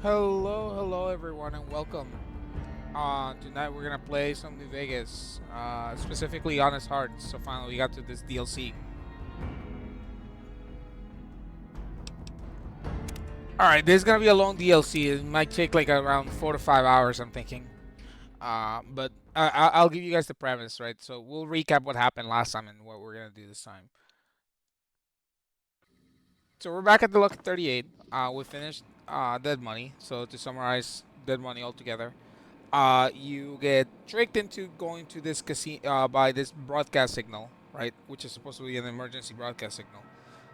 Hello everyone, and welcome. Tonight we're gonna play some New Vegas, specifically Honest Hearts. So finally we got to this DLC. All right, this is gonna be a long DLC. It might take like around 4 to 5 hours, I'm thinking. But I'll give you guys the premise, right? So we'll recap what happened last time and what we're gonna do this time. So we're back at the Lucky 38. We finished Dead Money. So to summarize, Dead Money altogether. You get tricked into going to this casino by this broadcast signal, right? Which is supposed to be an emergency broadcast signal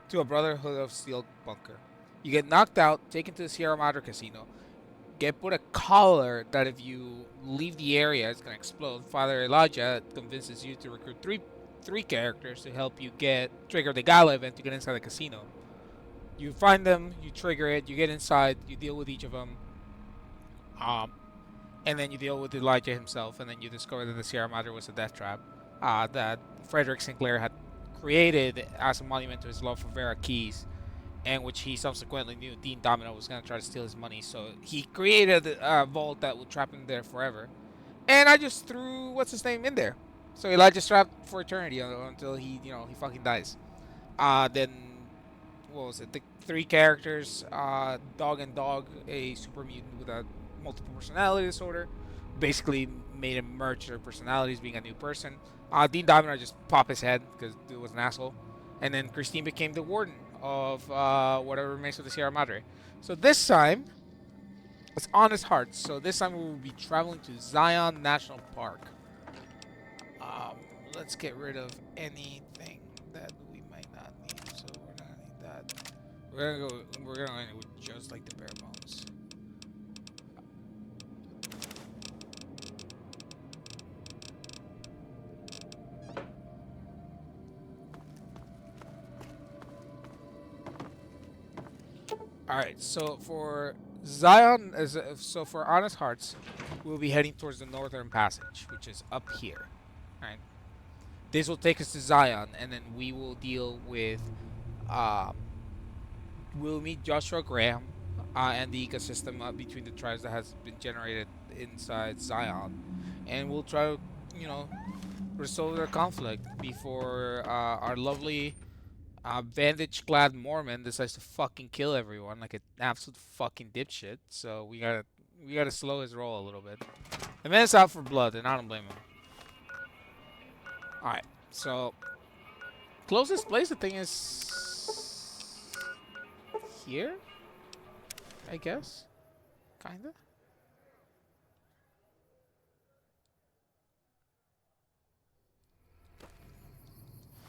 to a Brotherhood of Steel bunker. You get knocked out, taken to the Sierra Madre casino, get put a collar that if you leave the area, it's gonna explode. Father Elijah convinces you to recruit three characters to help you get trigger the gala event to get inside the casino. You find them, you trigger it, you get inside, you deal with each of them. Um, and then you deal with Elijah himself, and then you discover that the Sierra Madre was a death trap that Frederick Sinclair had created as a monument to his love for Vera Keys, and which he subsequently knew Dean Domino was going to try to steal his money. So he created a vault that would trap him there forever. And I just threw what's his name in there. So Elijah's trapped for eternity until he fucking dies. Then what was it? The three characters, Dog and Dog, a super mutant with a multiple personality disorder, basically made him merge their personalities, being a new person. Dean Domino just popped his head because dude was an asshole, and then Christine became the warden of whatever remains of the Sierra Madre. So this time, it's Honest Hearts. So this time we will be traveling to Zion National Park. Um, let's get rid of anything that we might not need. So we're not gonna need that. We're gonna end with just like the bare bones. Alright, so for Zion, so for Honest Hearts, we'll be heading towards the Northern Passage, which is up here. Right? This will take us to Zion, and then we will deal with, uh, we'll meet Joshua Graham, and the ecosystem between the tribes that has been generated inside Zion. And we'll try to, you know, resolve their conflict before our lovely bandage-clad Mormon decides to fucking kill everyone like an absolute fucking dipshit. So we gotta slow his roll a little bit. The man's out for blood, and I don't blame him. All right, so closest place, the thing is here, I guess, kinda.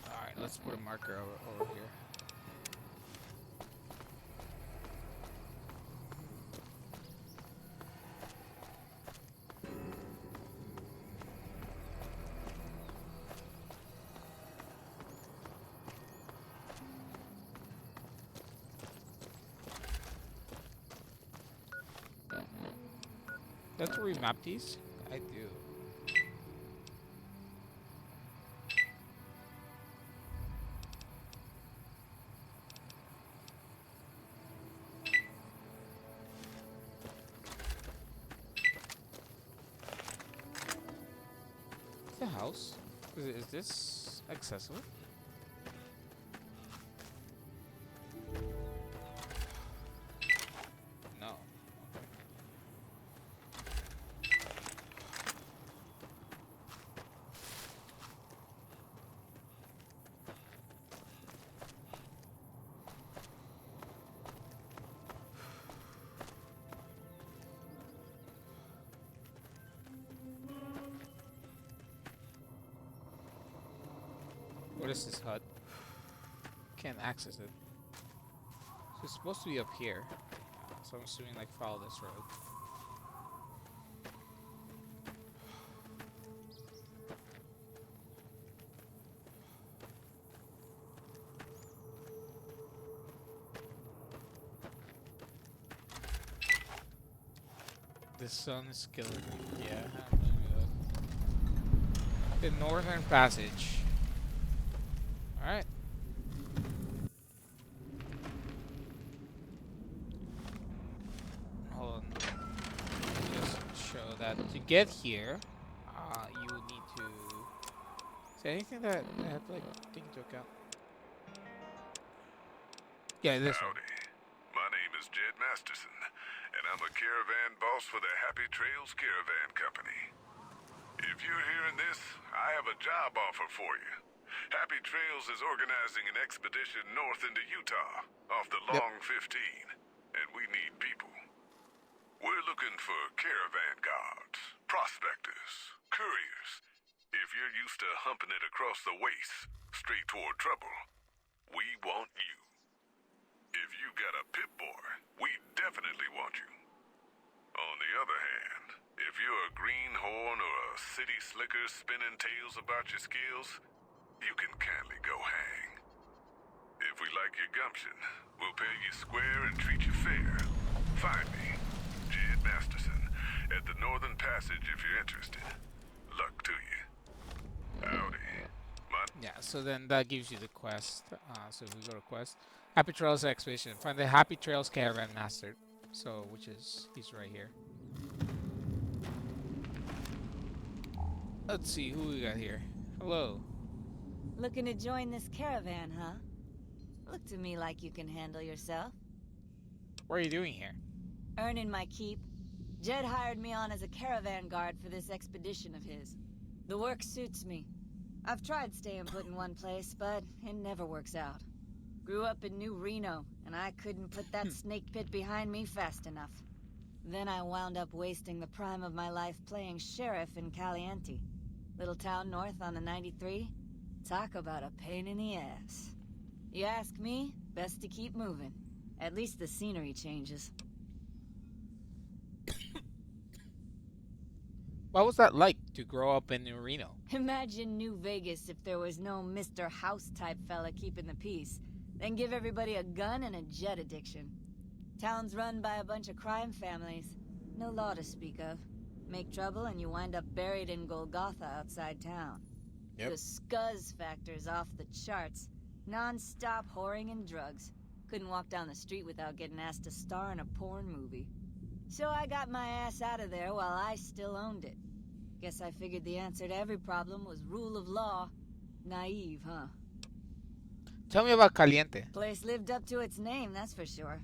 All right, let's put a marker over here. Let's remap these. I do. The house. Is this accessible? No. What is this hut? Can't access it. So it's supposed to be up here. So I'm assuming like follow this road. The sun is killing me. Yeah, I don't blame you. The Northern Passage. Alright. Hold that to get here, you would need to. Is there anything that I have to like take into account? Yeah, this one. Howdy. My name is Jed Masterson, and I'm a caravan boss for the Happy Trails Caravan Company. If you're hearing this, I have a job offer for you. Happy Trails is organizing an expedition north into Utah, off the Yep. Long 15, and we need people. We're looking for caravan guards, prospectors, couriers. If you're used to humping it across the waste, straight toward trouble, we want you. If you got a pip-boy, we definitely want you. On the other hand, if you're a greenhorn or a city slicker spinning tales about your skills, you can kindly go hang. If we like your gumption, we'll pay you square and treat you fair. Find me, Jed Masterson, at the Northern Passage if you're interested. Luck to you. Howdy. Yeah, so then that gives you the quest. So if we go to quest, Happy Trails Expedition, find the Happy Trails Caravan Master. So which is he's right here. Let's see who we got here. Hello. Looking to join this caravan, huh? Look to me like you can handle yourself. What are you doing here? Earning my keep. Jed hired me on as a caravan guard for this expedition of his. The work suits me. I've tried staying put in one place, but it never works out. Grew up in New Reno, and I couldn't put that snake pit behind me fast enough. Then I wound up wasting the prime of my life playing sheriff in Caliente. Little town north on the 93. Talk about a pain in the ass. You ask me, best to keep moving. At least the scenery changes. What was that like to grow up in New Reno? Imagine New Vegas if there was no Mr. House-type fella keeping the peace. Then give everybody a gun and a jet addiction. Town's run by a bunch of crime families. No law to speak of. Make trouble and you wind up buried in Golgotha outside town. Yep. The scuzz factor's off the charts. Non-stop whoring and drugs. Couldn't walk down the street without getting asked to star in a porn movie. So I got my ass out of there while I still owned it. Guess I figured the answer to every problem was rule of law. Naive, huh? Tell me about Caliente. Place lived up to its name, that's for sure.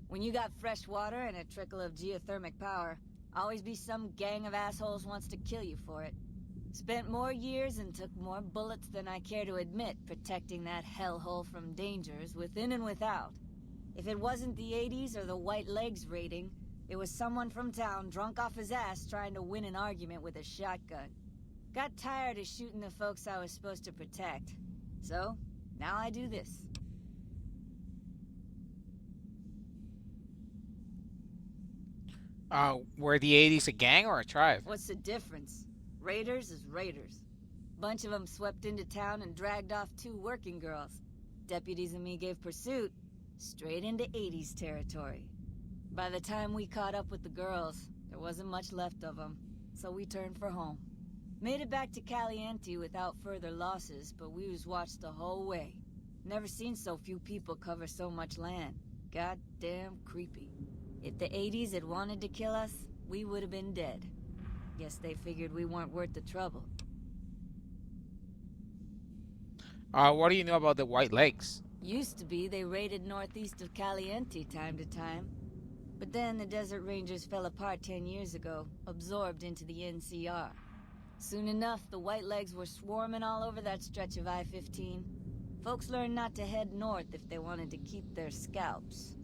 When you got fresh water and a trickle of geothermic power, always be some gang of assholes wants to kill you for it. Spent more years and took more bullets than I care to admit protecting that hellhole from dangers within and without. If it wasn't the 80s or the white legs raiding, it was someone from town drunk off his ass trying to win an argument with a shotgun. Got tired of shooting the folks I was supposed to protect. So, now I do this. Were the 80s a gang or a tribe? What's the difference? Raiders is raiders. Bunch of them swept into town and dragged off 2 working girls. Deputies and me gave pursuit, straight into 80s territory. By the time we caught up with the girls, there wasn't much left of them, so we turned for home. Made it back to Caliente without further losses, but we was watched the whole way. Never seen so few people cover so much land. Goddamn creepy. If the 80s had wanted to kill us, we would have been dead. Guess they figured we weren't worth the trouble. What do you know about the White Legs? Used to be they raided northeast of Caliente time to time. But then the Desert Rangers fell apart 10 years ago, absorbed into the NCR. Soon enough, the White Legs were swarming all over that stretch of I-15. Folks learned not to head north if they wanted to keep their scalps.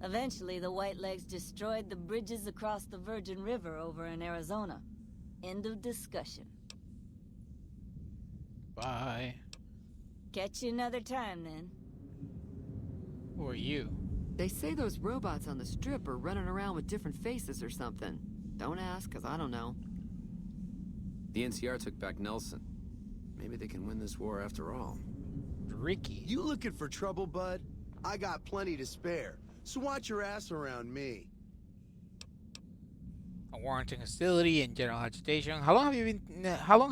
Eventually, the White Legs destroyed the bridges across the Virgin River over in Arizona. End of discussion. Bye. Catch you another time, then. Who are you? They say those robots on the strip are running around with different faces or something. Don't ask, 'cause I don't know. The NCR took back Nelson. Maybe they can win this war after all. Ricky. You looking for trouble, bud? I got plenty to spare, so watch your ass around me. Warranting hostility and general agitation. How long have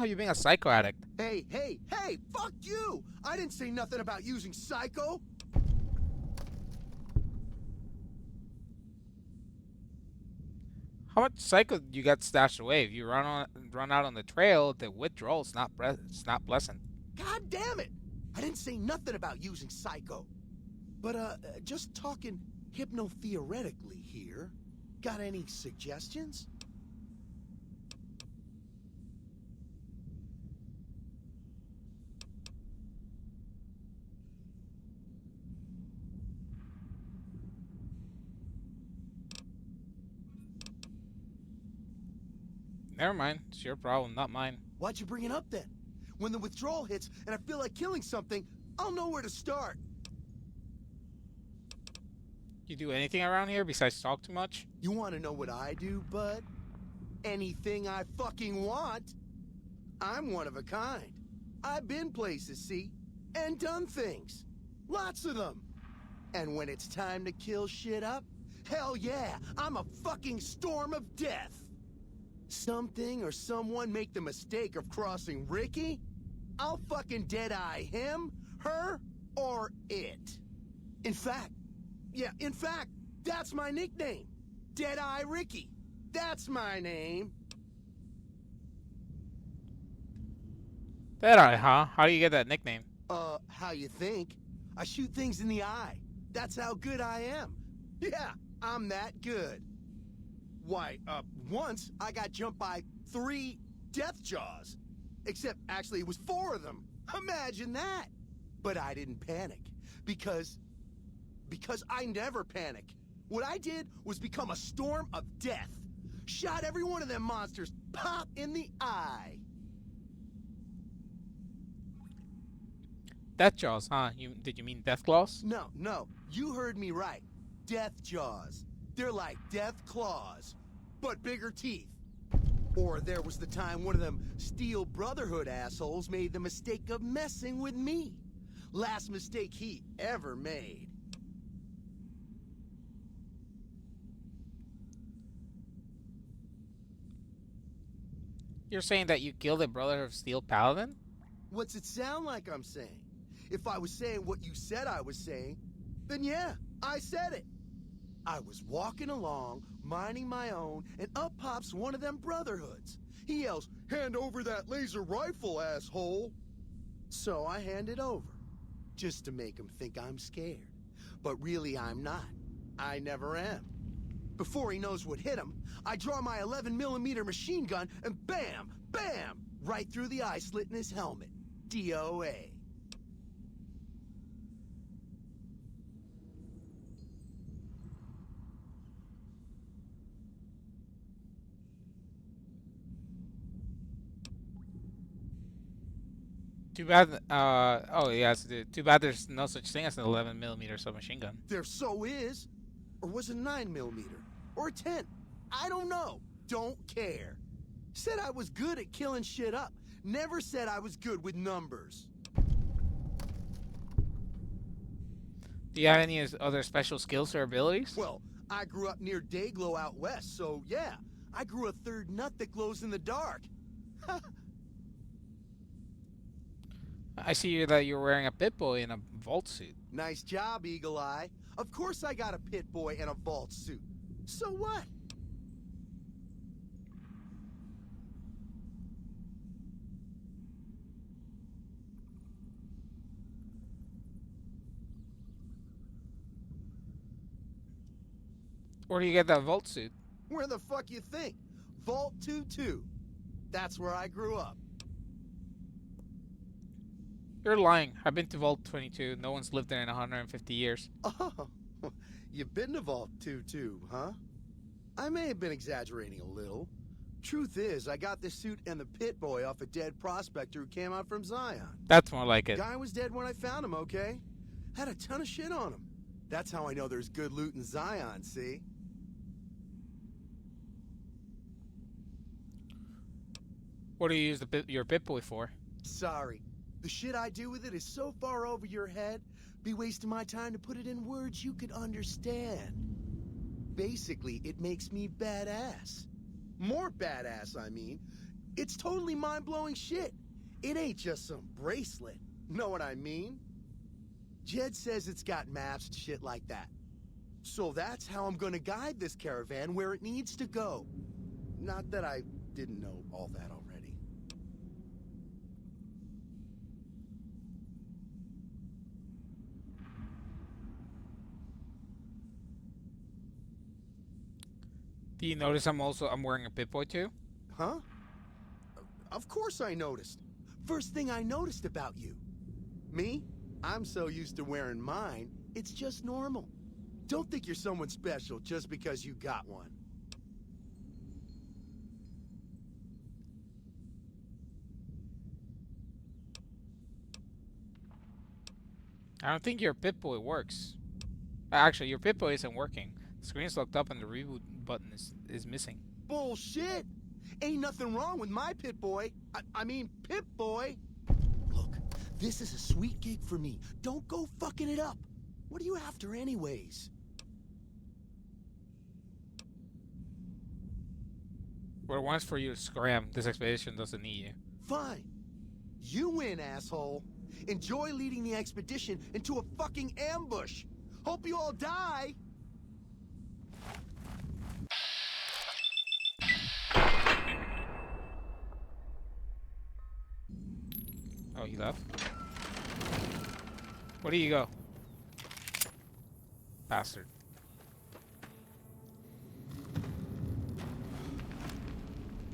you been a psycho addict? Hey, fuck you! I didn't say nothing about using psycho! How much psycho you got stashed away? If you run out on the trail, the withdrawal's it's not pleasant. God damn it! I didn't say nothing about using psycho. But, just talking hypno-theoretically here. Got any suggestions? Never mind. It's your problem, not mine. Why'd you bring it up then? When the withdrawal hits and I feel like killing something, I'll know where to start. You do anything around here besides talk too much? You want to know what I do, bud? Anything I fucking want. I'm one of a kind. I've been places, see? And done things. Lots of them. And when it's time to kill shit up, hell yeah, I'm a fucking storm of death. Something or someone make the mistake of crossing Ricky, I'll fucking dead-eye him, her, or it. In fact, that's my nickname. Dead-Eye Ricky. That's my name. Deadeye, huh? How do you get that nickname? How you think? I shoot things in the eye. That's how good I am. Yeah, I'm that good. Why, once I got jumped by 3 death jaws. Except, actually, it was 4 of them. Imagine that! But I didn't panic. Because I never panic. What I did was become a storm of death. Shot every one of them monsters pop in the eye. Death jaws, huh? Did you mean death claws? No, you heard me right. Death jaws. They're like death claws, but bigger teeth. Or there was the time one of them Steel Brotherhood assholes made the mistake of messing with me. Last mistake he ever made. You're saying that you killed a brother of Steel Paladin? What's it sound like I'm saying? If I was saying what you said I was saying, then yeah, I said it. I was walking along, minding my own, and up pops one of them Brotherhoods. He yells, "Hand over that laser rifle, asshole!" So I hand it over, just to make him think I'm scared. But really I'm not. I never am. Before he knows what hit him, I draw my 11mm machine gun and bam, bam, right through the eye slit in his helmet. DOA. Too bad, oh yes, too bad there's no such thing as an 11mm submachine gun. There so is. Or was it 9mm? Or a 10? I don't know. Don't care. Said I was good at killing shit up. Never said I was good with numbers. Do you have any other special skills or abilities? Well, I grew up near Dayglow out west, so yeah. I grew a third nut that glows in the dark. I see that you're wearing a Pip-Boy in a vault suit. Nice job, Eagle Eye. Of course I got a pit boy and a vault suit. So what? Where do you get that vault suit? Where the fuck you think? Vault 22. That's where I grew up. You're lying. I've been to Vault 22. No one's lived there in 150 years. Oh, you've been to Vault 22, huh? I may have been exaggerating a little. Truth is, I got this suit and the pit boy off a dead prospector who came out from Zion. That's more like it. Guy was dead when I found him, okay? Had a ton of shit on him. That's how I know there's good loot in Zion, see? What do you use your Pip-Boy for? Sorry. The shit I do with it is so far over your head, be wasting my time to put it in words you could understand. Basically, it makes me badass. More badass, I mean. It's totally mind-blowing shit. It ain't just some bracelet. Know what I mean? Jed says it's got maps and shit like that. So that's how I'm gonna guide this caravan where it needs to go. Not that I didn't know all that already. Do you notice I'm wearing a Pip-Boy too? Huh? Of course I noticed. First thing I noticed about you. Me? I'm so used to wearing mine, it's just normal. Don't think you're someone special just because you got one. I don't think your Pip-Boy works. Actually, your Pip-Boy isn't working. The screen's locked up and the reboot button is missing. Bullshit! Ain't nothing wrong with my Pip-Boy. I mean, Pip-Boy! Look, this is a sweet gig for me. Don't go fucking it up. What are you after anyways? What it wants for you to scram. This expedition doesn't need you. Fine. You win, asshole. Enjoy leading the expedition into a fucking ambush. Hope you all die. Oh, he left? Where do you go? Bastard.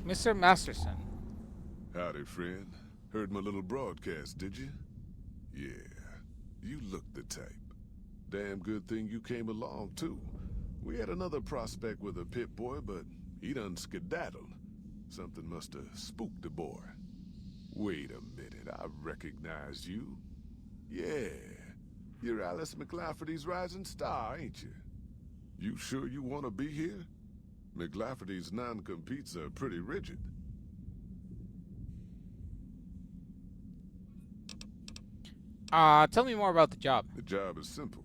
Mr. Masterson. Howdy, friend. Heard my little broadcast, did you? Yeah, you look the type. Damn good thing you came along, too. We had another prospect with a Pip-Boy, but he done skedaddled. Something must have spooked the boy. Wait a minute, I recognize you. Yeah, you're Alice McLafferty's rising star, ain't you? You sure you want to be here? McLafferty's non-competes are pretty rigid. Tell me more about the job. The job is simple.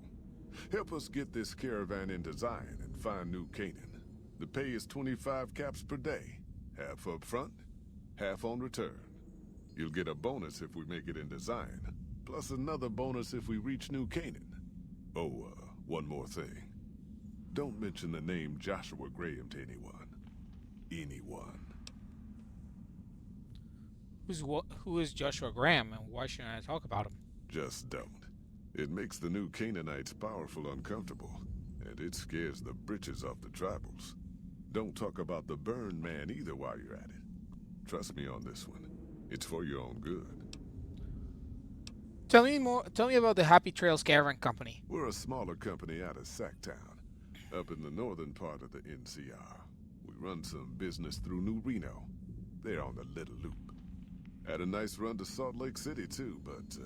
Help us get this caravan into Zion and find New Canaan. The pay is 25 caps per day. Half up front, half on return. You'll get a bonus if we make it into Zion, plus another bonus if we reach New Canaan. Oh, one more thing. Don't mention the name Joshua Graham to anyone. Anyone. Who is Joshua Graham, and why shouldn't I talk about him? Just don't. It makes the new Canaanites powerful uncomfortable, and it scares the britches off the tribals. Don't talk about the Burn Man either while you're at it. Trust me on this one. It's for your own good. Tell me more. Tell me about the Happy Trails Caravan Company. We're a smaller company out of Sacktown, up in the northern part of the NCR. We run some business through New Reno. They're on the Little Loop. Had a nice run to Salt Lake City too, but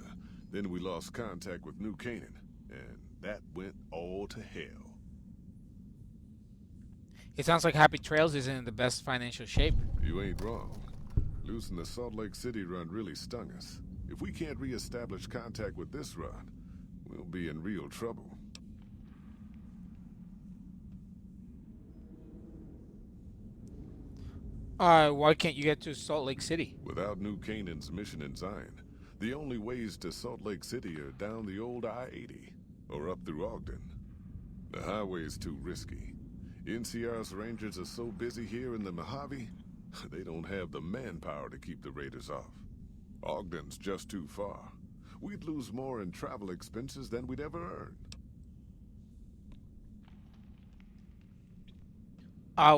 then we lost contact with New Canaan, and that went all to hell. It sounds like Happy Trails isn't in the best financial shape. You ain't wrong. Losing the Salt Lake City run really stung us. If we can't re-establish contact with this run, we'll be in real trouble. Why can't you get to Salt Lake City? Without New Canaan's mission in Zion, the only ways to Salt Lake City are down the old I-80 or up through Ogden. The highway's too risky. NCR's rangers are so busy here in the Mojave, they don't have the manpower to keep the raiders off. Ogden's just too far. We'd lose more in travel expenses than we'd ever earn.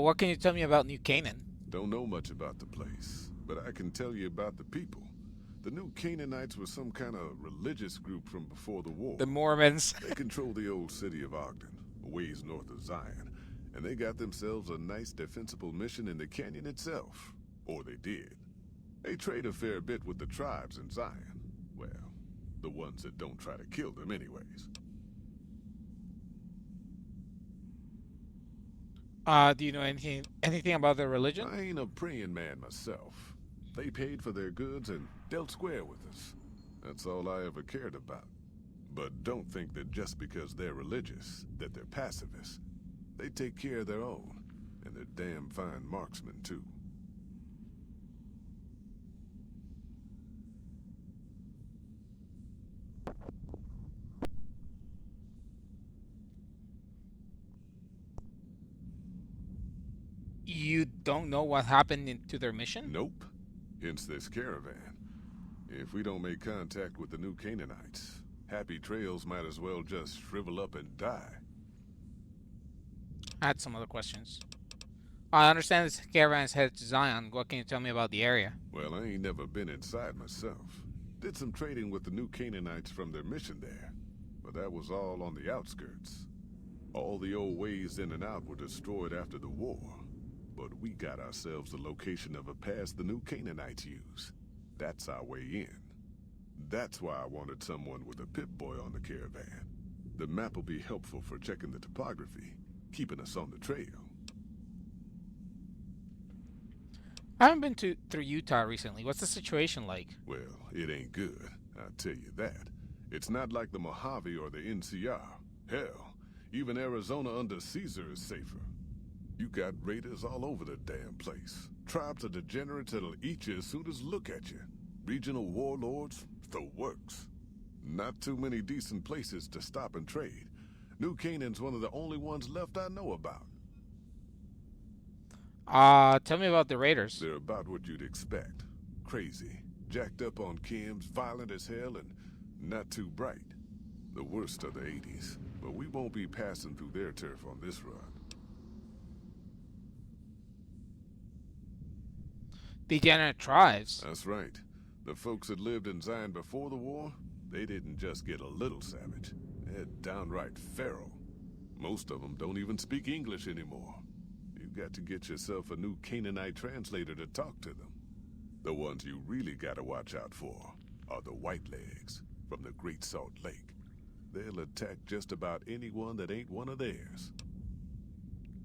What can you tell me about New Canaan? Don't know much about the place, but I can tell you about the people. The new Canaanites were some kind of religious group from before the war. The Mormons. They control the old city of Ogden, a ways north of Zion, and they got themselves a nice defensible mission in the canyon itself. Or they did. They trade a fair bit with the tribes in Zion. Well, the ones that don't try to kill them anyways. Do you know anything about their religion? I ain't a praying man myself. They paid for their goods and dealt square with us. That's all I ever cared about. But don't think that just because they're religious, that they're pacifists. They take care of their own, and they're damn fine marksmen, too. You don't know what happened to their mission? Nope. Hence this caravan. If we don't make contact with the new Canaanites, Happy Trails might as well just shrivel up and die. I had some other questions. I understand this caravan is headed to Zion. What can you tell me about the area? Well, I ain't never been inside myself. Did some trading with the new Canaanites from their mission there, but that was all on the outskirts. All the old ways in and out were destroyed after the war, but we got ourselves the location of a pass the new Canaanites use. That's our way in. That's why I wanted someone with a Pip-Boy on the caravan. The map will be helpful for checking the topography, keeping us on the trail. I haven't been through Utah recently. What's the situation like? Well, it ain't good, I'll tell you that. It's not like the Mojave or the NCR. Hell, even Arizona under Caesar is safer. You got raiders all over the damn place. Tribes of degenerates that'll eat you as soon as look at you. Regional warlords, the works. Not too many decent places to stop and trade. New Canaan's one of the only ones left I know about. Tell me about the Raiders. They're about what you'd expect. Crazy, jacked up on chems, violent as hell, and not too bright. The worst of the 80s, but we won't be passing through their turf on this run. Degenerate tribes. That's right. The folks that lived in Zion before the war, they didn't just get a little savage. They're downright feral. Most of them don't even speak English anymore. You've got to get yourself a new Canaanite translator to talk to them. The ones you really gotta watch out for are the Whitelegs from the Great Salt Lake. They'll attack just about anyone that ain't one of theirs.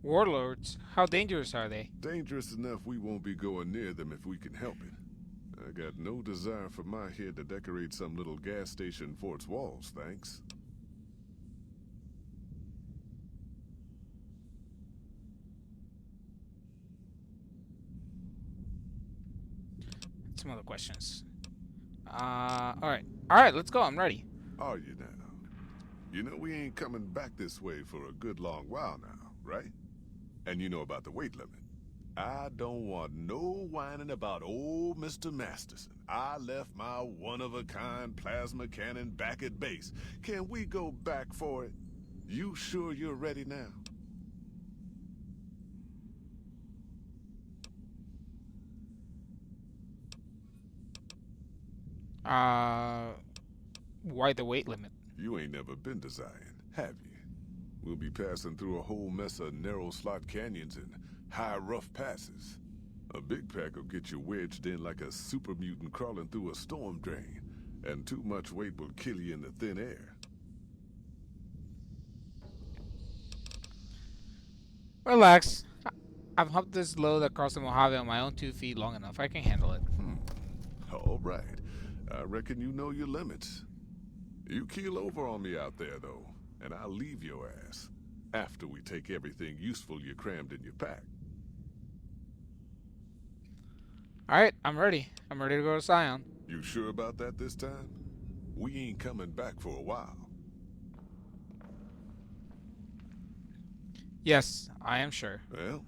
Warlords? How dangerous are they? Dangerous enough we won't be going near them if we can help it. I got no desire for my head to decorate some little gas station fort's walls, thanks. Some other questions. Alright, let's go. I'm ready. Are you now? You know we ain't coming back this way for a good long while now, right? And you know about the weight limit. I don't want no whining about old Mr. Masterson. I left my one-of-a-kind plasma cannon back at base. Can we go back for it? You sure you're ready now? Why the weight limit? You ain't never been to Zion, have you? We'll be passing through a whole mess of narrow slot canyons and high rough passes. A big pack will get you wedged in like a super mutant crawling through a storm drain, and too much weight will kill you in the thin air. Relax. I've humped this load across the Mojave on my own 2 feet long enough. I can handle it. All right. I reckon you know your limits. You keel over on me out there, though, and I'll leave your ass after we take everything useful you crammed in your pack. Alright, I'm ready. I'm ready to go to Zion. You sure about that this time? We ain't coming back for a while. Yes, I am sure. Well,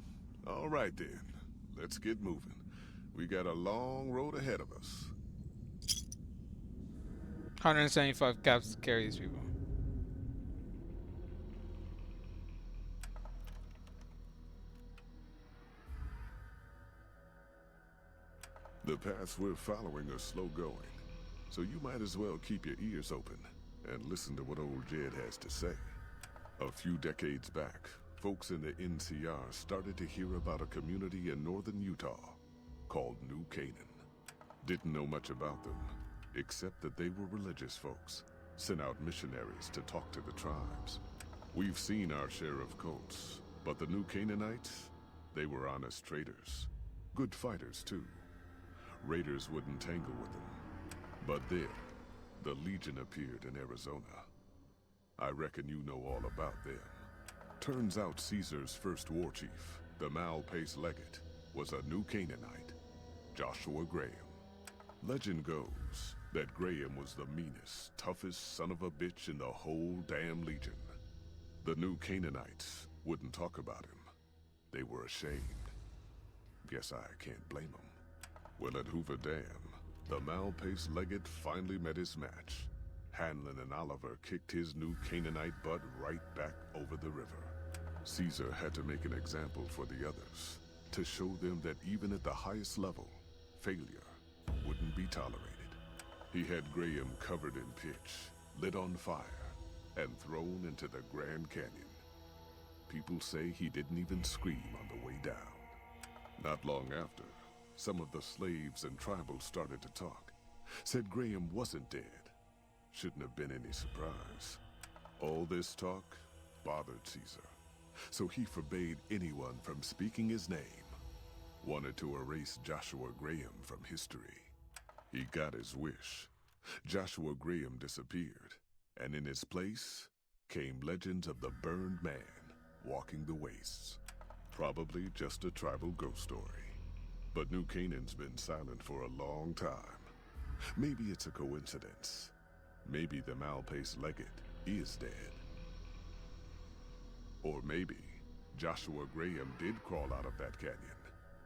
all right then. Let's get moving. We got a long road ahead of us. 175 caps to carry these people. The paths we're following are slow going, so you might as well keep your ears open and listen to what old Jed has to say. A few decades back, folks in the NCR started to hear about a community in northern Utah called New Canaan. Didn't know much about them, except that they were religious folks, sent out missionaries to talk to the tribes. We've seen our share of cults, but the New Canaanites, they were honest traders. Good fighters, too. Raiders wouldn't tangle with them. But then, the Legion appeared in Arizona. I reckon you know all about them. Turns out Caesar's first warchief, the Malpace legate, was a New Canaanite, Joshua Graham. Legend goes that Graham was the meanest, toughest son of a bitch in the whole damn Legion. The New Canaanites wouldn't talk about him. They were ashamed. Guess I can't blame him. Well, at Hoover Dam, the Malpace legate finally met his match. Hanlon and Oliver kicked his new Canaanite butt right back over the river. Caesar had to make an example for the others, to show them that even at the highest level, failure wouldn't be tolerated. He had Graham covered in pitch, lit on fire, and thrown into the Grand Canyon. People say he didn't even scream on the way down. Not long after, some of the slaves and tribals started to talk. Said Graham wasn't dead. Shouldn't have been any surprise. All this talk bothered Caesar, so he forbade anyone from speaking his name. Wanted to erase Joshua Graham from history. He got his wish. Joshua Graham disappeared, and in his place came legends of the burned man walking the wastes. Probably just a tribal ghost story. But New Canaan's been silent for a long time. Maybe it's a coincidence. Maybe the Malpace legate is dead. Or maybe Joshua Graham did crawl out of that canyon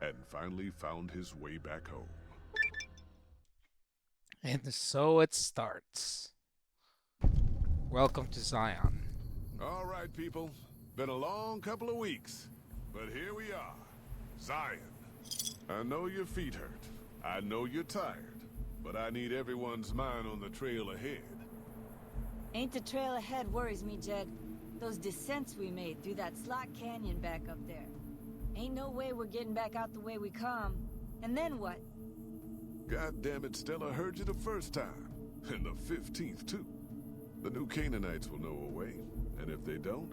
and finally found his way back home. And so it starts. Welcome to Zion. All right, people. Been a long couple of weeks, but here we are. Zion. I know your feet hurt. I know you're tired, but I need everyone's mind on the trail ahead. Ain't the trail ahead worries me, Jed. Those descents we made through that slot canyon back up there. Ain't no way we're getting back out the way we come. And then what? God damn it, Stella heard you the first time. And the 15th, too. The new Canaanites will know a way. And if they don't,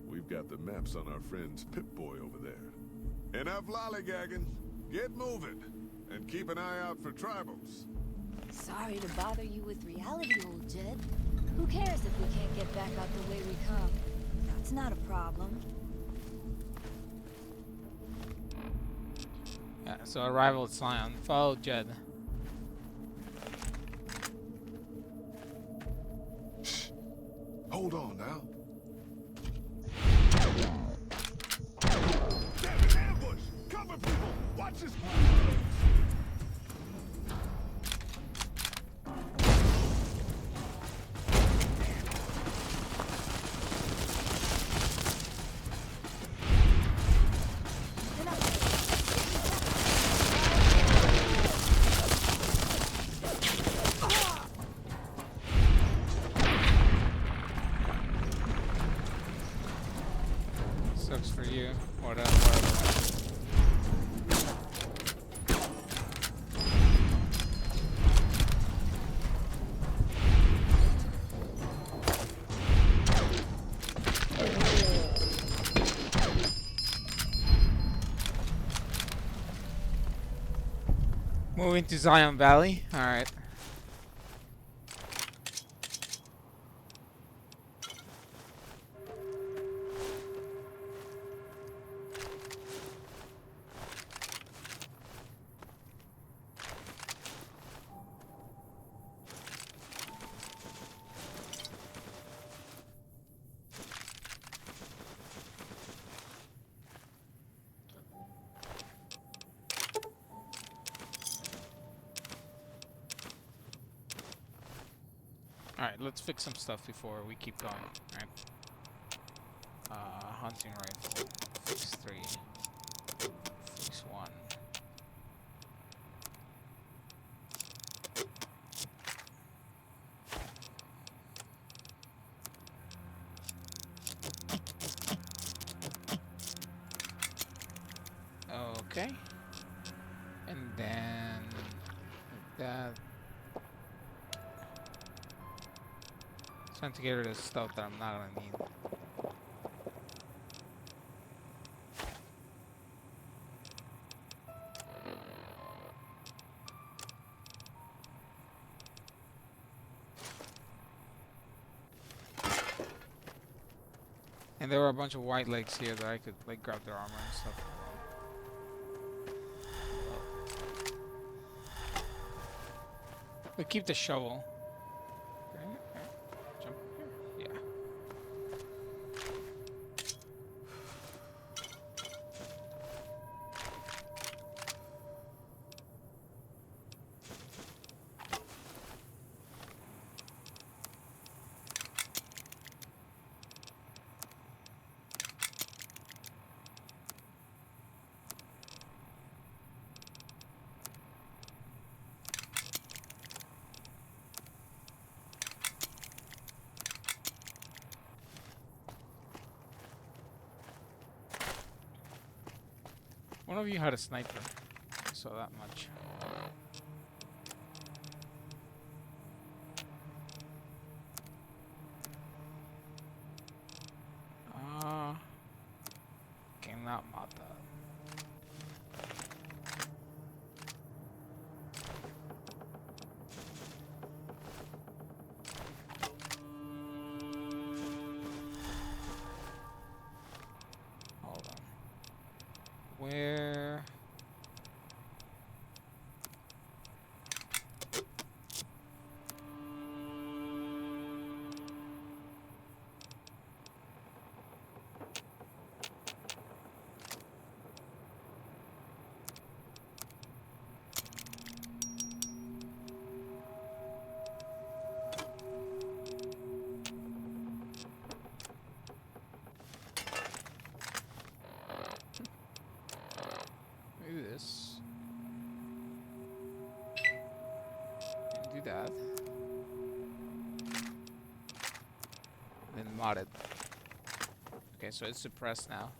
we've got the maps on our friend's Pip-Boy over there. Enough lollygagging. Get moving. And keep an eye out for tribals. Sorry to bother you with reality, old Jed. Who cares if we can't get back out the way we come? That's not a problem. Yeah, so arrival at Zion. Follow Jed. Shh. Hold on now. Damn it, ambush! Cover people! Watch this! Sucks for you. Whatever. Moving to Zion Valley. Alright. Alright, let's fix some stuff before we keep going. Alright. Hunting rifle. Fix 3. Fix 1. Okay. And then that. Trying to get rid of stuff that I'm not gonna need. And there were a bunch of white legs here that I could like grab their armor and stuff. But keep the shovel. Jump here. Yeah. One of you had a sniper. I saw that much. Cannot mata. Hold on. Where? Maybe this. Do that. Then mod it. Okay, so it's suppressed now.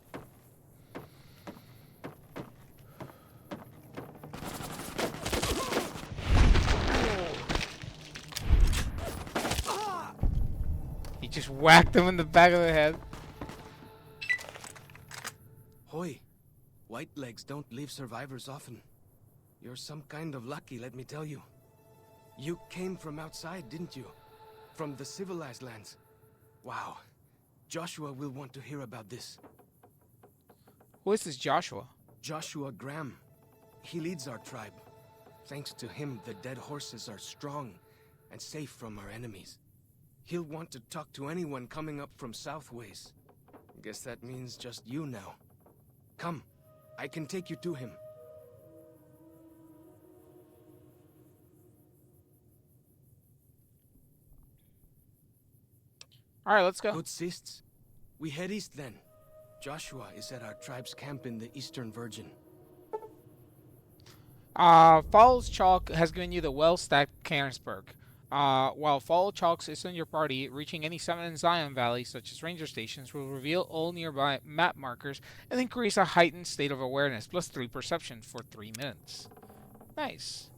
He just whacked him in the back of the head. Hoy, white legs don't leave survivors often. You're some kind of lucky, let me tell you. You came from outside, didn't you? From the civilized lands. Wow. Joshua will want to hear about this. Who is this Joshua? Joshua Graham. He leads our tribe. Thanks to him, the dead horses are strong and safe from our enemies. He'll want to talk to anyone coming up from Southways. Guess that means just you now. Come, I can take you to him. Alright, let's go. Good sists. We head east then. Joshua is at our tribe's camp in the Eastern Virgin. Falls Chalk has given you the well-stacked Cairnsburg. While Fall Chalks is in your party, reaching any summit in Zion Valley, such as ranger stations, will reveal all nearby map markers and increase a heightened state of awareness, plus 3 perception for 3 minutes. Nice.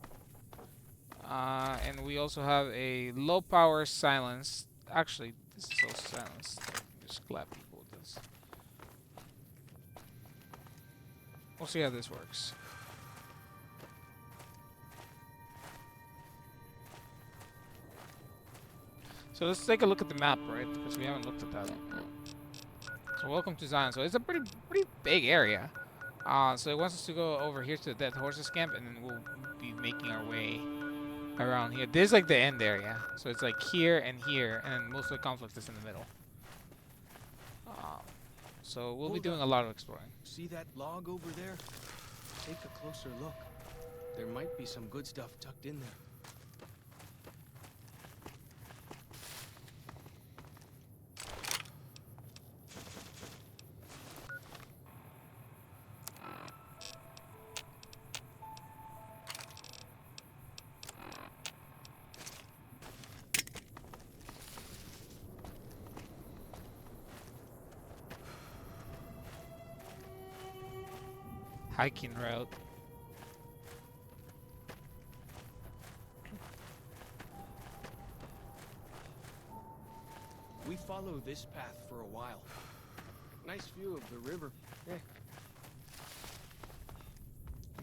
And we also have a low power silence. Actually, this is also silence. Just clap people with this. We'll see how this works. So let's take a look at the map, right? Because we haven't looked at that. So welcome to Zion. So it's a pretty big area. So it wants us to go over here to the Dead Horses camp, and then we'll be making our way around here. This is like the end area. So it's like here, and then most of the conflict is in the middle. So we'll be doing a lot of exploring. See that log over there? Take a closer look. There might be some good stuff tucked in there. Hiking route. We follow this path for a while. Nice view of the river. Yeah.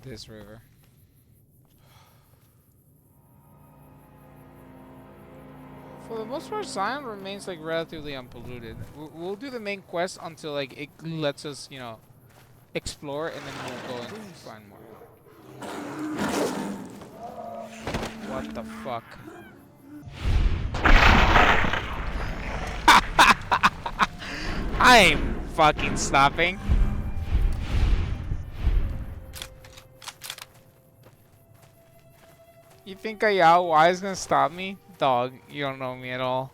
This river. For the most part, Zion remains like relatively unpolluted. We'll do the main quest until like it lets us, you know, explore, and then we'll go and find more. What the fuck? I ain't fucking stopping. You think a Yao Y is gonna stop me? Dog, you don't know me at all.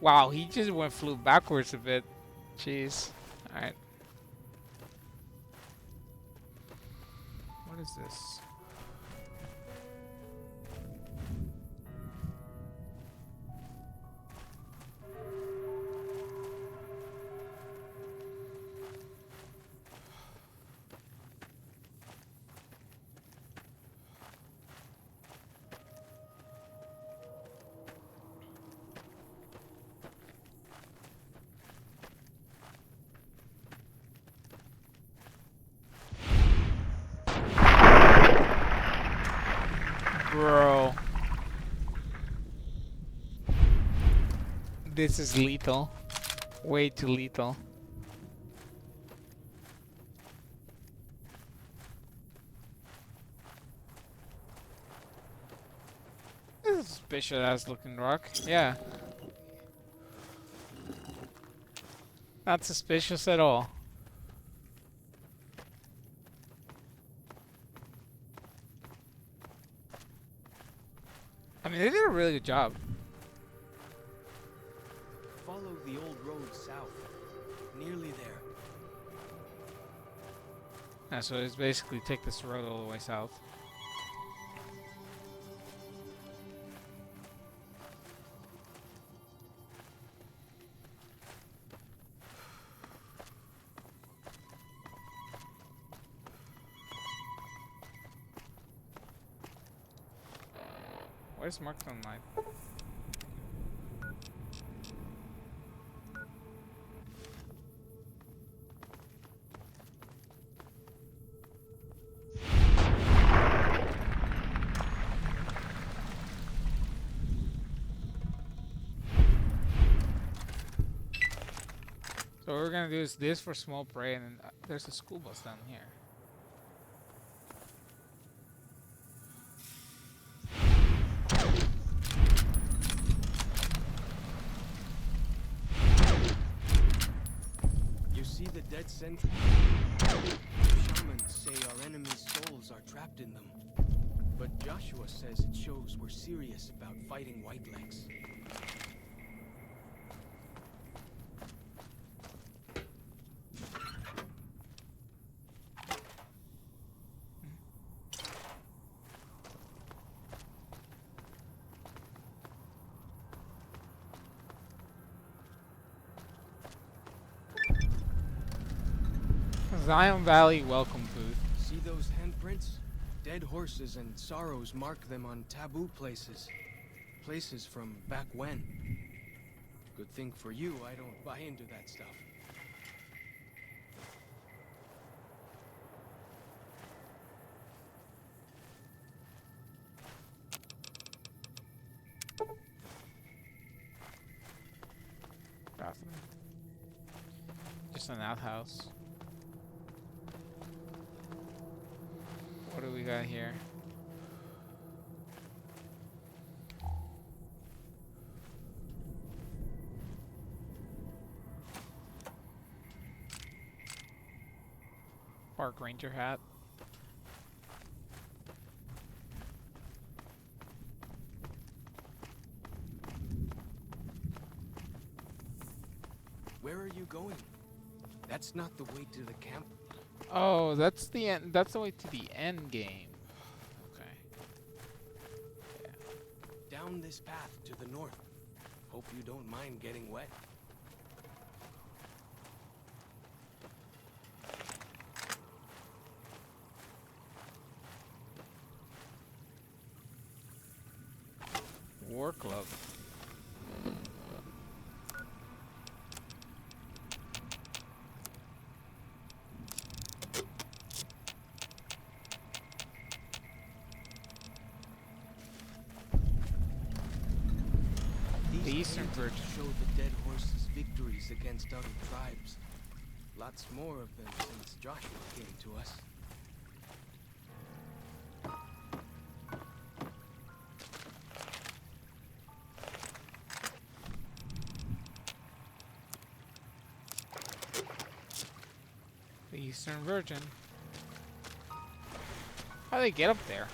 Wow, he just flew backwards a bit. Jeez. Alright. What is this? This is lethal. Way too lethal. This is a suspicious ass looking rock. Yeah. Not suspicious at all. I mean, they did a really good job. Follow the old road south. Nearly there. Yeah, so it's basically take this road all the way south. Where's marked on mine? So what we're gonna do is this for small prey, and then there's a school bus down here. You see the dead sentry? Shamans say our enemies' souls are trapped in them. But Joshua says it shows we're serious about fighting Whitelegs. Zion Valley welcome booth. See those handprints? Dead horses and sorrows mark them on taboo places. Places from back when. Good thing for you, I don't buy into that stuff. Bathroom. Just an outhouse. What do we got here? Park ranger hat. Where are you going? That's not the way to the camp. Oh, that's the end. That's the way to the end game. Okay. Yeah. Down this path to the north. Hope you don't mind getting wet. War club. The Eastern Virgin. Show the dead horses victories against other tribes. Lots more of them since Joshua came to us. The Eastern Virgin. How do they get up there?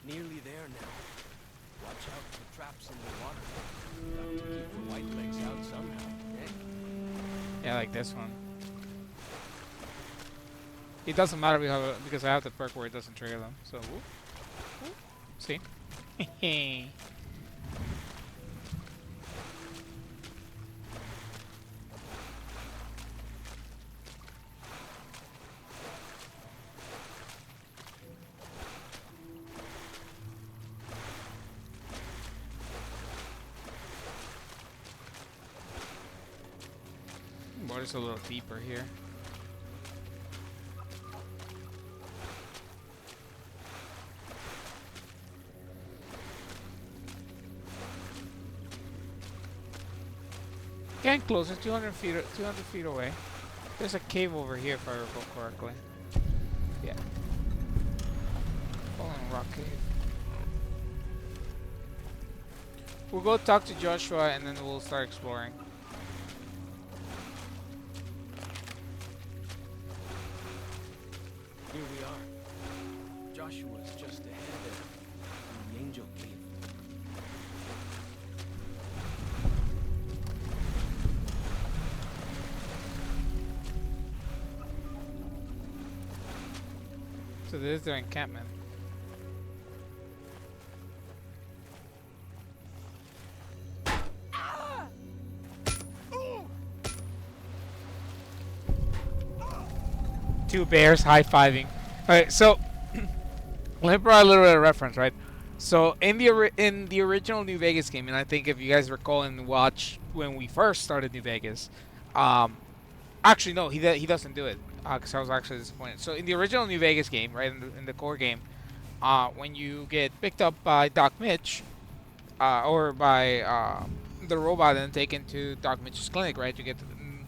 Nearly there now. Watch out for traps in the water. Got to keep the Whitelegs out somehow, eh? Yeah, like this one. It doesn't matter because I have the perk where it doesn't trigger them. So, whoop, whoop. See? Water's a little deeper here. Getting closer, 200 feet away. There's a cave over here if I recall correctly. Yeah. Fallen rock cave. We'll go talk to Joshua and then we'll start exploring. Here we are. Joshua's just ahead there, in the Angel Cave. So this is their encampment. Two bears high-fiving. Alright, so let me provide a little bit of reference, right? So in the original New Vegas game, and I think if you guys recall and watch when we first started New Vegas, actually no, he doesn't do it because I was actually disappointed. So in the original New Vegas game, right, in the core game, when you get picked up by Doc Mitch, or by the robot and taken to Doc Mitch's clinic, right, to get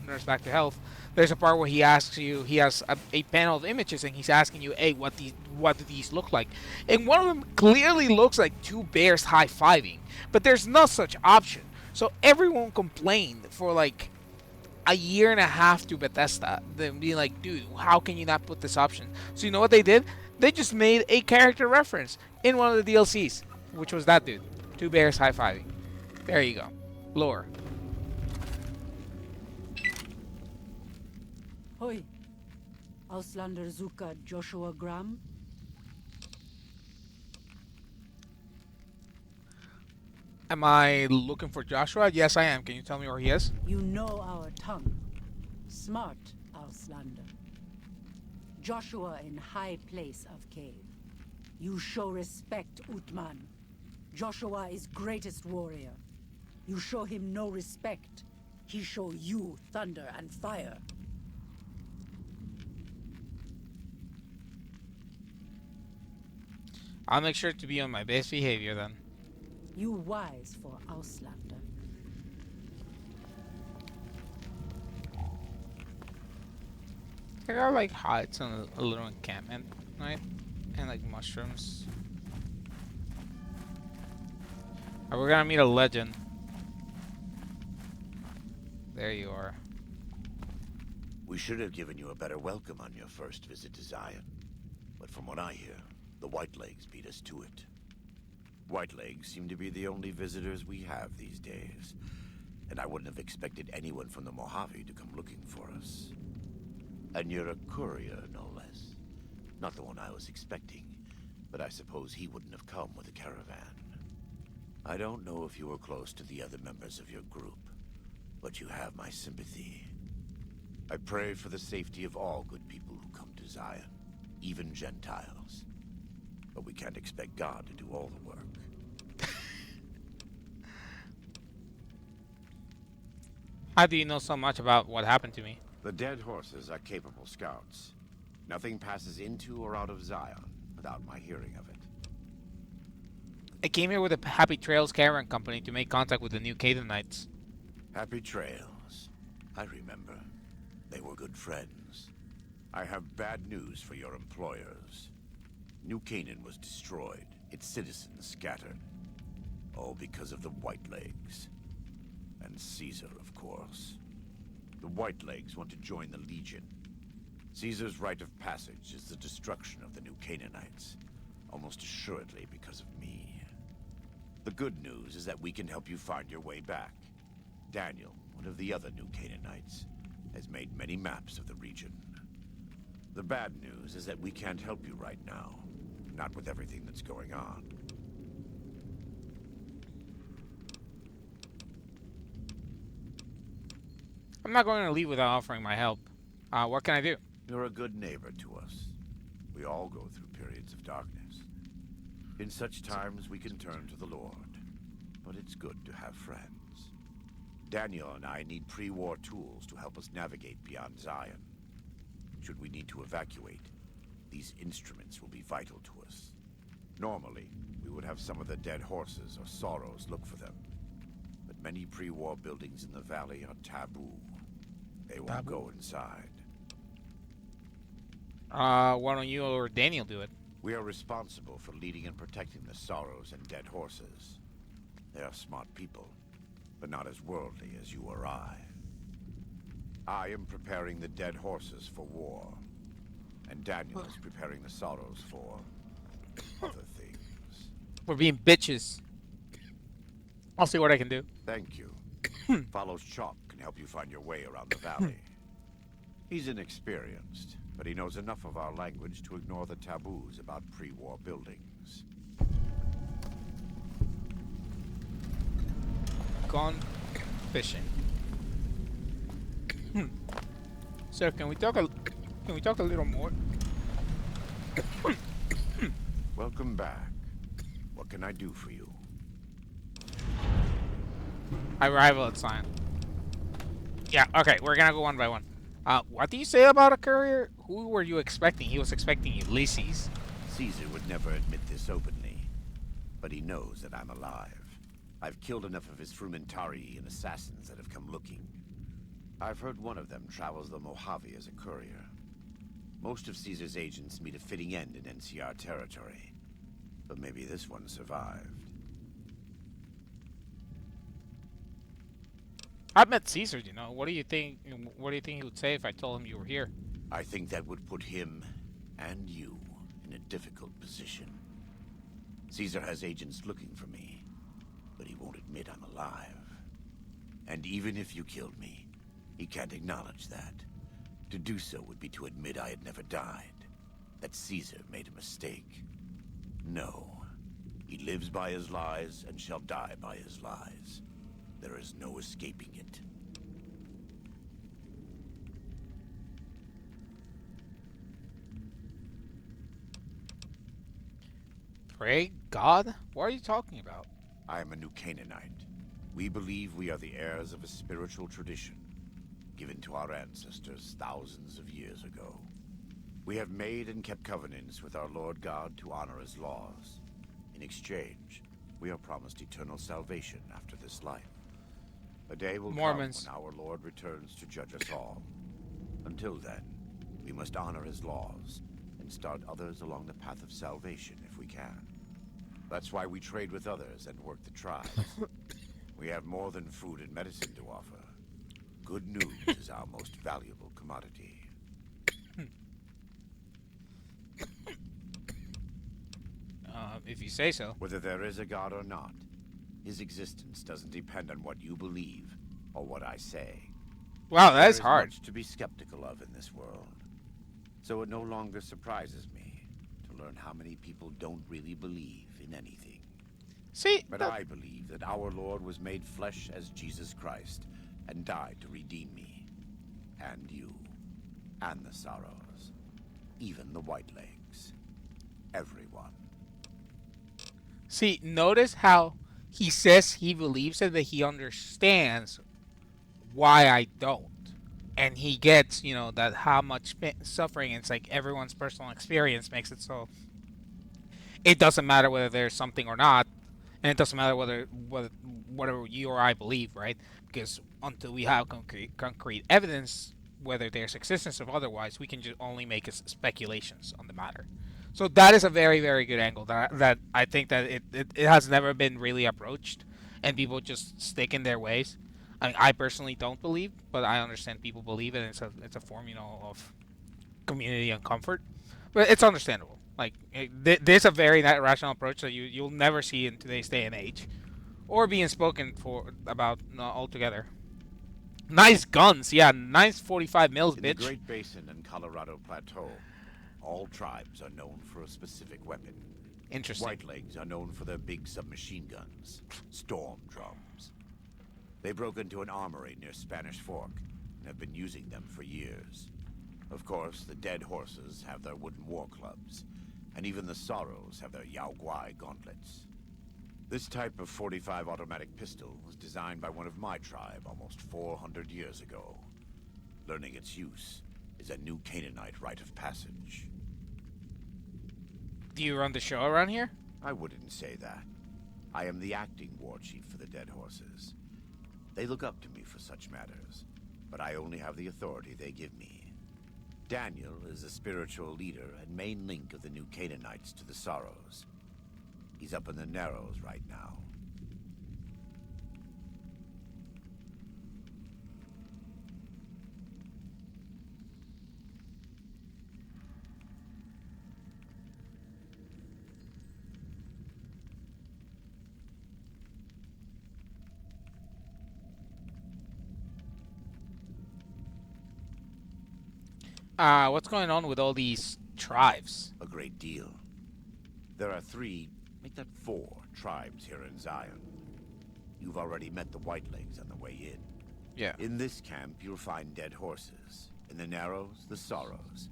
nurse back to health. There's a part where he asks you, he has a panel of images, and he's asking you, hey, what do these look like? And one of them clearly looks like two bears high-fiving, but there's no such option. So everyone complained for like a year and a half to Bethesda, them being like, dude, how can you not put this option? So you know what they did? They just made a character reference in one of the DLCs, which was that dude, two bears high-fiving. There you go. Lore. Hoi. Auslander Zuka Joshua Graham. Am I looking for Joshua? Yes, I am. Can you tell me where he is? You know our tongue. Smart, Auslander. Joshua in high place of cave. You show respect, Utman. Joshua is greatest warrior. You show him no respect. He show you thunder and fire. I'll make sure to be on my best behavior then. You wise for Auslander. I got like huts and a little encampment, right? And like mushrooms. We're gonna meet a legend. There you are. We should have given you a better welcome on your first visit to Zion. But from what I hear, the Whitelegs beat us to it. Whitelegs seem to be the only visitors we have these days. And I wouldn't have expected anyone from the Mojave to come looking for us. And you're a courier, no less. Not the one I was expecting, but I suppose he wouldn't have come with a caravan. I don't know if you were close to the other members of your group, but you have my sympathy. I pray for the safety of all good people who come to Zion, even Gentiles. But we can't expect God to do all the work. How do you know so much about what happened to me? The dead horses are capable scouts. Nothing passes into or out of Zion without my hearing of it. I came here with a Happy Trails Caravan Company to make contact with the new Canaanites. Happy Trails. I remember. They were good friends. I have bad news for your employers. New Canaan was destroyed, its citizens scattered. All because of the Whitelegs. And Caesar, of course. The Whitelegs want to join the Legion. Caesar's rite of passage is the destruction of the new Canaanites. Almost assuredly because of me. The good news is that we can help you find your way back. Daniel, one of the other new Canaanites, has made many maps of the region. The bad news is that we can't help you right now. Not with everything that's going on. I'm not going to leave without offering my help. What can I do? You're a good neighbor to us. We all go through periods of darkness. In such times, we can turn to the Lord. But it's good to have friends. Daniel and I need pre-war tools to help us navigate beyond Zion. Should we need to evacuate, these instruments will be vital to us. Normally, we would have some of the dead horses or sorrows look for them. But many pre-war buildings in the valley are taboo. They won't go inside. Why don't you or Daniel do it? We are responsible for leading and protecting the sorrows and dead horses. They are smart people, but not as worldly as you or I. I am preparing the dead horses for war, and Daniel is preparing the sorrows for other things. We're being bitches. I'll see what I can do. Thank you. Follows Chalk can help you find your way around the valley. He's inexperienced, but he knows enough of our language to ignore the taboos about pre-war buildings. Gone fishing. Sir, can we talk a little more? Welcome back. What can I do for you? Arrival at Zion. Yeah, okay, we're gonna go one by one. What do you say about a courier? Who were you expecting? He was expecting Ulysses. Caesar would never admit this openly, but he knows that I'm alive. I've killed enough of his frumentarii and assassins that have come looking. I've heard one of them travels the Mojave as a courier. Most of Caesar's agents meet a fitting end in NCR territory, but maybe this one survived. I've met Caesar, you know. What do you think? What do you think he would say if I told him you were here? I think that would put him and you in a difficult position. Caesar has agents looking for me, but he won't admit I'm alive. And even if you killed me, he can't acknowledge that. To do so would be to admit I had never died, that Caesar made a mistake. No, he lives by his lies and shall die by his lies. There is no escaping it. Pray God? What are you talking about? I am a new Canaanite. We believe we are the heirs of a spiritual tradition given to our ancestors thousands of years ago. We have made and kept covenants with our Lord God to honor his laws. In exchange, we are promised eternal salvation after this life. A day will Mormons. come when our Lord returns to judge us all. Until then, we must honor his laws and start others along the path of salvation if we can. That's why we trade with others and work the tribes. We have more than food and medicine to offer. Good news is our most valuable commodity. If you say so. Whether there is a god or not, his existence doesn't depend on what you believe or what I say. Wow, that is There hard. much to be skeptical of in this world. So it no longer surprises me to learn how many people don't really believe in anything. See, But I believe that our Lord was made flesh as Jesus Christ and died to redeem me, and you, and the sorrows, even the white legs, everyone. see, notice how he says he believes it, that he understands why I don't. And he gets, you know, that how much suffering, it's like everyone's personal experience makes it so it doesn't matter whether there's something or not, and it doesn't matter whatever you or I believe, right? Because until we have concrete evidence, whether there's existence or otherwise, we can just only make speculations on the matter. So that is a very, very good angle that I think that it has never been really approached, and people just stick in their ways. I mean, I personally don't believe, but I understand people believe it. And it's a form, you know, of community and comfort, but it's understandable. Like there's a very rational approach that you'll never see in today's day and age, or being spoken for about altogether. Nice guns, yeah, nice 45 mils, In the bitch. Great Basin and Colorado Plateau, all tribes are known for a specific weapon. Interesting. Whitelegs are known for their big submachine guns, storm drums. They broke into an armory near Spanish Fork and have been using them for years. Of course, the dead horses have their wooden war clubs, and even the sorrows have their Yao Guai gauntlets. This type of 45 automatic pistol was designed by one of my tribe almost 400 years ago. Learning its use is a new Canaanite rite of passage. Do you run the show around here? I wouldn't say that. I am the acting warchief for the Dead Horses. They look up to me for such matters, but I only have the authority they give me. Daniel is the spiritual leader and main link of the new Canaanites to the Sorrows. He's up in the Narrows right now. What's going on with all these tribes? A great deal. There are 3, make that 4, tribes here in Zion. You've already met the Whitelegs on the way in. Yeah. In this camp, you'll find Dead Horses. In the Narrows, the Sorrows.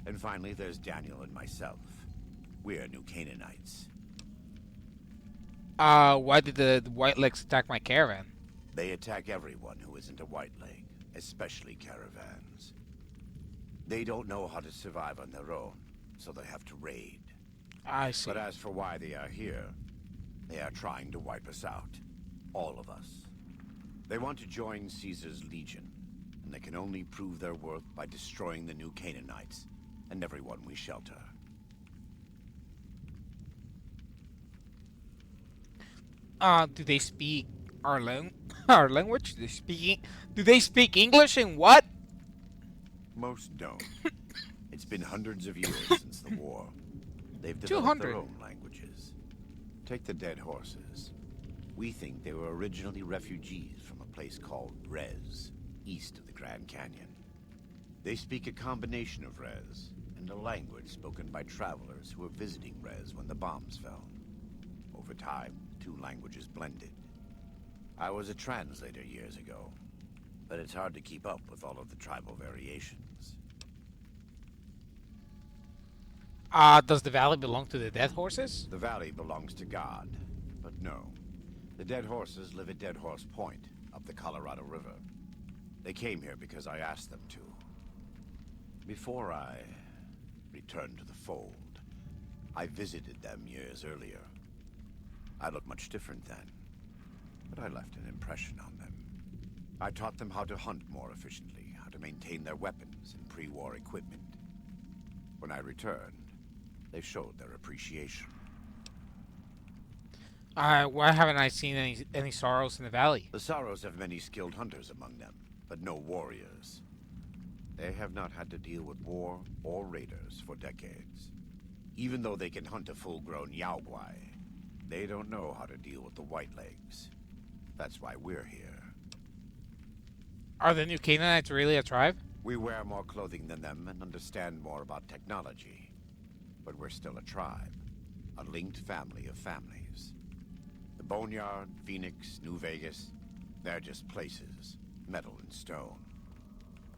And finally, there's Daniel and myself. We're new Canaanites. Why did the Whitelegs attack my caravan? They attack everyone who isn't a Whiteleg, especially caravans. They don't know how to survive on their own, so they have to raid. I see. But as for why they are here, they are trying to wipe us out. All of us. They want to join Caesar's legion, and they can only prove their worth by destroying the new Canaanites and everyone we shelter. Do they speak our our language? Do they speak English and what? Most don't. It's been hundreds of years since the war. They've developed 200. their own languages. Take the Dead Horses. We think they were originally refugees from a place called Rez, east of the Grand Canyon. They speak a combination of Rez and a language spoken by travelers who were visiting Rez when the bombs fell. Over time, 2 languages blended. I was a translator years ago, but it's hard to keep up with all of the tribal variations. Does the valley belong to the Dead Horses? The valley belongs to God, but no. The Dead Horses live at Dead Horse Point, up the Colorado River. They came here because I asked them to. Before I returned to the fold, I visited them years earlier. I looked much different then, but I left an impression on them. I taught them how to hunt more efficiently, how to maintain their weapons and pre-war equipment. When I returned, they showed their appreciation. Why haven't I seen any sorrows in the valley? The Sorrows have many skilled hunters among them, but no warriors. They have not had to deal with war or raiders for decades. Even though they can hunt a full-grown Yaogwai, they don't know how to deal with the Whitelegs. That's why we're here. Are the new Canaanites really a tribe? We wear more clothing than them and understand more about technology. But we're still a tribe, a linked family of families. The Boneyard, Phoenix, New Vegas, they're just places, metal and stone.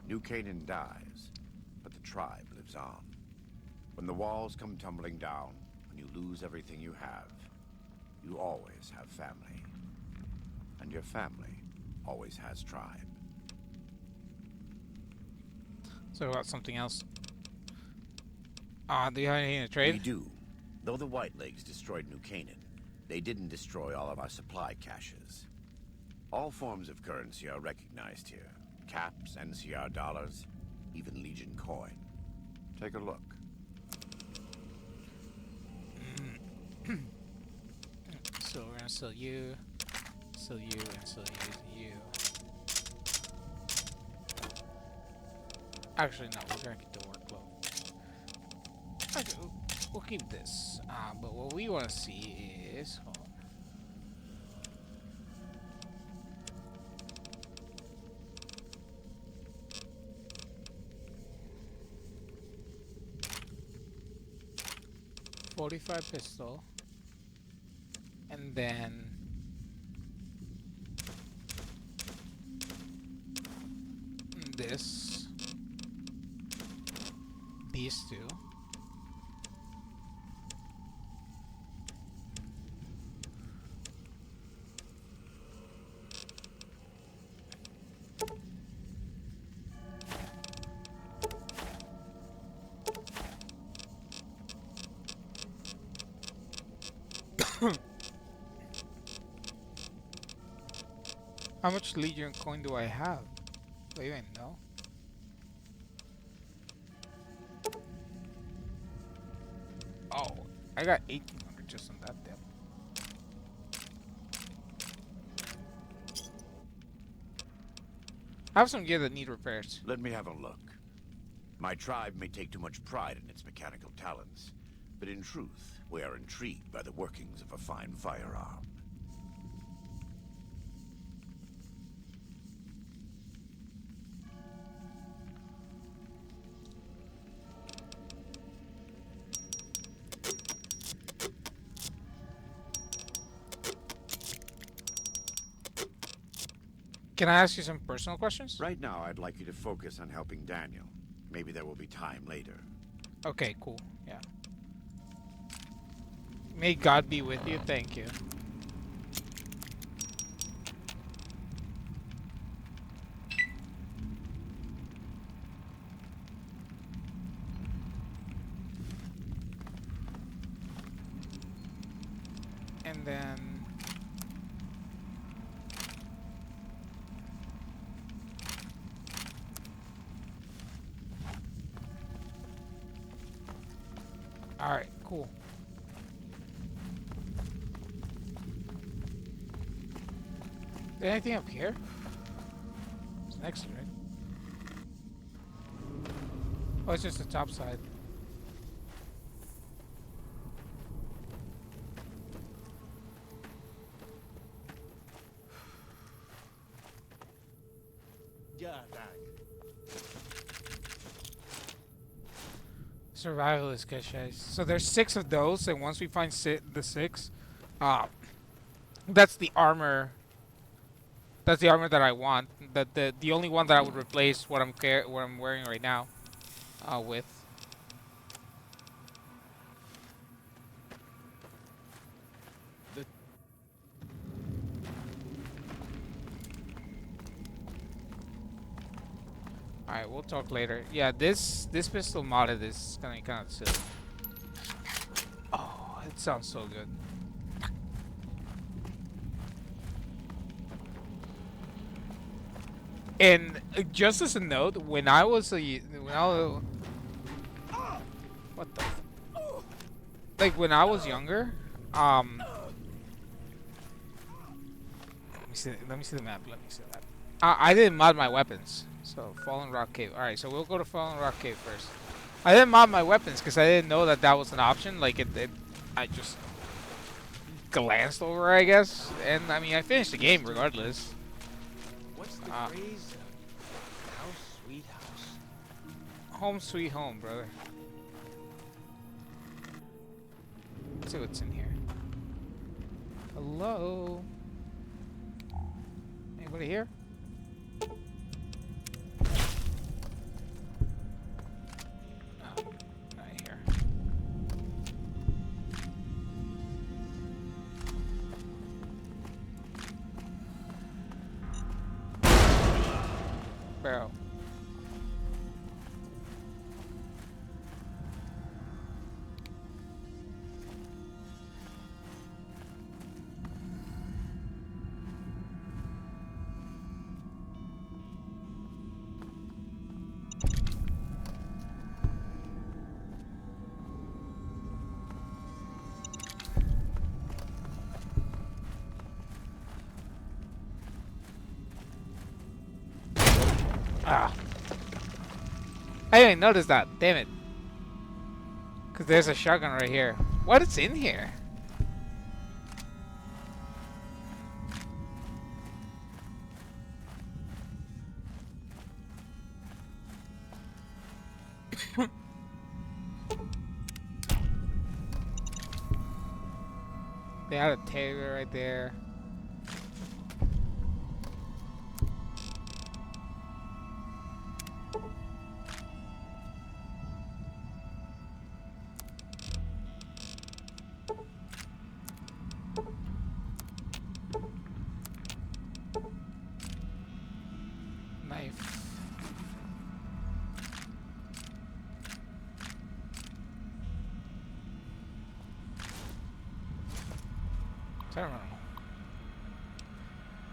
New Canaan dies, but the tribe lives on. When the walls come tumbling down, when you lose everything you have, you always have family. And your family always has tribe. So about something else. Do you have anything to trade? We do. Though the Whitelegs destroyed New Canaan, they didn't destroy all of our supply caches. All forms of currency are recognized here. Caps, NCR dollars, even Legion coin. Take a look. So we're gonna sell you, and sell you to you. Actually, no, we're gonna get the workload. Okay, we'll keep this. But what we want to see is, hold on. .45 pistol, and then this, these two. How much Legion coin do I have? Do I even know? Oh, I got 1800 just on that dip. I have some gear that need repairs. Let me have a look. My tribe may take too much pride in its mechanical talents, but in truth, we are intrigued by the workings of a fine firearm. Can I ask you some personal questions? Right now, I'd like you to focus on helping Daniel. Maybe there will be time later. Okay, cool. Yeah. May God be with you. Thank you. And then... Alright, cool. Is there anything up here? It's next to it. Oh, it's just the top side. Survivalist caches. So there's 6 of those, and once we find the 6, that's the armor. That's the armor that I want. That the only one that I would replace what I'm wearing right now, with. Alright, we'll talk later. Yeah, this pistol modded is gonna be kind of silly. Oh, it sounds so good. And just as a note, when I was what the like when I was younger, let me see the map. Let me see the map. I didn't mod my weapons. So, Fallen Rock Cave. Alright, so we'll go to Fallen Rock Cave first. I didn't mod my weapons because I didn't know that that was an option. Like, I just glanced over, I guess. And, I mean, I finished the game regardless. What's the phrase? House, sweet house. Home sweet home, brother. Let's see what's in here. Hello? Anybody here? Barrel. Ah. I didn't even notice that. Damn it. Because there's a shotgun right here. What is in here? They had a table right there.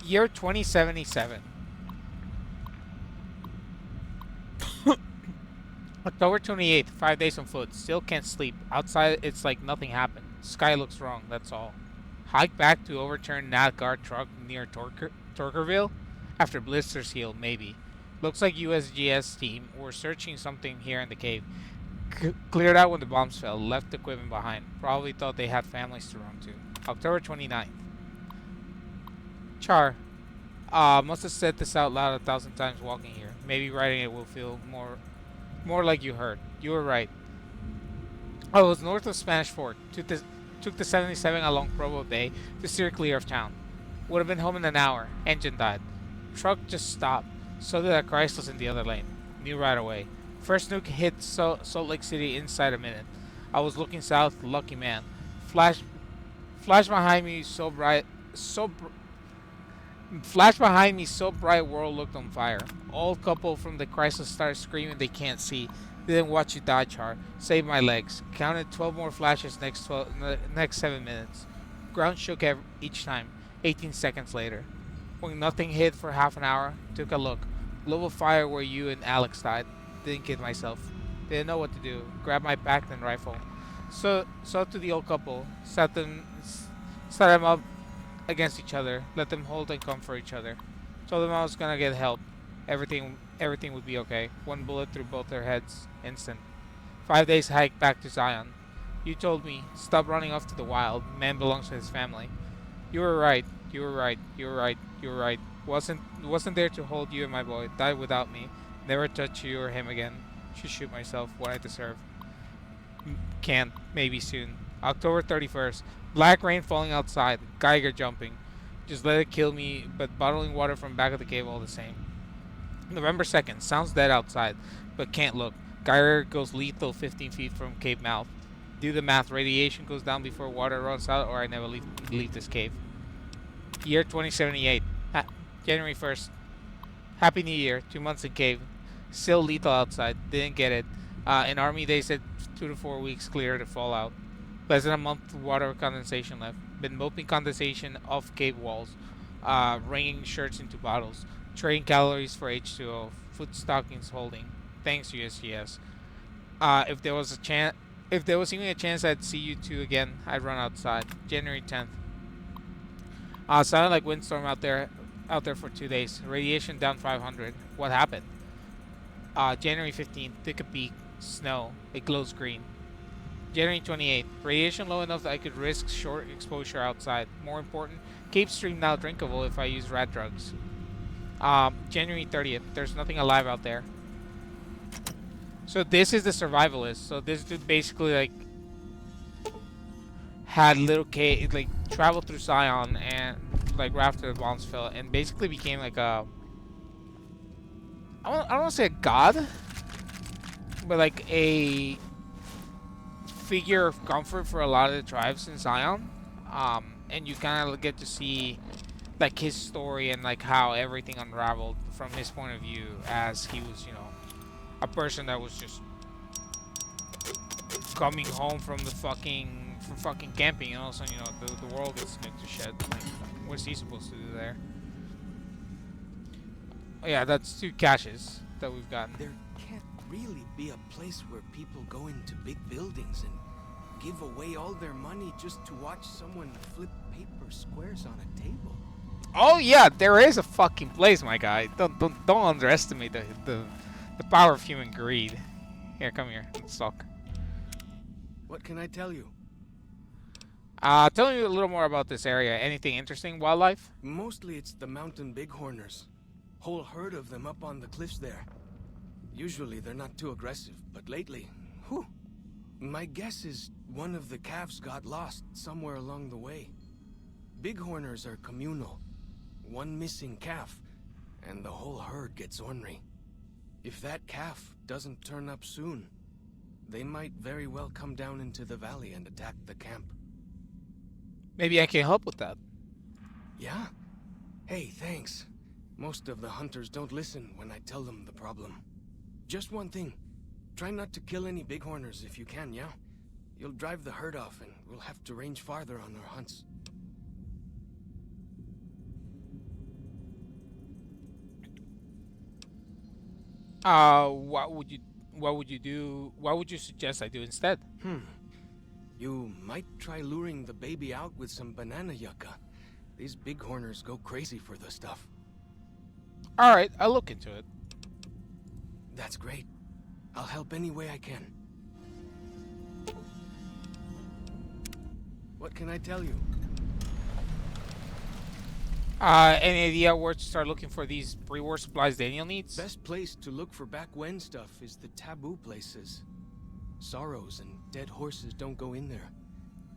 Year 2077. October 28th, 5 days on foot. Still can't sleep. Outside, it's like nothing happened. Sky looks wrong, that's all. Hike back to overturned Nat Guard truck near Torkerville? After blisters heal, maybe. Looks like USGS team were searching something here in the cave. Cleared out when the bombs fell, left equipment behind. Probably thought they had families to run to. October 29th. Char. Must have said this out loud 1,000 times walking here. Maybe writing it will feel more like you heard. You were right. I was north of Spanish Fort. Took the 77 along Provo Bay to steer clear of town. Would have been home in an hour. Engine died. Truck just stopped. So did a Chrysler in the other lane. Knew right away. First nuke hit Salt Lake City inside a minute. I was looking south. Lucky man. Flash behind me so bright. Flash behind me so bright world looked on fire. Old couple from the Chrysler started screaming they can't see. Didn't watch you die, Char. Saved my legs. Counted 12 more flashes next 7 minutes. Ground shook each time. 18 seconds later. When nothing hit for half an hour, took a look. Globe of fire where you and Alex died. Didn't kid myself. Didn't know what to do. Grabbed my back and rifle. So to the old couple. Set them up against each other. Let them hold and comfort each other. Told them I was gonna get help. Everything would be okay. One bullet through both their heads. Instant. 5 days hike back to Zion. You told me, stop running off to the wild. Man belongs to his family. You were right. You were right. You were right. You were right. Wasn't there to hold you and my boy. Died without me. Never touch you or him again. Should shoot myself. What I deserve. Can't. Maybe soon. October 31st. Black rain falling outside. Geiger jumping. Just let it kill me, but bottling water from back of the cave all the same. November 2nd. Sounds dead outside, but can't look. Geiger goes lethal 15 feet from cave mouth. Do the math. Radiation goes down before water runs out, or I never leave this cave. Year 2078. January 1st. Happy New Year. 2 months in cave. Still lethal outside. Didn't get it. In Army, they said 2 to 4 weeks clear to fallout. Less than a month water condensation left. Been moping condensation off cave walls. Wringing shirts into bottles. Trading calories for H2O. Foot stockings holding. Thanks, USGS. If there was even a chance I'd see you two again, I'd run outside. January 10th. Sounded like windstorm out there for 2 days. Radiation down 500. What happened? January 15th. Took a peek. Snow. It glows green. January 28th. Radiation low enough that I could risk short exposure outside. More important, cave stream now drinkable if I use rat drugs. January 30th. There's nothing alive out there. So this is the survivalist. So this dude basically like had little cave, like traveled through Zion and like right after the bombs fell, and basically became like a I don't want to say a god, but like a figure of comfort for a lot of the tribes in Zion. And you kind of get to see like his story and like how everything unraveled from his point of view, as he was, you know, a person that was just coming home from fucking camping, and all of a sudden, you know, the world gets nuked to shit. Like, what's he supposed to do there? Oh yeah, that's 2 caches that we've gotten. There can't really be a place where people go into big buildings and give away all their money just to watch someone flip paper squares on a table. Oh yeah, there is a fucking place, my guy. Don't underestimate the power of human greed. Here, come here. Let's talk. What can I tell you? Tell me a little more about this area. Anything interesting? Wildlife? Mostly it's the mountain bighorners. Whole herd of them up on the cliffs there. Usually they're not too aggressive, but lately, whew. My guess is one of the calves got lost somewhere along the way. Bighorners are communal. One missing calf, and the whole herd gets ornery. If that calf doesn't turn up soon, they might very well come down into the valley and attack the camp. Maybe I can help with that. Yeah? Hey, thanks. Most of the hunters don't listen when I tell them the problem. Just one thing. Try not to kill any bighorners if you can, yeah? You'll drive the herd off and we'll have to range farther on our hunts. What would you what would you do? What would you suggest I do instead? You might try luring the baby out with some banana yucca. These bighorners go crazy for the stuff. All right, I'll look into it. That's great. I'll help any way I can. What can I tell you? Any idea where to start looking for these pre-war supplies Daniel needs? Best place to look for back when stuff is the taboo places. Sorrows and dead horses don't go in there.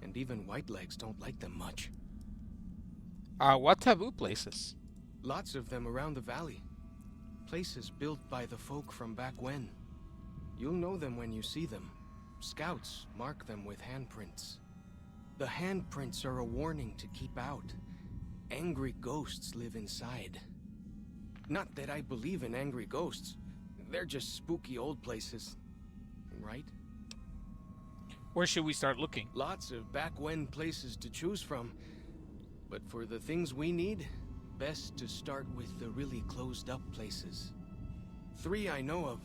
And even whitelegs don't like them much. What taboo places? Lots of them around the valley. Places built by the folk from back when. You'll know them when you see them. Scouts mark them with handprints. The handprints are a warning to keep out. Angry ghosts live inside. Not that I believe in angry ghosts. They're just spooky old places. Right? Where should we start looking? Lots of back when places to choose from. But for the things we need, best to start with the really closed up places. 3 I know of.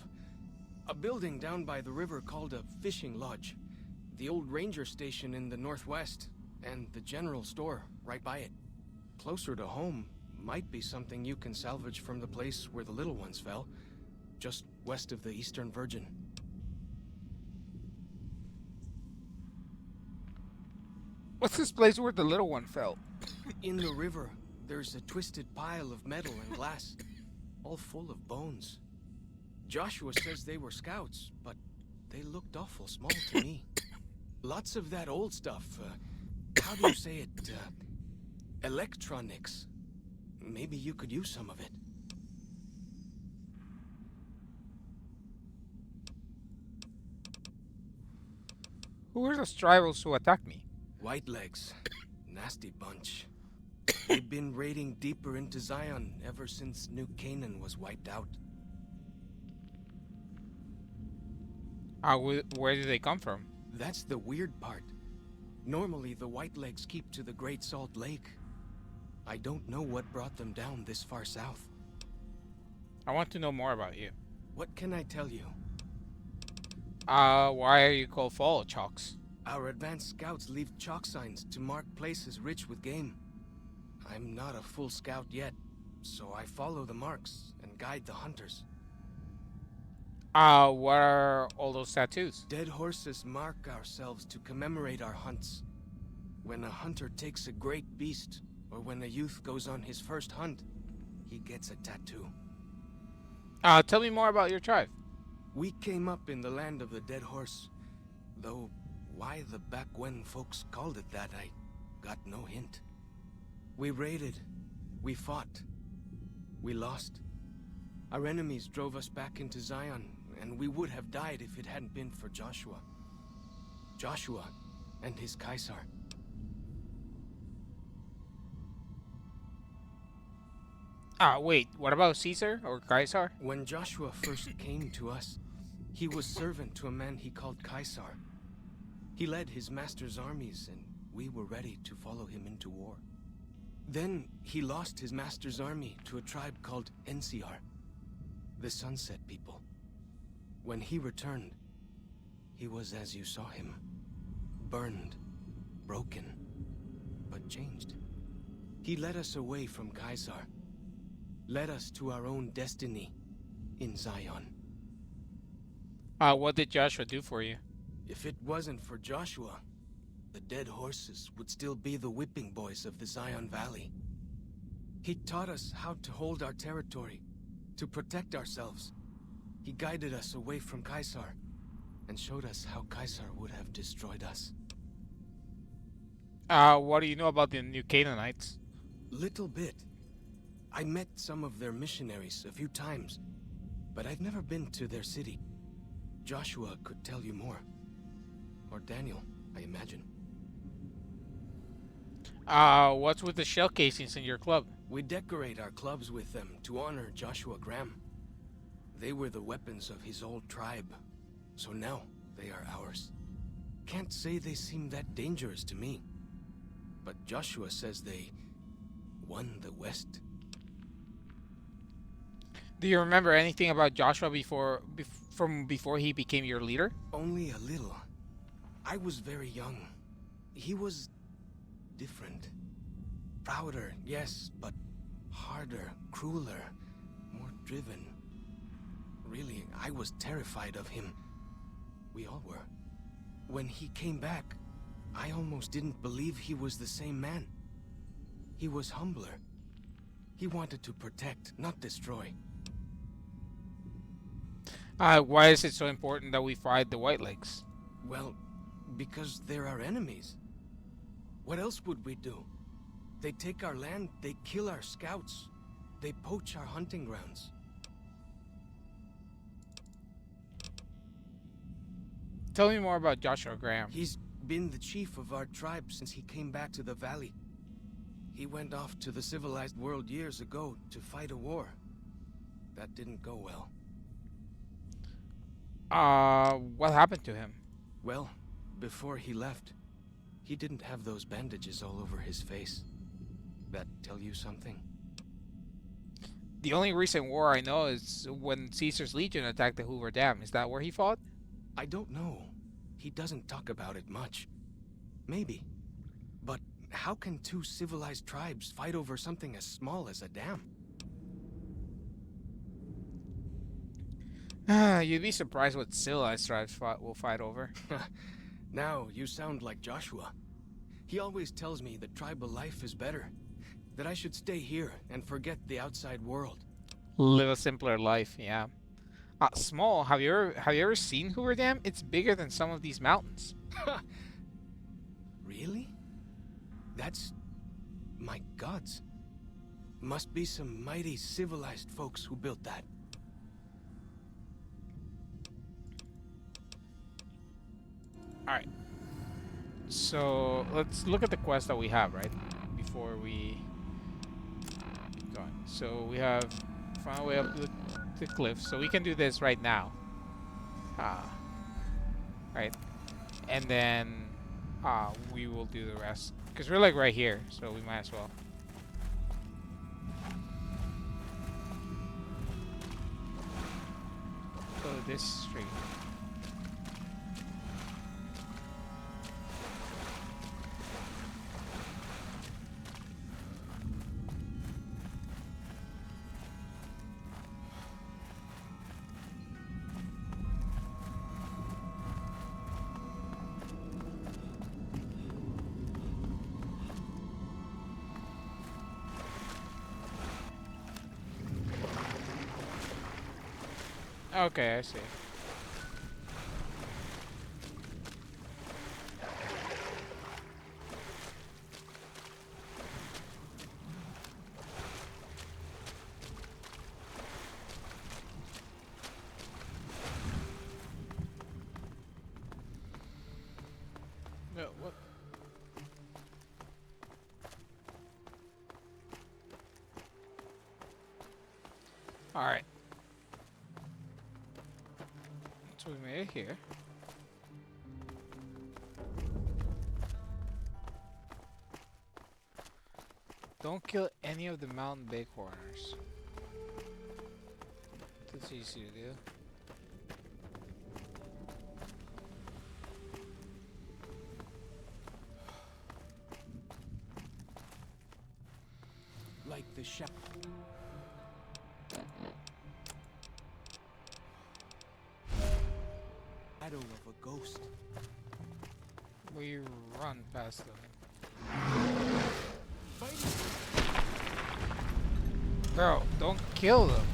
A building down by the river called a fishing lodge. The old ranger station in the northwest. And the general store right by it. Closer to home might be something you can salvage from the place where the little ones fell. Just west of the Eastern Virgin. What's this place where the little one fell? In the river, there's a twisted pile of metal and glass, all full of bones. Joshua says they were scouts, but they looked awful small to me. Lots of that old stuff, how do you say it, electronics. Maybe you could use some of it. Who are those tribals who attacked me? Whitelegs. Nasty bunch. They've been raiding deeper into Zion ever since New Canaan was wiped out. Where did they come from? That's the weird part. Normally, the Whitelegs keep to the Great Salt Lake. I don't know what brought them down this far south. I want to know more about you. What can I tell you? Why are you called Fall Chalks? Our advanced scouts leave chalk signs to mark places rich with game. I'm not a full scout yet, so I follow the marks and guide the hunters. What are all those tattoos? Dead horses mark ourselves to commemorate our hunts. When a hunter takes a great beast, or when a youth goes on his first hunt, he gets a tattoo. Tell me more about your tribe. We came up in the land of the dead horse, though why the back when folks called it that, I got no hint. We raided, we fought, we lost. Our enemies drove us back into Zion, and we would have died if it hadn't been for Joshua. Joshua and his Caesar. Wait, what about Caesar or Caesar? When Joshua first came to us, he was servant to a man he called Caesar. He led his master's armies, and we were ready to follow him into war. Then he lost his master's army to a tribe called NCR, the Sunset People. When he returned, he was as you saw him. Burned, broken, but changed. He led us away from Caesar, led us to our own destiny in Zion. What did Joshua do for you? If it wasn't for Joshua, the dead horses would still be the whipping boys of the Zion Valley. He taught us how to hold our territory, to protect ourselves. He guided us away from Caesar, and showed us how Caesar would have destroyed us. What do you know about the New Canaanites? Little bit. I met some of their missionaries a few times, but I've never been to their city. Joshua could tell you more. Or Daniel, I imagine. What's with the shell casings in your club? We decorate our clubs with them to honor Joshua Graham. They were the weapons of his old tribe, so now they are ours. Can't say they seem that dangerous to me, but Joshua says they won the West. Do you remember anything about Joshua from before he became your leader? Only a little. I was very young. He was different. Prouder, yes, but harder, crueler, more driven. Really, I was terrified of him. We all were. When he came back, I almost didn't believe he was the same man. He was humbler. He wanted to protect, not destroy. Why is it so important that we fight the Whitelegs? Well, because they're our enemies. What else would we do? They take our land, they kill our scouts, they poach our hunting grounds. Tell me more about Joshua Graham. He's been the chief of our tribe since he came back to the valley. He went off to the civilized world years ago to fight a war. That didn't go well. What happened to him? Well, before he left, he didn't have those bandages all over his face. That tell you something? The only recent war I know is when Caesar's Legion attacked the Hoover Dam. Is that where he fought? I don't know. He doesn't talk about it much. Maybe. But how can two civilized tribes fight over something as small as a dam? You'd be surprised what civilized tribes will fight over. Now you sound like Joshua. He always tells me that tribal life is better. That I should stay here and forget the outside world. Live a simpler life, yeah. Small. Have you ever seen Hoover Dam? It's bigger than some of these mountains. Really? That's... my gods. Must be some mighty civilized folks who built that. Alright. So, let's look at the quest that we have, right? Before we keep going. So, we have found a way up the cliff. So, we can do this right now. Right. And then, we will do the rest. Because we're like right here, so we might as well. Go this street. Okay, I see. No, what? All right. So we made it here. Don't kill any of the mountain bighorners. That's easy to do. Like the shepherd. Shadow of a ghost. We run past them. Bro, don't kill them.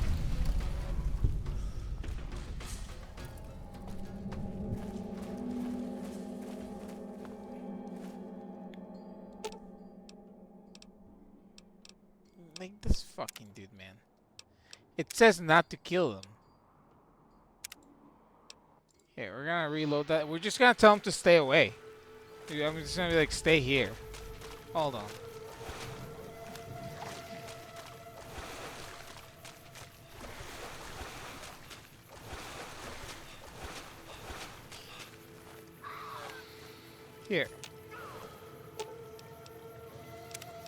Like this fucking dude, man. It says not to kill them. Here, we're gonna reload that. We're just gonna tell him to stay away. Dude, I'm just gonna be like, stay here. Hold on. Here.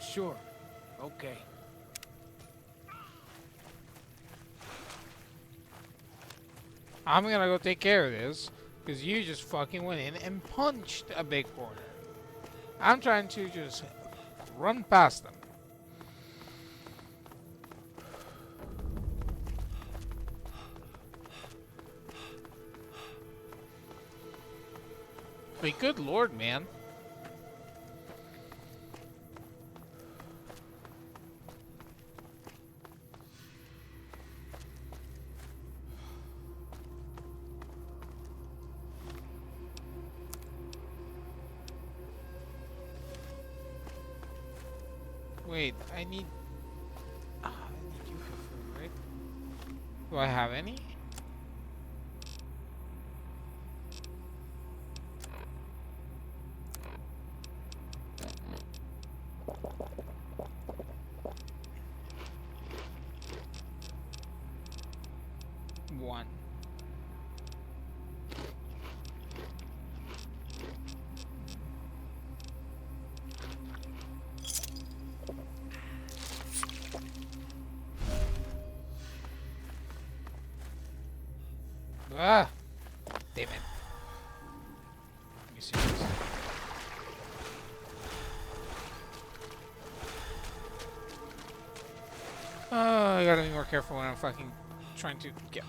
Sure. Okay. I'm gonna go take care of this because you just fucking went in and punched a big corner. I'm trying to just run past them. But good lord, man. Wait, I need you for food, right? Do I have any? One. Ah! Damn it. Let me see this. Oh, I gotta be more careful when I'm fucking trying to get.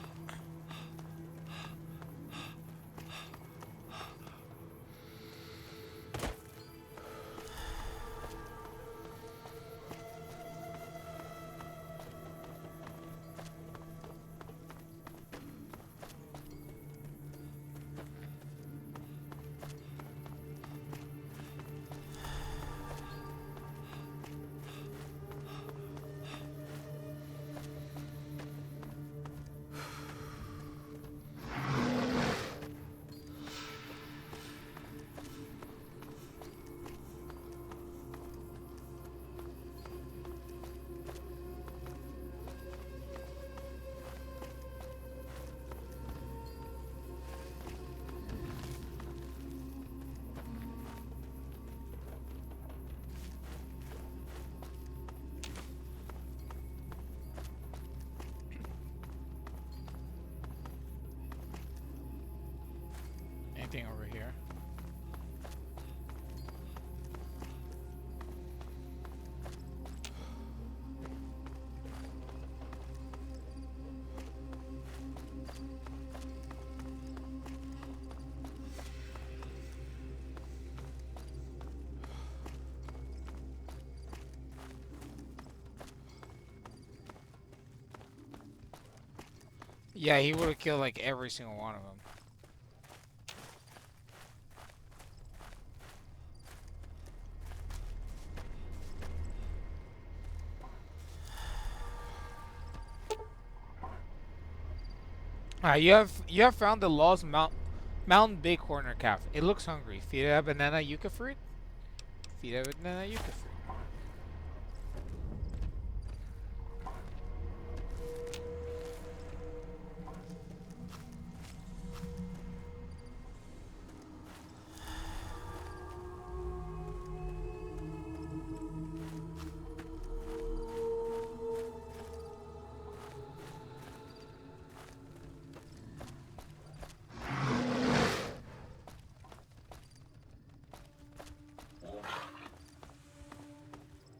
Anything over here? Yeah, he would have killed like every single one of them. You have found the lost mountain bighorner calf. It looks hungry. Feed it a banana yucca fruit. Feed it a banana yucca fruit.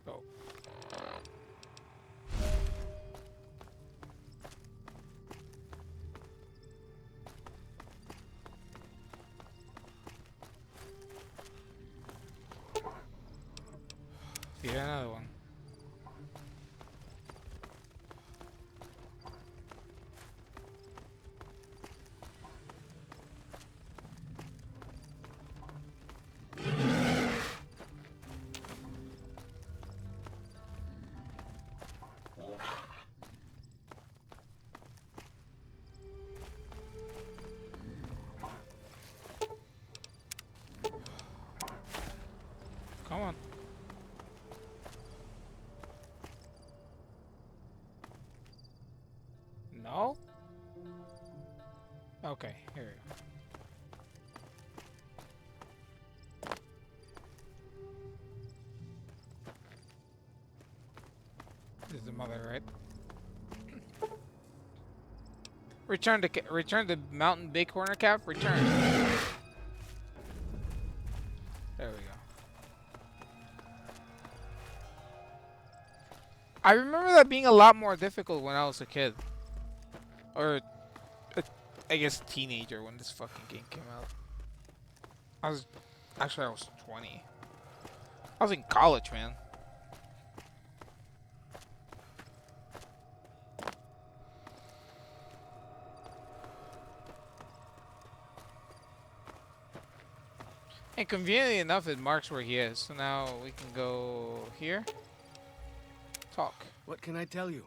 Oh. Feed it another one. Come on. No? Okay, here we go. This is the mother, right? return the mountain bighorner calf. Return. There we go. I remember that being a lot more difficult when I was a kid, or I guess teenager when this fucking game came out. I was 20. I was in college, man. And conveniently enough, it marks where he is. So now we can go here. Talk. What can I tell you?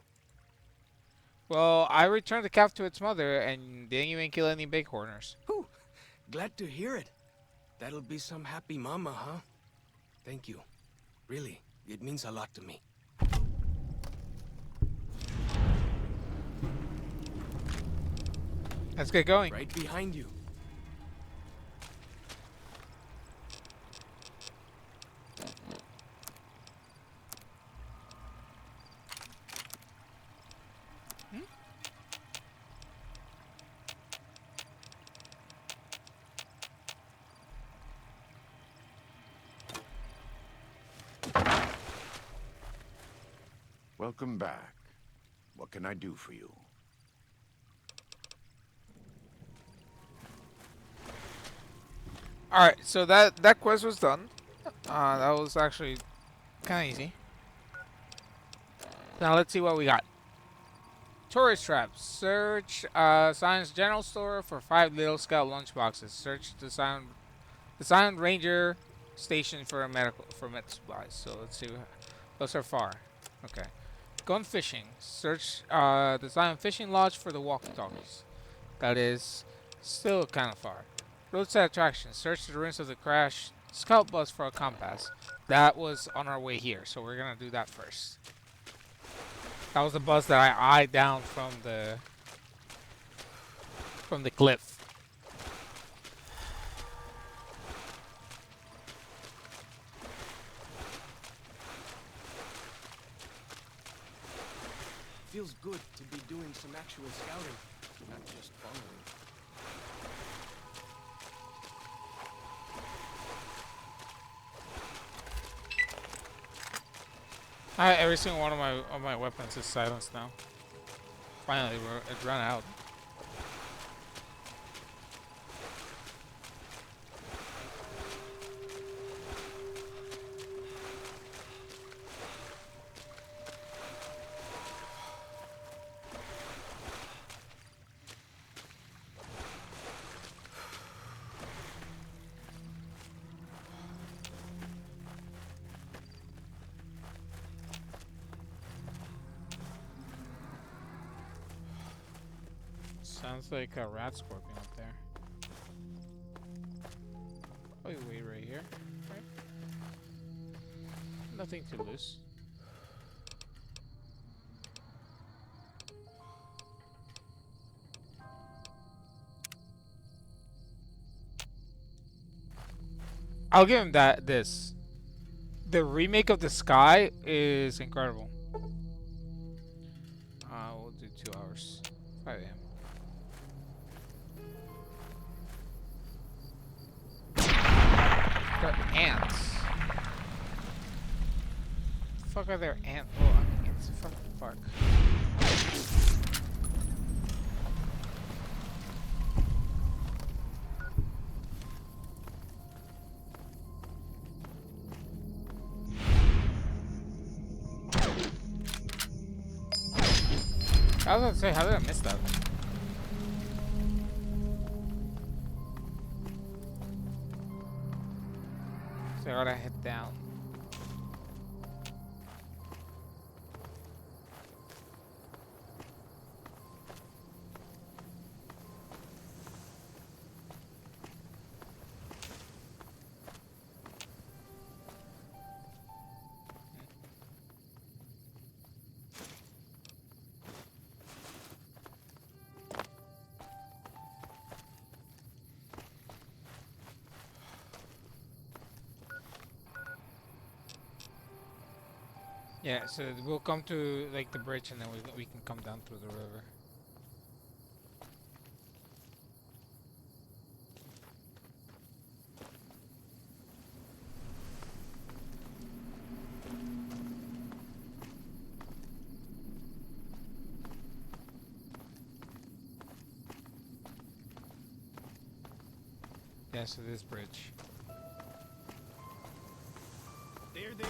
Well, I returned the calf to its mother, and didn't even kill any bighorners. Whew. Glad to hear it. That'll be some happy mama, huh? Thank you. Really, it means a lot to me. Let's get going. Right behind you. Welcome back. What can I do for you? All right, so that quest was done. That was actually kind of easy. Now let's see what we got. Tourist traps. Search Science General Store for 5 Little Scout lunchboxes. Search the Silent Ranger Station for med supplies. So let's see. Those are far. Okay. Gone fishing. Search the Silent Fishing Lodge for the walkie-talkies. That is still kind of far. Roadside attractions. Search the ruins of the crashed scout bus for a compass. That was on our way here, so we're gonna do that first. That was the bus that I eyed down from the cliff. Feels good to be doing some actual scouting, not just following. Every single one of my weapons is silenced now. Finally, it ran out. Sounds like a rat scorpion up there. Oh, you wait right here. Right. Nothing to lose. I'll give him this. The remake of the Sky is incredible. We'll do 2 hours. 5 a.m. They're ants. The fuck are there ants? Oh, I mean, it's a fucking park. I was gonna say, how did I miss that? So I gotta head down. Yeah, so we'll come to like the bridge and then we can come down through the river. Yeah, so this bridge. There they are.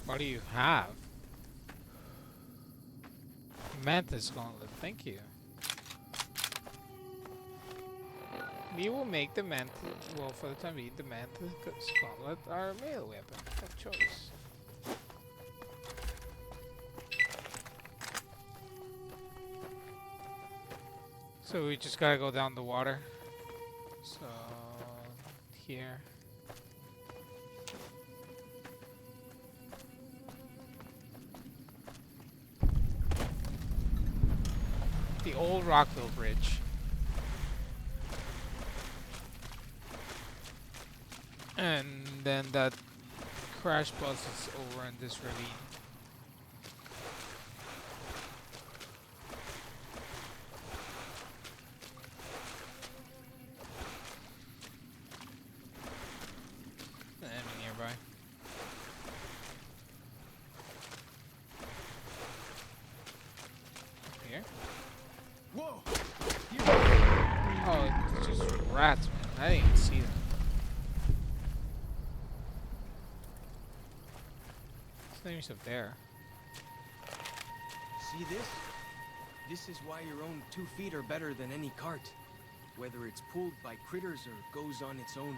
What do you have? Mantis Gauntlet, thank you. We will make the Mantis, well, for the time being, the Mantis Gauntlet our melee weapon of choice. So we just gotta go down the water. So, here. The old Rockville Bridge. And then that crash bus is over in this ravine. An enemy nearby. Here? Whoa! Oh, it's just rats, man. I didn't even see them. Enemies up there. See this? This is why your own 2 feet are better than any cart. Whether it's pulled by critters or goes on its own.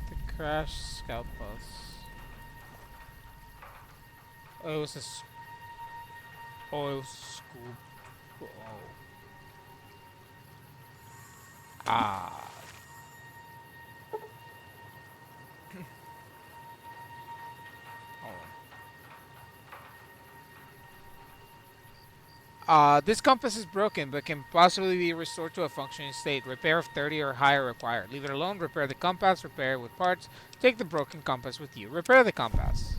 The crash scout bus. Oh, it was a oil scoop. Oh. Ah. This compass is broken, but can possibly be restored to a functioning state. Repair of 30 or higher required. Leave it alone, repair the compass, repair it with parts. Take the broken compass with you. Repair the compass.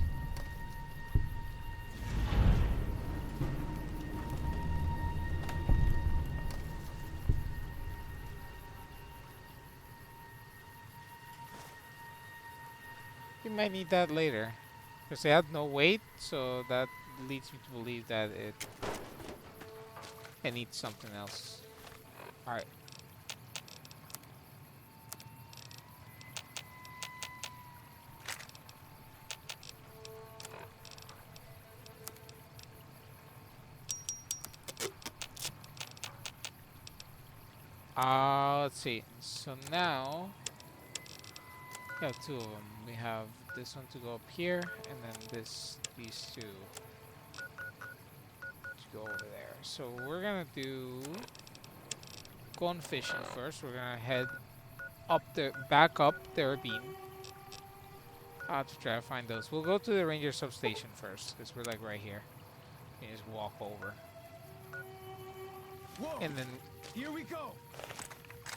You might need that later. Because they had no weight, so that leads me to believe that it needs something else. Alright. Let's see. So now we have 2 of them. We have this one to go up here, and then these 2 to go over there. So we're gonna do gone fishing first. We're gonna head back up the ravine to try to find those. We'll go to the ranger substation first, because we're like right here. You just walk over. Whoa! And then Here we go!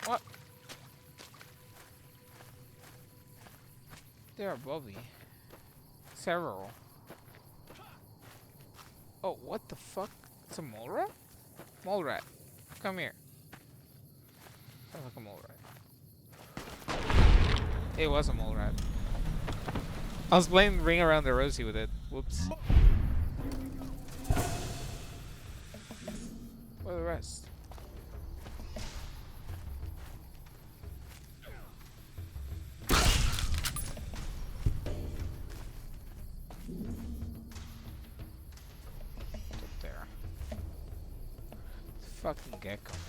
what? They're above me. Several. Oh, what the fuck? It's a mole rat? Mole rat. Come here. Sounds like a mole rat. It was a mole rat. I was playing Ring Around the Rosie with it. Whoops. Where are the rest? Up there. Fucking gecko, man.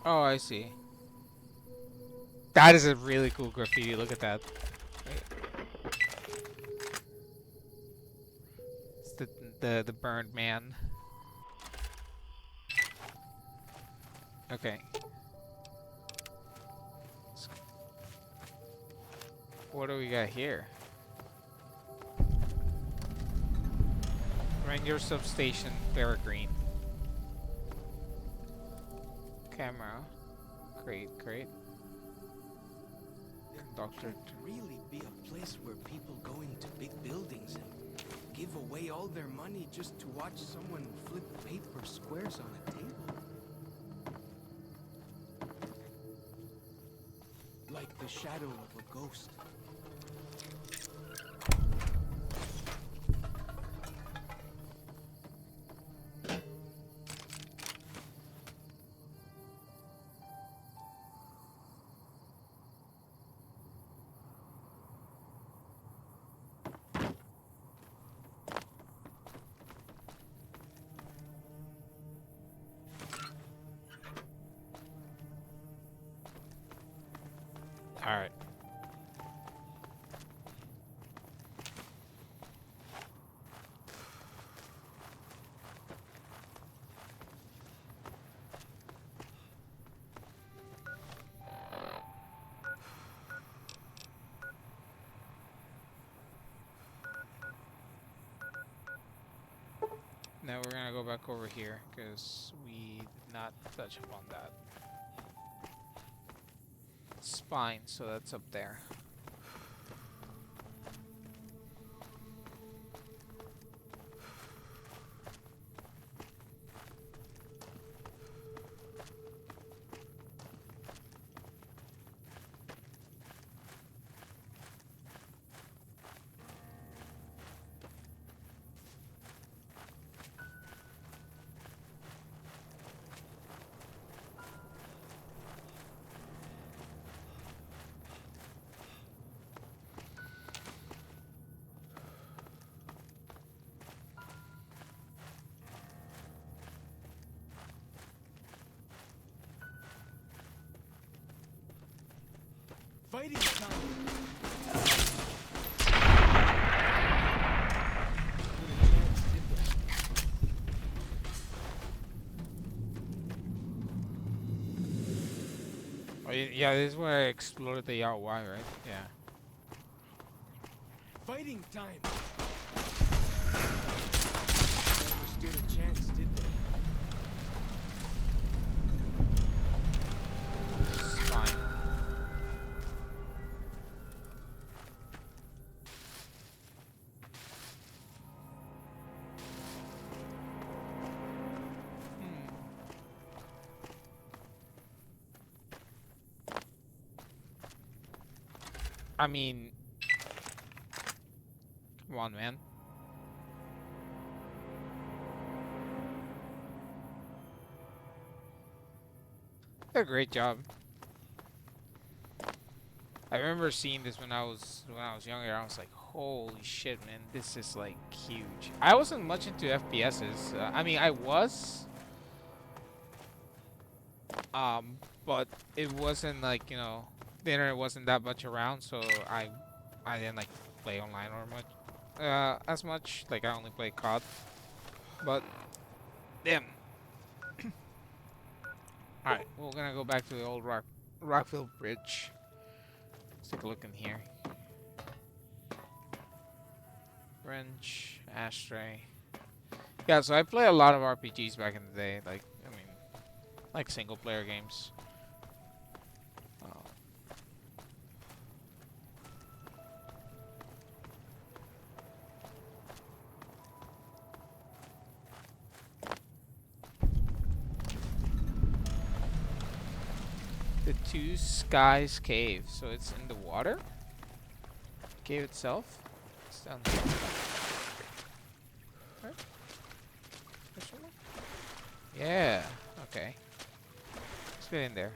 Oh, I see. That is a really cool graffiti. Look at that. Wait. It's the burned man. Okay. What do we got here? Ranger substation, Peregrine. Camera. Great. Doctor. Can't really be a place where people go into big buildings and give away all their money just to watch someone flip paper squares on a table. Like the shadow of a ghost. Alright. Now we're gonna go back over here because we did not touch upon that. Spine, so that's up there. Fighting time! Oh, yeah, this is where I explored the Yao Y, right? Yeah. Fighting time! Never stood a chance, did they? Spine. I mean, come on, man. Did a great job. I remember seeing this when I was younger. I was like, holy shit, man, this is like huge. I wasn't much into FPSs. I mean, I was, but it wasn't like, you know, the internet wasn't that much around, so I didn't like play online or much, as much. Like I only play COD. But damn. All right, we're gonna go back to the old Rockville Bridge. Let's take a look in here. Wrench, ashtray. Yeah, so I play a lot of RPGs back in the day. Like, I mean, like single player games. The Two Skies Cave. So it's in the water? Cave itself? It's down there. Right? Yeah, okay. Let's get in there.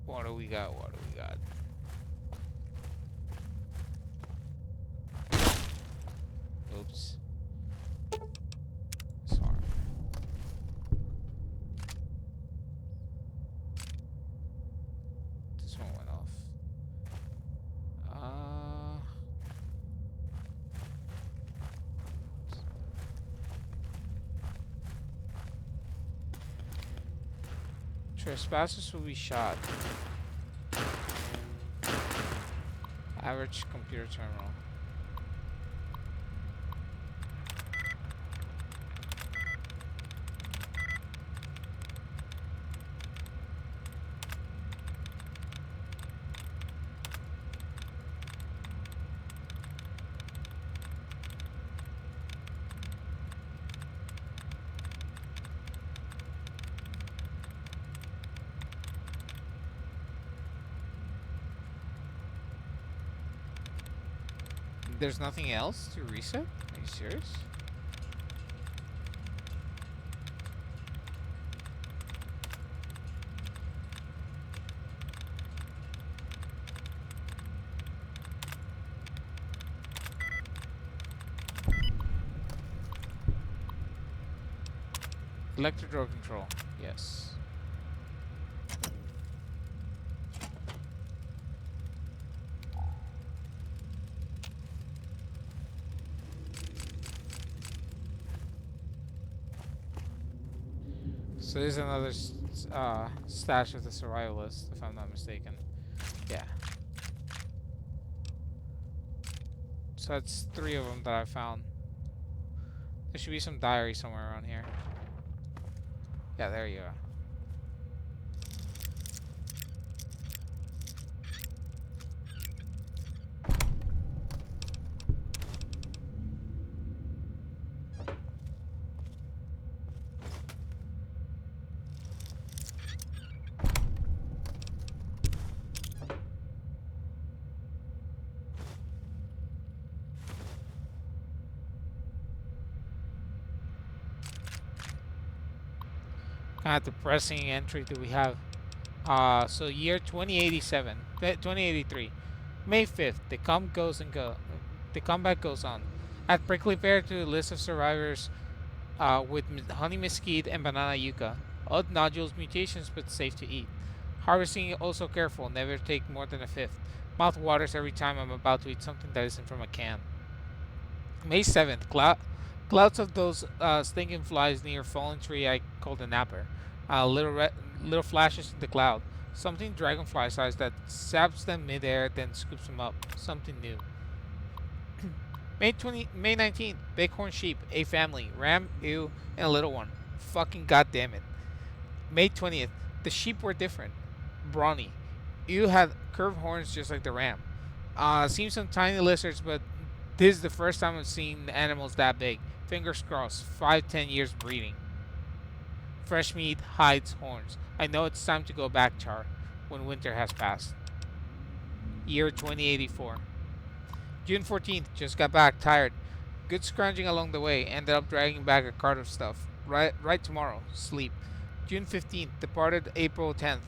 What do we got? What do we got? Oops. Sorry. This Trespassers will be shot. Average computer terminal. There's nothing else to reset? Are you serious? Electric door control. Yes. So there's another stash of the survivalist, if I'm not mistaken. Yeah. So that's 3 of them that I found. There should be some diary somewhere around here. Yeah, there you are. Kind of depressing entry that we have. So year 2087, 2083, May 5th. The combat goes on. Add prickly pear to the list of survivors with honey mesquite and banana yucca. Odd nodules, mutations, but safe to eat. Harvesting also careful. Never take more than a fifth. Mouth waters every time I'm about to eat something that isn't from a can. May 7th. Clouds of those stinking flies near fallen tree I call the napper. Little flashes in the cloud. Something dragonfly-sized that saps them midair, then scoops them up. Something new. May 19th. Bighorn sheep, a family, ram, ewe, and a little one. Fucking goddamn it. May 20th. The sheep were different. Brawny. Ewe had curved horns just like the ram. Seen some tiny lizards, but this is the first time I've seen animals that big. Fingers crossed. 5-10 years breeding. Fresh meat, hides, horns. I know it's time to go back, Char, when winter has passed. Year 2084. June 14th. Just got back, tired. Good scrounging along the way. Ended up dragging back a cart of stuff. Right tomorrow. Sleep. June 15th. Departed April 10th.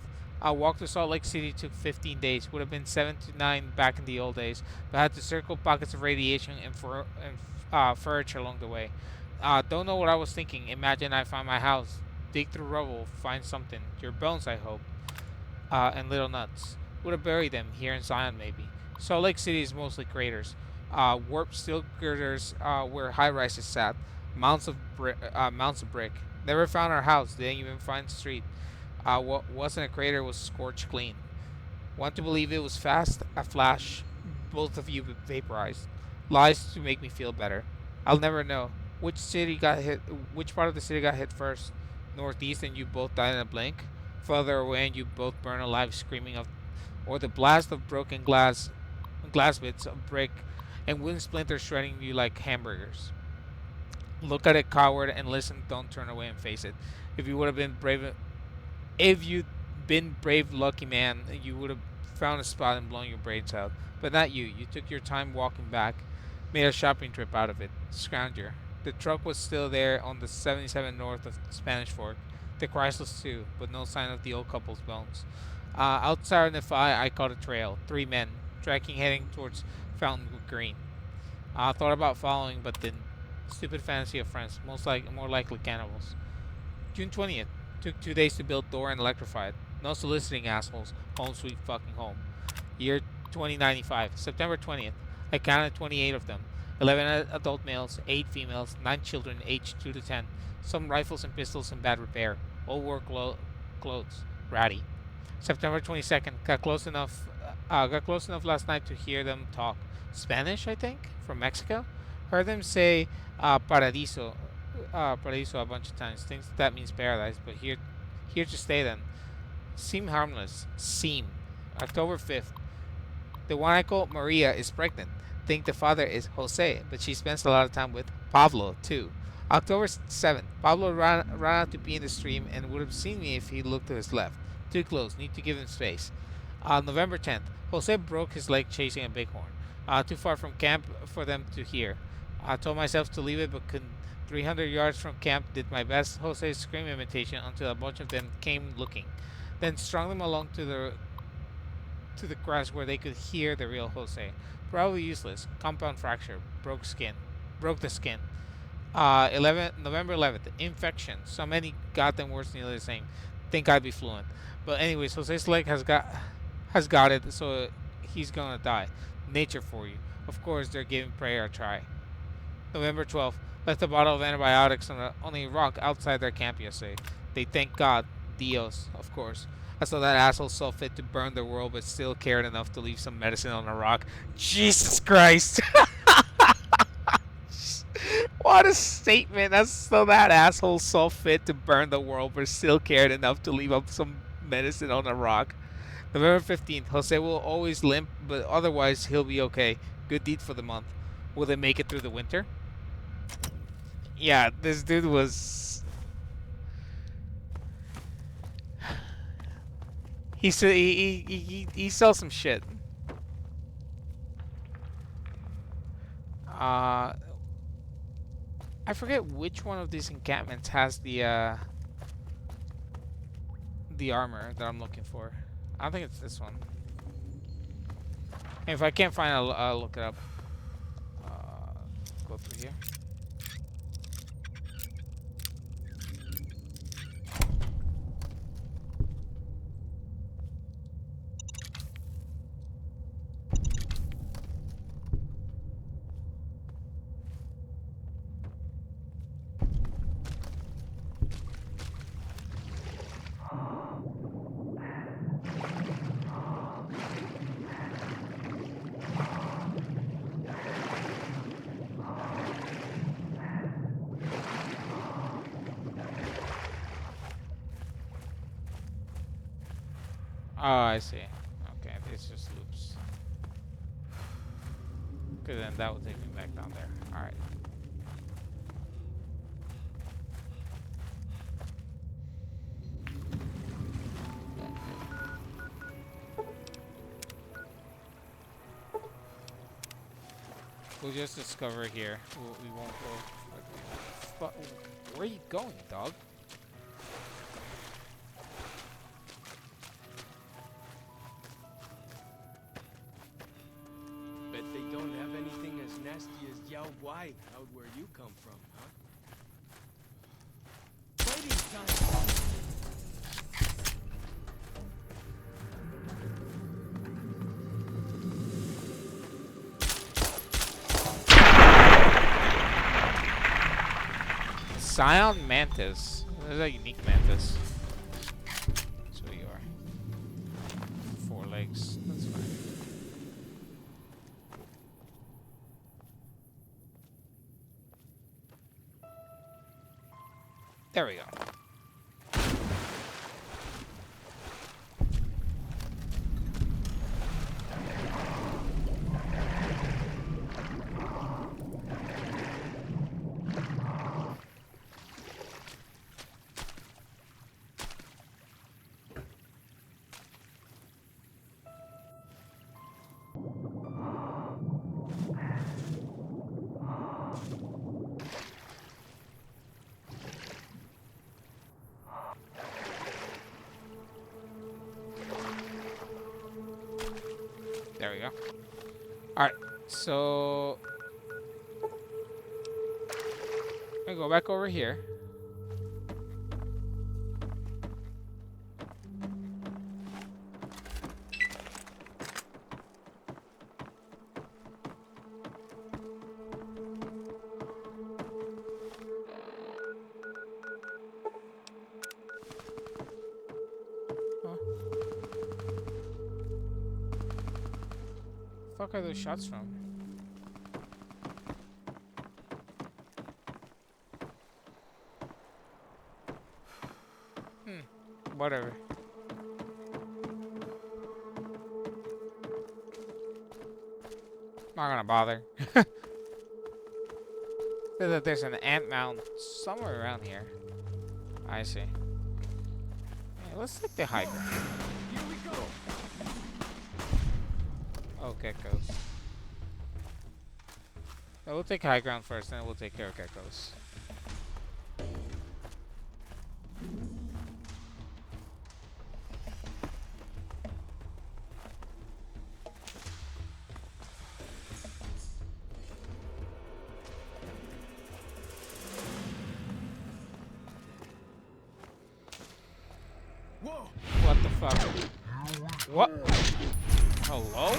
Walk to Salt Lake City took 15 days. Would have been 7 to 9 back in the old days, but had to circle pockets of radiation and forage along the way. Don't know what I was thinking. Imagine I find my house. Dig through rubble, find something. Your bones, I hope. And little nuts. Would have buried them here in Zion, maybe. Salt Lake City is mostly craters. Warped steel girders where high rises sat. Mounds of brick. Never found our house. Didn't even find the street. What wasn't a crater was scorched clean. Want to believe it was fast? A flash. Both of you vaporized. Lies to make me feel better. I'll never know. Which city got hit? Which part of the city got hit first? Northeast and you both died in a blink? Further away and you both burn alive screaming of... Or the blast of broken glass bits of brick and wooden splinters shredding you like hamburgers. Look at it, coward, and listen. Don't turn away and face it. If you'd been brave, lucky man, you would have found a spot and blown your brains out. But not you. You took your time walking back, made a shopping trip out of it. Scrounger. The truck was still there on the 77 north of Spanish Fork. The Chrysler's too, but no sign of the old couple's bones. Outside of Nephi, I caught a trail. 3 men, tracking heading towards Fountain Green. Thought about following, but didn't. Stupid fantasy of friends, more likely cannibals. June 20th. Took 2 days to build door and electrify it. No soliciting, assholes. Home sweet fucking home. Year 2095. September 20th. I counted 28 of them. 11 adult males, 8 females, 9 children aged 2 to 10. Some rifles and pistols in bad repair. All wore clothes. ratty. September 22nd. Got close enough last night to hear them talk Spanish, I think, from Mexico. Heard them say paradiso a bunch of times. Thinks that means paradise, but here to stay then. Seem harmless. Seem. October 5th. The one I call Maria is pregnant. Think the father is Jose, but she spends a lot of time with Pablo too. October 7th. Pablo ran out to pee in the stream and would have seen me if he looked to his left. Too close. Need to give him space. November 10th. Jose broke his leg chasing a bighorn. Too far from camp for them to hear. I told myself to leave it, but couldn't. 300 yards from camp, did my best Jose's scream imitation until a bunch of them came looking. Then strung them along to the grass where they could hear the real Jose. Probably useless. Compound fracture. Broke the skin. 11th. Infection. So many goddamn words nearly the same. Think I'd be fluent. But anyways, Jose's leg has got it, so he's gonna die. Nature for you. Of course, they're giving prayer a try. November 12th. Left a bottle of antibiotics on a rock outside their camp yesterday. They thank God, Dios, of course. I saw that asshole saw fit to burn the world, but still cared enough to leave some medicine on a rock. Jesus Christ! What a statement! That's so that asshole saw fit to burn the world, but still cared enough to leave up some medicine on a rock. November 15th. Jose will always limp, but otherwise he'll be okay. Good deed for the month. Will they make it through the winter? Yeah, this dude was. He sells some shit. I forget which one of these encampments has the armor that I'm looking for. I don't think it's this one. And if I can't find it, I'll look it up. Go through here. Oh, I see. Okay, this just loops. Okay, then that will take me back down there. Alright. We'll just discover here. We won't go. Where are you going, dog? Bet they don't have anything as nasty as Yao Guai out where you come from, huh? Fighting time! Scion Mantis. This is a unique mantis. That's what you are. 4 legs. That's fine. There we go. There we go. Alright, so I'm gonna go back over here. fuck are those shots from? Whatever. Not gonna bother. There's an ant mound somewhere around here. I see. Yeah, let's take the high ground. Here we go. Oh, geckos. Yeah, we'll take high ground first, then we'll take care of geckos. Whoa! What the fuck? What? Hello?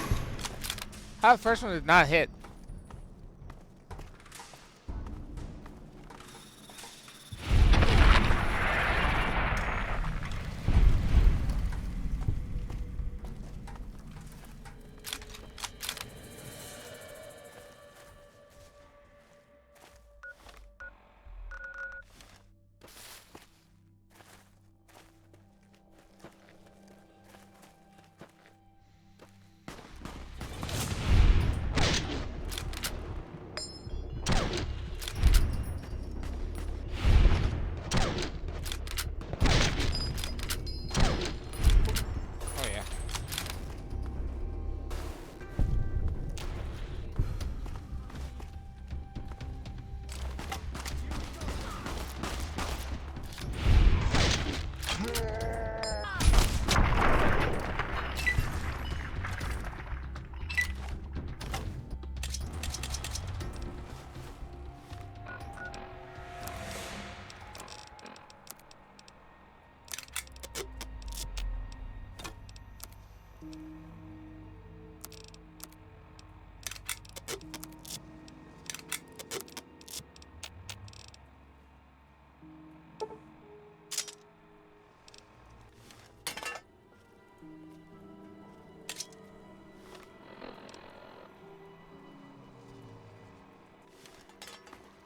How the first one did not hit? Oh yeah.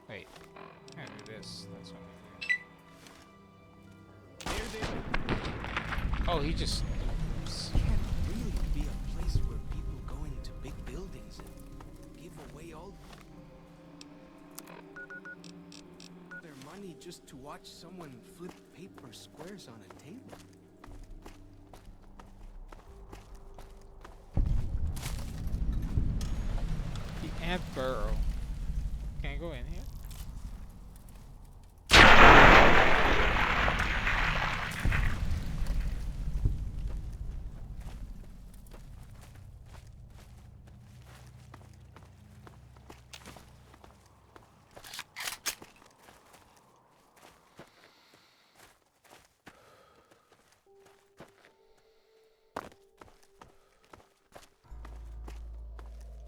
Wait. Can't do this. That's what I'm gonna do. Oh, he just. Can't really be a place where people go into big buildings and give away all their money just to watch someone flip paper squares on a table. The ant burrow. Can't go in here.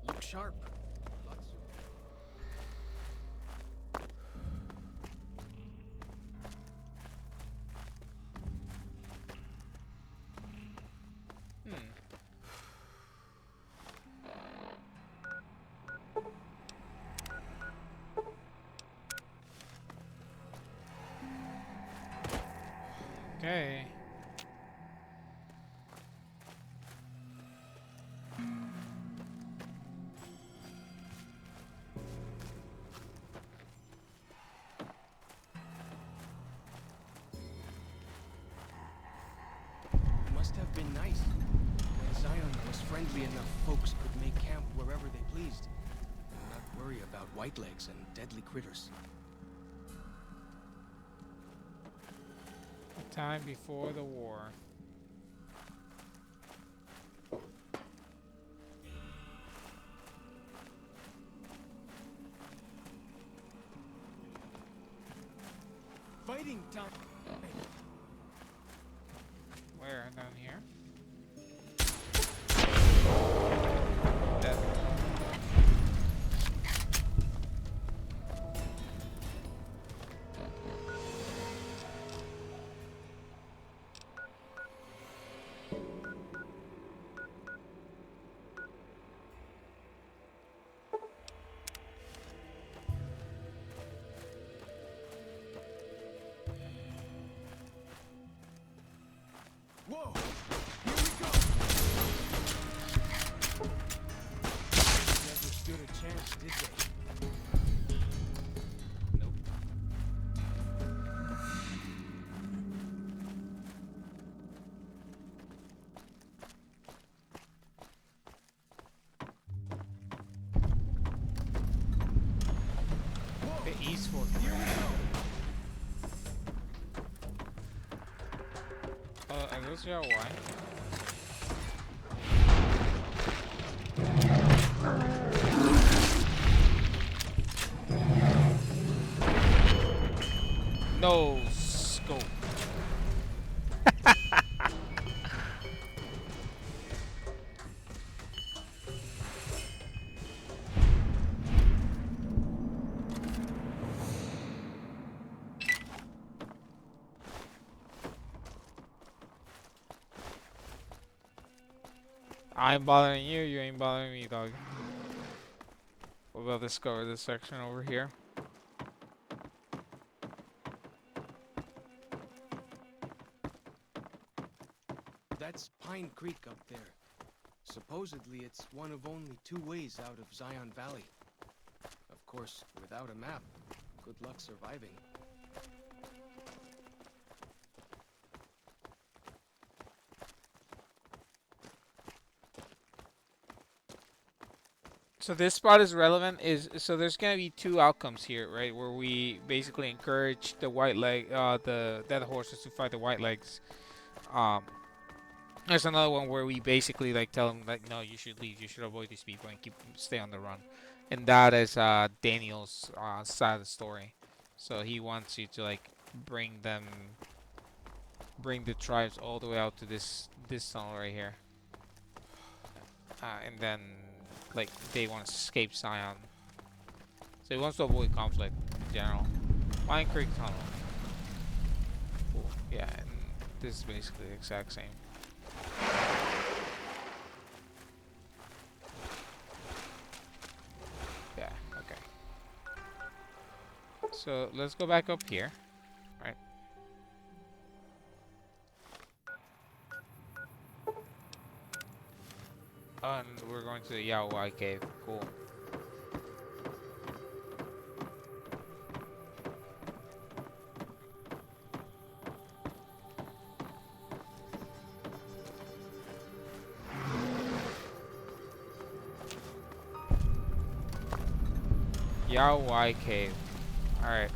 Look sharp. Lots of Okay. must have been nice. When Zion was friendly enough, folks could make camp wherever they pleased, and not worry about whitelegs and deadly critters. The time before the war. Fighting time. Where? Down here? Dead. Whoa! Here we go! Never stood a chance, did they? Nope. The eastward. Here we go! And this is why. No scope. I ain't bothering you, you ain't bothering me, dog. We'll discover this section over here. That's Pine Creek up there. Supposedly it's one of only 2 ways out of Zion Valley. Of course, without a map, good luck surviving. So this spot is relevant so there's gonna be 2 outcomes here, right? Where we basically encourage the the dead horses to fight the white legs. There's another one where we basically like tell them like, no, you should leave, you should avoid these people and stay on the run. And that is Daniel's side of the story. So he wants you to like bring the tribes all the way out to this tunnel right here. And then like they want to escape Zion. So he wants to avoid conflict in general. Pine Creek Tunnel. Cool. Yeah, and this is basically the exact same. Yeah, okay. So let's go back up here. Right. And we're going to the Yahweh cave. Cool. Yahweh cave. Alright.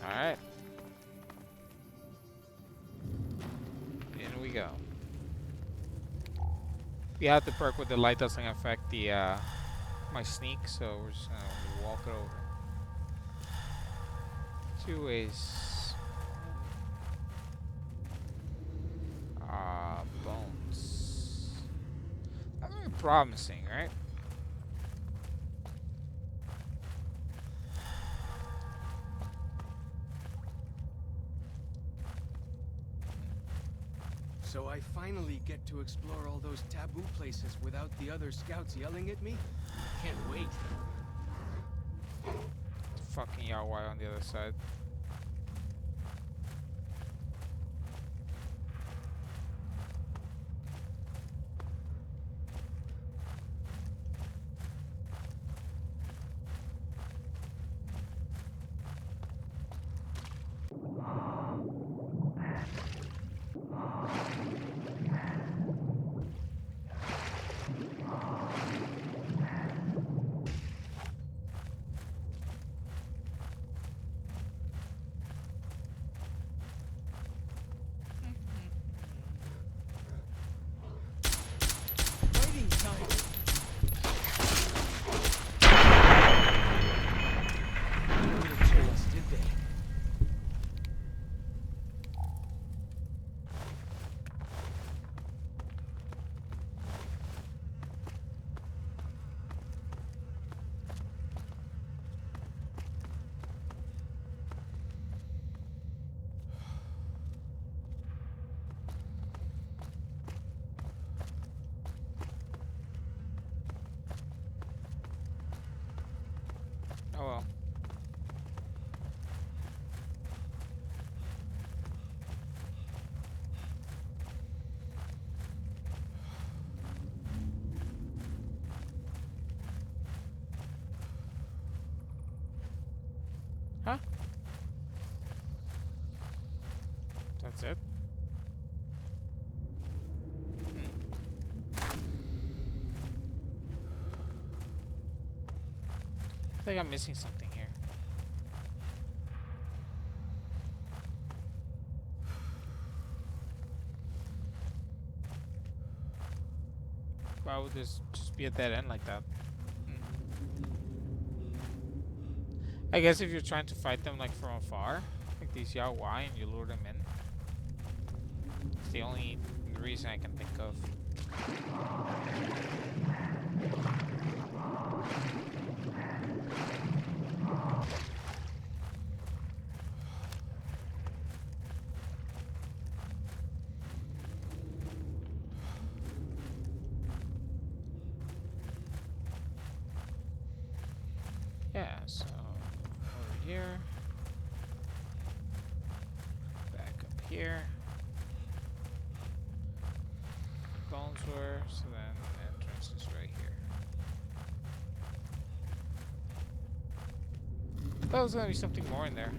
Alright. In we go. We have the perk with the light doesn't affect the my sneak, so we're just gonna walk it over. 2 ways. Bones. That's very promising, right? So I finally get to explore all those taboo places without the other scouts yelling at me? Can't wait. Fucking Yahweh on the other side. Huh? That's it? I think I'm missing something here. Why would this just be a dead end like that? I guess if you're trying to fight them like from afar, like these Yao Wai, and you lure them in. It's the only reason I can think of. Yeah, so over here, back up here. Bones were, so then the entrance is right here. Thought there was gonna be something more in there.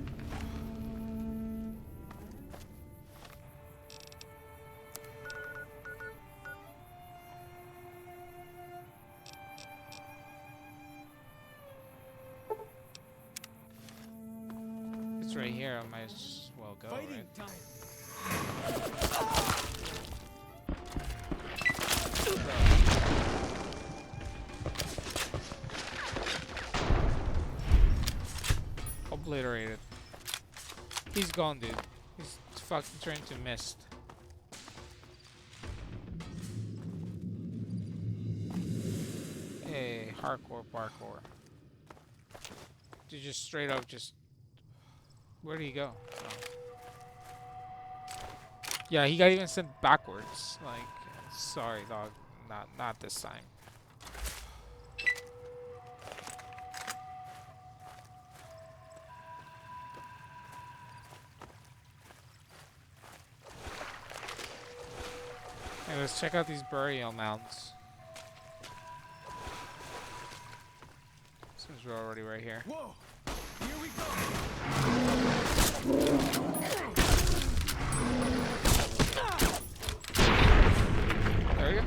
It's right here. I might as well go. Fighting Right? time. Obliterated. He's gone, dude. He's fucking turned to mist. Hey, hardcore parkour. Dude, just straight up, just. Where did he go? Oh. Yeah, he got even sent backwards. Like, sorry, dog. Not this time. Hey, let's check out these burial mounds. Since we're already right here. Whoa! Here we go! There we go.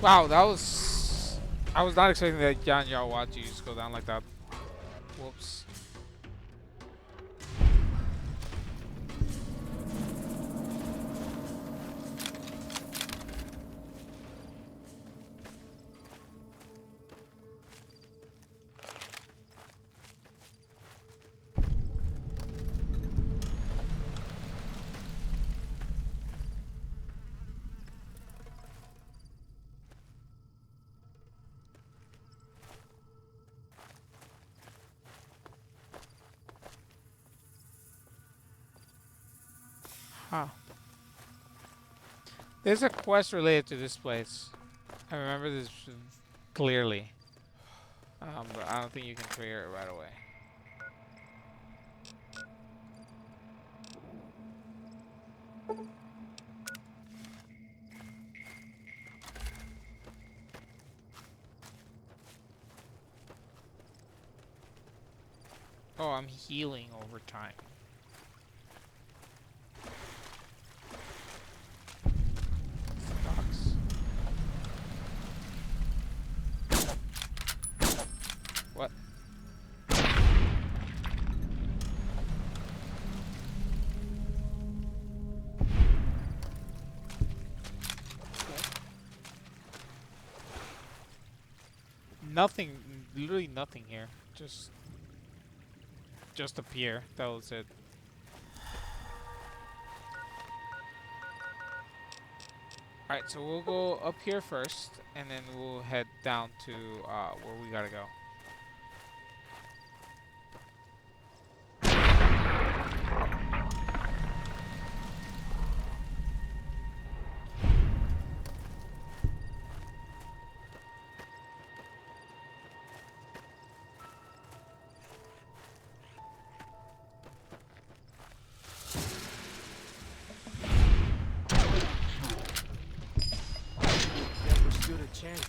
Wow, that was... I was not expecting that Yan Yawa to just go down like that. Whoops. Huh. There's a quest related to this place. I remember this clearly. But I don't think you can trigger it right away. Oh, I'm healing over time. Stocks. What? Nothing, literally nothing here. Just a pier. That was it. Alright, so we'll go up here first, and then we'll head down to where we gotta go. Never stood a chance.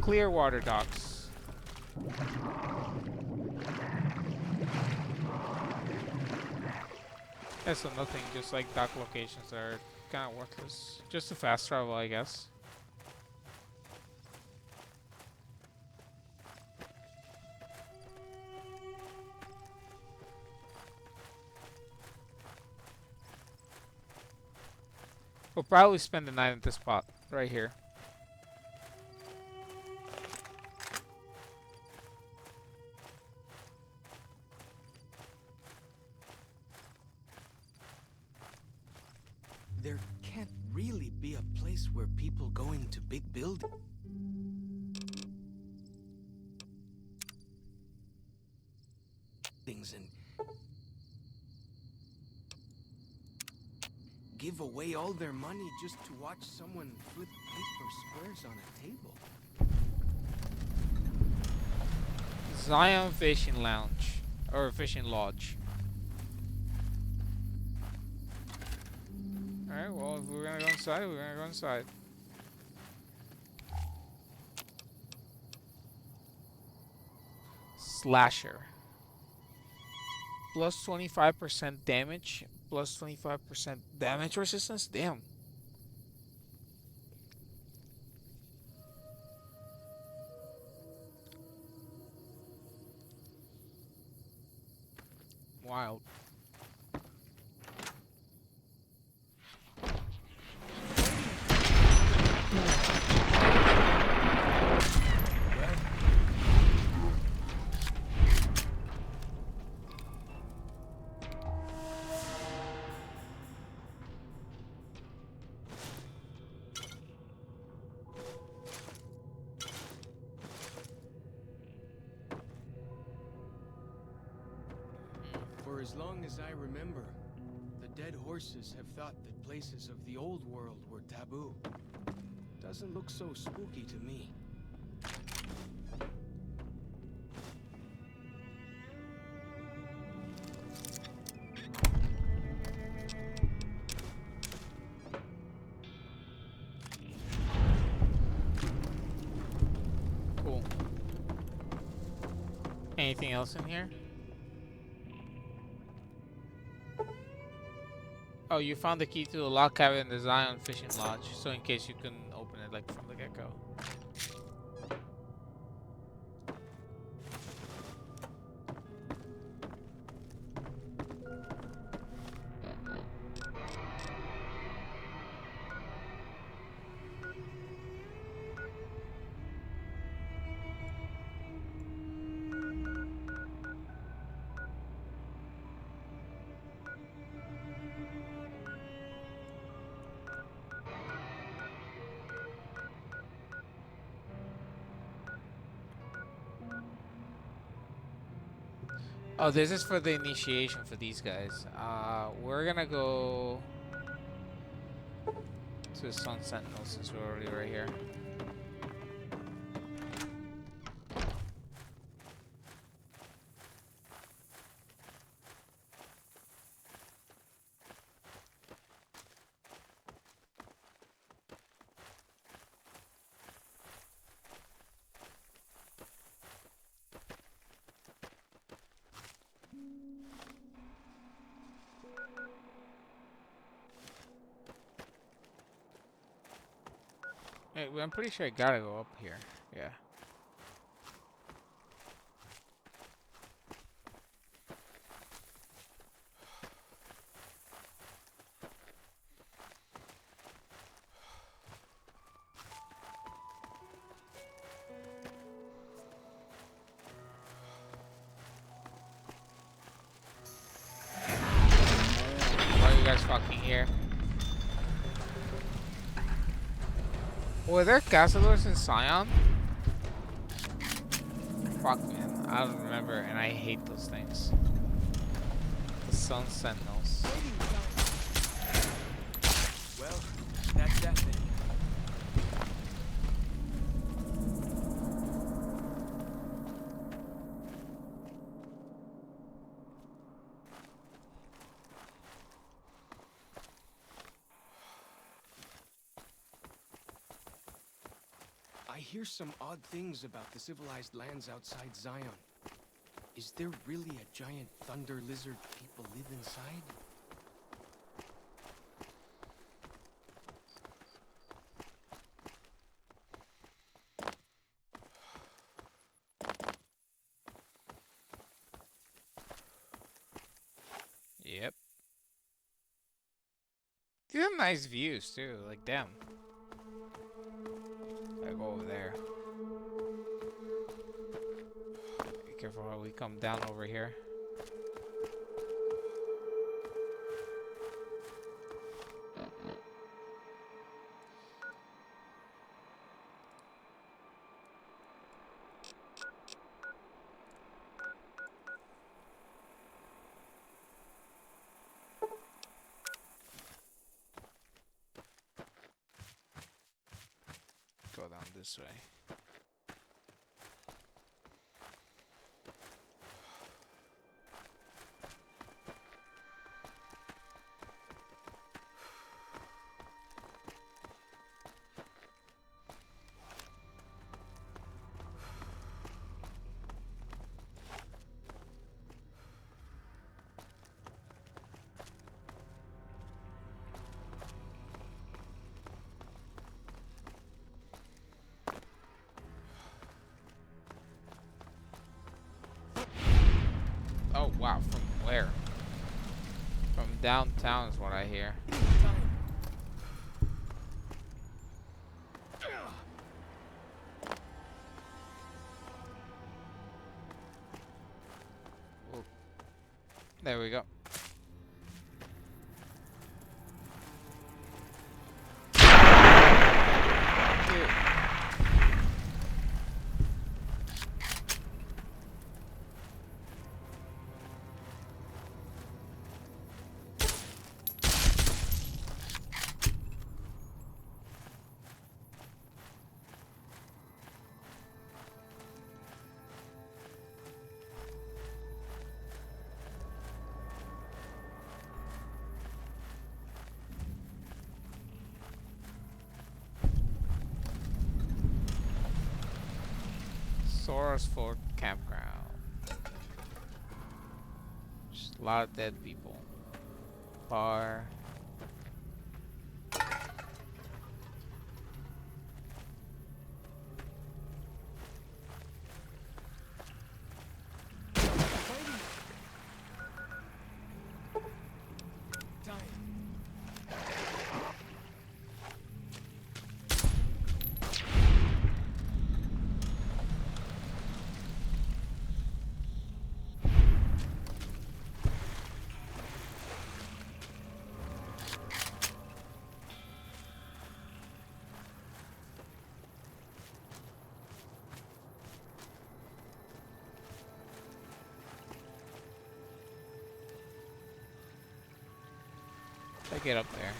Clearwater docks. Yeah, so nothing, just like dock locations that are kind of worthless. Just a fast travel, I guess. We'll probably spend the night at this spot, right here. There can't really be a place where people go into big buildings and give away all their money just to watch someone flip paper squares on a table. Zion Fishing Lounge. Or Fishing Lodge. Alright, well, if we're gonna go inside, we're gonna go inside. Slasher. Plus 25% damage. Plus 25% damage resistance? Damn. Wild. For as long as I remember, the dead horses have thought that places of the old world were taboo. Doesn't look so spooky to me. Cool. Anything else in here? Oh, you found the key to the log cabin in the Zion Fishing Lodge, so in case you couldn't open it like from the get-go. Oh, this is for the initiation for these guys. We're gonna go to the Sun Sentinel since we're already right here. Hey, I'm pretty sure I gotta go up here. Yeah. Why are you guys fucking here? Were there castles in Scion? Fuck, man. I don't remember, and I hate those things. The Sun Sentinels. Well, that's that then. I hear some odd things about the civilized lands outside Zion. Is there really a giant thunder lizard people live inside? Yep. These are nice views too, like damn. I go over there. Be careful how we come down over here. Go down this way. Oh wow, from where? From downtown is what I hear. Ooh. There we go. Dude. Source for campground. Just a lot of dead people. Bar. I get up there.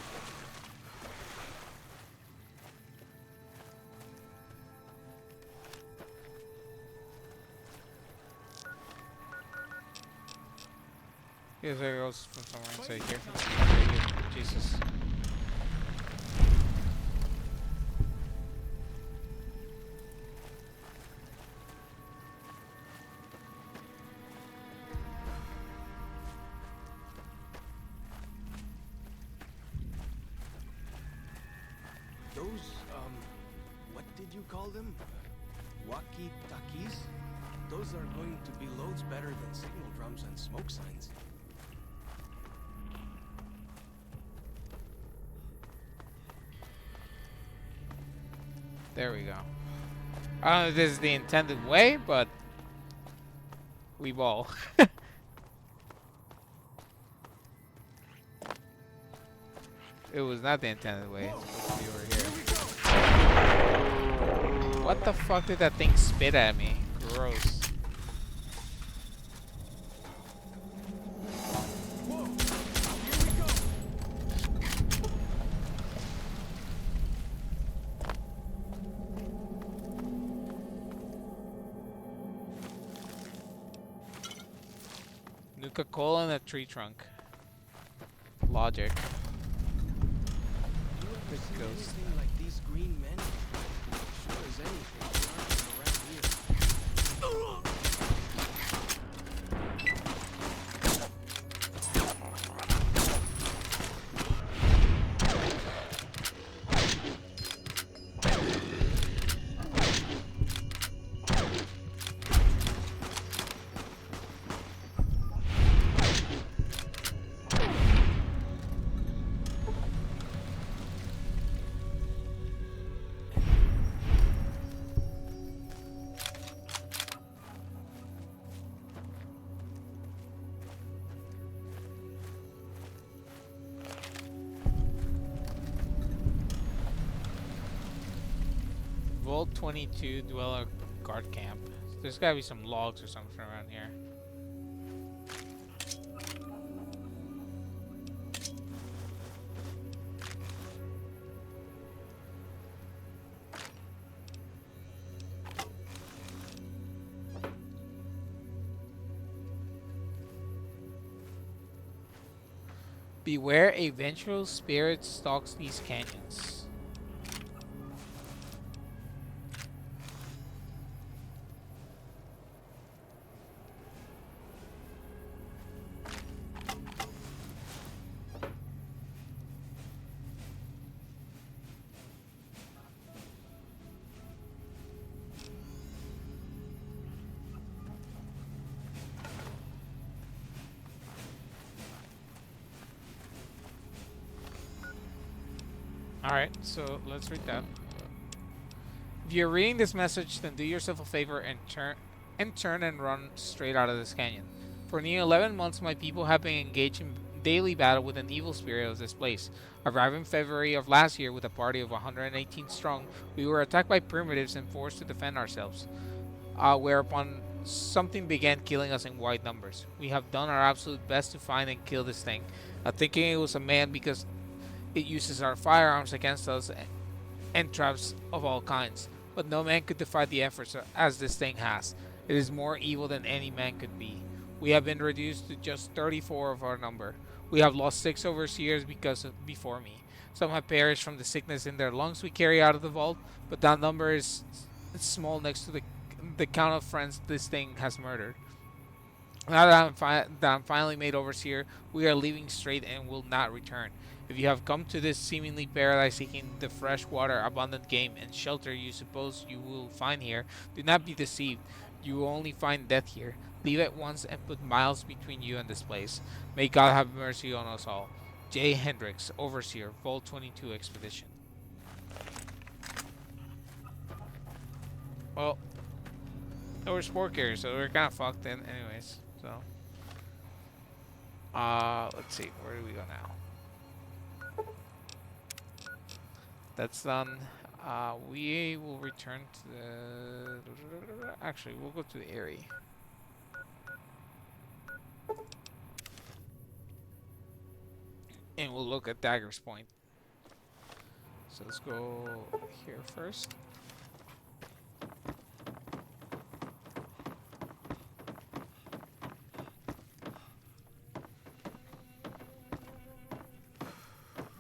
Here's where it goes from somewhere inside here. Jesus. Those, what did you call them? Walkie-talkies? Those are going to be loads better than signal drums and smoke signs. There we go. I don't know if this is the intended way, but we ball. It was not the intended way. It's supposed to be over here. What the fuck did that thing spit at me? Gross. Nuka-Cola in a tree trunk. Logic. You ever seen anything like these green men? Sure as anything, there aren't some around here. Vault 22 dweller guard camp. There's gotta be some logs or something around here. Beware, a vengeful spirit stalks these canyons. Alright, so let's read that. If you're reading this message, then do yourself a favor and turn and run straight out of this canyon. For nearly 11 months, my people have been engaged in daily battle with an evil spirit of this place. Arrived in February of last year with a party of 118 strong, we were attacked by primitives and forced to defend ourselves. Whereupon something began killing us in wide numbers. We have done our absolute best to find and kill this thing, thinking it was a man because it uses our firearms against us and traps of all kinds. But no man could defy the efforts as this thing has. It is more evil than any man could be. We have been reduced to just 34 of our number. We have lost 6 overseers before me. Some have perished from the sickness in their lungs we carry out of the vault, but that number is small next to the count of friends this thing has murdered. Now that I'm finally made overseer, we are leaving straight and will not return. If you have come to this seemingly paradise seeking the fresh water, abundant game, and shelter you suppose you will find here, do not be deceived. You will only find death here. Leave at once and put miles between you and this place. May God have mercy on us all. J. Hendricks, Overseer, Vault 22 Expedition. Well, we're sport carriers, so we're kind of fucked in anyways. So, let's see, where do we go now? That's done. We will return to the... Actually, we'll go to the Eyrie. And we'll look at Dagger's Point. So let's go here first.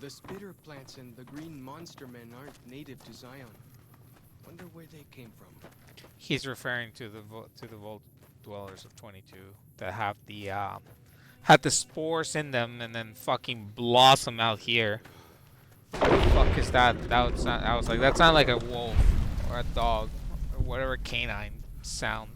The spitter plants and the green monster men aren't native to Zion. Wonder where they came from. He's referring to the Vault dwellers of 22 that have the had the spores in them and then fucking blossom out here. What the fuck is that? That was like, that sounded like a wolf or a dog or whatever canine sound.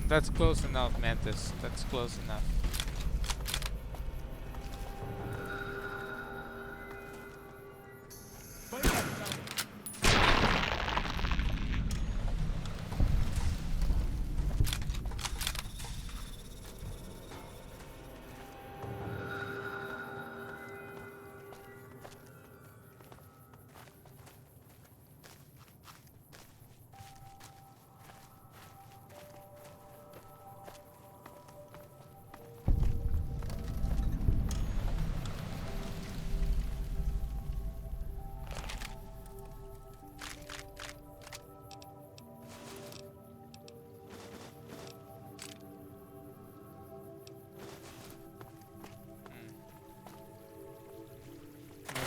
That's close enough, Mantis. That's close enough.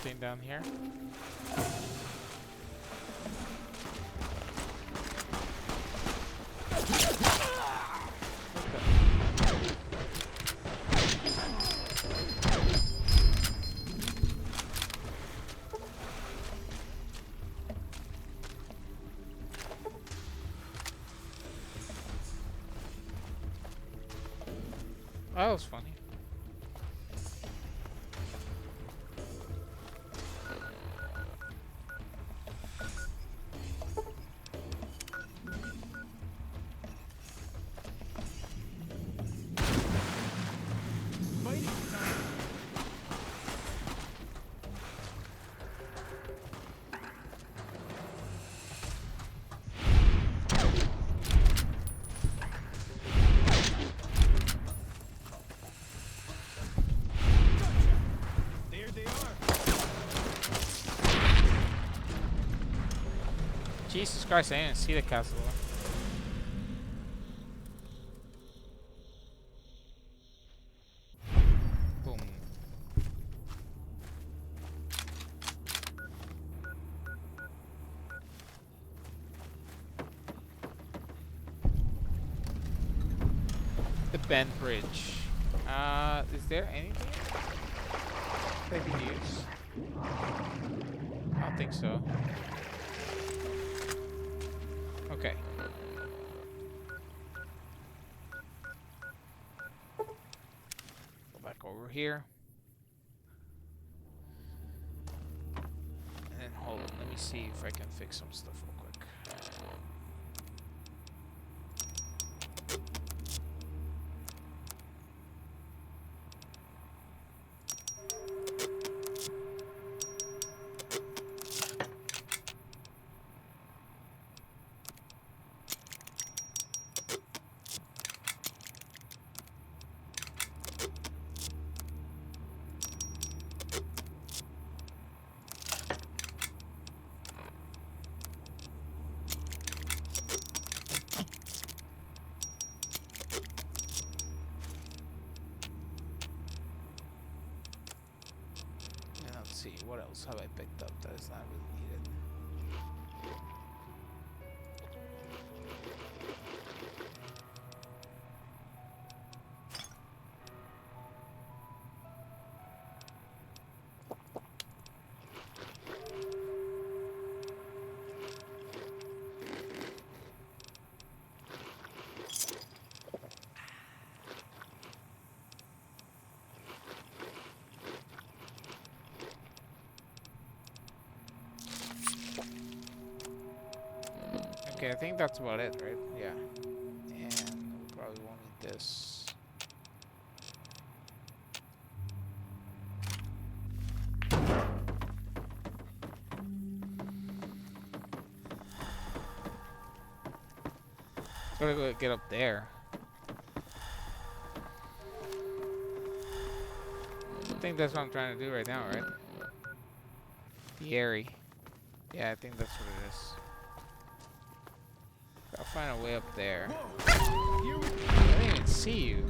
anything down here? That was funny. Jesus Christ, I didn't see the castle. Boom. The bend bridge. Is there anything that I could use? I don't think so. Okay. Go back over here. And then hold on, let me see if I can fix some stuff real quick. See, what else have I picked up that is not really needed? Okay, I think that's about it, right? Yeah. And we probably won't need this. Gotta go get up there. I think that's what I'm trying to do right now, right? The Airy. Yeah, I think that's what it is. I'll find a way up there. I didn't even see you.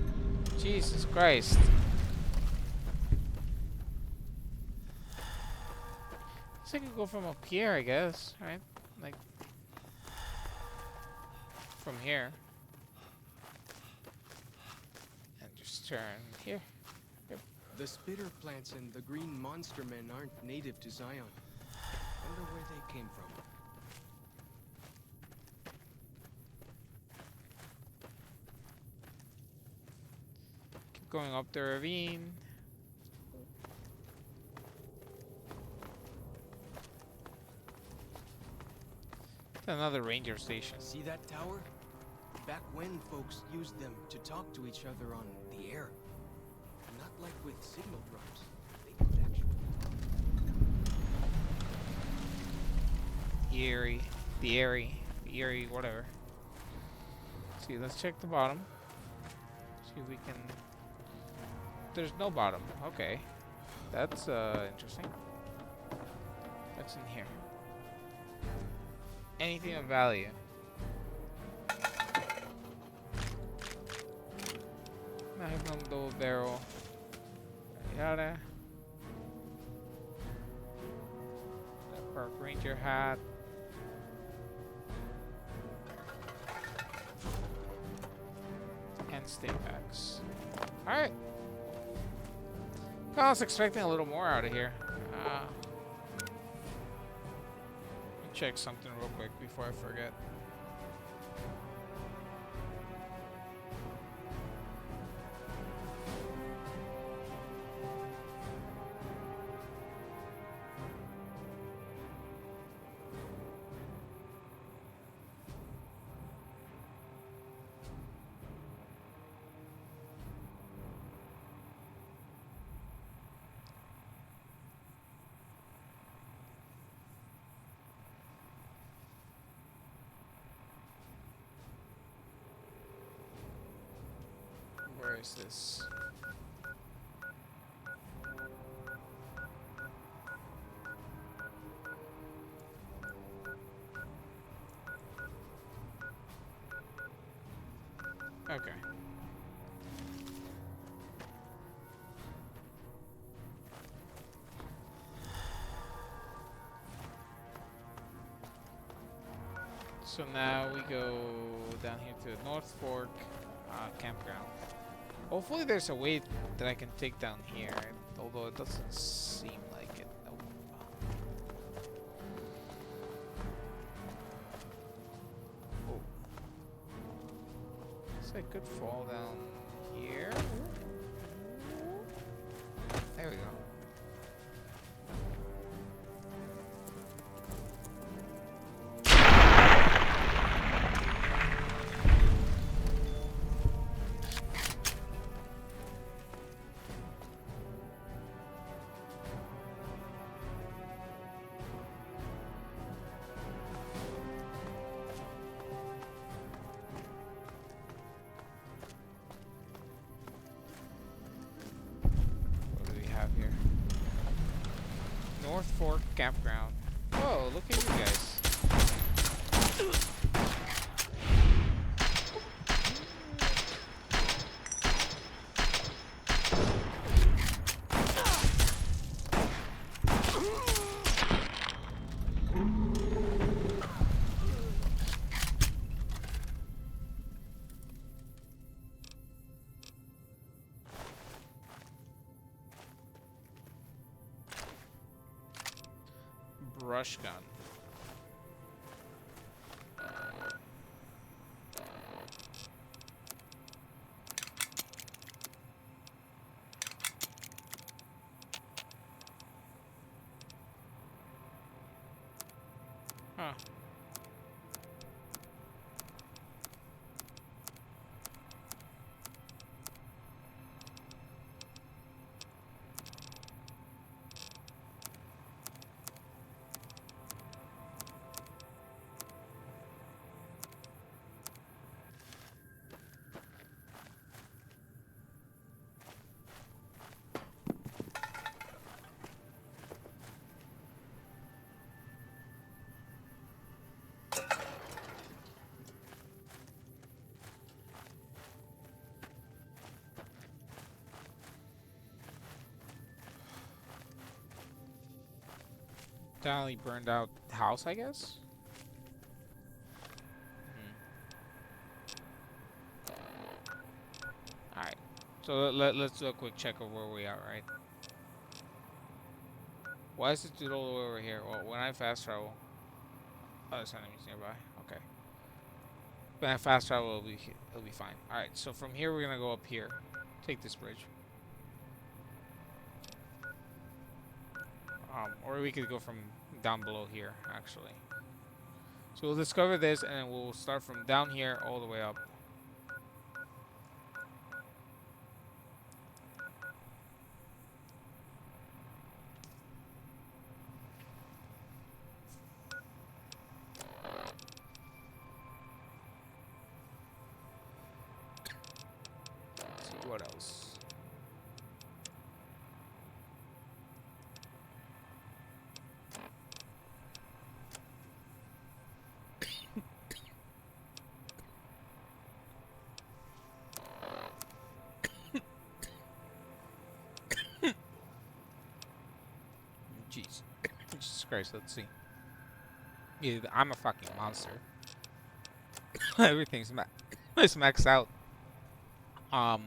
Jesus Christ. So I could go from up here, I guess, right? Like, from here. And just turn here. Yep. The spitter plants and the green monster men aren't native to Zion. Wonder where they came from. Keep going up the ravine. Another ranger station. See that tower? Back when folks used them to talk to each other on the air. Not like with signal drops. They could actually The Airy, whatever. See, let's check the bottom. See if we can. There's no bottom. Okay, that's interesting. What's in here? Anything of value? Magnum double barrel. Yada. ranger hat. And stay packs. Alright. I was expecting a little more out of here. Let me check something real quick before I forget. Where is this? Okay. So now we go down here to the North Fork campground. Hopefully there's a way that I can take down here, although it doesn't seem like it. Nope. Oh. So I could fall down here. There we go. North Fork campground. Whoa, look at you guys. Brush gun. Huh. Totally burned out house, I guess. Alright. So let's do a quick check of where we are, right? Why is this dude all the way over here? Well, when I fast travel... Oh, there's enemies nearby. Okay. When I fast travel, it'll be fine. Alright, so from here we're gonna go up here. Take this bridge. Or we could go from down below here, actually. So we'll discover this, and then we'll start from down here all the way up. Let's see what else. Jeez. Jesus Christ, let's see. Yeah, I'm a fucking monster. Everything's it's maxed out. Um,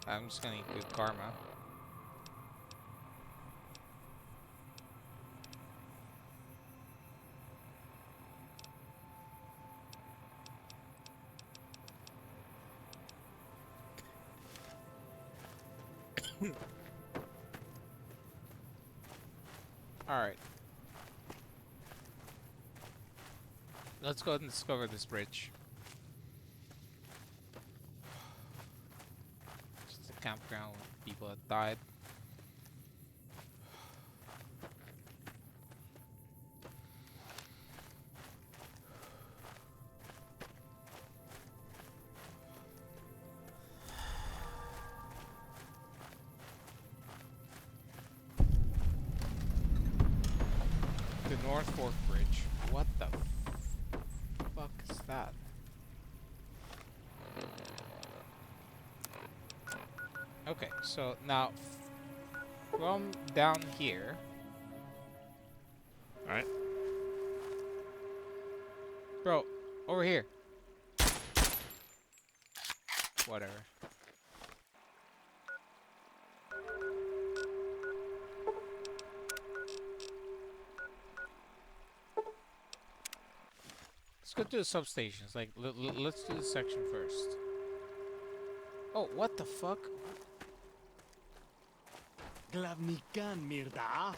I'm just gonna eat good karma. All right, let's go and discover this bridge. It's a campground with people that died. The North Fork Bridge. What the fuck is that? Okay, so now from down here. Alright. Bro, over here. Whatever. Let's go to the substations. Like, let's do this section first. Oh, what the fuck? Glavnikan mirda.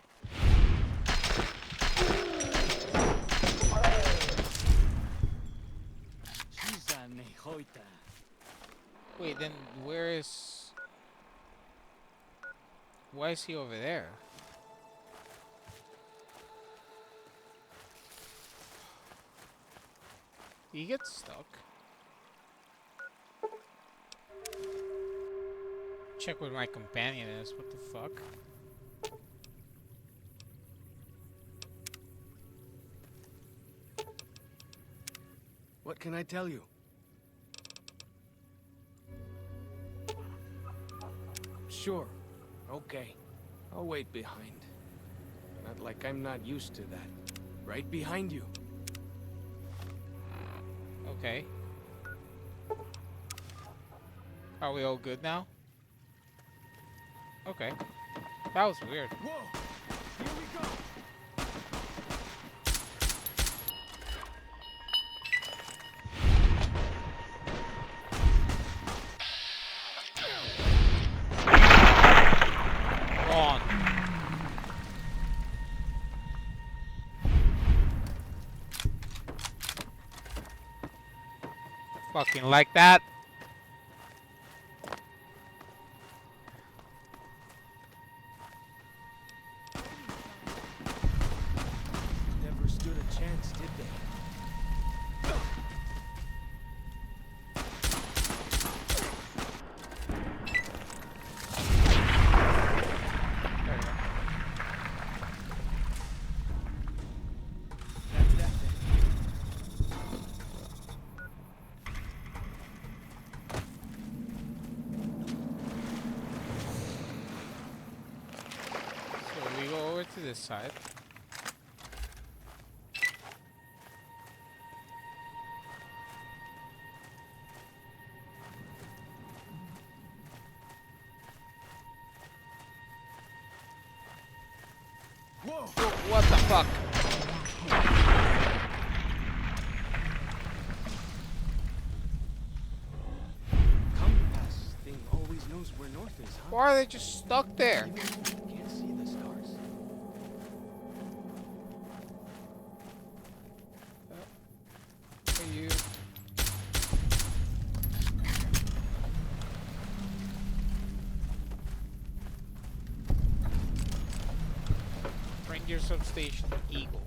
Wait, then where is... Why is he over there? He gets stuck. Check where my companion is. What the fuck? What can I tell you? Sure. Okay. I'll wait behind. Not like I'm not used to that. Right behind you. Okay. Are we all good now? Okay. That was weird. Whoa! Here we go! Wrong. Fucking like that. Never stood a chance, did they? There we go. That's that then. So we go over to this side. Whoa! What the fuck? Compass thing always knows where north is, huh? Why are they just stuck there? Can't see the stars. Are you? Ranger substation Eagle.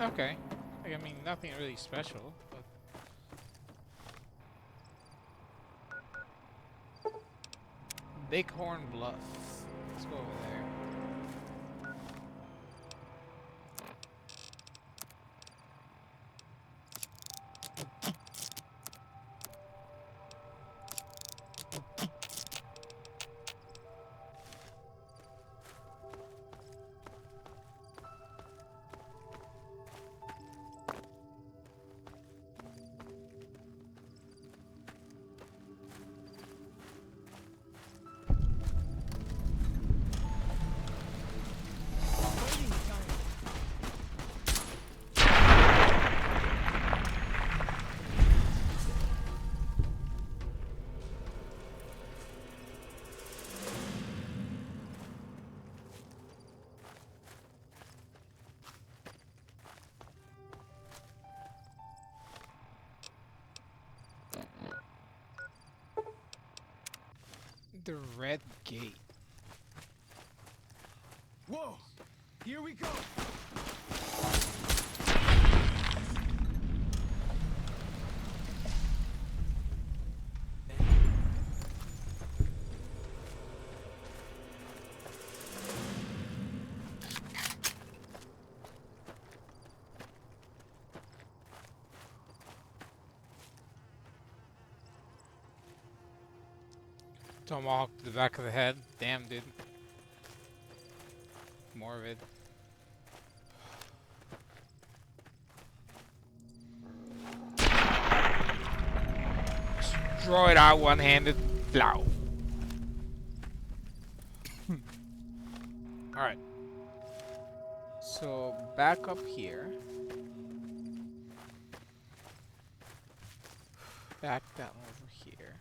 Okay. Like, I mean, nothing really special, but Bighorn Bluff. Let's go over there. The Red Gate. Whoa! Here we go! Tomahawk to the back of the head. Damn, dude. More of it. Destroy it out one-handed. Blow. Alright. So, back up here. Back down over here.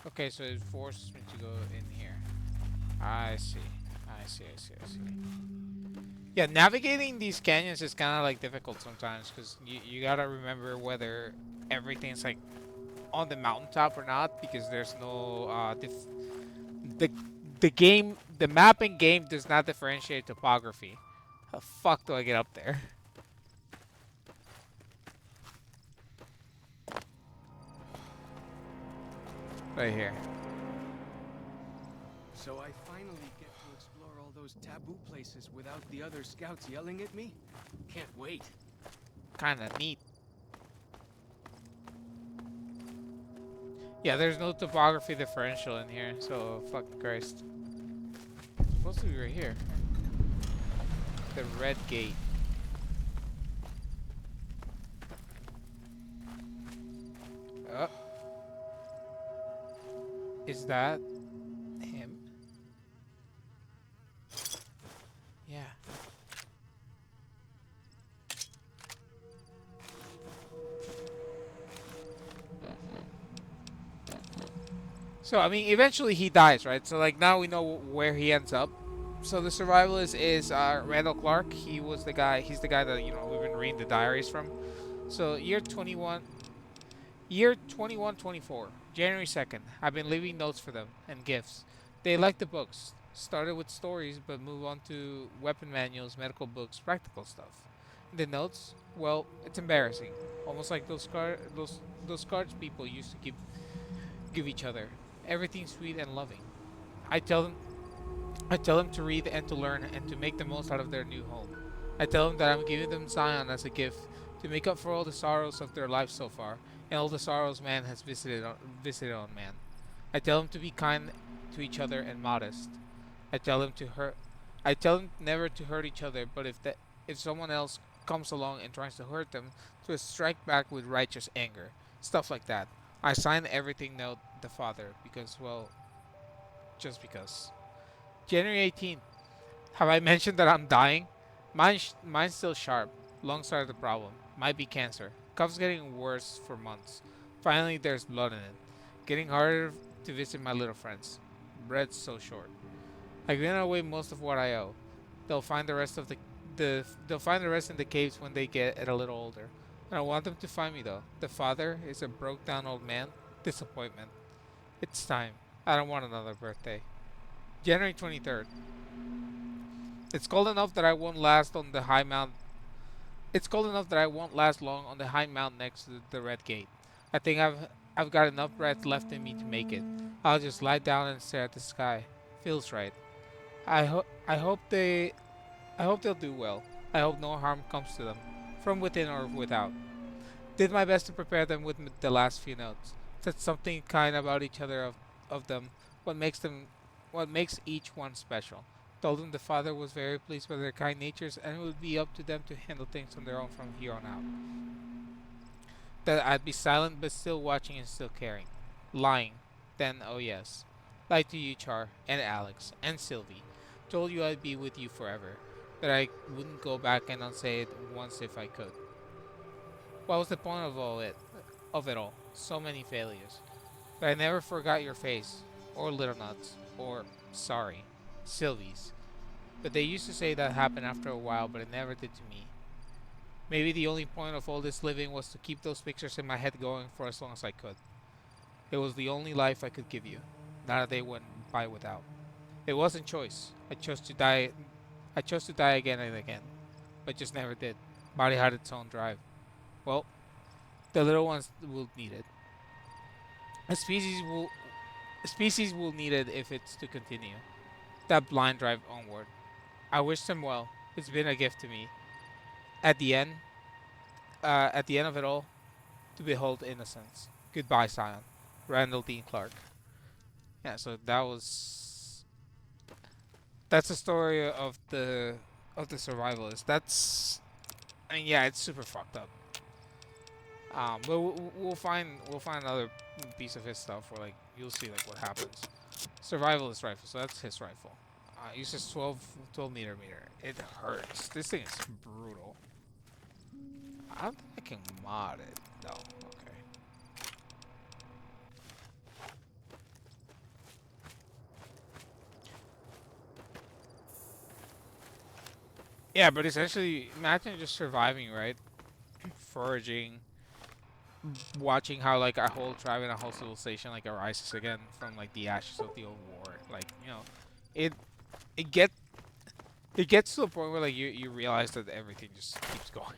Okay, so it forces me to go in here. I see. I see. Yeah, navigating these canyons is kind of like difficult sometimes because you gotta remember whether everything's like on the mountaintop or not because there's no the mapping game does not differentiate topography. How the fuck do I get up there? Right here. So I finally get to explore all those taboo places without the other scouts yelling at me? Can't wait. Kinda neat. Yeah, there's no topography differential in here, so fucking Christ. It's supposed to be right here. The Red Gate. Is that him? Yeah. So, I mean, eventually he dies, right? So, like, now we know where he ends up. So, the survivalist is Randall Clark. He was the guy, he's the guy that, you know, we've been reading the diaries from. So, year 2124, January 2nd. I've been leaving notes for them and gifts. They like the books. Started with stories, but move on to weapon manuals, medical books, practical stuff. The notes, well, it's embarrassing. Almost like those cards people used to give each other. Everything's sweet and loving. I tell them I tell them to read and to learn and to make the most out of their new home. I tell them that I'm giving them Zion as a gift to make up for all the sorrows of their life so far and all the sorrows man has visited on man. I tell them to be kind to each other and modest. I tell them to hurt. I tell them never to hurt each other, but if someone else comes along and tries to hurt them, to strike back with righteous anger. Stuff like that. I sign everything note the father because well, just because. January 18th. Have I mentioned that I'm dying? Mine's still sharp. Lungs are the problem. Might be cancer. Cough's getting worse for months. Finally, there's blood in it. Getting harder to visit my little friends. Bread's so short. I've given away most of what I owe. They'll find the rest in the caves when they get a little older. I don't want them to find me though. The father is a broke down old man. Disappointment. It's time. I don't want another birthday. January 23rd. It's cold enough that I won't last on the high mount. It's cold enough that I won't last long on the high mount next to the red gate. I think I've got enough breath left in me to make it. I'll just lie down and stare at the sky. Feels right. I hope they'll do well. I hope no harm comes to them, from within or without. Did my best to prepare them with the last few notes. Said something kind about each other of them, what makes them, what makes each one special. Told them the father was very pleased with their kind natures and it would be up to them to handle things on their own from here on out. That I'd be silent but still watching and still caring. Lying. Then, oh yes. Lied to you, Char, and Alex, and Sylvie. Told you I'd be with you forever, but I wouldn't go back and unsay it once if I could. What was the point of it all? So many failures. But I never forgot your face, or Little Nuts, or sorry, Sylvie's. But they used to say that happened after a while, but it never did to me. Maybe the only point of all this living was to keep those pictures in my head going for as long as I could. It was the only life I could give you. Not a day went by without. It wasn't choice. I chose to die. I chose to die again and again, but just never did. Body had its own drive. Well, the little ones will need it. A species will need it if it's to continue. That blind drive onward. I wish them well. It's been a gift to me. At the end, at the end of it all, to behold innocence. Goodbye, Sion. Randall Dean Clark. Yeah, so that's the story of the survivalist. That's, I mean, yeah, it's super fucked up. But we'll find another piece of his stuff where like you'll see like what happens. Survivalist rifle, so that's his rifle. Uses 12 meter. It hurts. This thing is brutal. I don't think I can mod it. No. Okay. Yeah, but essentially, imagine just surviving, right? Foraging, watching how like a whole tribe and a whole civilization like arises again from like the ashes of the old war. Like, you know, it it get it gets to the point where like you realize that everything just keeps going.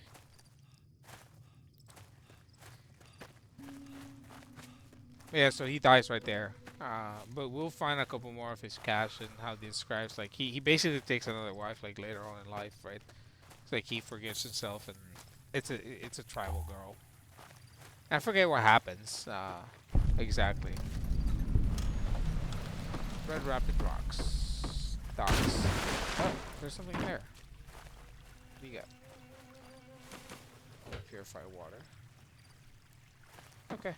Yeah, so he dies right there. But we'll find a couple more of his cash and how he describes like he basically takes another wife like later on in life, right? It's like he forgives himself and it's a tribal girl. I forget what happens exactly. Red Rapid Rocks. Docks. Oh, there's something there. What do you got? Purified water. Okay.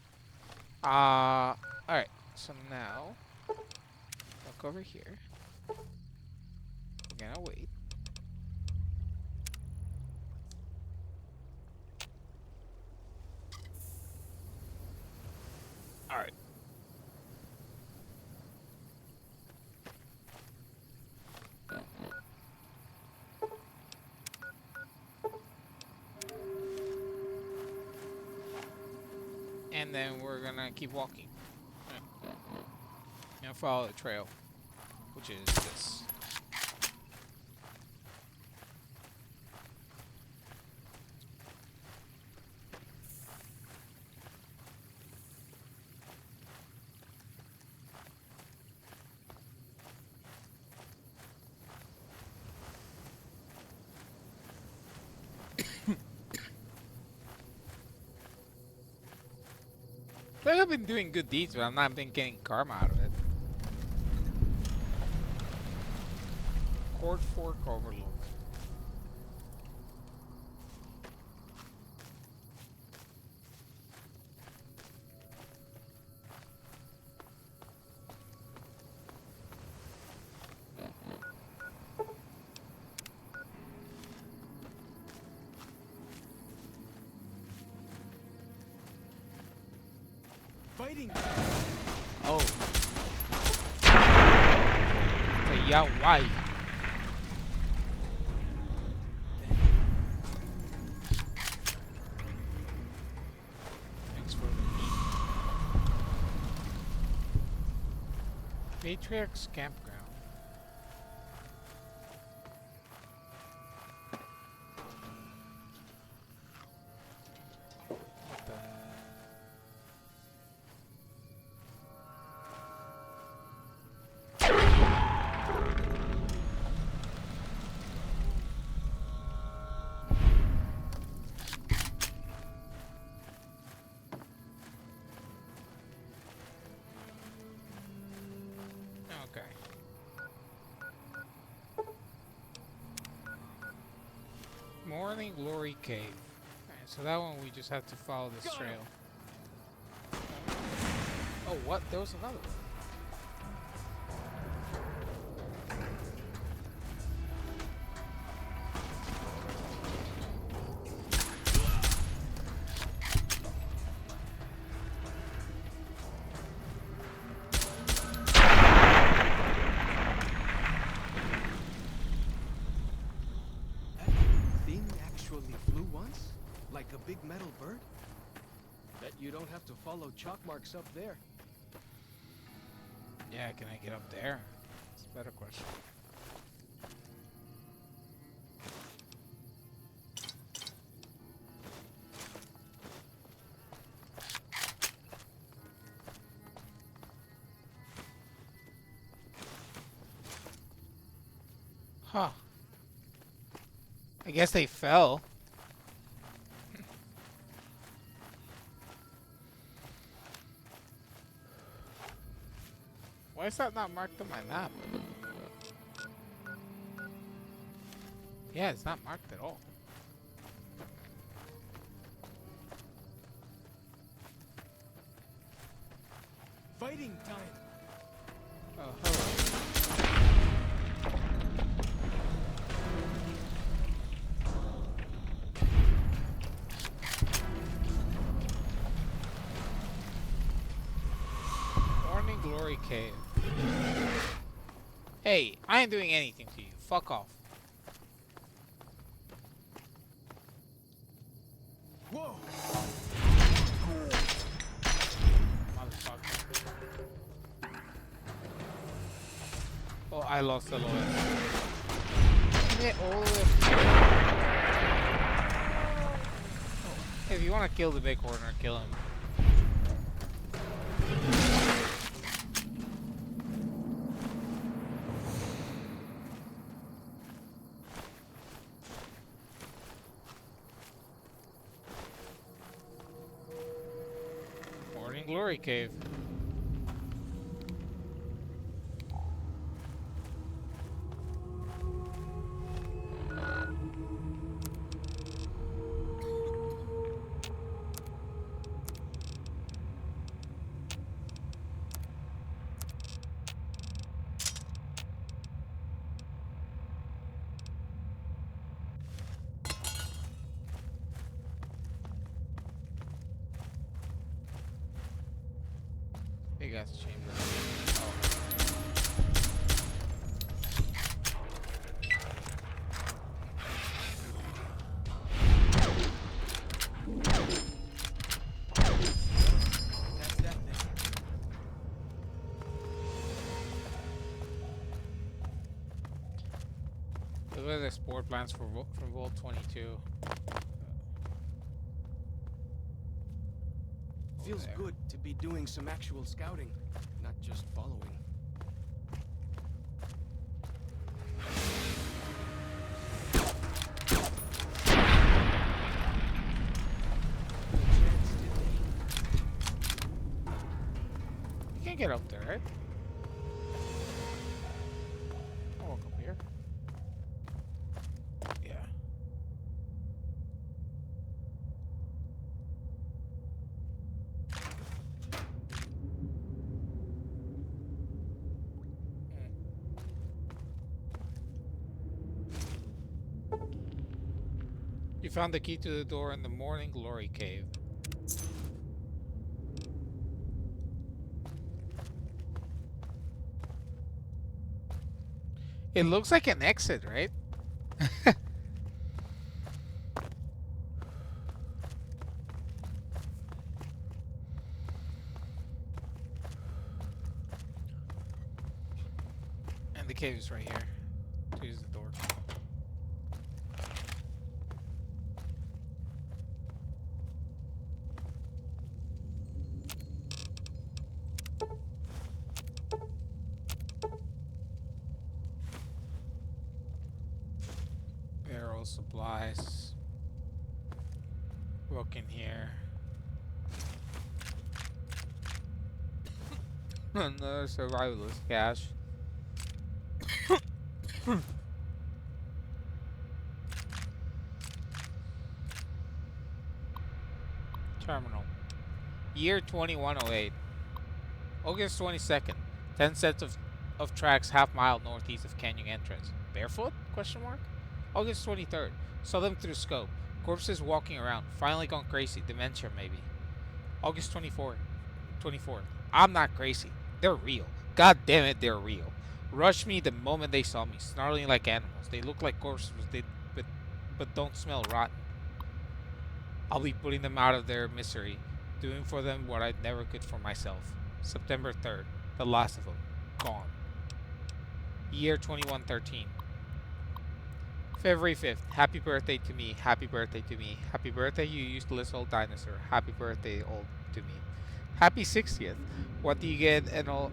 Alright. So now, look over here. We're gonna wait. Alright. And then we're gonna keep walking. And follow the trail, which is this. I think I've been doing good deeds, but I've not been getting karma out of it. Court Fork Overlook. Fighting. Oh. So yeah, why? Patriarch's campground. What the? Okay. Morning Glory Cave. Alright, so that one we just have to follow this trail. Oh, what? There was another one. Thing actually flew once? Like a big metal bird? Bet you don't have to follow chalk marks up there. Yeah, can I get up there? That's a better question. Huh. I guess they fell. Why is that not marked on my map? Yeah, it's not marked at all. Fighting time! Oh, hello. Morning Glory Cave. Hey, I ain't doing anything to you. Fuck off. Whoa! Motherfucker. Oh, I lost the lawyer. Get all the... If you want to kill the big horner, kill him. Morning Glory Cave. Big ass chamber. Oh. That's that then. Look at the sport plans for from Vault 22. Feels there. good to be doing some actual scouting, not just following. You can't get up there, right? I'll walk up here. Yeah. You found the key to the door in the Morning Glory Cave. It looks like an exit, right? cave is right here. To use the door. Barrel supplies. Look in here. Another survivalist cache. Terminal. Year 2108. August 22nd. 10 sets of tracks half-mile northeast of canyon entrance. Barefoot? Question mark. August 23rd. Saw them through scope. Corpses walking around. Finally gone crazy. Dementia, maybe. August 24th. I'm not crazy. They're real. God damn it, they're real. Rushed me the moment they saw me, snarling like animals. They look like corpses, but don't smell rotten. I'll be putting them out of their misery, doing for them what I never could for myself. September 3rd. The last of them. Gone. Year 2113. February 5th. Happy birthday to me. Happy birthday to me. Happy birthday, you useless old dinosaur. Happy birthday, old to me. Happy 60th. What do you get a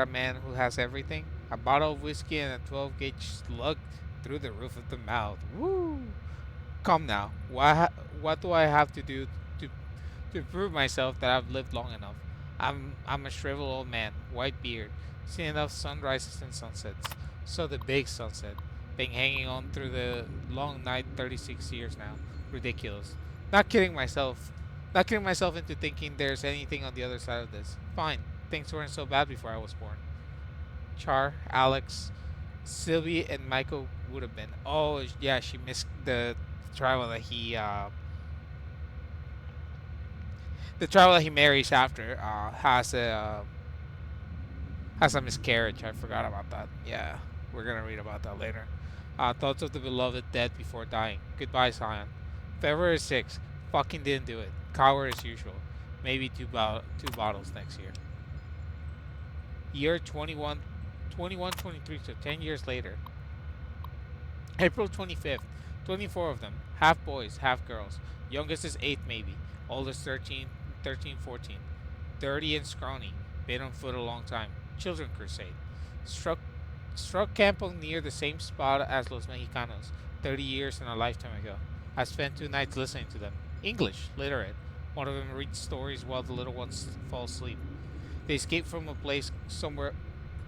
man who has everything? A bottle of whiskey and a 12-gauge slug through the roof of the mouth. Woo! Come now. What do I have to do to prove myself that I've lived long enough? I'm a shriveled old man, white beard, seen enough sunrises and sunsets. So the big sunset. Been hanging on through the long night 36 years now. Ridiculous. Not kidding myself into thinking there's anything on the other side of this. Fine. Things weren't so bad before I was born. Char, Alex, Sylvie, and Michael would have been. Oh, yeah, she missed the tribal that he marries after has a miscarriage. I forgot about that. Yeah, we're gonna read about that later. Thoughts of the beloved dead before dying. Goodbye, Zion. February 6th. Fucking didn't do it. Coward as usual. Maybe two bottles next year. Year 2123, so 10 years later. April 25th. 24 of them. Half boys, half girls. Youngest is 8 maybe. Oldest 13, 14. Dirty and scrawny. Been on foot a long time. Children crusade. Struck camp near the same spot as Los Mexicanos. 30 years and a lifetime ago. I spent 2 nights listening to them. English, literate. One of them reads stories while the little ones fall asleep. They escaped from a place somewhere.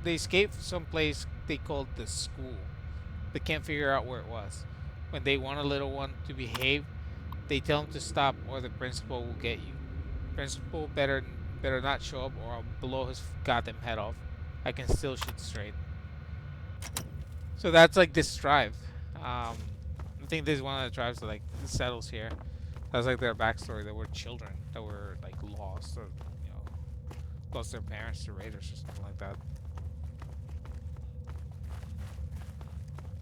They escaped someplace they called the school. They can't figure out where it was. When they want a little one to behave, they tell him to stop or the principal will get you. Principal better not show up or I'll blow his goddamn head off. I can still shoot straight. So that's like this tribe. I think this is one of the tribes that like settles here. That's like their backstory. They were children that were like lost or lost their parents to raiders or something like that.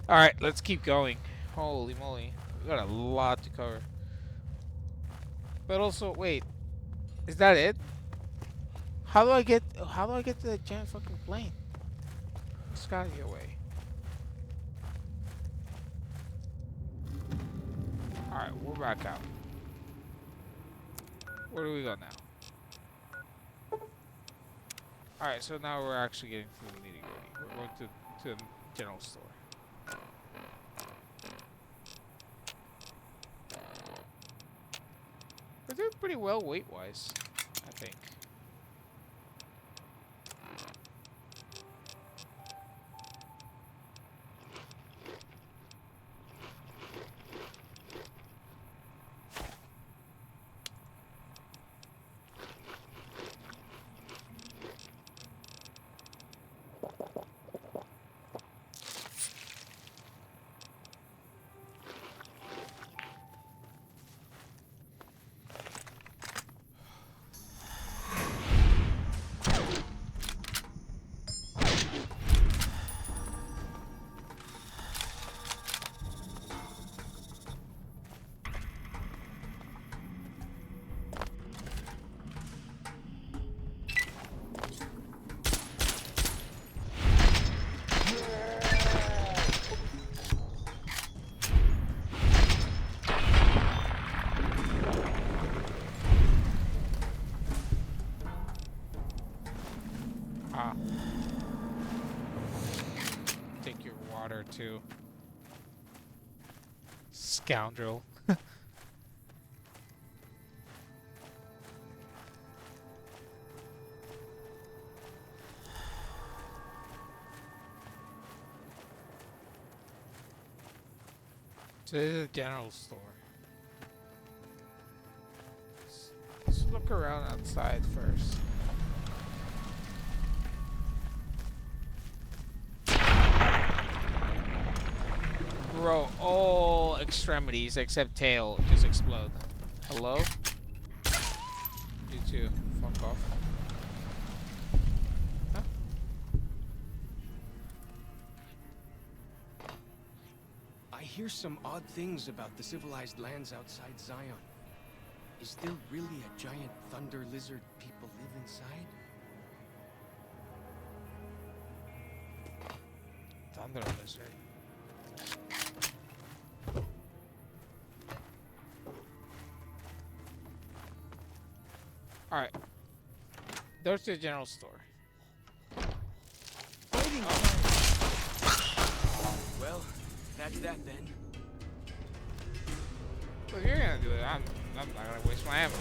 Alright, let's keep going. Holy moly. We got a lot to cover. But also, wait. Is that it? How do I get to that giant fucking plane? It's gotta be a way. Alright, we're back out. Where do we go now? Alright, so now we're actually getting through the nitty-gritty. We're going to the general store. We're doing pretty well weight-wise, I think. harder to. Scoundrel. To the general store. Let's look around outside first. Bro, all extremities except tail just explode. Hello? You too. Fuck off. Huh? I hear some odd things about the civilized lands outside Zion. Is there really a giant thunder lizard people live inside? Thunder lizard. Alright. There's the general store. Well, that's that then. So if you're gonna do it, I'm not gonna waste my ammo.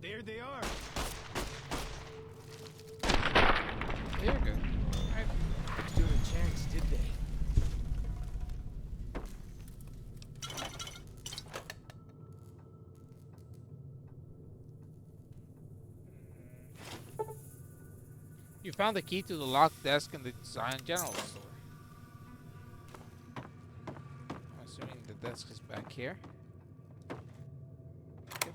There they are. You're good. Stood a chance, did they? You found the key to the locked desk in the Zion General Store. I'm assuming the desk is back here. Yep.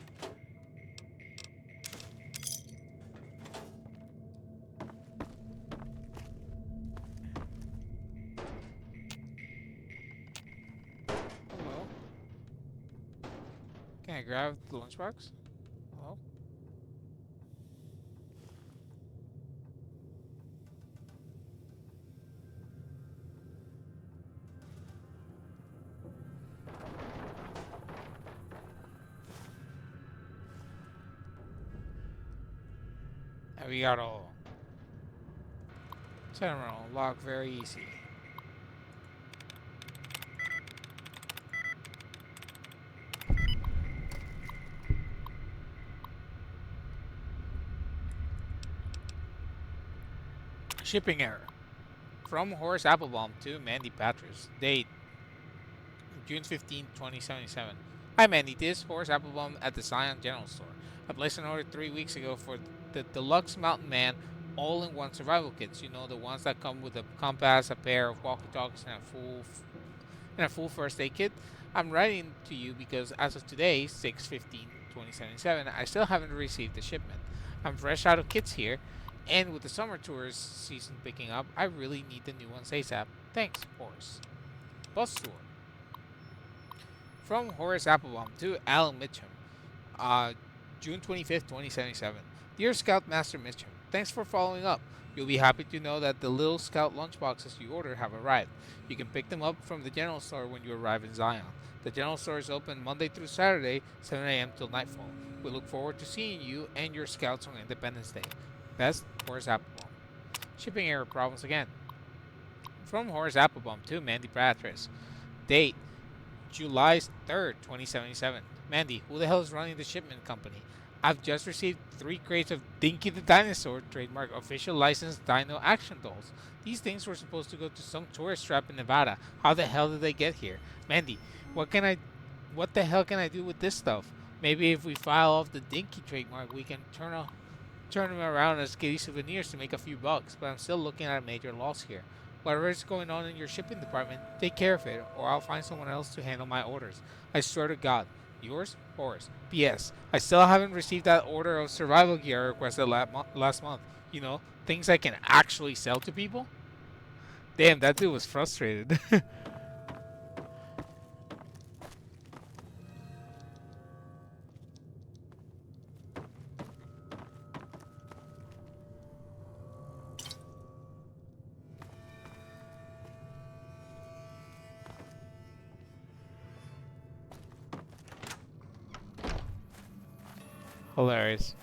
Hello. Can I grab the lunchbox? Hello? And we got all. Terminal lock very easy. Shipping error. From Horace Applebaum to Mandy Patras. Date June 15, 2077. Hi Mandy, this is Horace Applebaum at the Zion General Store. I placed an order 3 weeks ago for the Deluxe Mountain Man all-in-one survival kits. You know, the ones that come with a compass, a pair of walkie-talkies, and a full first aid kit. I'm writing to you because as of today, 6/15/2077, I still haven't received the shipment. I'm fresh out of kits here, and with the summer tourist season picking up, I really need the new ones ASAP. Thanks, Horace. Bus tour. From Horace Applebaum to Alan Mitchum. June 25th, 2077. Dear Scoutmaster Mitchum, thanks for following up. You'll be happy to know that the little Scout lunchboxes you ordered have arrived. You can pick them up from the general store when you arrive in Zion. The general store is open Monday through Saturday, 7 a.m. till nightfall. We look forward to seeing you and your Scouts on Independence Day. Best, Horace Applebaum. Shipping error problems again. From Horace Applebaum to Mandy Patras. Date July 3rd, 2077. Mandy, who the hell is running the shipment company? I've just received 3 crates of Dinky the Dinosaur, trademark official licensed dino action dolls. These things were supposed to go to some tourist trap in Nevada. How the hell did they get here? Mandy, what the hell can I do with this stuff? Maybe if we file off the Dinky trademark, we can turn them around as kitty souvenirs to make a few bucks, but I'm still looking at a major loss here. Whatever is going on in your shipping department, take care of it, or I'll find someone else to handle my orders. I swear to God. Yours, Horace. P.S. I still haven't received that order of survival gear I requested last month. You know, things I can actually sell to people? Damn, that dude was frustrated. Hilarious.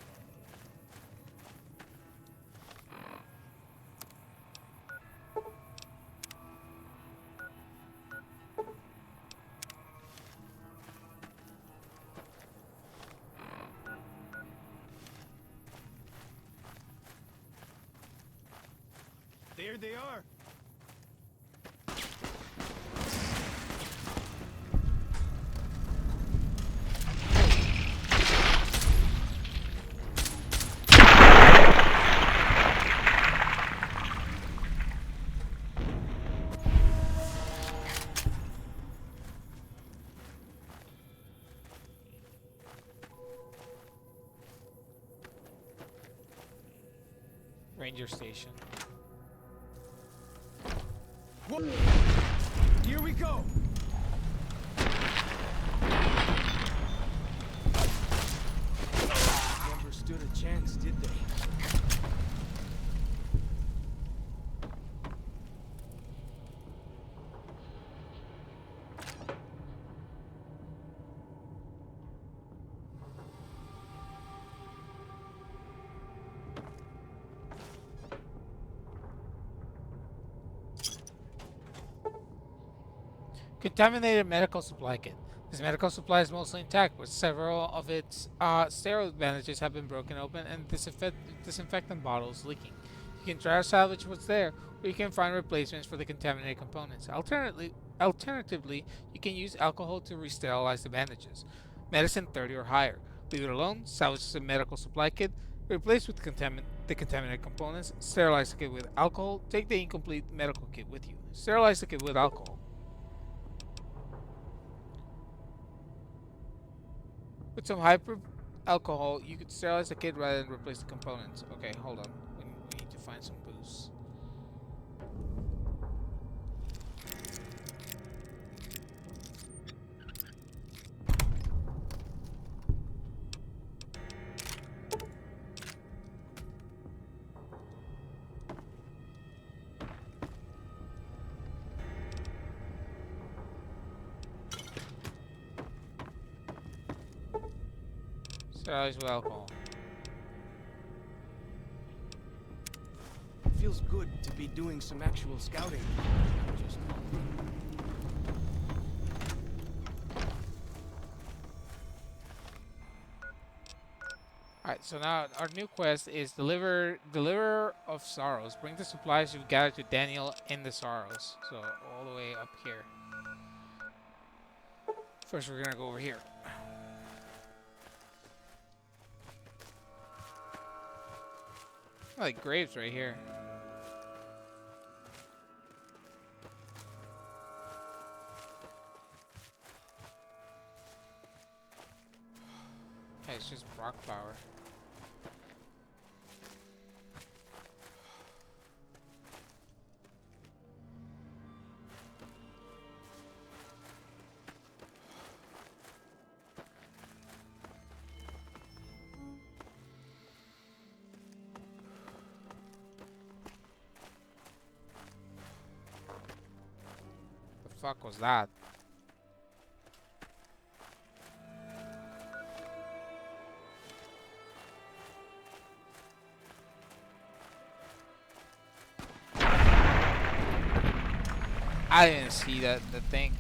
There they are. Ranger station. Whoa. Here we go. Never stood a chance, did they? Contaminated medical supply kit. This medical supply is mostly intact, but several of its sterile bandages have been broken open and disinfectant bottles leaking. You can try to salvage what's there, or you can find replacements for the contaminated components. Alternatively, you can use alcohol to re-sterilize the bandages. Medicine 30 or higher. Leave it alone, salvage the medical supply kit, replace with the contaminated components, sterilize the kit with alcohol, take the incomplete medical kit with you. Sterilize the kit with alcohol. With some hyper alcohol, you could sterilize the kit rather than replace the components. Okay, hold on. We need to find some booze. Sterilize with alcohol. Feels good to be doing some actual scouting. Just Alright, so now our new quest is Deliverer of Sorrows. Bring the supplies you've gathered to Daniel in the Sorrows. So all the way up here. First we're gonna go over here. Like graves right here. Hey, it's just rock power. The fuck was that? I didn't see the thing.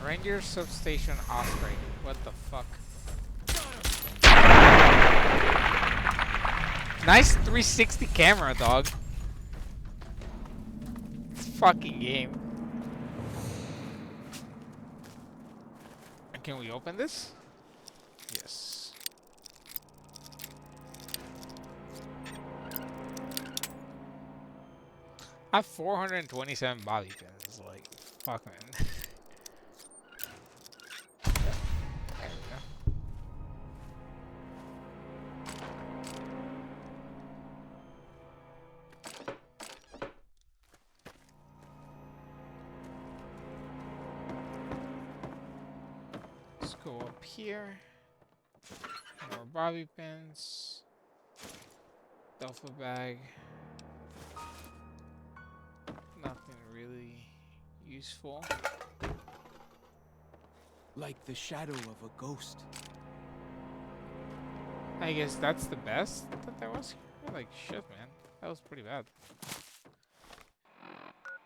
Ranger substation Osprey. What the fuck? Nice 360 camera, dog. This fucking game. And can we open this? Yes. I have 427 bobby pins. Like, fuck, man. There we go. Let's go up here. More bobby pins. Duffel bag. Nothing really useful. Like the shadow of a ghost. I guess that's the best that there was here. Like, shit, man. That was pretty bad.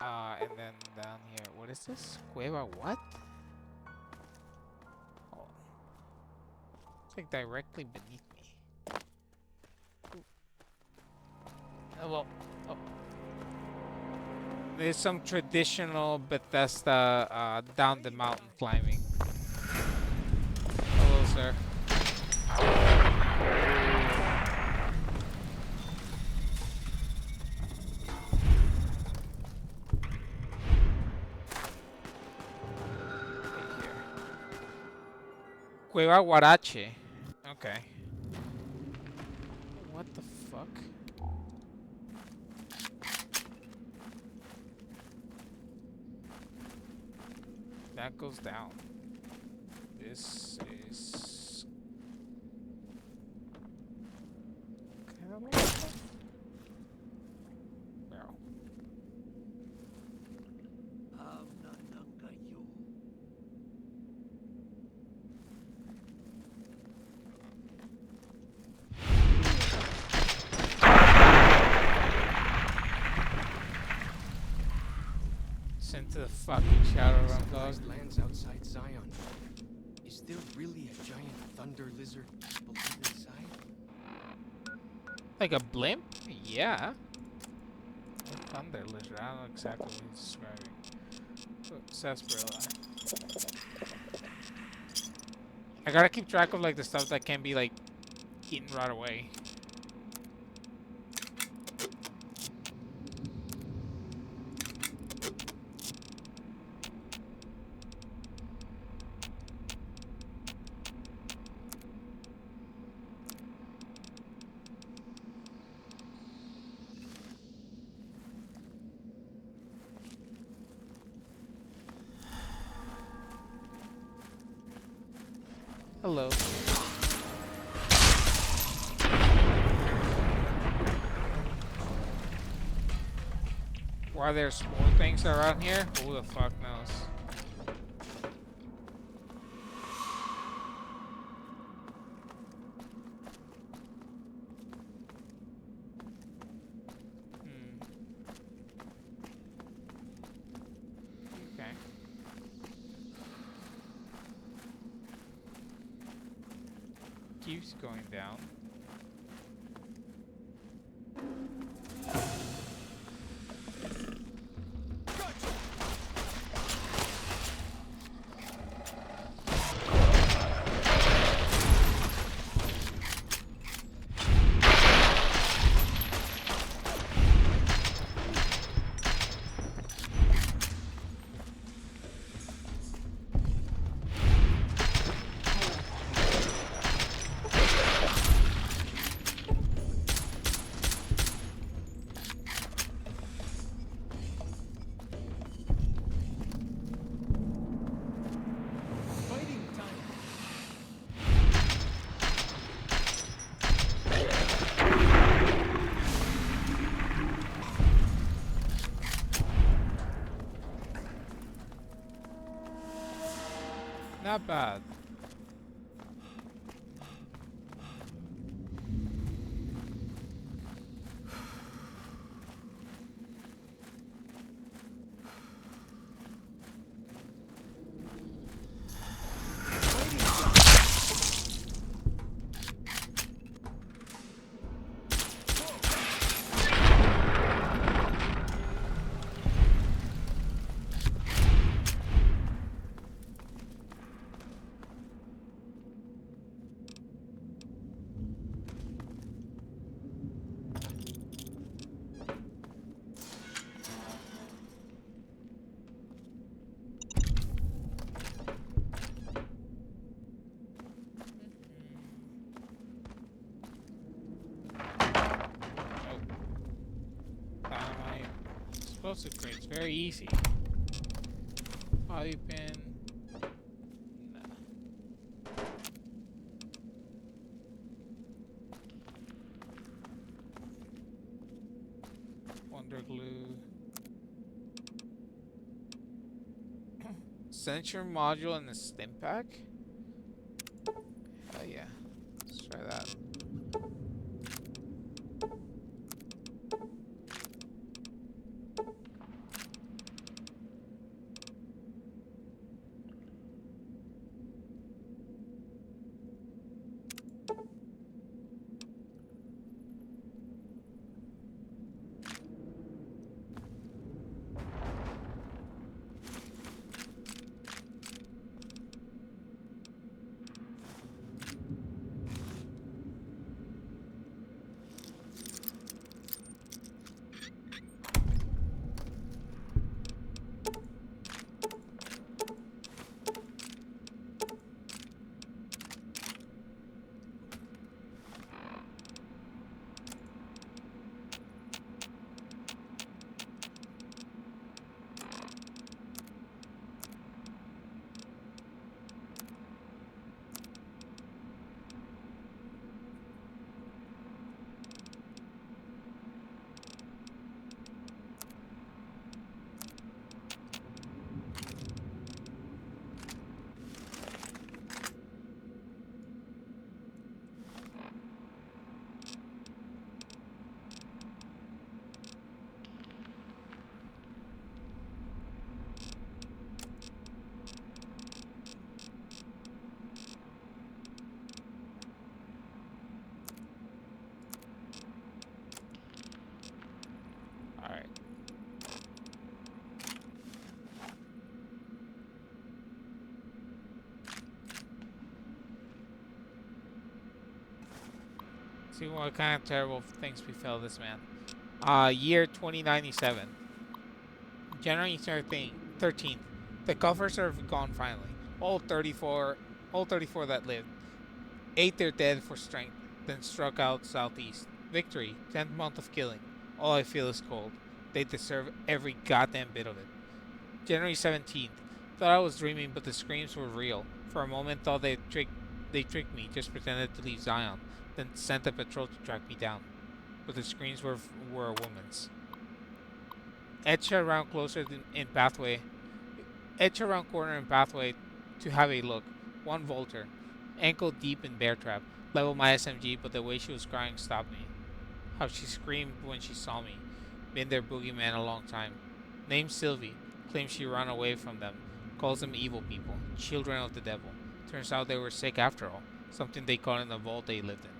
And then down here, what is this? Cueva what? Oh. It's like directly beneath me. Ooh. Oh, well. Oh. There's some traditional Bethesda down the mountain climbing. Hello, sir. Cueva Guarache. Okay. What the fuck? That goes down. This is kind of like stuff. No. Sent to the fucking shadow run, dog. Civilized lands outside Zion. Is there really a giant thunder lizard below inside? Like a blimp? Yeah. A thunder lizard. I don't know exactly what he's describing. Sarsaparilla. I gotta keep track of like the stuff that can be like eaten right away. Hello. Why there's more things around here? Who the fuck knows? Okay. Keeps going down. Not bad. Explosive crates, very easy. Bobby pin. Nah. Wonder glue. Sensor module and a stim pack? Oh yeah. Let's try that. Alright. See what kind of terrible things befell this man. Year 2097. January 13th. The coffers are gone finally. All 34 that lived. Ate their dead for strength, then struck out southeast. Victory, 10th month of killing. All I feel is cold. They deserve every goddamn bit of it. January 17th. Thought I was dreaming, but the screams were real. For a moment, thought they tricked me. Just pretended to leave Zion, then sent a patrol to track me down. But the screams were a woman's. Edge around corner in pathway to have a look. One Volter, ankle deep in bear trap. Leveled my SMG, but the way she was crying stopped me. How she screamed when she saw me. Been their boogeyman a long time. Named Sylvie. Claims she ran away from them. Calls them evil people. Children of the devil. Turns out they were sick after all. Something they caught in the vault they lived in.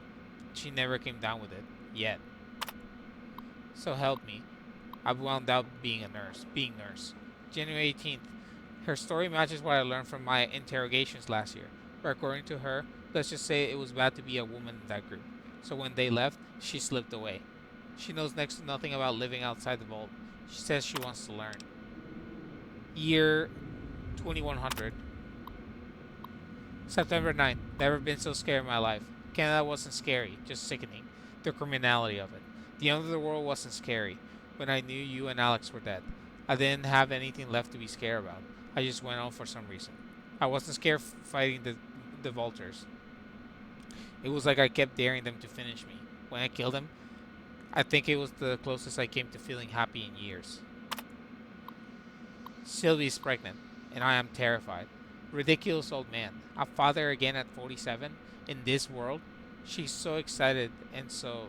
She never came down with it. Yet. So help me. I've wound up being nurse. January 18th. Her story matches what I learned from my interrogations last year. But according to her, let's just say it was bad to be a woman in that group. So when they left, she slipped away. She knows next to nothing about living outside the vault. She says she wants to learn. Year 2100. September 9th. Never been so scared in my life. Canada wasn't scary, just sickening. The criminality of it. The end of the world wasn't scary. When I knew you and Alex were dead, I didn't have anything left to be scared about. I just went on for some reason. I wasn't scared fighting the Vultures. It was like I kept daring them to finish me. When I killed them, I think it was the closest I came to feeling happy in years. Sylvie's pregnant, and I am terrified. Ridiculous old man. A father again at 47? In this world? She's so excited and so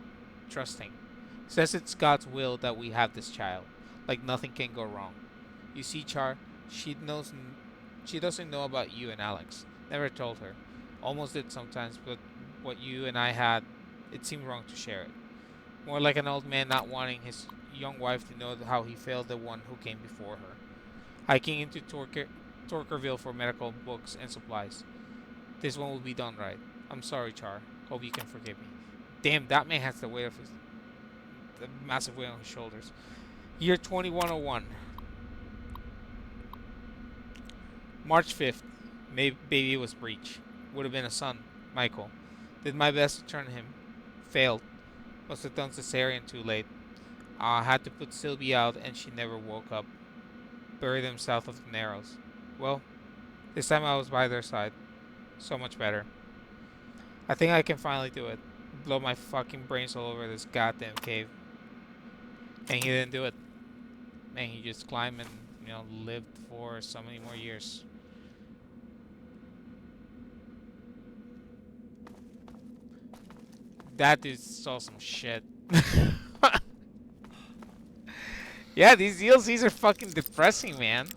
trusting. Says it's God's will that we have this child. Like nothing can go wrong. You see, Char, she doesn't know about you and Alex. Never told her. Almost did sometimes, but what you and I had, it seemed wrong to share it. More like an old man not wanting his young wife to know how he failed the one who came before her. Hiking into Torkerville for medical books and supplies. This one will be done right. I'm sorry, Char. Hope you can forgive me. Damn, that man has the massive weight on his shoulders. Year 2101. March 5th. Baby was breech. Would have been a son. Michael. Did my best to turn him. Failed. Must have done cesarean too late. Had to put Sylvie out and she never woke up. Buried them south of the Narrows. Well, this time I was by their side. So much better. I think I can finally do it. Blow my fucking brains all over this goddamn cave. And he didn't do it. And he just climbed and, lived for so many more years. That dude saw some shit. Yeah, these DLCs are fucking depressing, man.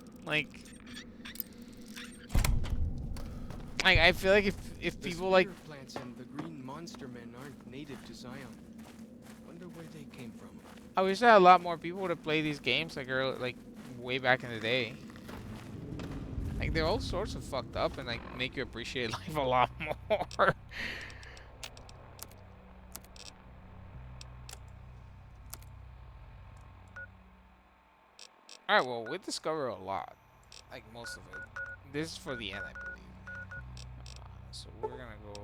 I feel like if The people like spider plants and the green monster men aren't native to Zion. Wonder where they came from. I wish that a lot more people would have played these games like way back in the day. Like they're all sorts of fucked up and like make you appreciate life a lot more. Alright, well, we discover a lot. Like most of it. This is for the end, I believe. So we're gonna go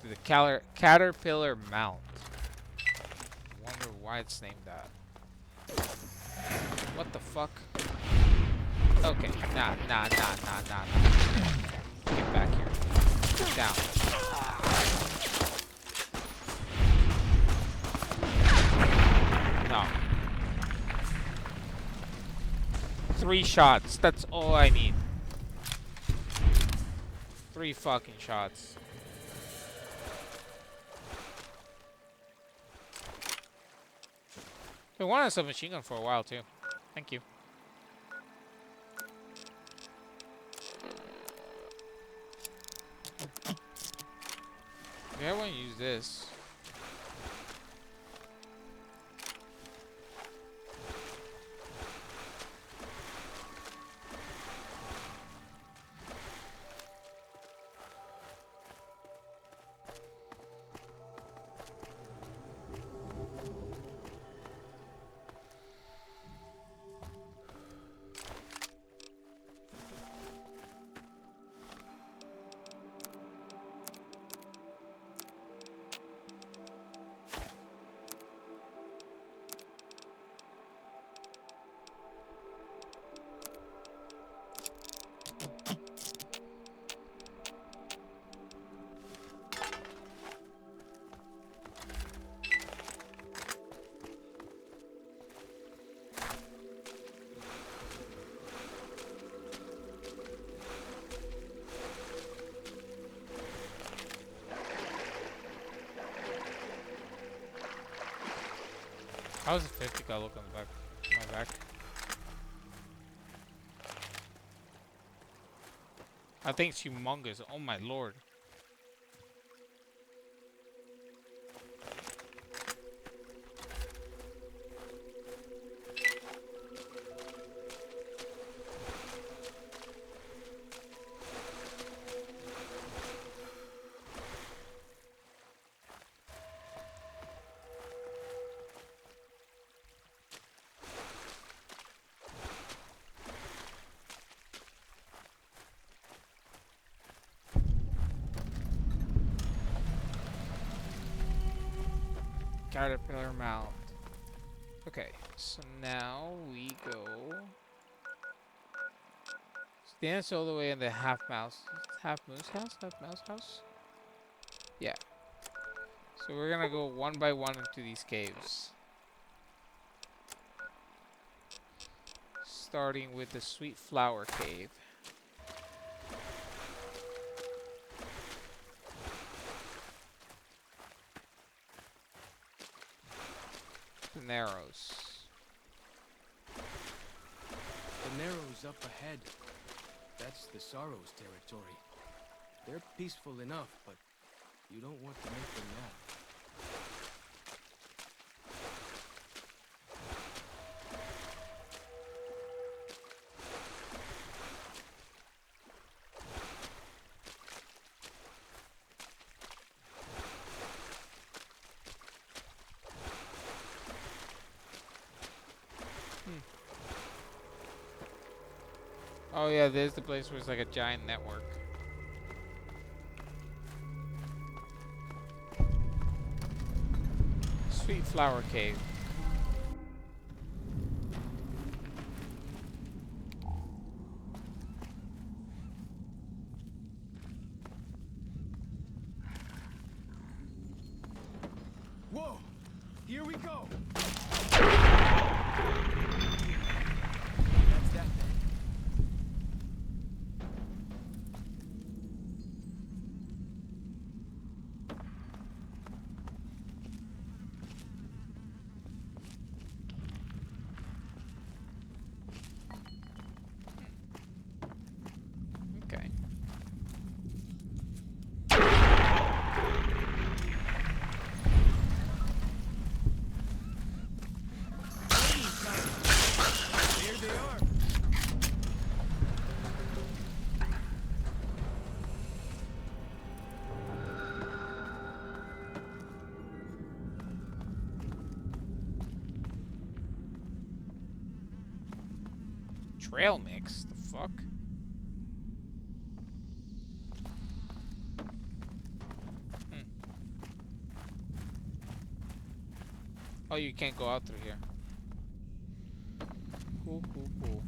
to the Caterpillar Mount. Wonder why it's named that. What the fuck? Okay, nah. Get back here. Get down. No. 3 shots. That's all I need. 3 fucking shots. I wanted a submachine gun for a while too. Thank you. Yeah, I want to use this. How's the 50 guy look on the back? My back. I think it's humongous. Oh my lord. Caterpillar Mount. Okay, so now we go. Stands all the way in the half mouse house? Half mouse house? Yeah. So we're gonna go one by one into these caves. Starting with the Sweet Flower Cave. The Narrows. The Narrows up ahead. That's the Sorrows territory. They're peaceful enough, but you don't want to make them mad. Oh yeah, there's the place where it's like a giant network. Sweet Flower Cave. Whoa! Here we go! That's that then. Okay. Here they are. Trail mix? The fuck? Oh, you can't go out through here. Cool, cool, cool.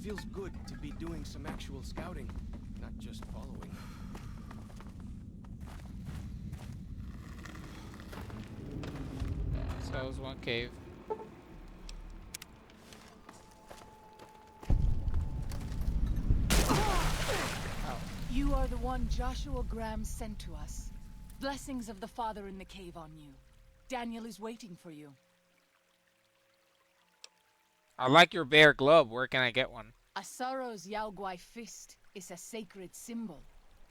Feels good to be doing some actual scouting, not just following. So that was one cave. You are the one Joshua Graham sent to us. Blessings of the Father in the cave on you. Daniel is waiting for you. I like your bear glove. Where can I get one? Asaro's Yaoguai fist is a sacred symbol.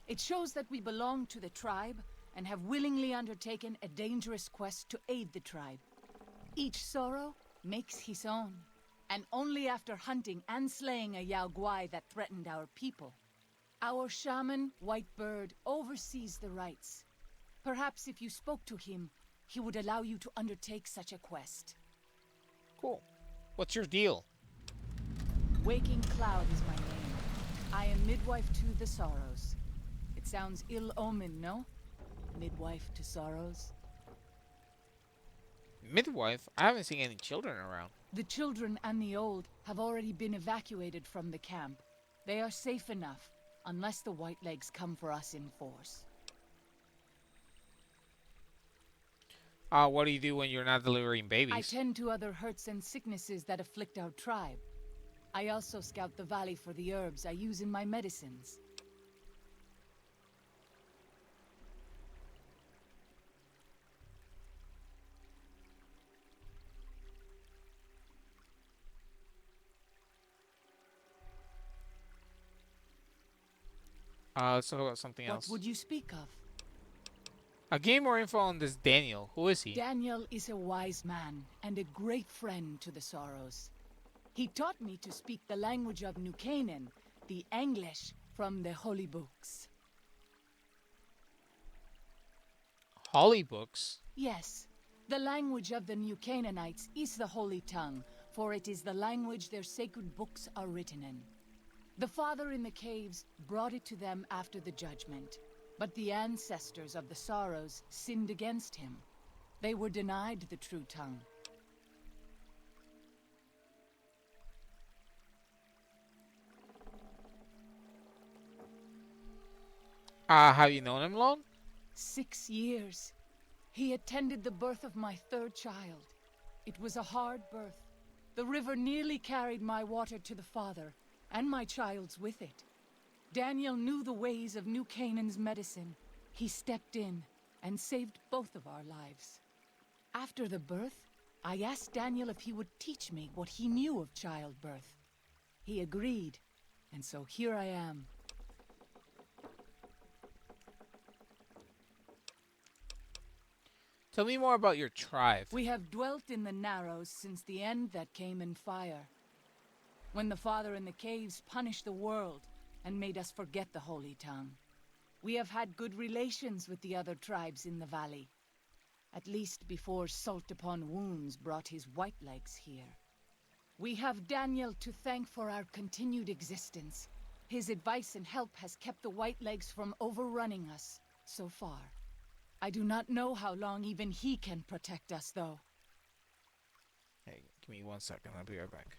It shows that we belong to the tribe and have willingly undertaken a dangerous quest to aid the tribe. Each Sorrow makes his own, and only after hunting and slaying a Yaoguai that threatened our people. Our shaman, Whitebird, oversees the rites. Perhaps if you spoke to him, he would allow you to undertake such a quest. Cool. What's your deal? Waking Cloud is my name. I am midwife to the Sorrows. It sounds ill-omened, no? Midwife to Sorrows. Midwife? I haven't seen any children around. The children and the old have already been evacuated from the camp. They are safe enough, unless the Whitelegs come for us in force. What do you do when you're not delivering babies? I tend to other hurts and sicknesses that afflict our tribe. I also scout the valley for the herbs I use in my medicines. Let's talk about something else. What would you speak of? Give me more info on this Daniel. Who is he? Daniel is a wise man and a great friend to the Sorrows. He taught me to speak the language of New Canaan, the English from the holy books. Holy books? Yes, the language of the New Canaanites is the holy tongue, for it is the language their sacred books are written in. The Father in the caves brought it to them after the judgment, but the ancestors of the Sorrows sinned against him. They were denied the true tongue. Have you known him long? 6 years. He attended the birth of my third child. It was a hard birth. The river nearly carried my water to the Father, and my child's with it. Daniel knew the ways of New Canaan's medicine. He stepped in and saved both of our lives. After the birth, I asked Daniel if he would teach me what he knew of childbirth. He agreed, and so here I am. Tell me more about your tribe. We have dwelt in the Narrows since the end that came in fire. When the Father in the caves punished the world and made us forget the holy tongue. We have had good relations with the other tribes in the valley. At least before Salt Upon Wounds brought his Whitelegs here. We have Daniel to thank for our continued existence. His advice and help has kept the Whitelegs from overrunning us, so far. I do not know how long even he can protect us, though. Hey, give me 1 second. I'll be right back.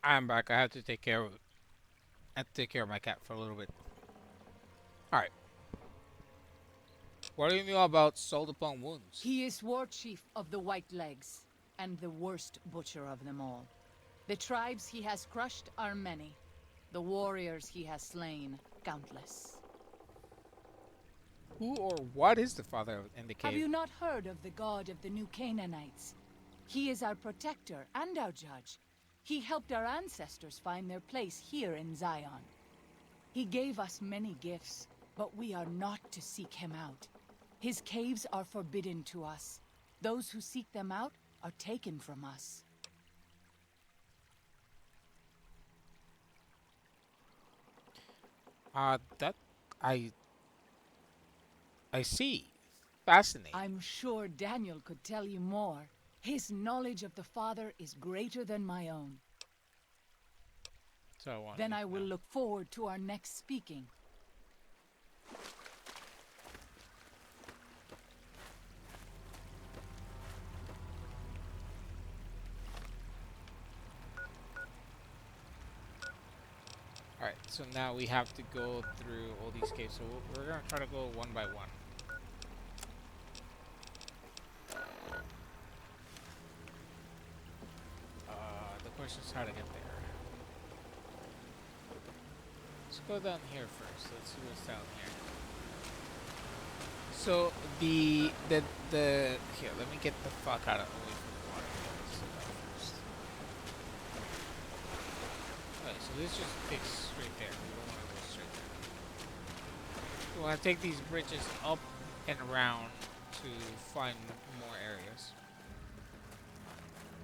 I'm back. I have to take care of it. I have to take care of my cat for a little bit. All right. What do you know about Sold Upon Wounds? He is warchief of the White Legs, and the worst butcher of them all. The tribes he has crushed are many. The warriors he has slain, countless. Who or what is the father in the cave? Have you not heard of the god of the new Canaanites? He is our protector and our judge. He helped our ancestors find their place here in Zion. He gave us many gifts, but we are not to seek him out. His caves are forbidden to us. Those who seek them out are taken from us. That I I see. Fascinating. I'm sure Daniel could tell you more. His knowledge of the Father is greater than my own. So Then I will look forward to our next speaking. Alright, so now we have to go through all these caves. So we're gonna try to go one by one. The question is how to get there. Let's go down here first. Let's see what's down here. So the here, let me get the fuck out of away from the water. Let's see that first. Alright, so this just takes straight there. We don't want to go straight there. We want to take these bridges up and around to find more areas.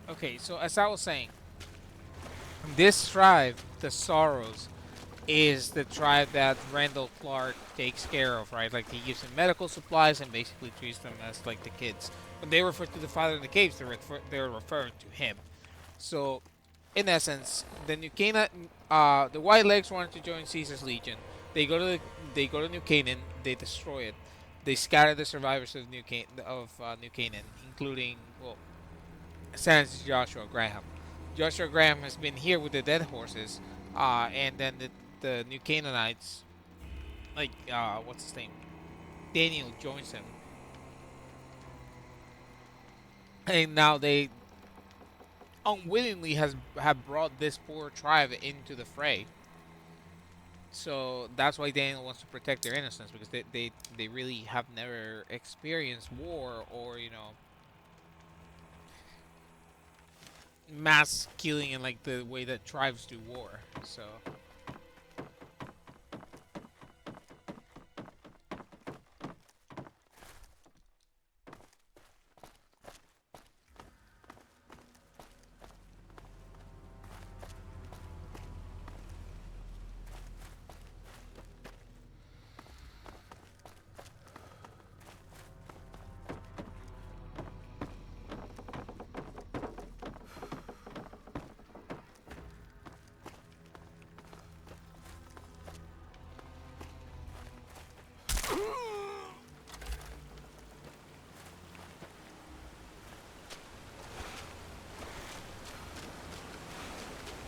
Okay, so as I was saying, this tribe, the Sorrows, is the tribe that Randall Clark takes care of, right? Like, he gives them medical supplies and basically treats them as like the kids. When they refer to the father in the caves, they're referring to him. So, in essence, the New Canaan, the White Legs wanted to join Caesar's Legion. They go to New Canaan. They destroy it. They scatter the survivors of New Canaan, including, well, Sans Joshua Graham. Joshua Graham has been here with the dead horses, and then the New Canaanites, like, what's his name? Daniel joins him. And now they unwillingly have brought this poor tribe into the fray. So that's why Daniel wants to protect their innocence, because they really have never experienced war or, you know, mass killing in like the way that tribes do war. So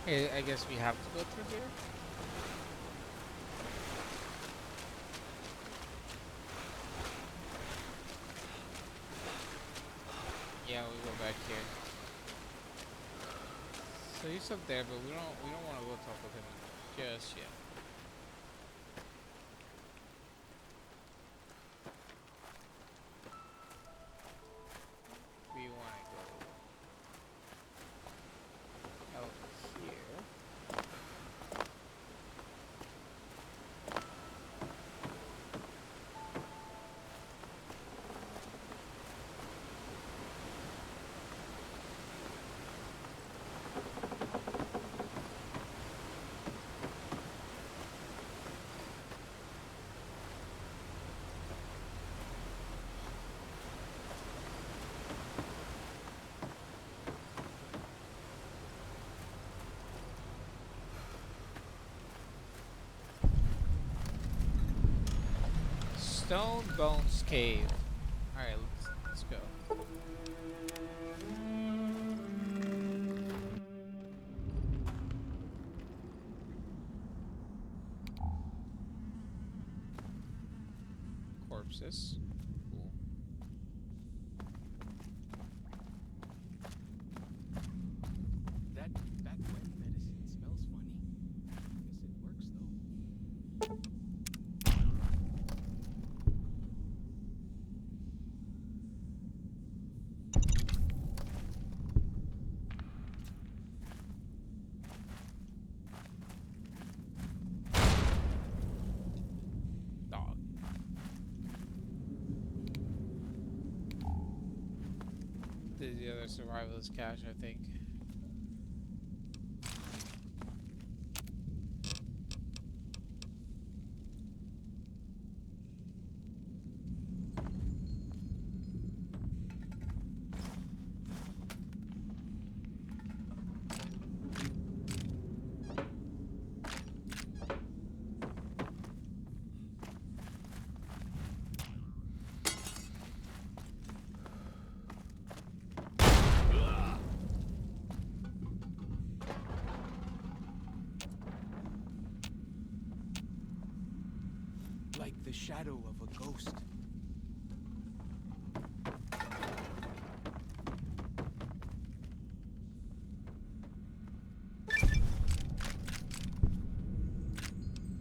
I guess we have to go through here. Yeah, we go back here. So he's up there, but we don't want to go talk with him just yet. We want to go out here. Stone Bones Cave. Alright, let's go. corpses. Cool. That wind medicine smells funny. Guess it works though. Dog. This is the other survivalist cache, I think. Like the shadow of a ghost.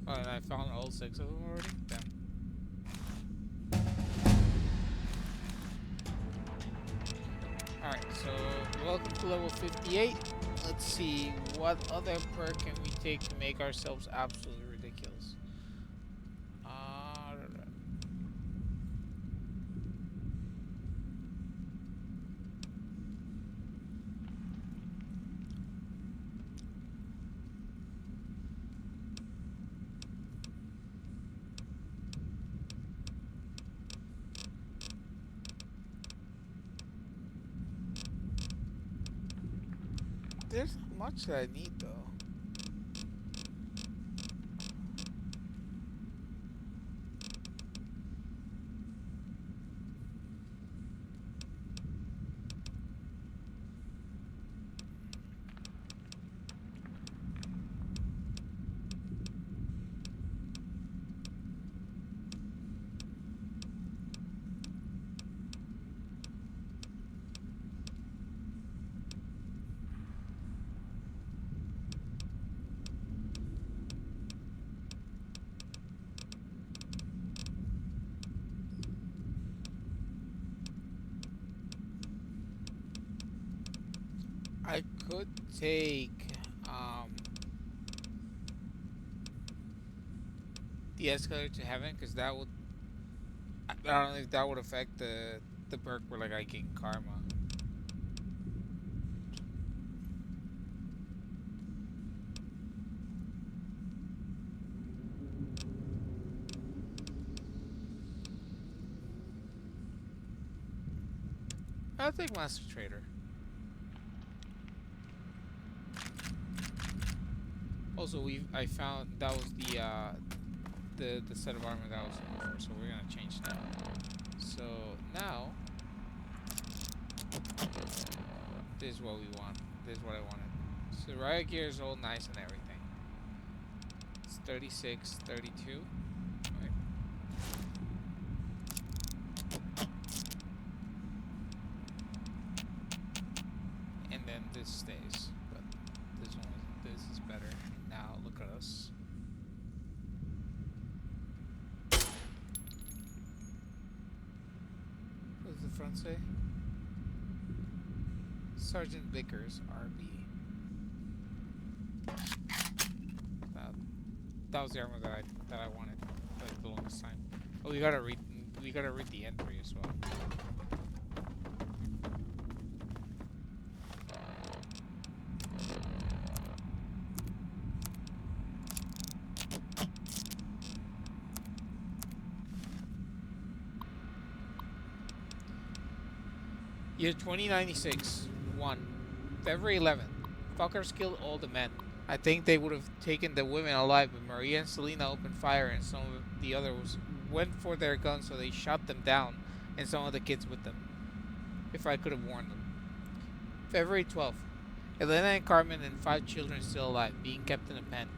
Oh, and I found all 6 of them already? Damn. Alright, so welcome to level 58. Let's see, what other perk can we take to make ourselves absolutely ridiculous? There's not much that I need though. I could take the escalator to heaven, because that would, I don't know if that would affect the perk where like I gain karma. I'll take Master Trader. Also, I found that was the set of armor that I was looking for, so we're gonna change that. So now, this is what we want. This is what I wanted. So riot gear is all nice and everything. It's 36, 32. Right. And then this stays, but this is better. Now look at us. What does the front say? Sergeant Vickers, RB. That was the armor that I wanted like the longest time. Oh, we gotta read the entry as well. Year 2096. 1. February 11th. Fuckers killed all the men. I think they would have taken the women alive, but Maria and Selena opened fire and some of the others went for their guns, so they shot them down and some of the kids with them. If I could have warned them. February 12th. Elena and Carmen and 5 children still alive, being kept in a pen.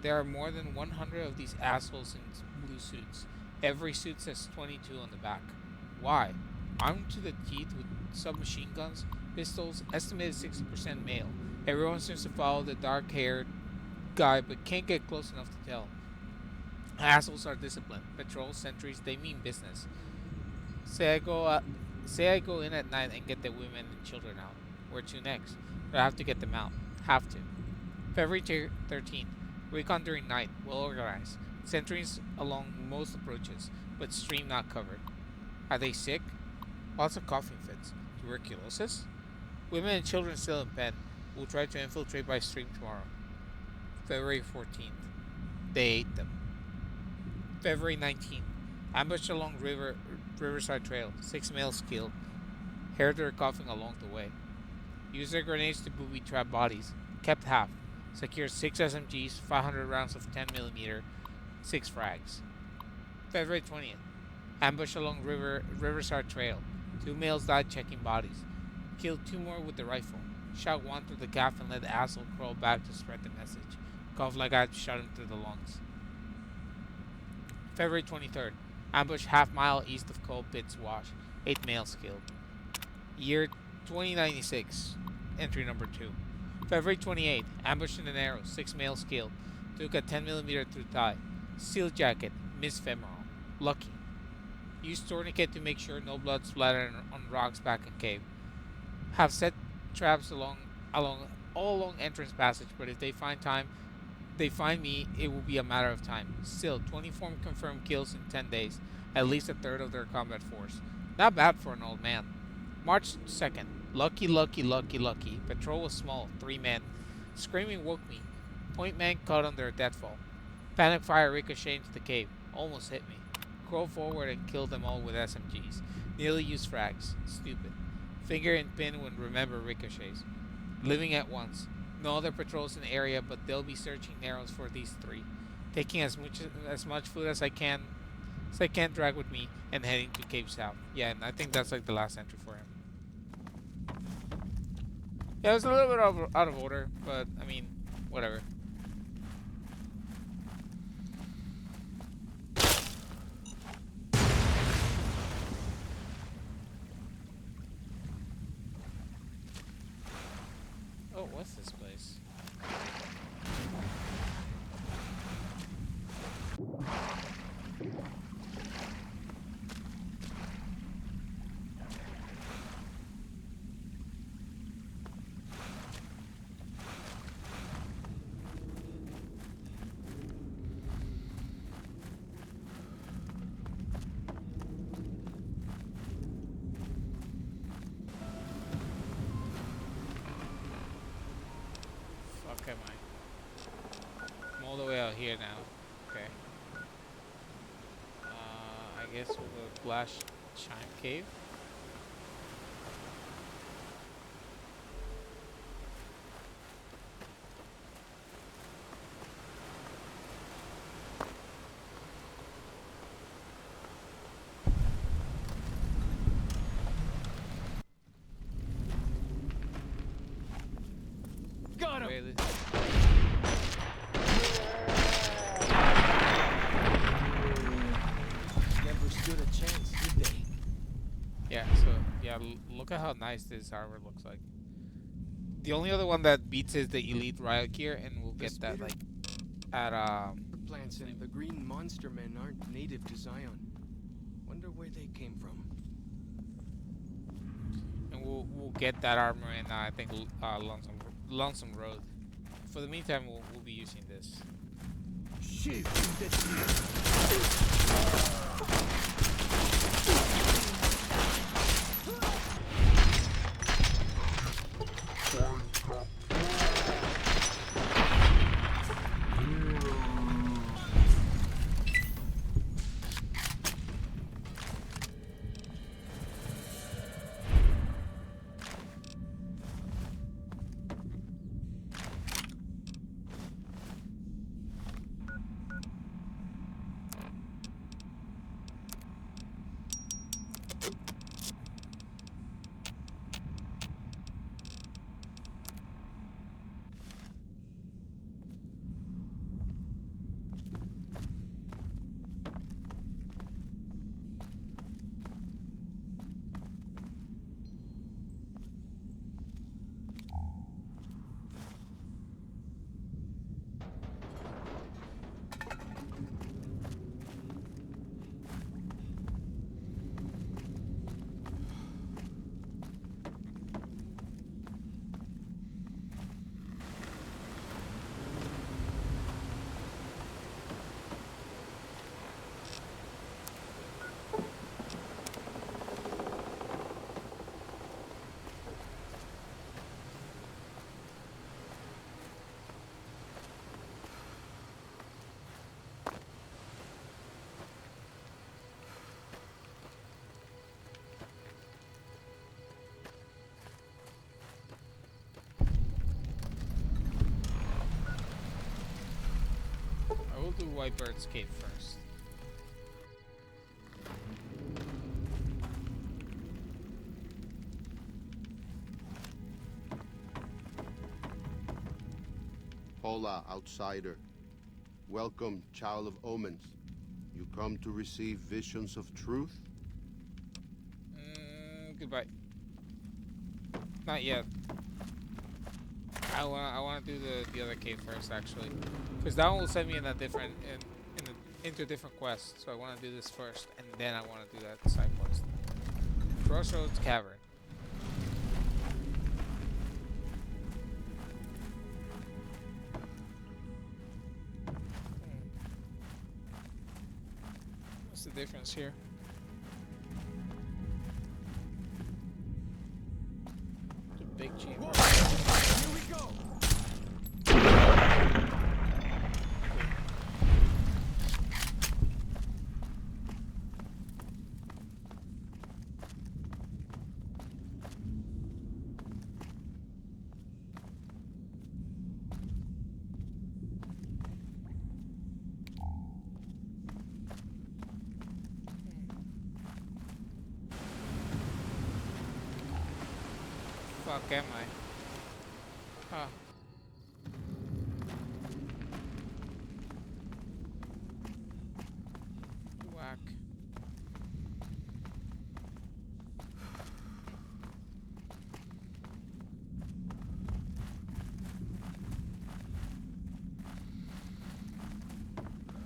There are more than 100 of these assholes in blue suits. Every suit says 22 on the back. Why? Armed to the teeth with submachine guns, pistols, estimated 60% male. Everyone seems to follow the dark-haired guy, but can't get close enough to tell. Assholes are disciplined. Patrols, sentries, they mean business. Say I go in at night and get the women and children out. Where to next? But I have to get them out. Have to. February 13th. Recon during night. Well organized. Sentries along most approaches, but stream not covered. Are they sick? Lots of coughing fits. Tuberculosis? Women and children still in bed. We'll try to infiltrate by stream tomorrow. February 14th. They ate them. February 19th. Ambushed along Riverside Trail. 6 males killed. Heard their coughing along the way. Used their grenades to booby trap bodies. Kept half. Secured 6 SMGs, 500 rounds of 10mm, 6 frags. February 20th. Ambush along Riverside Trail. 2 males died checking bodies. Killed 2 more with the rifle. Shot 1 through the calf and let the asshole crawl back to spread the message. Coughed like I'd shot him through the lungs. February 23rd. Ambush half-mile east of Coal Pits Wash. 8 males killed. Year 2096. Entry number 2. February 28th. Ambush in the Narrows. 6 males killed. Took a 10mm through thigh. Steel jacket. Miss femoral. Lucky. Used tourniquet to make sure no blood splattered on rocks back in cave. Have set traps all along entrance passage, but if they find me, it will be a matter of time. Still, 24 confirmed kills in 10 days, at least a third of their combat force. Not bad for an old man. March 2nd. Lucky. Patrol was small, 3 men. Screaming woke me. Point man caught under a deathfall. Panic fire ricocheted into the cave. Almost hit me. Crawl forward and kill them all with SMGs. Nearly used frags. Stupid. Finger and pin when remember ricochets. Living at once. No other patrols in the area, but they'll be searching Narrows for these 3. Taking as much food as I can drag with me, and heading to Cave South. Yeah, and I think that's like the last entry for him. Yeah, it was a little bit out of order, but I mean, whatever. Oh, what's this place? Fuck am I? I'm all the way out here now. Okay. I guess we'll go Flash Chime Cave. Got him! Really? Never stood a chance, did they? Yeah, so, yeah, look at how nice this armor looks like. The only other one that beats is the Elite Riot Gear, and we'll get that, like, at, Plants and the green monster men aren't native to Zion. Wonder where they came from. and we'll get that armor in, I think, Lonesome Road. For the meantime, we'll be using this. Shoot! I will do White Bird's Cave first. Hola, outsider. Welcome, child of omens. You come to receive visions of truth? Goodbye. Not yet. I wanna do the other cave first, actually, because that one will send me in a different into a different quest. So I want to do this first, and then I want to do that side quest. Crossroads Cavern. What's the difference here? The big chamber. Here we go. Fuck am I? Huh. Whack.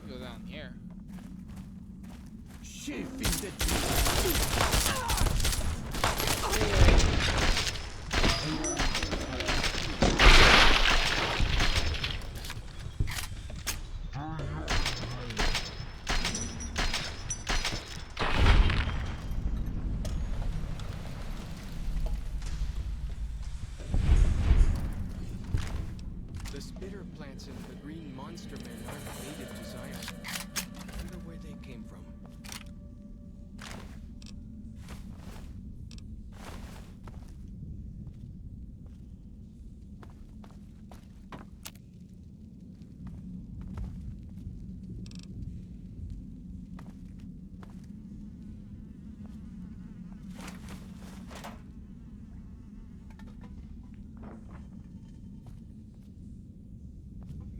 Go down here. Shit, the The spitter plants and the green monster men aren't native to Zion. I wonder where they came from.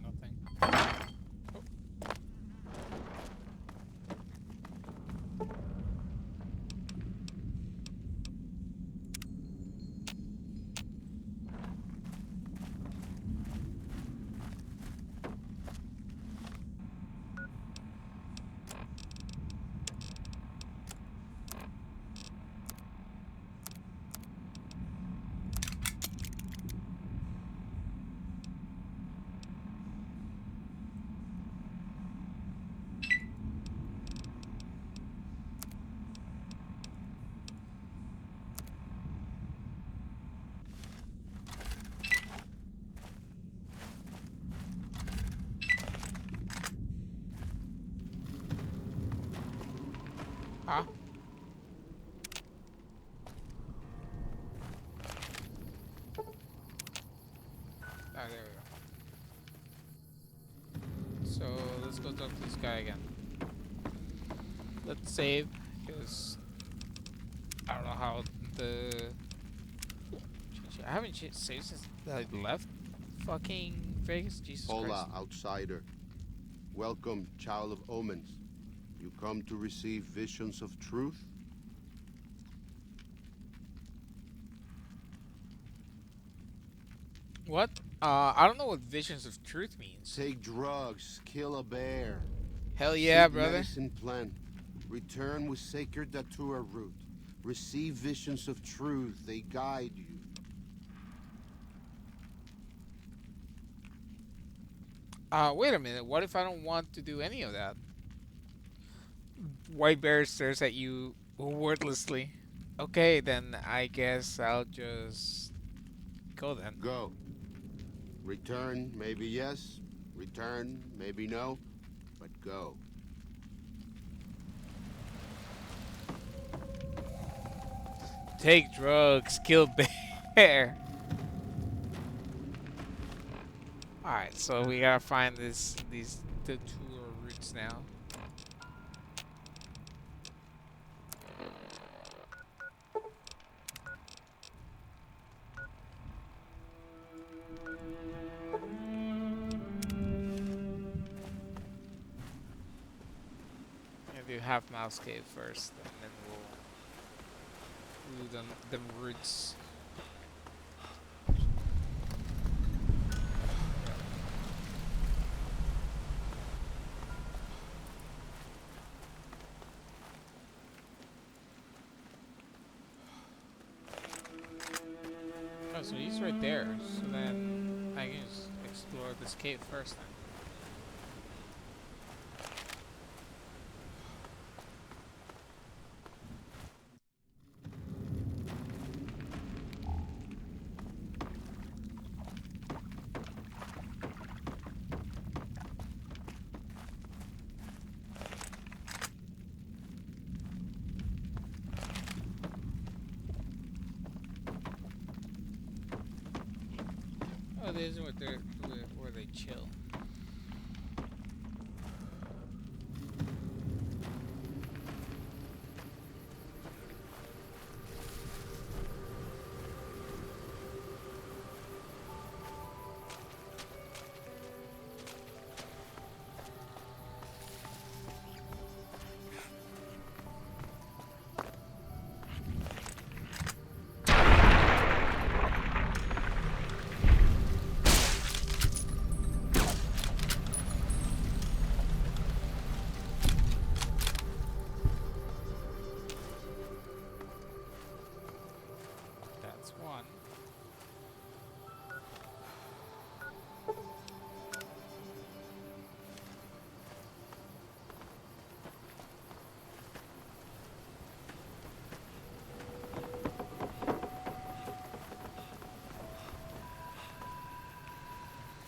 Nothing. Huh? Ah, there we go. So let's go talk to this guy again. Let's save, because I don't know how the... I haven't saved since I left fucking Vegas. Jesus Hola, Christ. outsider. Welcome, child of omens. You come to receive visions of truth? What? I don't know what visions of truth means. Take drugs, kill a bear. Hell yeah, Seek brother. medicine plant. Return with sacred datura root. Receive visions of truth. They guide you. Wait a minute. What if I don't want to do any of that? White bear stares at you wordlessly. Okay, then I guess I'll just go then. Go. Return, maybe yes. Return, maybe no. But go. Take drugs, kill bear. Alright, so we gotta find these the tour routes now. Do half mouse cave first, and then we'll do them roots. Oh, so he's right there. So then I can just explore this cave first then. Oh, this is where they chill. That's one.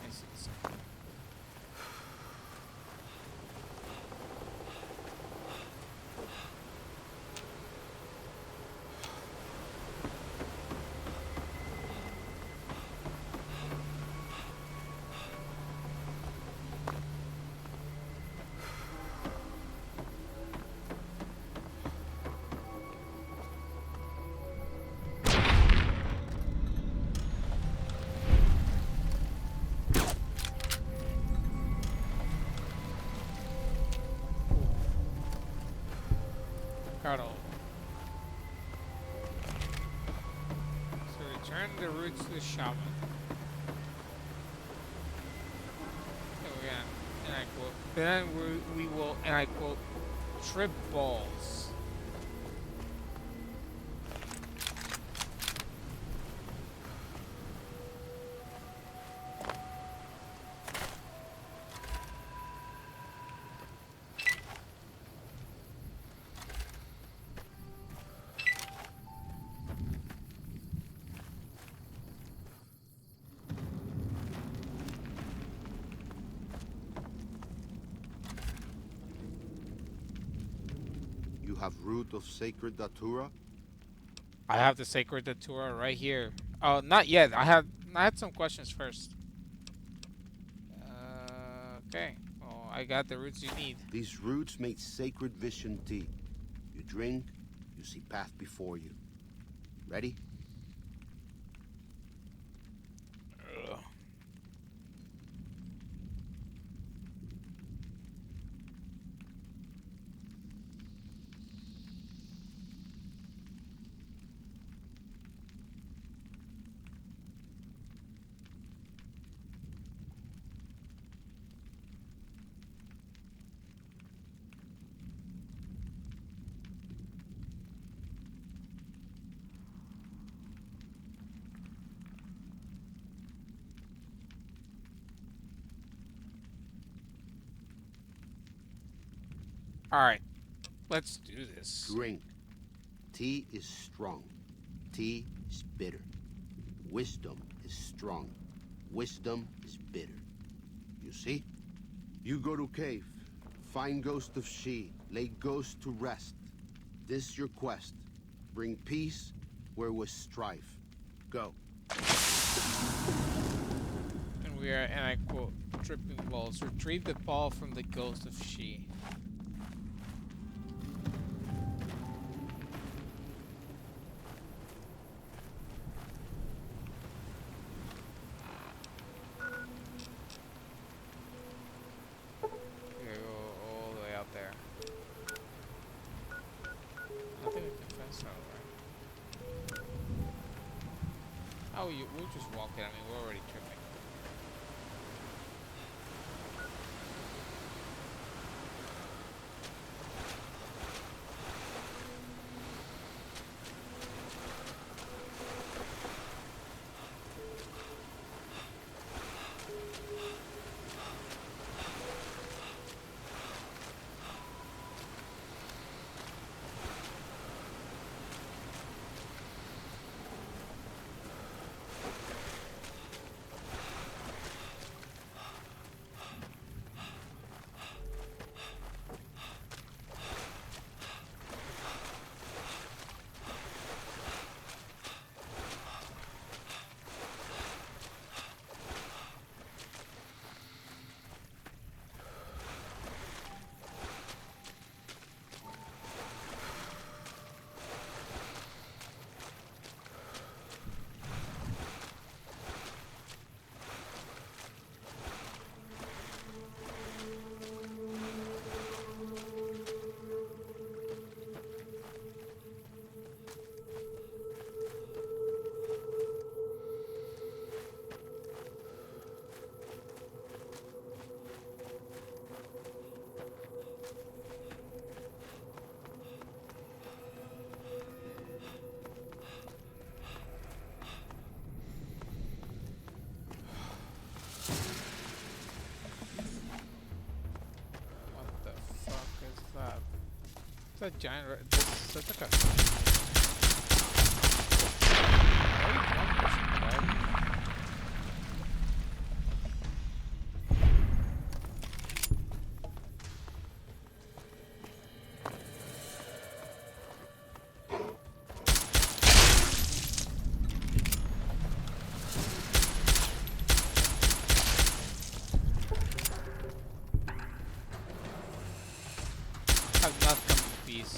I see something. Cuddle. So return the roots to the shaman. And I quote, then we will, and I quote, trip balls. You have root of sacred datura? I have the sacred datura right here. Oh, not yet. I had some questions first. Okay. Well, I got the roots you need. These roots make sacred vision tea. You drink, you see path before you. Ready? Ugh. Alright, let's do this. Drink. Tea is strong. Tea is bitter. Wisdom is strong. Wisdom is bitter. You see? You go to cave. Find ghost of she. Lay ghost to rest. This your quest. Bring peace where was strife. Go. And we are, and I quote, tripping balls. Retrieve the ball from the ghost of she. Okay, go all the way out there. I think we can fence that, right? Oh, we'll just walk it. I mean, we're already tripping. It's a giant. That's like a. Have not come in peace.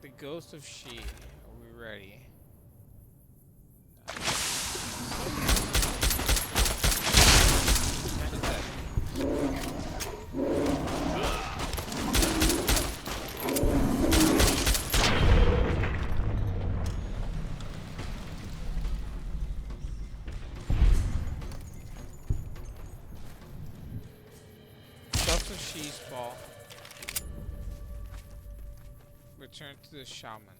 The ghost of she. Are we ready? Kind of dead. She's ball. Return to the shaman.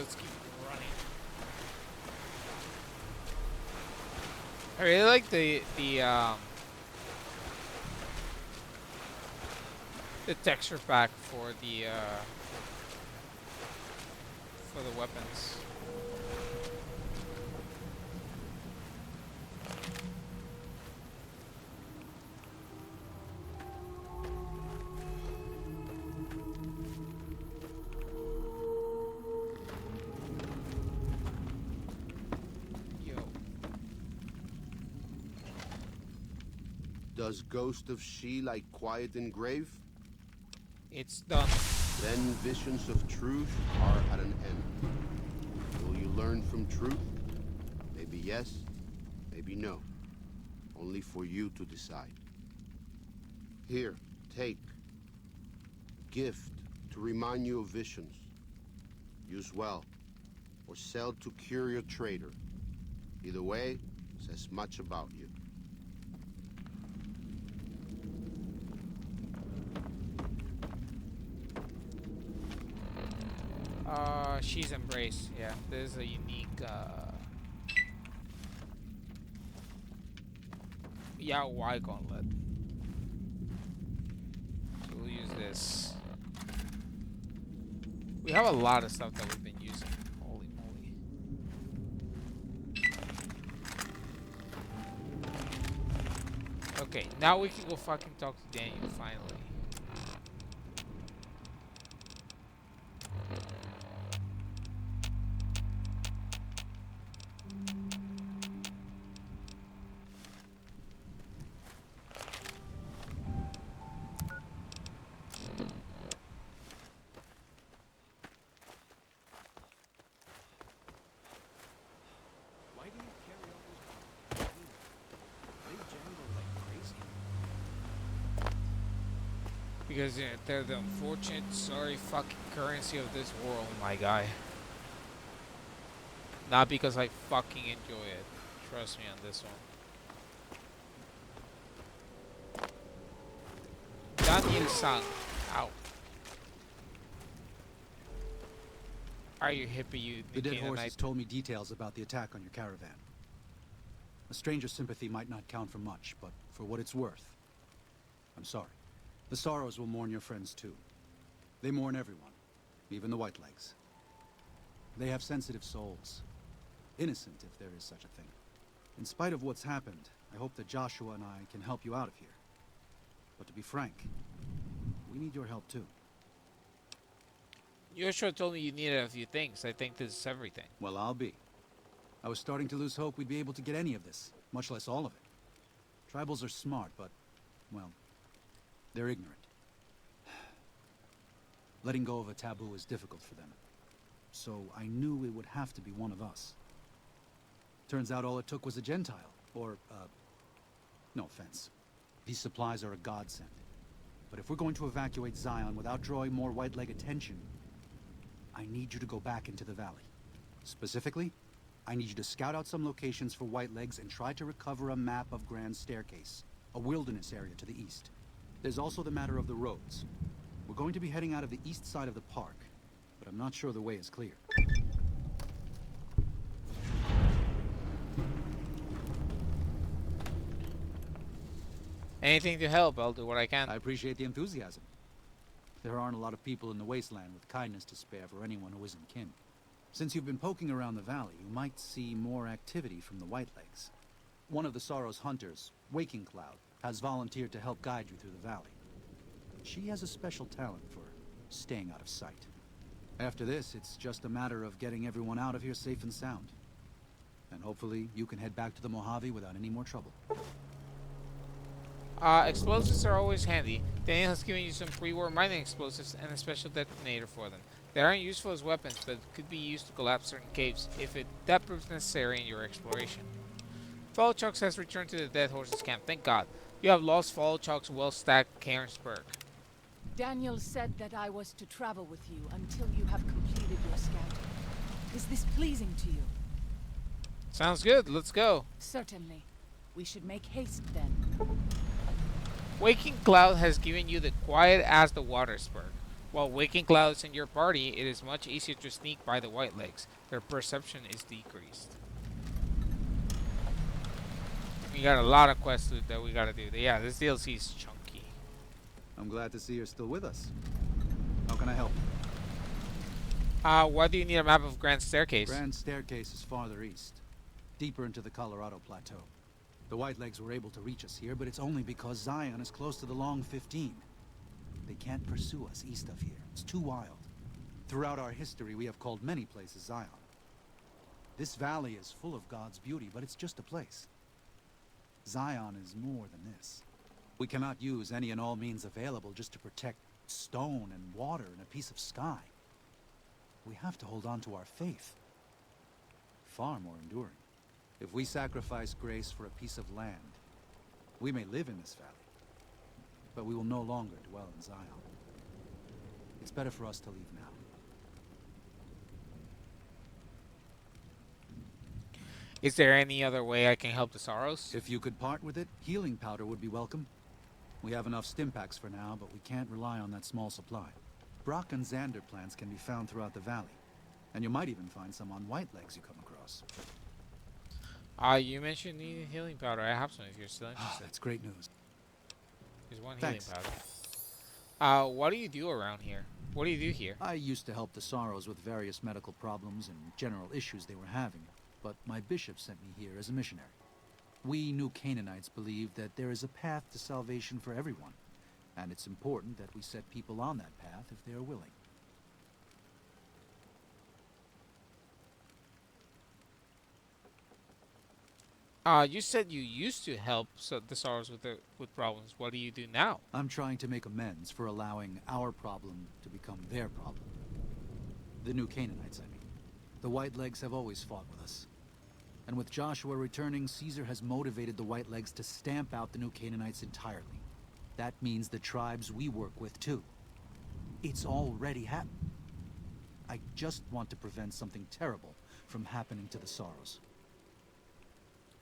let's keep running. I really like the texture pack for the weapons. Does Ghost of She like quiet and grave? It's done. Then visions of truth are at an end. Will you learn from truth? Maybe yes, maybe no. Only for you to decide. Here, take. Gift to remind you of visions. Use well, or sell to curious trader. Either way, says much about you. She's embraced. Yeah, this is a unique Y gauntlet. So we'll use this. We have a lot of stuff that we've been using. Holy moly. Okay, now we can go fucking talk to Daniel finally. Because they're the unfortunate, sorry fucking currency of this world, my guy. Not because I fucking enjoy it. Trust me on this one. Daniel-san. Ow. Are you hippie, you The dead horse Canaanite? has told me details about the attack on your caravan. A stranger's sympathy might not count for much, but for what it's worth, I'm sorry. The Sorrows will mourn your friends too. They mourn everyone, even the Whitelegs. They have sensitive souls. Innocent, if there is such a thing. In spite of what's happened, I hope that Joshua and I can help you out of here. But to be frank, we need your help too. Joshua told me you needed a few things. I think this is everything. Well, I'll be. I was starting to lose hope we'd be able to get any of this, much less all of it. Tribals are smart, but, well, they're ignorant. Letting go of a taboo is difficult for them. So I knew it would have to be one of us. Turns out all it took was a Gentile, or, no offense. These supplies are a godsend. But if we're going to evacuate Zion without drawing more White-Leg attention, I need you to go back into the valley. Specifically, I need you to scout out some locations for White-Legs and try to recover a map of Grand Staircase, a wilderness area to the east. There's also the matter of the roads. We're going to be heading out of the east side of the park, but I'm not sure the way is clear. Anything to help, I'll do what I can. I appreciate the enthusiasm. There aren't a lot of people in the Wasteland with kindness to spare for anyone who isn't kin. Since you've been poking around the valley, you might see more activity from the Whitelegs. One of the Sorrow's hunters, Waking Cloud, has volunteered to help guide you through the valley. She has a special talent for staying out of sight. After this, it's just a matter of getting everyone out of here safe and sound. And hopefully you can head back to the Mojave without any more trouble. Explosives are always handy. Daniel has given you some pre-war mining explosives and a special detonator for them. They aren't useful as weapons, but could be used to collapse certain caves if that proves necessary in your exploration. Vault-Tec has returned to the Dead Horses camp. Thank God. You have lost Vault-Tec's well-stacked Cairnsburg. Daniel said that I was to travel with you until you have completed your scouting. Is this pleasing to you? Sounds good. Let's go. Certainly. We should make haste then. Waking Cloud has given you the quiet as the Watersburg. While waking clouds in your party, it is much easier to sneak by the white legs. Their perception is decreased. We got a lot of quests that we gotta do. Yeah, this DLC is chunky. I'm glad to see you're still with us. How can I help? Why do you need a map of Grand Staircase? Grand Staircase is farther east, deeper into the Colorado Plateau. The Whitelegs were able to reach us here, but it's only because Zion is close to the Long 15. They can't pursue us east of here. It's too wild. Throughout our history, we have called many places Zion. This valley is full of God's beauty, but it's just a place. Zion is more than this. We cannot use any and all means available just to protect stone and water and a piece of sky. We have to hold on to our faith. Far more enduring. If we sacrifice grace for a piece of land, we may live in this valley, but we will no longer dwell in Zion. It's better for us to leave now. Is there any other way I can help the Sorrows? If you could part with it, healing powder would be welcome. We have enough stim packs for now, but we can't rely on that small supply. Brock and Xander plants can be found throughout the valley, and you might even find some on Whitelegs you come across. You mentioned needing healing powder. I have some if you're still interested. That's great news. There's one Thanks. healing powder. What do you do around here? What do you do here? I used to help the Sorrows with various medical problems and general issues they were having, but my bishop sent me here as a missionary. We New Canaanites believe that there is a path to salvation for everyone, and it's important that we set people on that path if they are willing. You said you used to help the Sorrows with problems. What do you do now? I'm trying to make amends for allowing our problem to become their problem. The New Canaanites, I mean. The Whitelegs have always fought with us. And with Joshua returning, Caesar has motivated the Whitelegs to stamp out the New Canaanites entirely. That means the tribes we work with, too. It's already happened. I just want to prevent something terrible from happening to the Sorrows.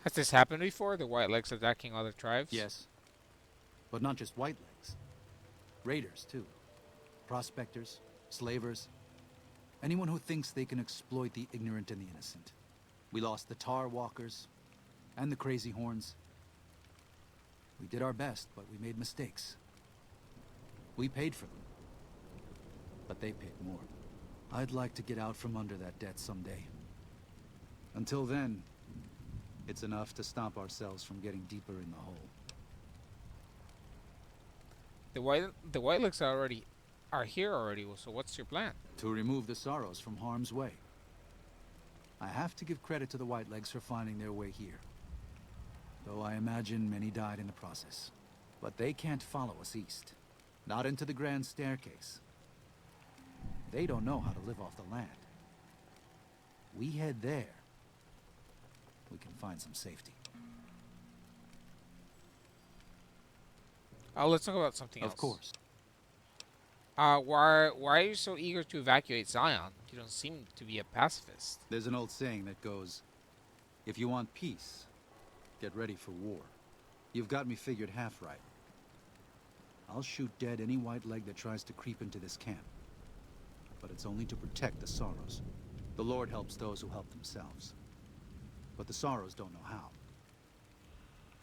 Has this happened before? The Whitelegs attacking other tribes? Yes. But not just Whitelegs. Raiders, too. Prospectors, slavers. Anyone who thinks they can exploit the ignorant and the innocent. We lost the Tar Walkers and the Crazy Horns. We did our best, but we made mistakes. We paid for them. But they paid more. I'd like to get out from under that debt someday. Until then, it's enough to stop ourselves from getting deeper in the hole. The Whitelegs are here already. So what's your plan? To remove the Sorrows from harm's way. I have to give credit to the Whitelegs for finding their way here. Though I imagine many died in the process. But they can't follow us east. Not into the Grand Staircase. They don't know how to live off the land. We head there. We can find some safety. Let's talk about something else. Of course. Why are you so eager to evacuate Zion? You don't seem to be a pacifist. There's an old saying that goes, if you want peace, get ready for war. You've got me figured half right. I'll shoot dead any Whiteleg that tries to creep into this camp. But it's only to protect the Sorrows. The Lord helps those who help themselves. But the Sorrows don't know how.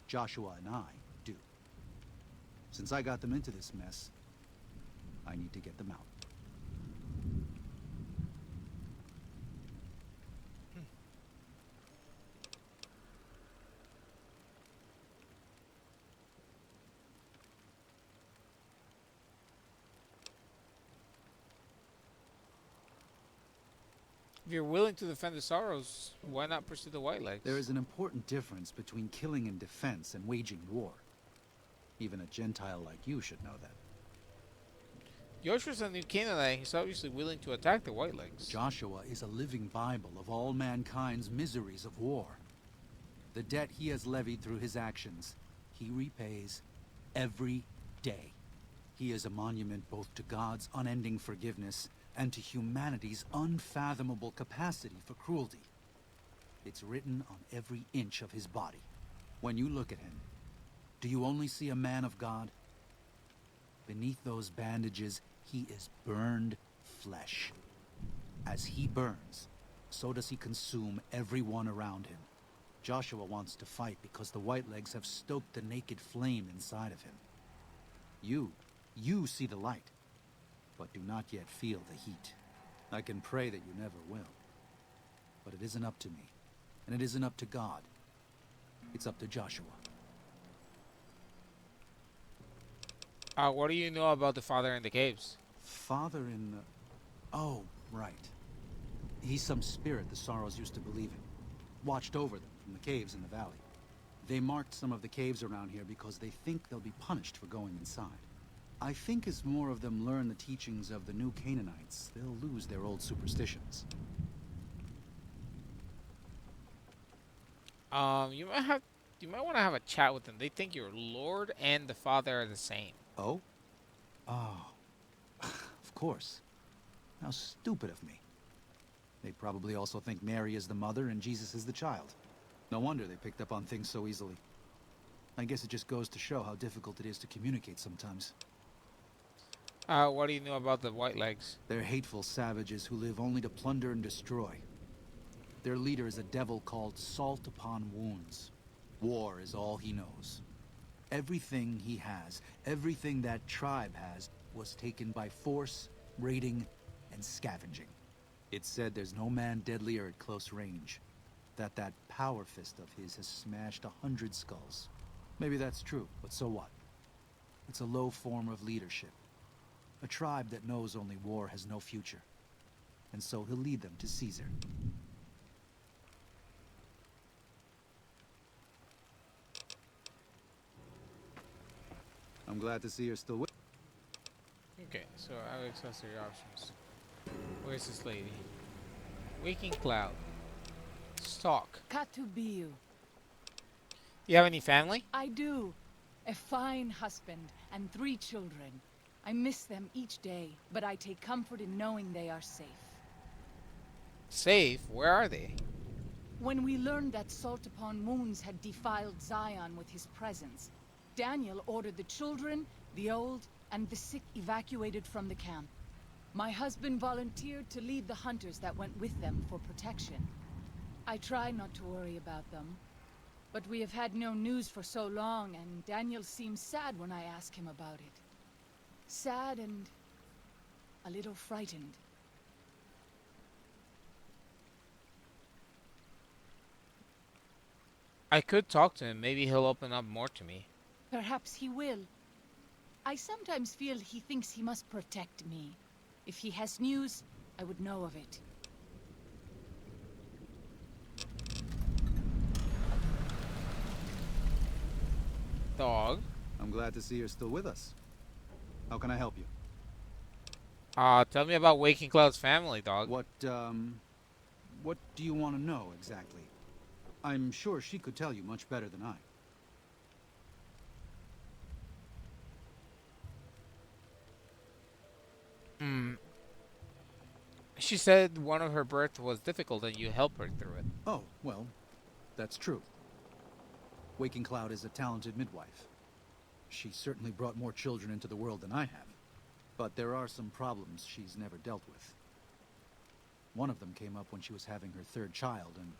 Joshua and I do. Since I got them into this mess, I need to get them out. If you're willing to defend the Sorrows, why not pursue the Whitelegs? There is an important difference between killing in defense and waging war. Even a Gentile like you should know that. Joshua's a New Canaanite. He's obviously willing to attack the Whitelegs. Joshua is a living Bible of all mankind's miseries of war. The debt he has levied through his actions, he repays every day. He is a monument both to God's unending forgiveness and to humanity's unfathomable capacity for cruelty. It's written on every inch of his body. When you look at him, do you only see a man of God? Beneath those bandages, He is burned flesh. As he burns, so does he consume everyone around him. Joshua wants to fight because the Whitelegs have stoked the naked flame inside of him. You see the light, but do not yet feel the heat. I can pray that you never will. But it isn't up to me, and it isn't up to God. It's up to Joshua. What do you know about the father in the caves? Father in the... Oh, right. He's some spirit the Sorrows used to believe in. Watched over them from the caves in the valley. They marked some of the caves around here because they think they'll be punished for going inside. I think as more of them learn the teachings of the new Canaanites, they'll lose their old superstitions. You might want to have a chat with them. They think your Lord and the Father are the same. Oh? Oh. Of course. How stupid of me. They probably also think Mary is the mother and Jesus is the child. No wonder they picked up on things so easily. I guess it just goes to show how difficult it is to communicate sometimes. What do you know about the Whitelegs? They're hateful savages who live only to plunder and destroy. Their leader is a devil called Salt Upon Wounds. War is all he knows. Everything he has, everything that tribe has, was taken by force, raiding, and scavenging. It's said there's no man deadlier at close range. That power fist of his has smashed 100 skulls. Maybe that's true, but so what? It's a low form of leadership. A tribe that knows only war has no future. And so he'll lead them to Caesar. I'm glad to see you're still with. Okay, so I'll exhaust your options. Where's this lady? Waking Cloud. Stalk. Katubiu. You have any family? I do. A fine husband and 3 children. I miss them each day, but I take comfort in knowing they are safe. Safe? Where are they? When we learned that Salt Upon Wounds had defiled Zion with his presence, Daniel ordered the children, the old, and the sick evacuated from the camp. My husband volunteered to lead the hunters that went with them for protection. I try not to worry about them, but we have had no news for so long, and Daniel seems sad when I ask him about it. Sad and a little frightened. I could talk to him. Maybe he'll open up more to me. Perhaps he will. I sometimes feel he thinks he must protect me. If he has news, I would know of it. Dog. I'm glad to see you're still with us. How can I help you? Tell me about Waking Cloud's family, dog. What do you want to know exactly? I'm sure she could tell you much better than I. She said one of her birth was difficult and you helped her through it. Oh, well, that's true. Waking Cloud is a talented midwife. She certainly brought more children into the world than I have. But there are some problems she's never dealt with. One of them came up when she was having her 3rd child, and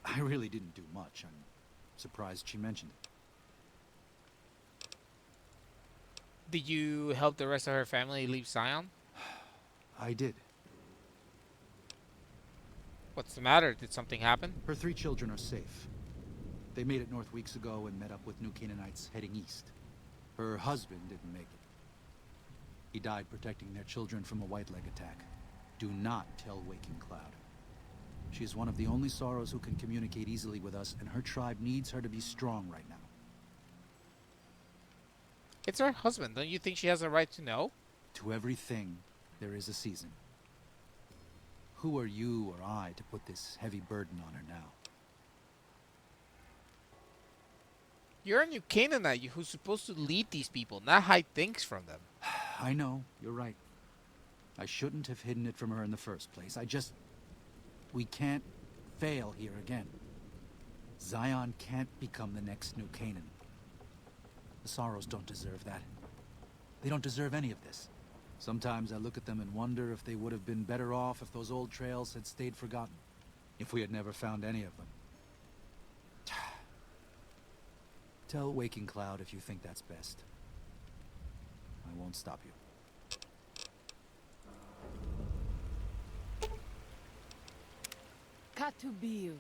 I really didn't do much. I'm surprised she mentioned it. Did you help the rest of her family leave Zion? I did. What's the matter? Did something happen? Her 3 children are safe. They made it north weeks ago and met up with new Canaanites heading east. Her husband didn't make it. He died protecting their children from a Whiteleg attack. Do not tell Waking Cloud. She is one of the only Sorrows who can communicate easily with us, and her tribe needs her to be strong right now. It's her husband. Don't you think she has a right to know? To everything, there is a season. Who are you or I to put this heavy burden on her now? You're a new Canaanite who's supposed to lead these people, not hide things from them. I know, you're right. I shouldn't have hidden it from her in the first place. We can't fail here again. Zion can't become the next new Canaan. The Sorrows don't deserve that. They don't deserve any of this. Sometimes I look at them and wonder if they would have been better off if those old trails had stayed forgotten. If we had never found any of them. Tell Waking Cloud if you think that's best. I won't stop you. Katubiu.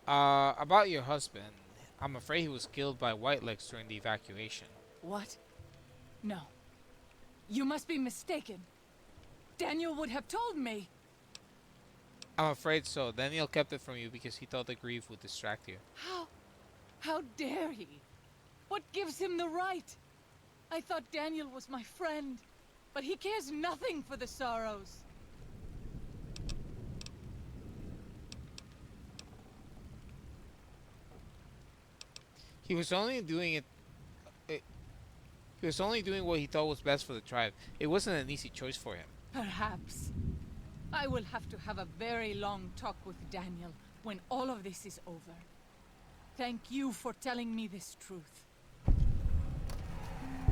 About your husband. I'm afraid he was killed by Whitelegs during the evacuation. What? No. You must be mistaken. Daniel would have told me. I'm afraid so. Daniel kept it from you because he thought the grief would distract you. How dare he? What gives him the right? I thought Daniel was my friend, but he cares nothing for the sorrows. He was only doing it. He was only doing what he thought was best for the tribe. It wasn't an easy choice for him. Perhaps. I will have to have a very long talk with Daniel when all of this is over. Thank you for telling me this truth.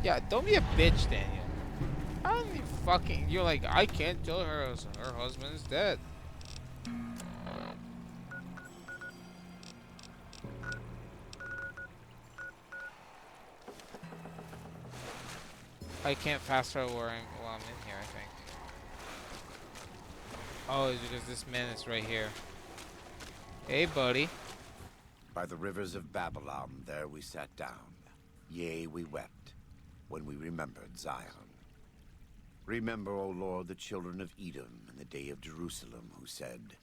Yeah, don't be a bitch, Daniel. I don't even fucking. You're like, I can't tell her her husband's dead. I can't fast travel while I'm in here, I think. Oh, it's because this man is right here. Hey, buddy. By the rivers of Babylon, there we sat down. Yea, we wept, when we remembered Zion. Remember, O Lord, the children of Edom in the day of Jerusalem, who said,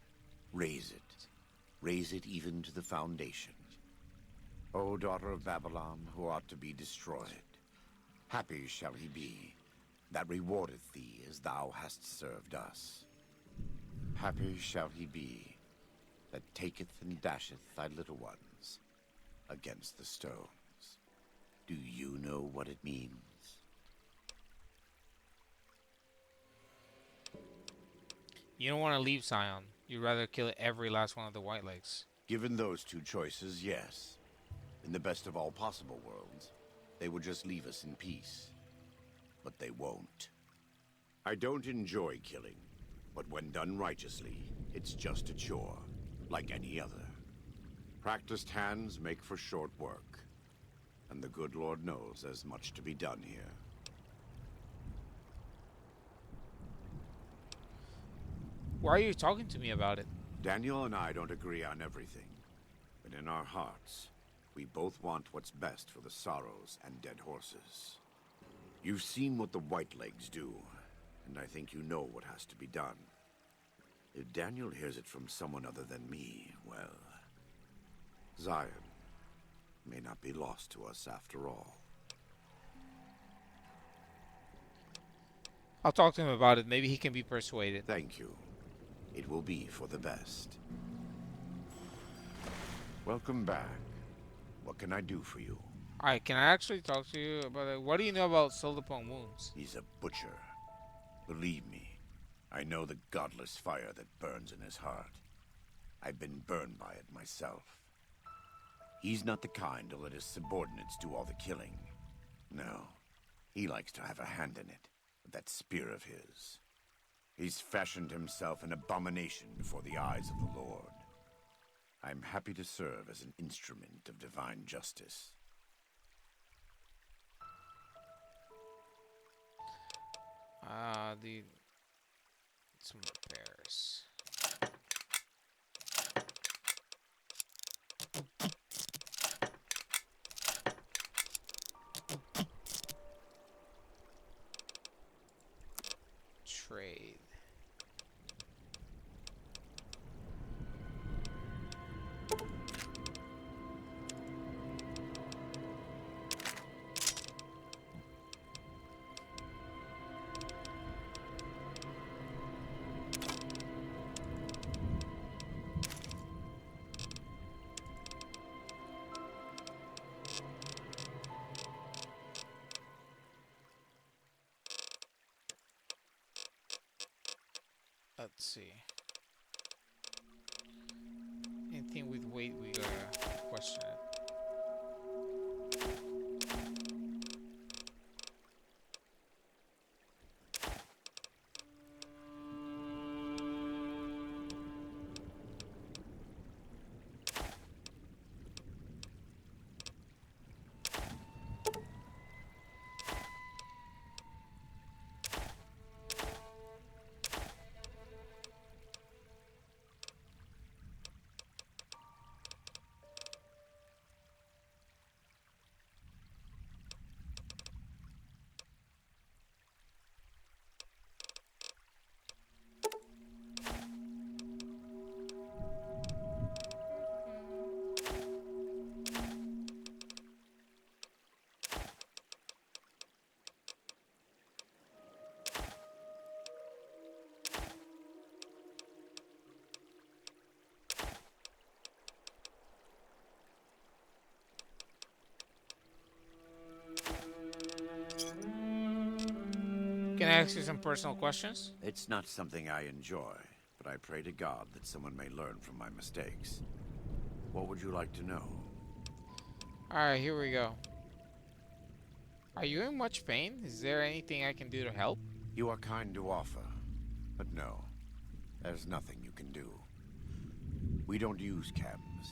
raise it even to the foundation. O daughter of Babylon, who ought to be destroyed, happy shall he be, that rewardeth thee as thou hast served us. Happy shall he be, that taketh and dasheth thy little ones against the stones. Do you know what it means? You don't want to leave Zion. You'd rather kill every last one of the Whitelegs. Given those two choices, yes. In the best of all possible worlds, they would just leave us in peace. But they won't. I don't enjoy killing, but when done righteously, it's just a chore, like any other. Practiced hands make for short work, and the good Lord knows there's much to be done here. Why are you talking to me about it? Daniel and I don't agree on everything, but in our hearts, we both want what's best for the Sorrows and dead horses. You've seen what the Whitelegs do, and I think you know what has to be done. If Daniel hears it from someone other than me, well, Zion may not be lost to us after all. I'll talk to him about it. Maybe he can be persuaded. Thank you. It will be for the best. Welcome back. What can I do for you? Alright, can I actually talk to you about it? What do you know about sold upon wounds? He's a butcher. Believe me, I know the godless fire that burns in his heart. I've been burned by it myself. He's not the kind to let his subordinates do all the killing. No, he likes to have a hand in it, with that spear of his. He's fashioned himself an abomination before the eyes of the Lord. I'm happy to serve as an instrument of divine justice. Some repairs. Trade. Let's see. Anything with weight, we gotta question it. ask you some personal questions? It's not something I enjoy, but I pray to God that someone may learn from my mistakes. What would you like to know? Alright, here we go. Are you in much pain? Is there anything I can do to help? You are kind to offer, but no, there's nothing you can do. We don't use chems,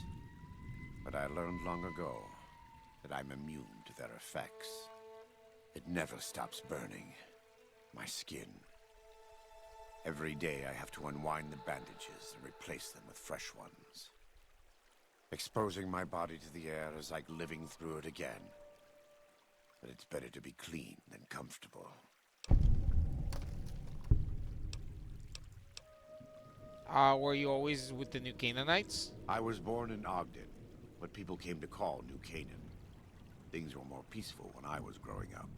but I learned long ago that I'm immune to their effects. It never stops burning. My skin. Every day I have to unwind the bandages and replace them with fresh ones. Exposing my body to the air is like living through it again. But it's better to be clean than comfortable. Were you always with the New Canaanites? I was born in Ogden, what people came to call New Canaan. Things were more peaceful when I was growing up.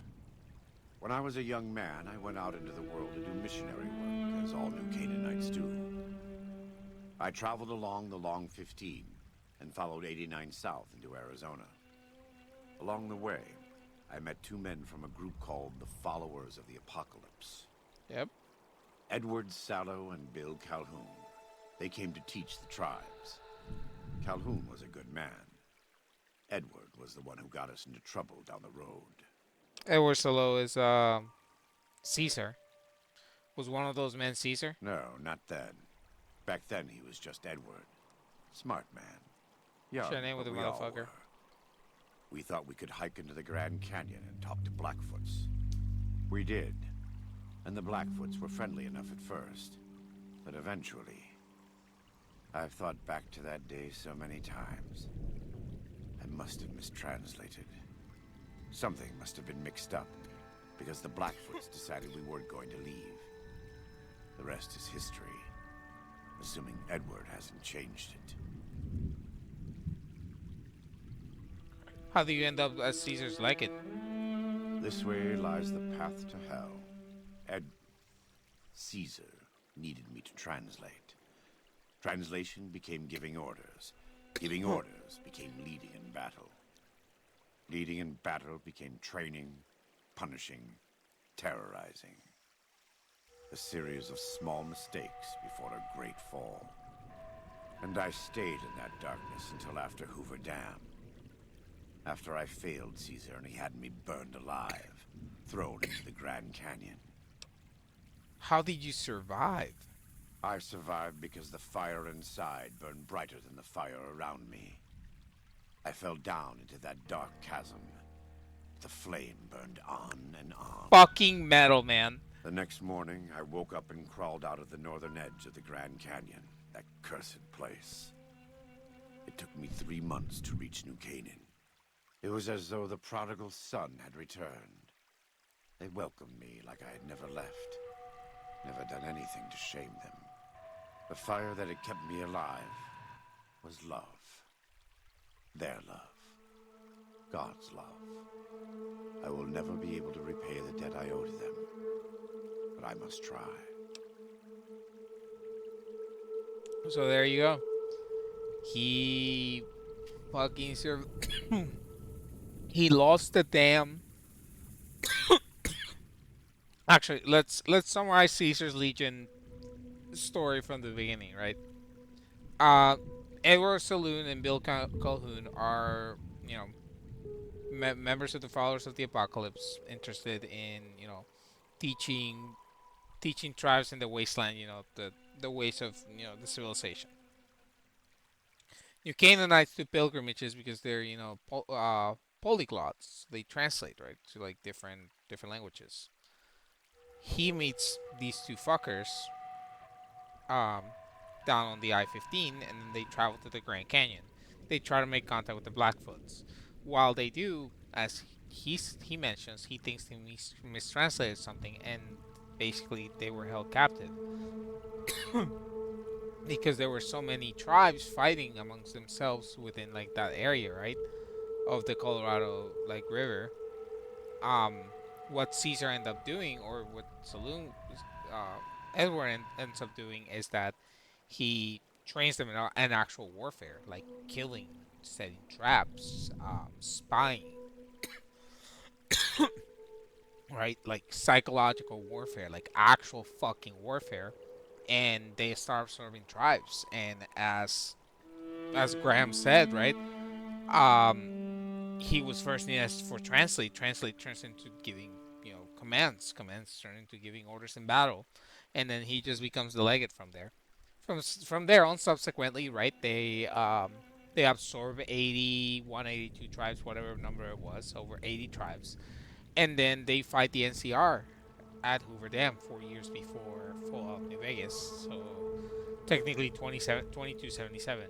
When I was a young man, I went out into the world to do missionary work, as all New Canaanites do. I traveled along the Long 15 and followed 89 south into Arizona. Along the way, I met two men from a group called the Followers of the Apocalypse. Yep. Edward Sallow and Bill Calhoun. They came to teach the tribes. Calhoun was a good man. Edward was the one who got us into trouble down the road. Edward Solo is Caesar. Was one of those men Caesar? No, not then. Back then he was just Edward. Smart man. Young, Shut name with a but we all motherfucker. were. We thought we could hike into the Grand Canyon and talk to Blackfoots. We did. And the Blackfoots were friendly enough at first. But eventually... I've thought back to that day so many times. I must have mistranslated. Something must have been mixed up, because the Blackfoots decided we weren't going to leave. The rest is history, assuming Edward hasn't changed it. How do you end up as Caesar's like it? This way lies the path to hell. Caesar needed me to translate. Translation became giving orders. Giving orders became leading in battle. Leading in battle became training, punishing, terrorizing. A series of small mistakes before a great fall. And I stayed in that darkness until after Hoover Dam. After I failed Caesar and he had me burned alive, thrown into the Grand Canyon. How did you survive? I survived because the fire inside burned brighter than the fire around me. I fell down into that dark chasm. The flame burned on and on. Fucking metal, man. The next morning, I woke up and crawled out of the northern edge of the Grand Canyon. That cursed place. It took me 3 months to reach New Canaan. It was as though the prodigal son had returned. They welcomed me like I had never left. Never done anything to shame them. The fire that had kept me alive was love. Their love. God's love. I will never be able to repay the debt I owe to them. But I must try. So there you go. He fucking he lost the dam. Actually, let's summarize Caesar's Legion story from the beginning, right? Edward Saloon and Bill Calhoun are, members of the Followers of the Apocalypse, interested in, teaching tribes in the wasteland, the ways of, the civilization. New Canaanites do pilgrimages because they're, polyglots. They translate, right, to like different languages. He meets these two fuckers down on the I-15, and then they travel to the Grand Canyon. They try to make contact with the Blackfoots. While they do, as he mentions, he thinks they mistranslated something, and basically they were held captive. Because there were so many tribes fighting amongst themselves within like that area, right, of the Colorado river. What Caesar ended up doing, or what Edward ends up doing, is that he trains them in actual warfare, like killing, setting traps, spying. right? Like psychological warfare, like actual fucking warfare, and they start absorbing tribes. And as Graham said, right? Um, he was first needed for translate. Translate turns into giving, commands. Commands turn into giving orders in battle, and then he just becomes the legate from there. From there on, subsequently, right? They absorb 80, 182 tribes, whatever number it was, over 80 tribes, and then they fight the NCR at Hoover Dam 4 years before Fallout New Vegas. So technically 2277.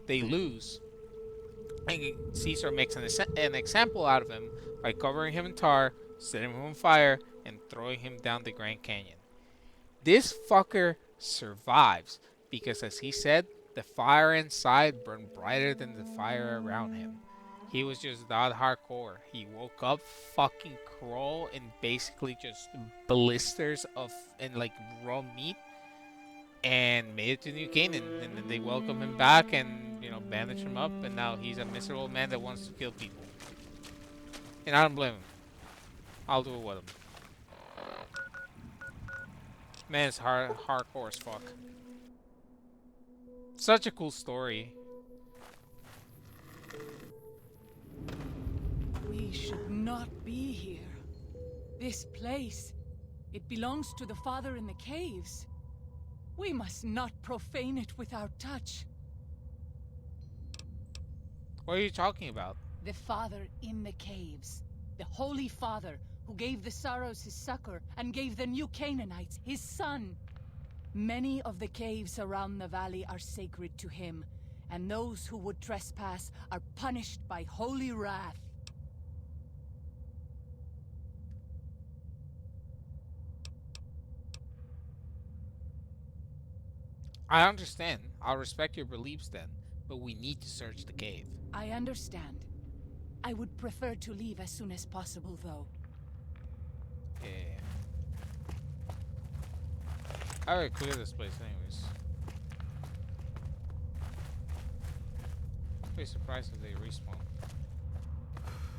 They lose, and Caesar makes an example out of him by covering him in tar, setting him on fire, and throwing him down the Grand Canyon. This fucker survives because, as he said, the fire inside burned brighter than the fire around him. He was just that hardcore. He woke up, fucking crawl, and basically just blisters of and like raw meat, and made it to New Canaan. And then they welcome him back and bandage him up, and now he's a miserable man that wants to kill people. And I don't blame him. I'll do it with him. Man's hardcore as fuck. Such a cool story. We should not be here. This place, it belongs to the Father in the caves. We must not profane it with our touch. What are you talking about? The Father in the caves. The Holy Father who gave the Sorrows his succor and gave the new Canaanites his son. Many of the caves around the valley are sacred to him, and those who would trespass are punished by holy wrath. I understand. I'll respect your beliefs then, but we need to search the cave. I understand. I would prefer to leave as soon as possible, though. Yeah. I already cleared this place anyways. I'd be surprised if they respawn.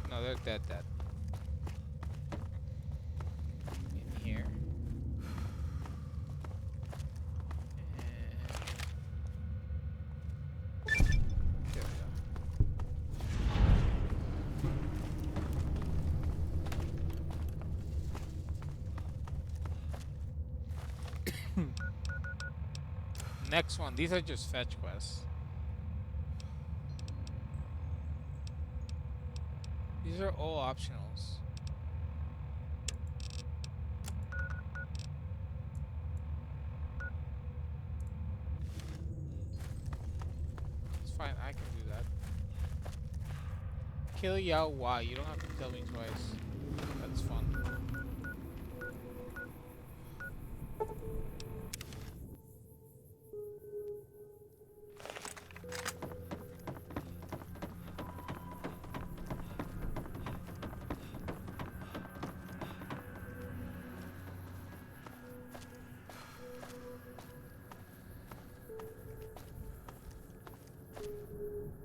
No, they're dead. In here. There we go. Next one. These are just fetch quests. These are all optionals. It's fine, I can do that. Kill Yao Wai. You don't have to tell me twice. That's fun.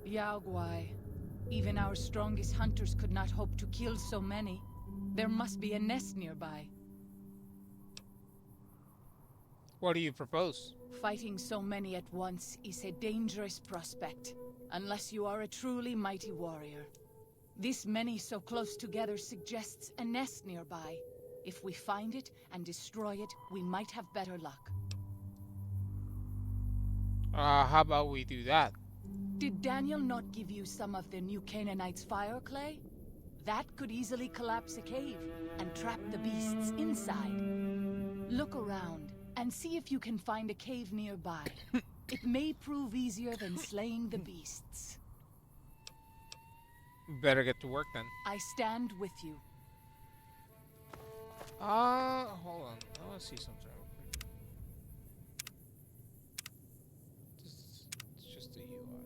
Yaogwai. Even our strongest hunters could not hope to kill so many. There must be a nest nearby. What do you propose? Fighting so many at once is a dangerous prospect, unless you are a truly mighty warrior. This many so close together suggests a nest nearby. If we find it and destroy it, we might have better luck. How about we do that? Did Daniel not give you some of the new Canaanites' fire clay? That could easily collapse a cave and trap the beasts inside. Look around and see if you can find a cave nearby. It may prove easier than slaying the beasts. Better get to work then. I stand with you. Hold on. I want to see something real quick. It's just the UI.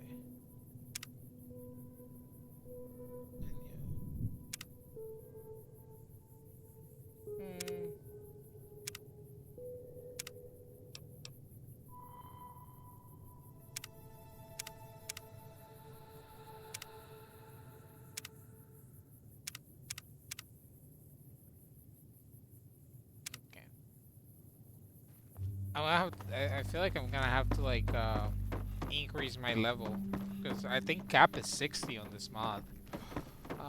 Menu. I feel like I'm gonna have to like increase my level because I think cap is 60 on this mod.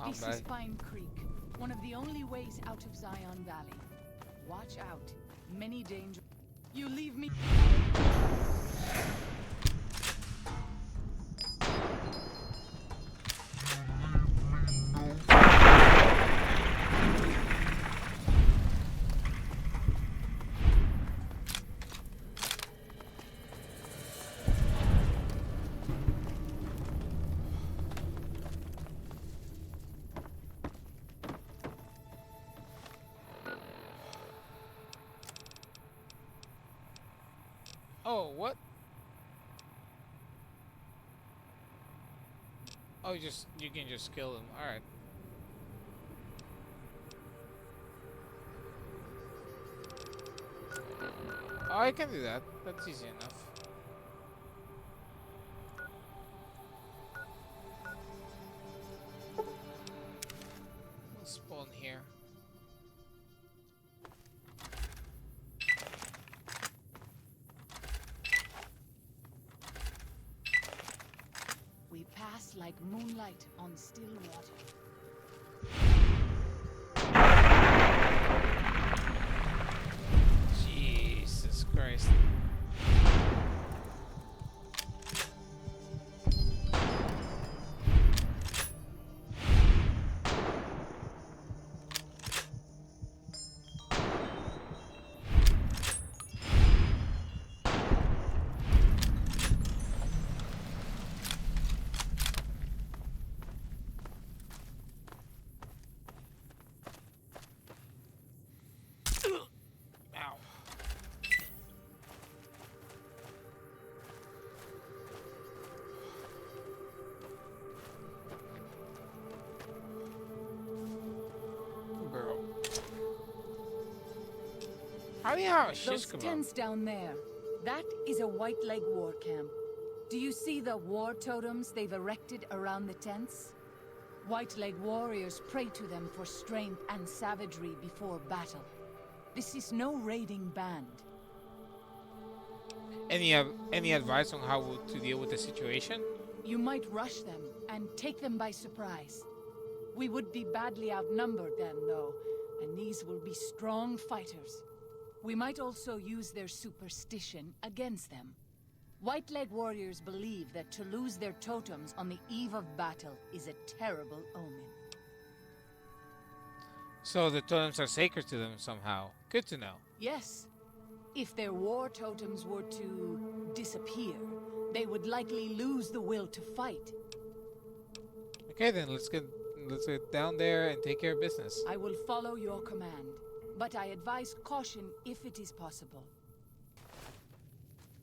This is Pine Creek, one of the only ways out of Zion Valley. Watch out. Many dangers. You leave me. Oh, what? Oh, you can just kill them. All right. Oh, I can do that. That's easy enough. We'll spawn here. We pass like moonlight on still water. Jesus Christ. Ow. Bro. How do you have a shish Those kebab? tents down there, that is a White Leg war camp. Do you see the war totems they've erected around the tents? White Leg warriors pray to them for strength and savagery before battle. This is no raiding band. Any advice on how to deal with the situation? You might rush them and take them by surprise. We would be badly outnumbered then, though, and these will be strong fighters. We might also use their superstition against them. White Leg warriors believe that to lose their totems on the eve of battle is a terrible omen. So the totems are sacred to them somehow. Good to know. Yes. If their war totems were to disappear, they would likely lose the will to fight. Okay, then let's get down there and take care of business. I will follow your command, but I advise caution if it is possible.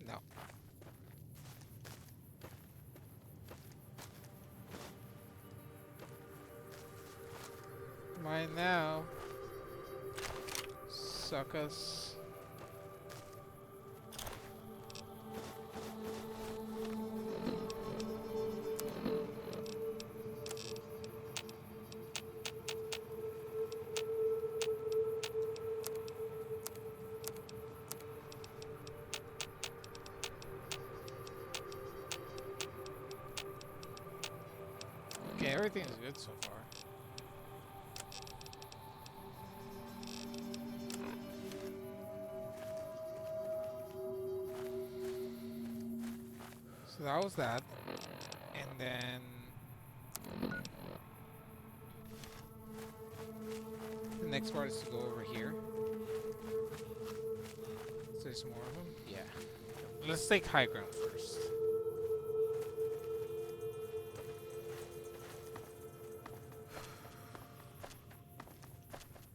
No. Mine now. Suckers. Okay, everything is good so far. So that was that. And then the next part is to go over here. So there's more of them? Yeah. Let's take high ground first.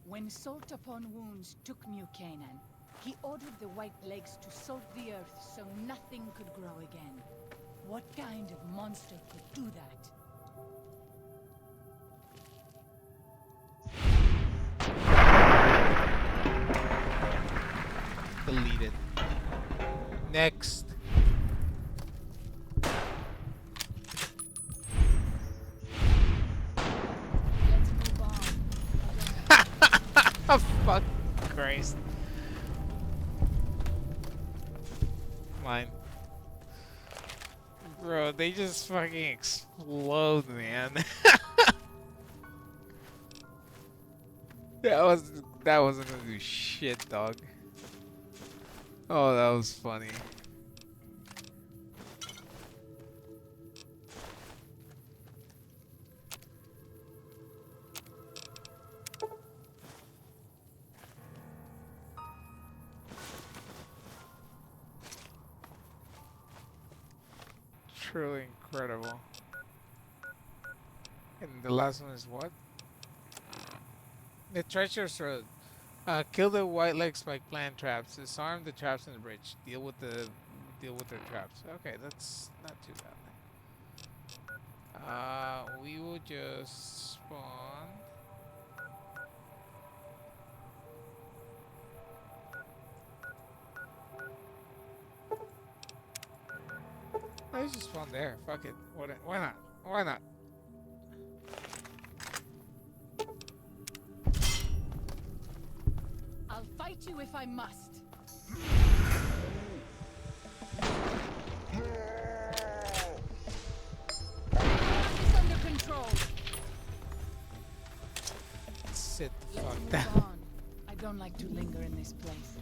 When Salt Upon Wounds took New Canaan, he ordered the White Legs to salt the earth so nothing could grow again. What kind of monster could do that? Deleted. Next. Let's move on. Oh, fuck Christ. mine. Bro, they just fucking explode, man. that wasn't gonna do shit, dog. Oh, that was funny. Truly incredible. And the last one is what? The treacherous road. Kill the white leg spike plant traps. Disarm the traps in the bridge. Deal with their traps. Okay, that's not too bad. We will just spawn. Let's just spawn there. Fuck it. Why not? Why not? I'll fight you if I must. It's under control. Sit the Let's fuck move down. on. I don't like to linger in this place.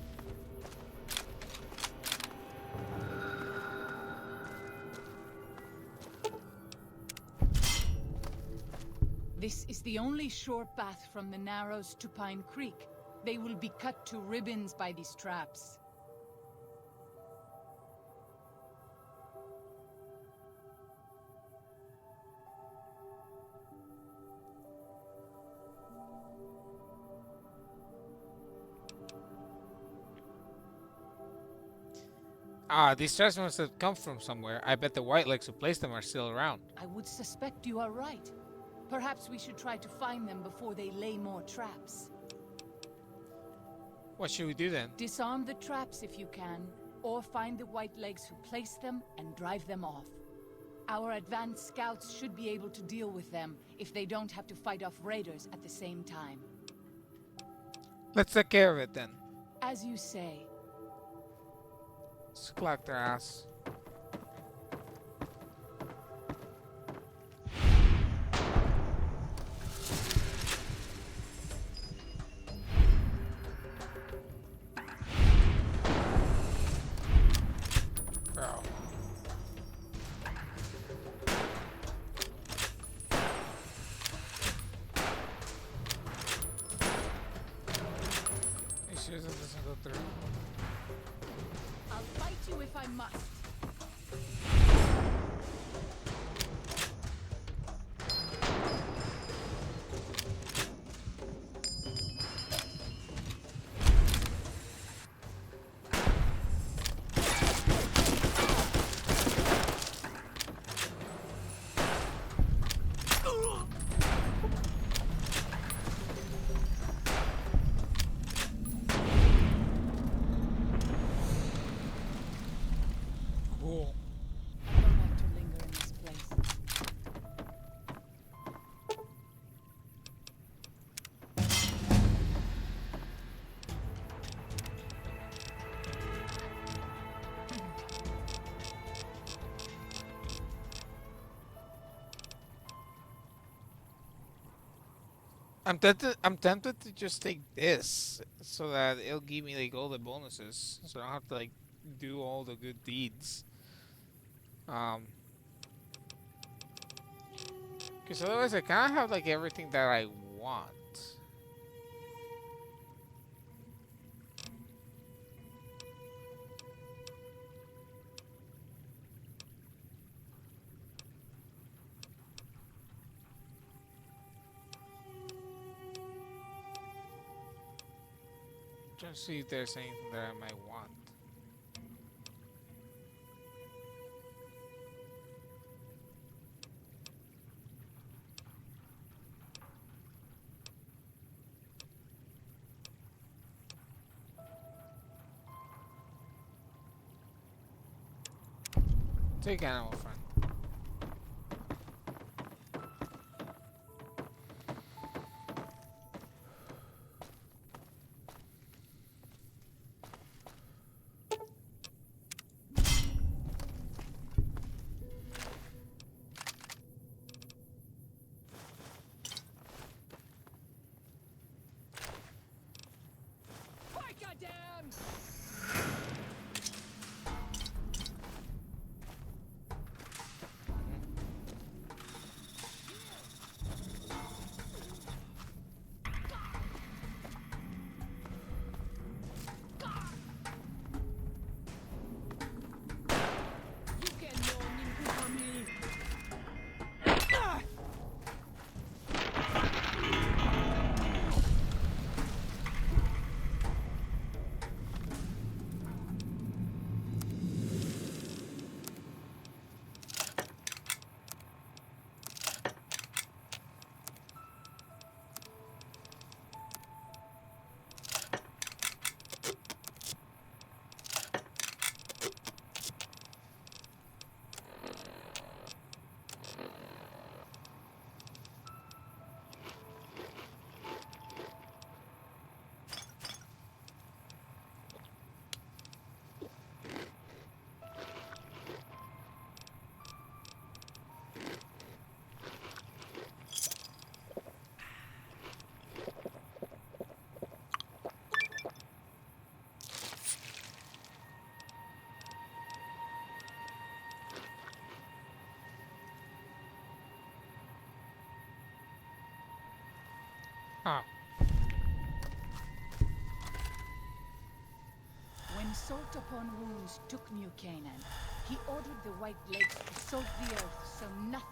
This is the only short path from the Narrows to Pine Creek. They will be cut to ribbons by these traps. These traps must have come from somewhere. I bet the white legs who placed them are still around. I would suspect you are right. Perhaps we should try to find them before they lay more traps. What should we do then? Disarm the traps if you can, or find the white legs who placed them and drive them off. Our advanced scouts should be able to deal with them if they don't have to fight off raiders at the same time. Let's take care of it then. As you say. Let's collect their ass. Bro. Make sure that doesn't go through. I'll fight you if I must. Cool. I don't like to linger in this place. I'm tempted to just take this so that it'll give me like all the bonuses, so I don't have to like do all the good deeds. Because otherwise I kind of have like everything that I want. Trying to see if there's anything that I might want. Take animal friend. Huh. When Salt Upon Wounds took New Canaan, he ordered the White Legs to salt the earth so nothing.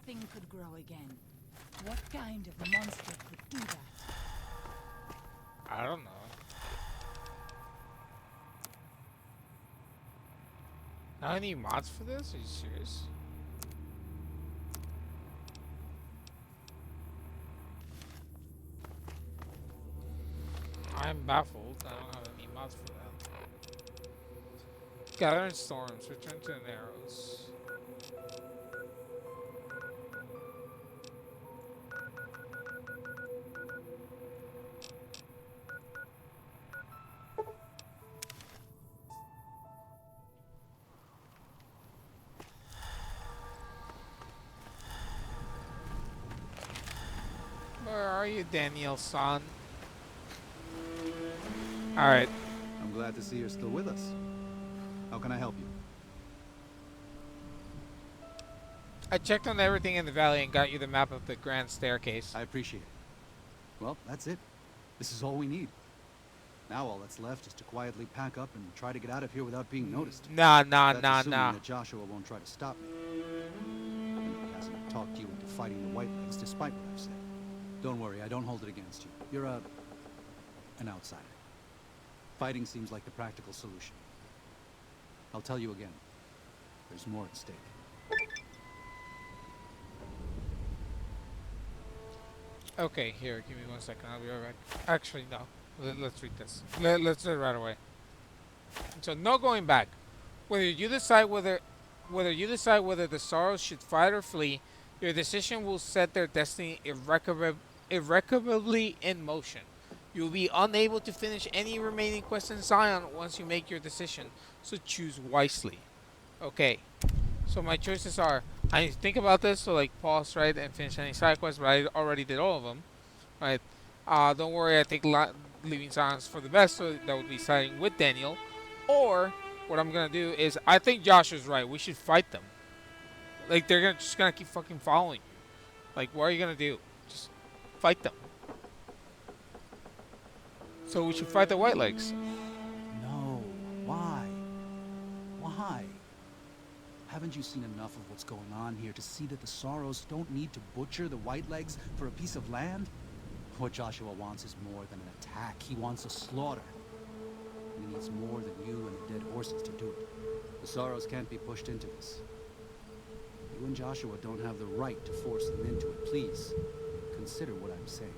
Thing could grow again. What kind of monster could do that? I don't know. Not any mods for this? Are you serious? I'm baffled. I don't have any mods for that. Gathering storms. Return to the Narrows. Where are you, Daniel-san? Alright. I'm glad to see you're still with us. How can I help you? I checked on everything in the valley and got you the map of the grand staircase. I appreciate it. Well, that's it. This is all we need. Now all that's left is to quietly pack up and try to get out of here without being noticed. Nah. That's assuming that Joshua won't try to stop me. And he hasn't talked you into fighting the White Legs despite what I've said. Don't worry, I don't hold it against you. You're an outsider. Fighting seems like the practical solution. I'll tell you again. There's more at stake. Okay, here, give me 1 second. I'll be right back. Actually, no. Let's read this. Let's do it right away. So, no going back. Whether you decide whether the Sorrows should fight or flee, your decision will set their destiny irrecoverably in motion. You will be unable to finish any remaining quests in Zion once you make your decision, so choose wisely. Okay, so my choices are, I need to think about this, so like pause, right, and finish any side quests, but I already did all of them, right? Don't worry, I think leaving Zion for the best, so that would be siding with Daniel. Or, what I'm gonna do is, I think Josh is right, we should fight them. Like, they're just gonna keep fucking following you. Like, what are you gonna do? Just fight them. So we should fight the White Legs. No. Why? Why? Haven't you seen enough of what's going on here to see that the Sorrows don't need to butcher the White Legs for a piece of land? What Joshua wants is more than an attack. He wants a slaughter. And he needs more than you and the dead horses to do it. The Sorrows can't be pushed into this. You and Joshua don't have the right to force them into it. Please, consider what I'm saying.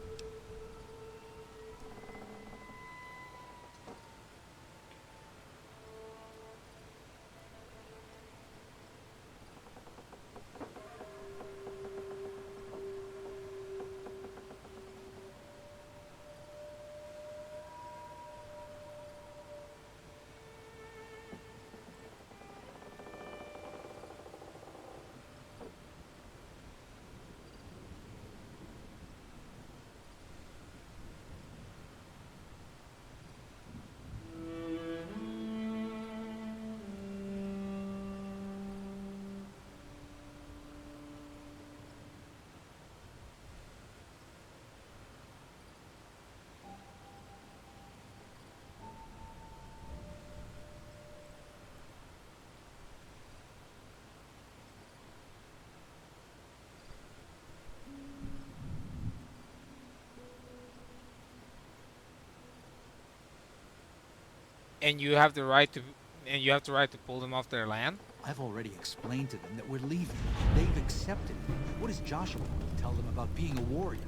And you have the right to pull them off their land? I've already explained to them that we're leaving. They've accepted. What is Joshua going to tell them about being a warrior?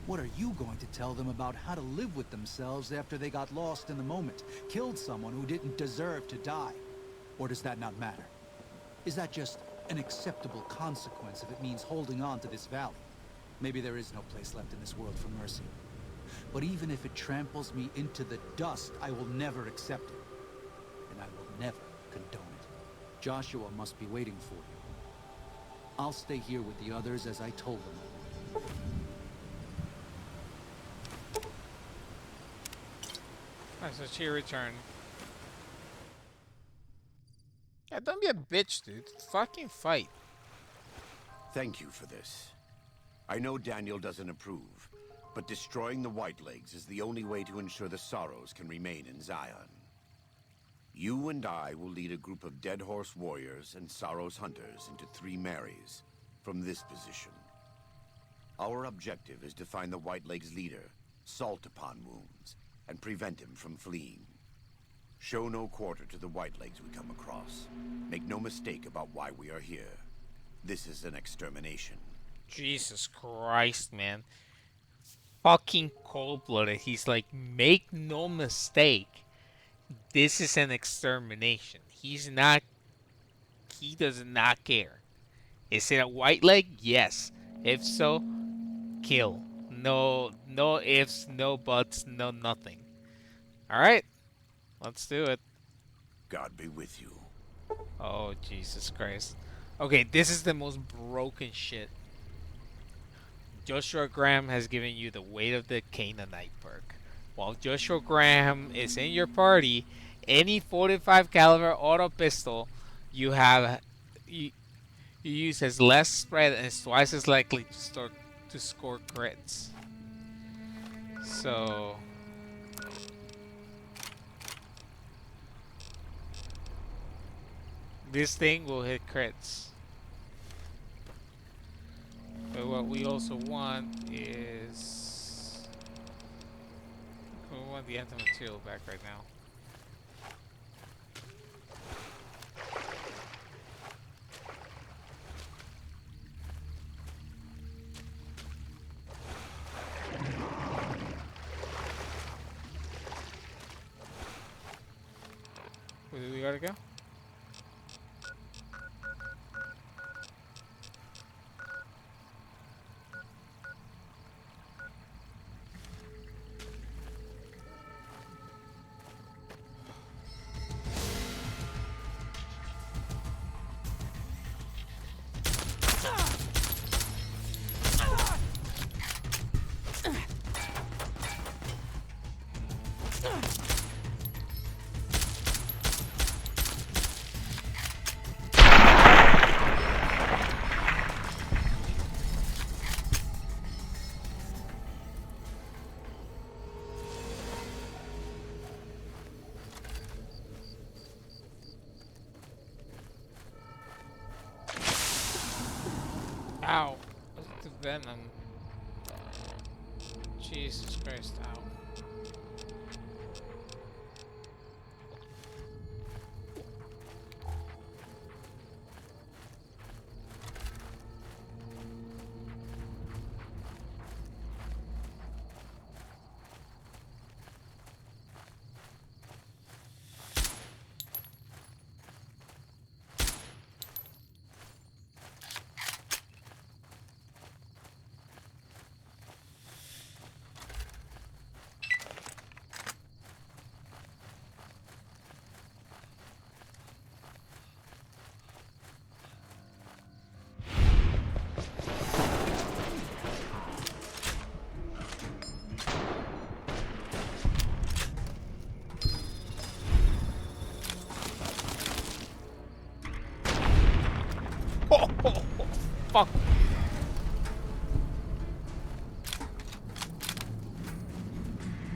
What are you going to tell them about how to live with themselves after they got lost in the moment, killed someone who didn't deserve to die? Or does that not matter? Is that just an acceptable consequence if it means holding on to this valley? Maybe there is no place left in this world for mercy. But even if it tramples me into the dust, I will never accept it. And I will never condone it. Joshua must be waiting for you. I'll stay here with the others as I told them. Alright, so she returned. Yeah, don't be a bitch, dude. Fucking fight. Thank you for this. I know Daniel doesn't approve, but destroying the Whitelegs is the only way to ensure the Sorrows can remain in Zion. You and I will lead a group of Dead Horse warriors and Sorrows hunters into 3 Marys from this position. Our objective is to find the Whitelegs leader, Salt Upon Wounds, and prevent him from fleeing. Show no quarter to the Whitelegs we come across. Make no mistake about why we are here. This is an extermination. Jesus Christ, man. Fucking cold-blooded. He's like, make no mistake. This is an extermination. He does not care. Is it a white leg? Yes. If so, kill. No ifs, no buts, no nothing. Alright, let's do it. God be with you. Oh, Jesus Christ. Okay, this is the most broken shit. Joshua Graham has given you the weight of the Canaanite perk. While Joshua Graham is in your party, any 45 caliber auto pistol you have you use has less spread and is twice as likely to score crits. So this thing will hit crits. But what we also want is we want the anti-material back right now. Where do we gotta go? Ow. What's the venom? Jesus Christ, ow. Oh, fuck.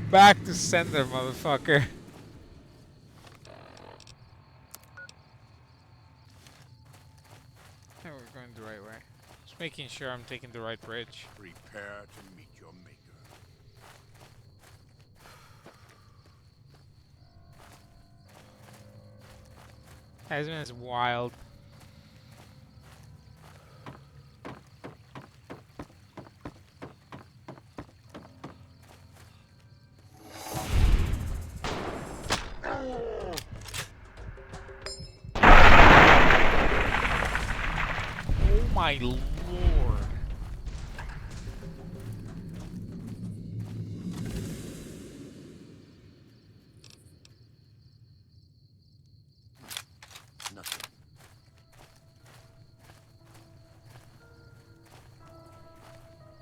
Back to sender, motherfucker. I think we're going the right way. Just making sure I'm taking the right bridge. Prepare to meet your maker. Hazman is wild. Oh my lord. Nothing.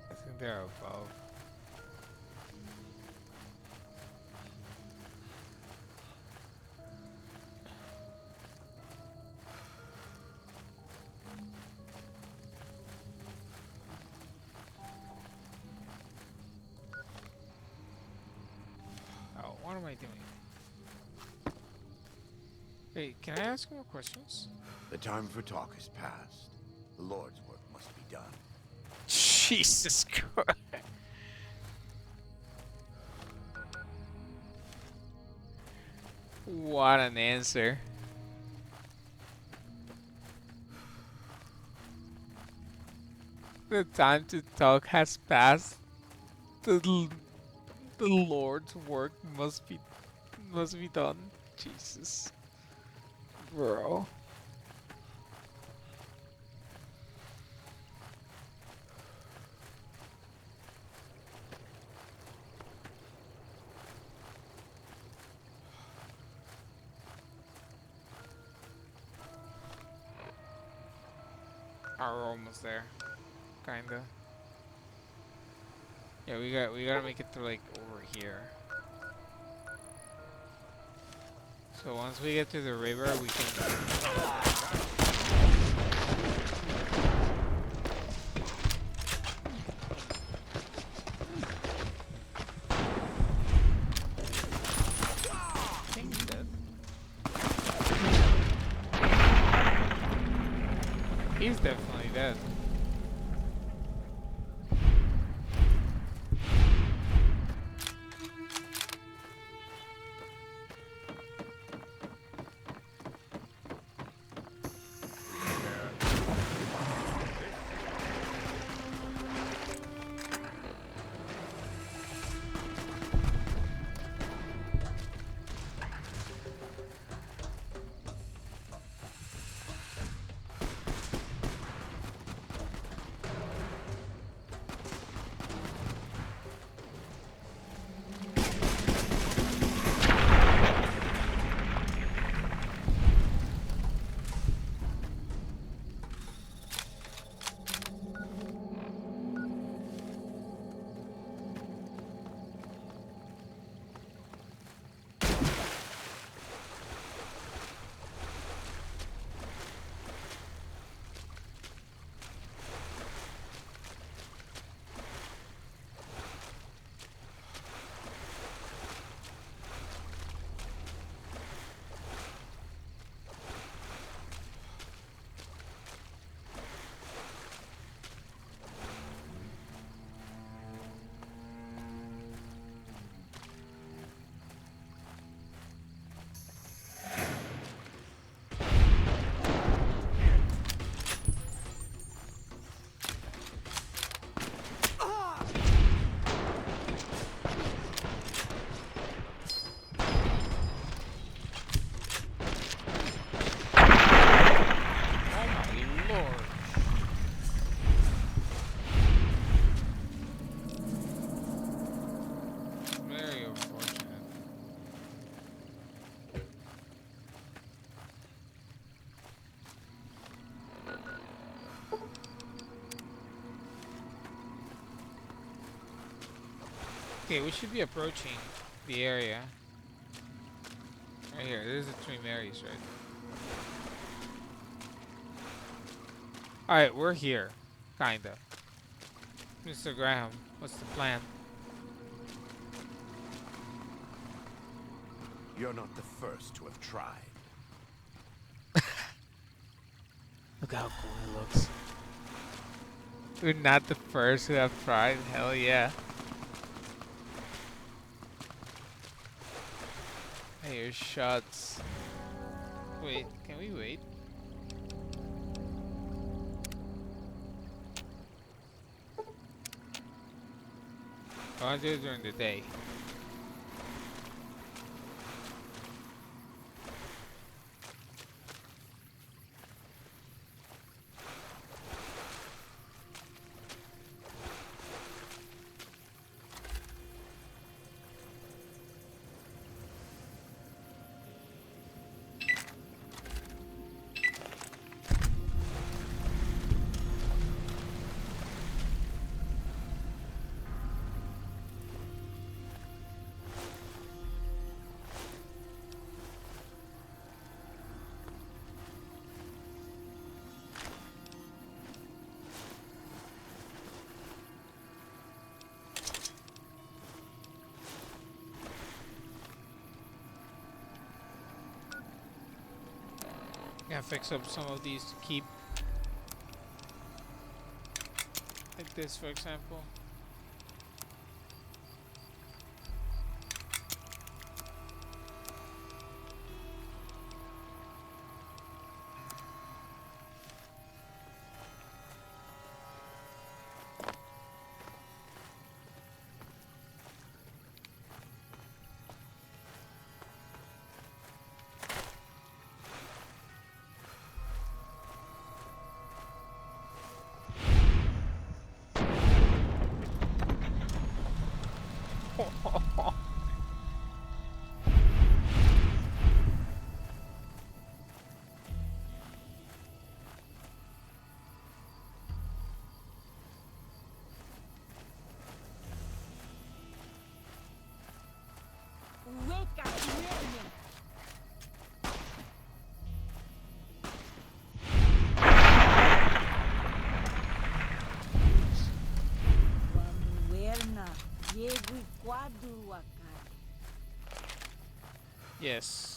I think they're above. wait. Wait, can I ask more questions? The time for talk is past. The Lord's work must be done. Jesus Christ. What an answer. The time to talk has passed. The Lord's work must be done. Jesus. Bro. We're almost there. Kinda. Yeah, we gotta make it to like over here. So once we get to the river, we can. I think he's dead. He's definitely dead. Okay, we should be approaching the area. Right here, there's the three Marys, right? Alright, we're here. Kinda. Mr. Graham, what's the plan? You're not the first to have tried. Look how cool it looks. We're not the first to have tried. Hell yeah. I hear shots. Wait, can we wait? I want to do it during the day. Yeah, fix up some of these to keep. Like this, for example. Yes.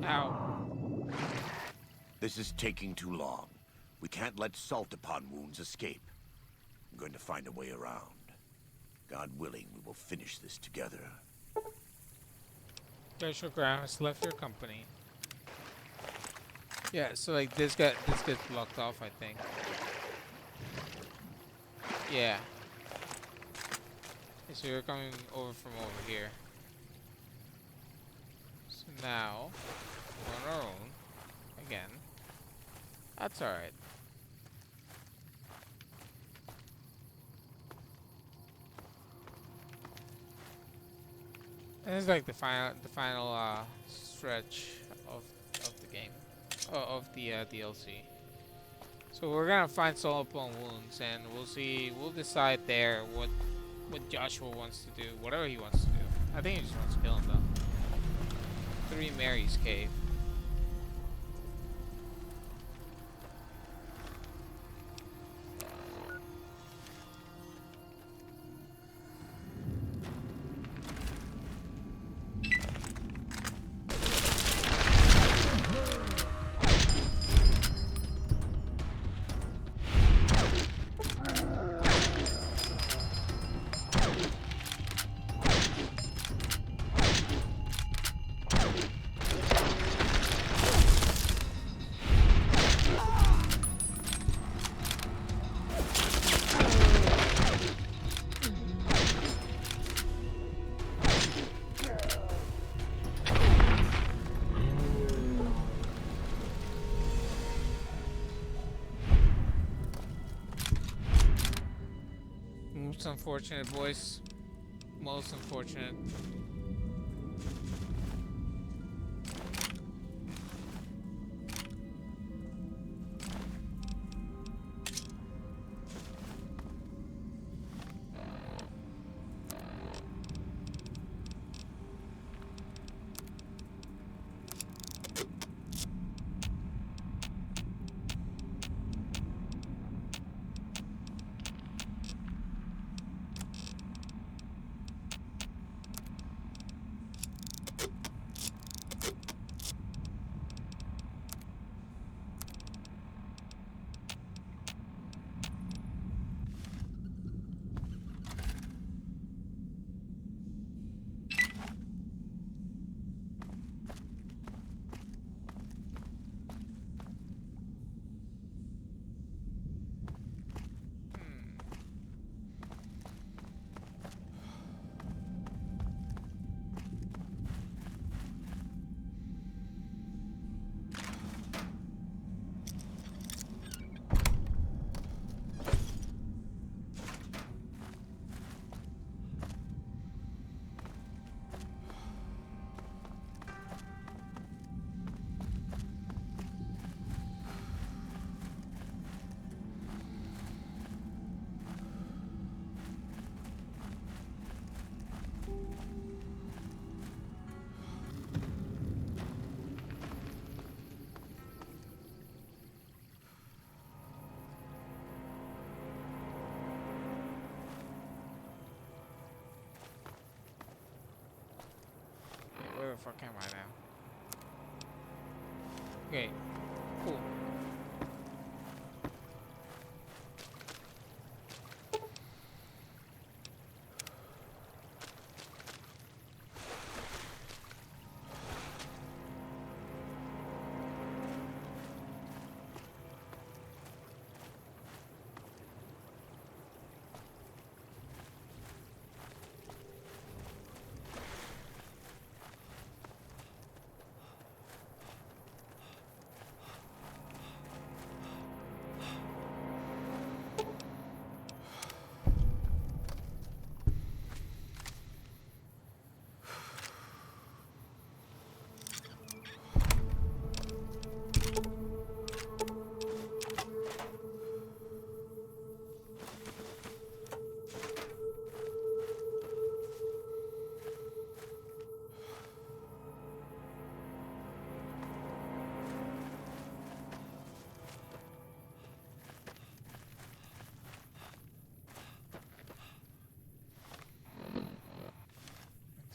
Ow. This is taking too long. We can't let salt upon wounds escape. I'm going to find a way around. God willing, we will finish this together. Joshua Graham has left your company. Yeah, so like this gets blocked off, I think. Yeah. Okay, so you're coming over from over here. So now we're on our own again. That's alright. This is like the final stretch of the game, of the DLC. So we're gonna find Solopon wounds, and we'll decide there what Joshua wants to do, whatever he wants to do. I think he just wants to kill him though. 3 Mary's Cave. Most unfortunate, boys. Most unfortunate. fuck am I now? Okay, cool.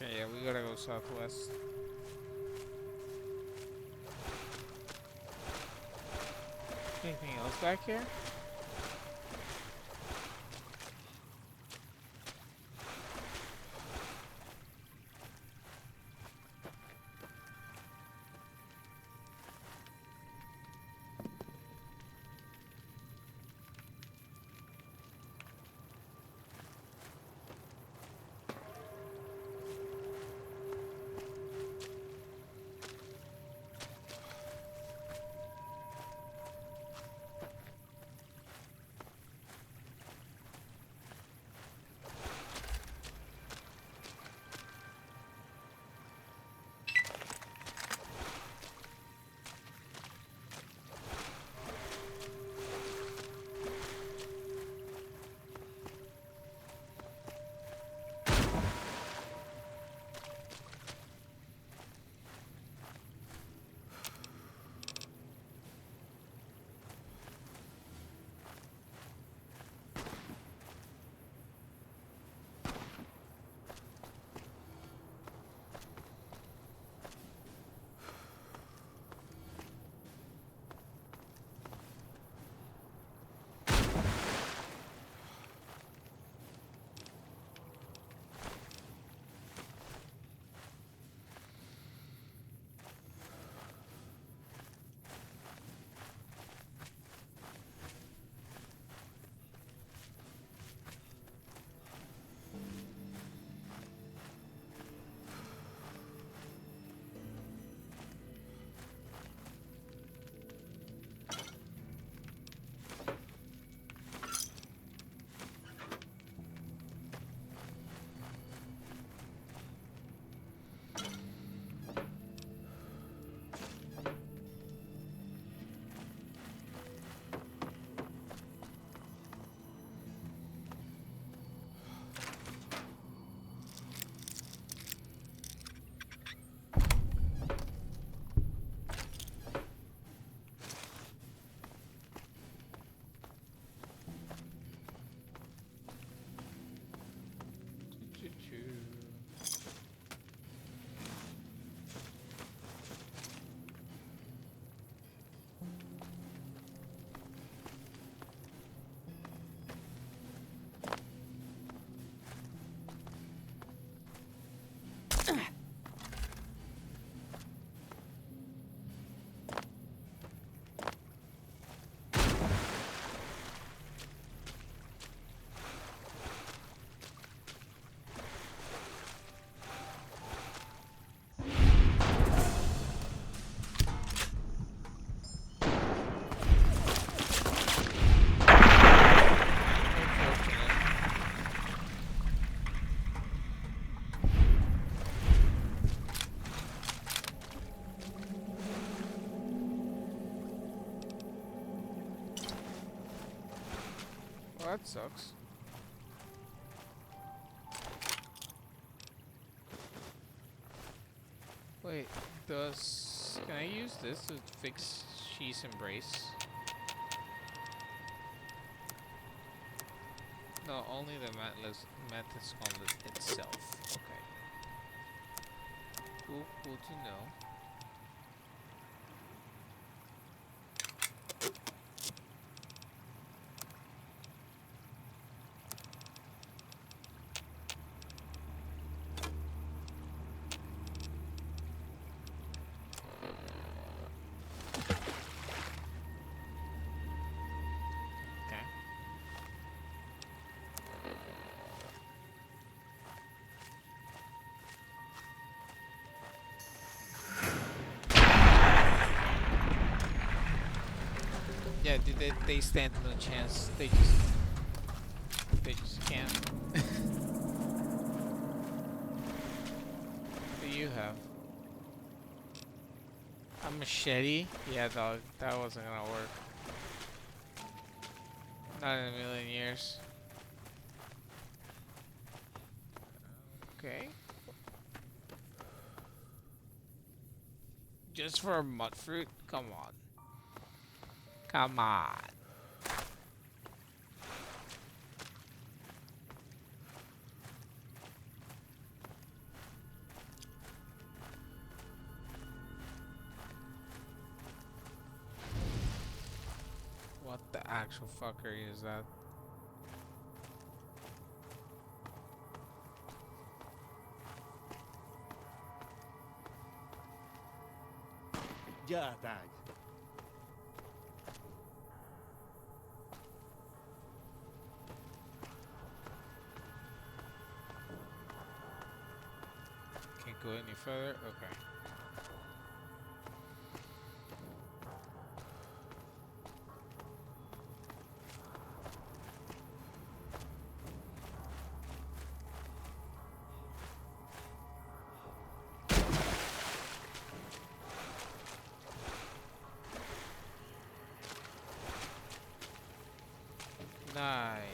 Okay, yeah, we gotta go southwest. Anything else back here? Well, that sucks. Wait, can I use this to fix She's Embrace? No, only the Mantis Gauntlet itself. Okay. Cool, cool to know. Okay. Yeah, they stand no chance. They just can't. What do you have? A machete? Yeah, dog, that wasn't gonna work. Not in a million years. Okay. Just for a mud fruit? Come on. Come on. What the actual fuckery is that? Yeah, tag. Can't go any further? Okay. Nice.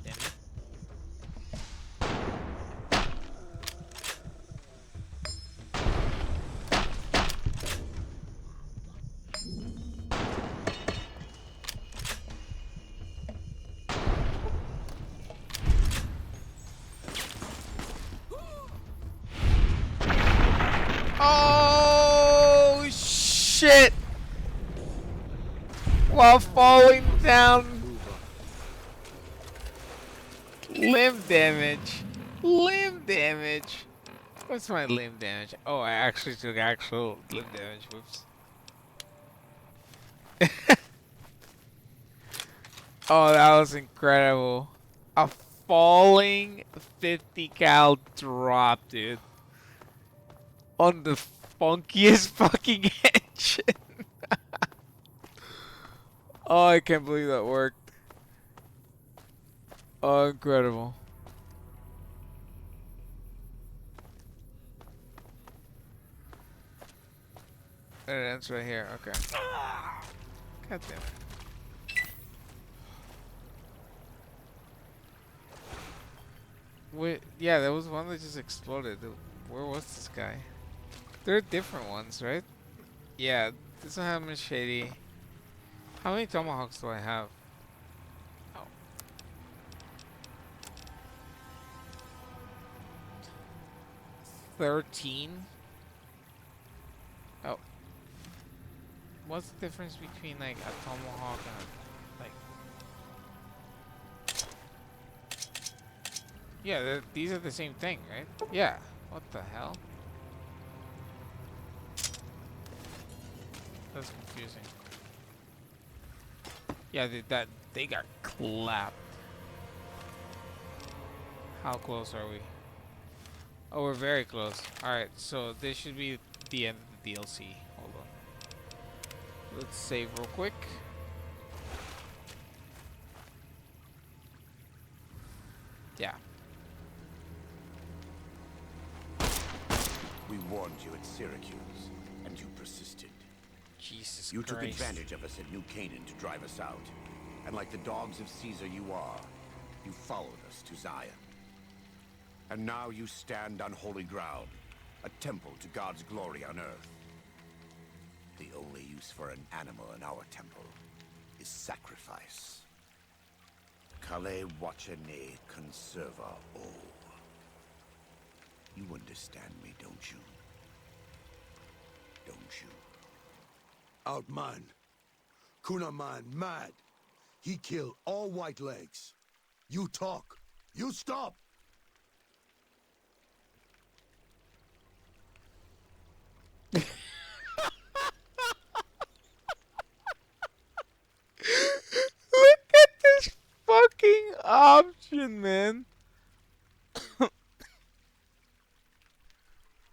Damn it. Oh shit! While falling down, limb damage. Limb damage. What's my limb damage? Oh, I actually took actual limb damage. Whoops. Oh, that was incredible. A falling 50 cal drop, dude. On the funkiest fucking engine. Oh, I can't believe that worked. Oh, incredible. It ends right here. Okay. God damn it. Wait, yeah, there was one that just exploded. Where was this guy? There are different ones, right? Yeah, this one has machete. How many tomahawks do I have? Oh. 13? Oh. What's the difference between like a tomahawk and like... Yeah, these are the same thing, right? Yeah. What the hell? That's confusing. Yeah, they got clapped. How close are we? Oh, we're very close. Alright, so this should be the end of the DLC. Hold on. Let's save real quick. Yeah. warned you at Syracuse, and you persisted. Jesus You took Christ. advantage of us at New Canaan to drive us out. And like the dogs of Caesar you are, you followed us to Zion. And now you stand on holy ground, a temple to God's glory on earth. The only use for an animal in our temple is sacrifice. Kale wachene conserva o. You understand me, don't you? Don't you? Outman. Kunaman mad. He kill all white legs. You talk. You stop. Look at this fucking option, man.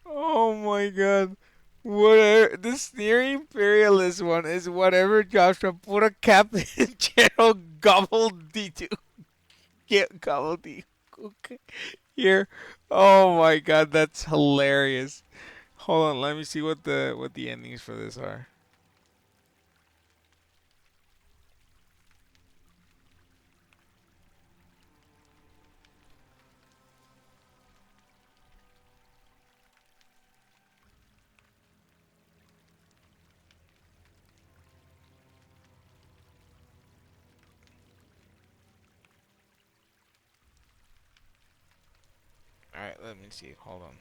Oh my god. Whatever the sneering imperialist one is whatever Joshua put a cap in general gobbledygook. Get gobbledygook here. Oh my god, that's hilarious. Hold on, let me see what the endings for this are. Alright, let me see. Hold on.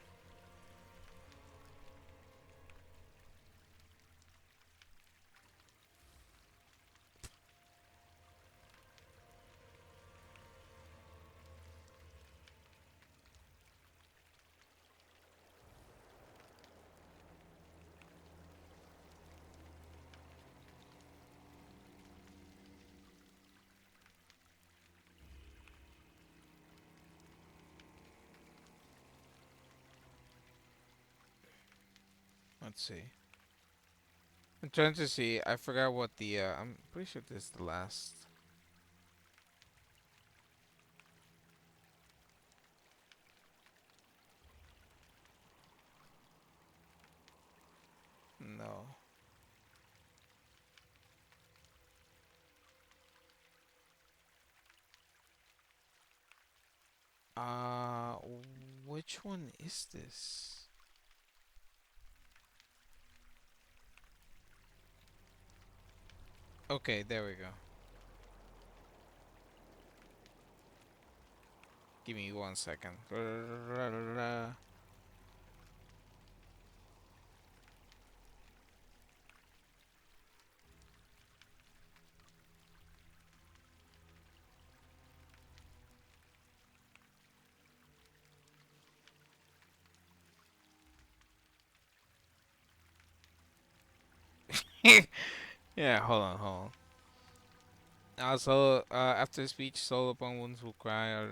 Let's see. I'm trying to see. I forgot what the. I'm pretty sure this is the last. No. Uh, which one is this? Okay, there we go. Give me 1 second. Yeah, hold on, hold on. Also, after speech, soul upon wounds will cry.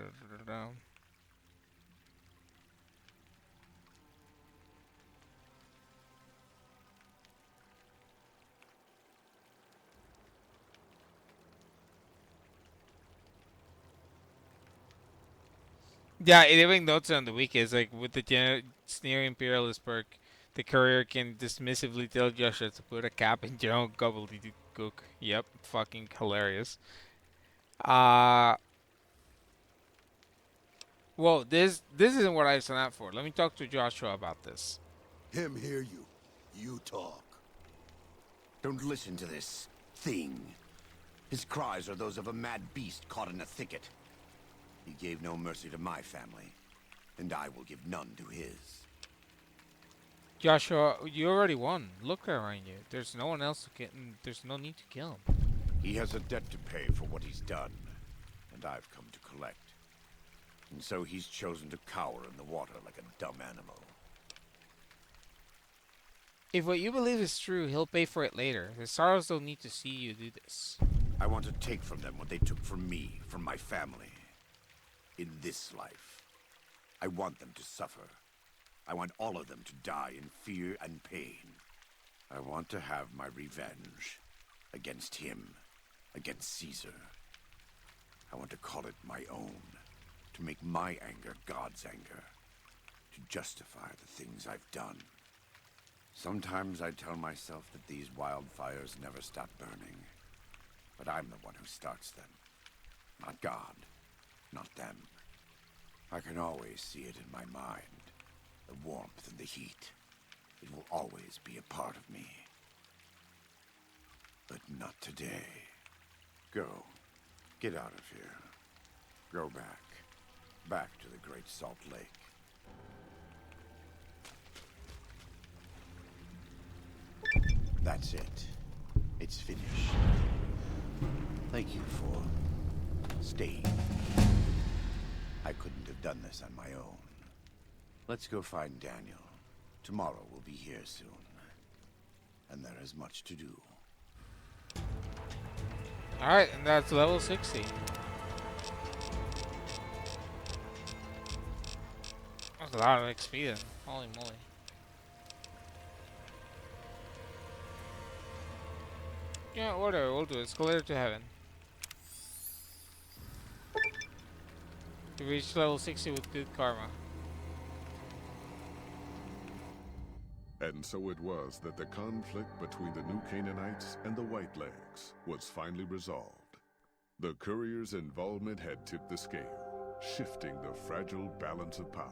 Yeah, it even notes on the wiki. It's like with the sneer imperialist perk, the courier can dismissively tell Joshua to put a cap in general gobbledygook. Yep, fucking hilarious. Uh, well, this isn't what I signed up for. Let me talk to Joshua about this. Him hear you. You talk. Don't listen to this thing. His cries are those of a mad beast caught in a thicket. He gave no mercy to my family, and I will give none to his. Joshua, you already won. Look around you. There's no one else to get. There's no need to kill him. He has a debt to pay for what he's done, and I've come to collect. And so he's chosen to cower in the water like a dumb animal. If what you believe is true, he'll pay for it later. The sorrows don't need to see you do this. I want to take from them what they took from me, from my family. In this life, I want them to suffer. I want all of them to die in fear and pain. I want to have my revenge against him, against Caesar. I want to call it my own, to make my anger God's anger, to justify the things I've done. Sometimes I tell myself that these wildfires never stop burning. But I'm the one who starts them. Not God. Not them. I can always see it in my mind. The warmth and the heat. It will always be a part of me. But not today. Go. Get out of here. Go back. Back to the Great Salt Lake. That's it. It's finished. Thank you for staying. I couldn't have done this on my own. Let's go find Daniel. Tomorrow we'll be here soon. And there is much to do. Alright, and that's level 60. That's a lot of XP then. Holy moly. Yeah, whatever, we'll do it. Escalator to heaven. You reach level 60 with good karma. And so it was that the conflict between the new Canaanites and the Whitelegs was finally resolved. The courier's involvement had tipped the scale, shifting the fragile balance of power.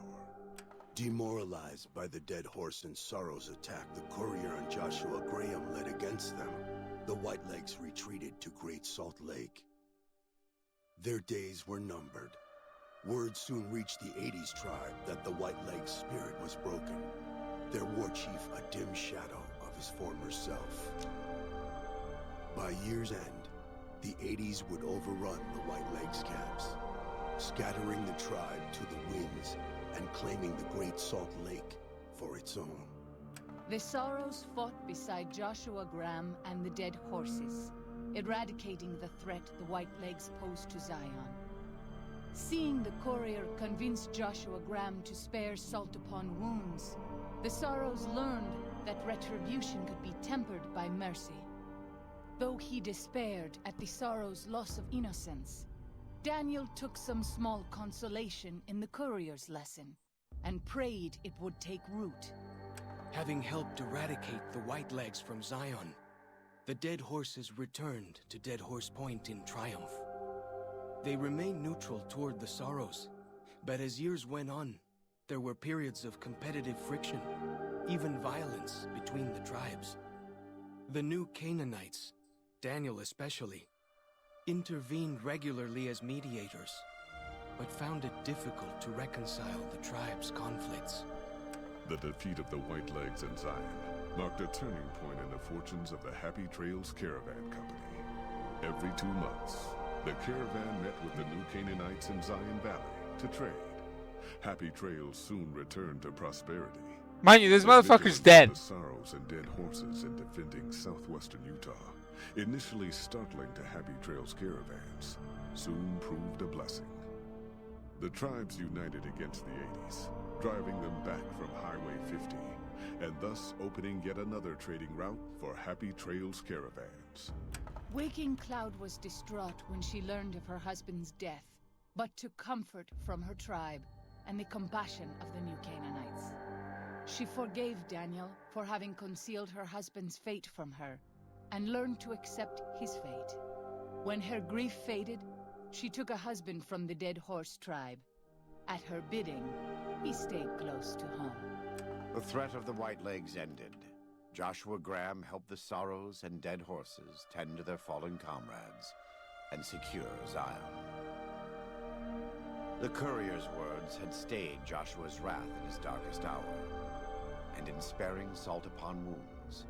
Demoralized by the Dead Horse and Sorrow's attack the courier and Joshua Graham led against them, the Whitelegs retreated to Great Salt Lake. Their days were numbered. Word soon reached the 80s tribe that the Whitelegs' spirit was broken, their warchief a dim shadow of his former self. By year's end, the 80s would overrun the Whitelegs' camps, scattering the tribe to the winds and claiming the Great Salt Lake for its own. The Sorrows fought beside Joshua Graham and the Dead Horses, eradicating the threat the Whitelegs posed to Zion. Seeing the courier convince Joshua Graham to spare Salt upon Wounds, the Sorrows learned that retribution could be tempered by mercy. Though he despaired at the Sorrows' loss of innocence, Daniel took some small consolation in the courier's lesson, and prayed it would take root. Having helped eradicate the Whitelegs from Zion, the Dead Horses returned to Dead Horse Point in triumph. They remained neutral toward the Sorrows, but as years went on, there were periods of competitive friction, even violence between the tribes. The new Canaanites, Daniel especially, intervened regularly as mediators, but found it difficult to reconcile the tribe's conflicts. The defeat of the Whitelegs in Zion marked a turning point in the fortunes of the Happy Trails Caravan Company. Every 2 months, the caravan met with the new Canaanites in Zion Valley to trade. Happy Trails soon returned to prosperity. Mind you, this The motherfucker's vigilance of dead. The Sorrows and Dead Horses in defending southwestern Utah, initially startling to Happy Trails caravans, soon proved a blessing. The tribes united against the 80s, driving them back from Highway 50, and thus opening yet another trading route for Happy Trails caravans. Waking Cloud was distraught when she learned of her husband's death, but took comfort from her tribe and the compassion of the new Canaanites. She forgave Daniel for having concealed her husband's fate from her, and learned to accept his fate. When her grief faded, she took a husband from the Dead Horse tribe. At her bidding, he stayed close to home. The threat of the Whitelegs ended. Joshua Graham helped the Sorrows and Dead Horses tend to their fallen comrades and secure Zion. The courier's words had stayed Joshua's wrath in his darkest hour, and in sparing Salt upon Wounds,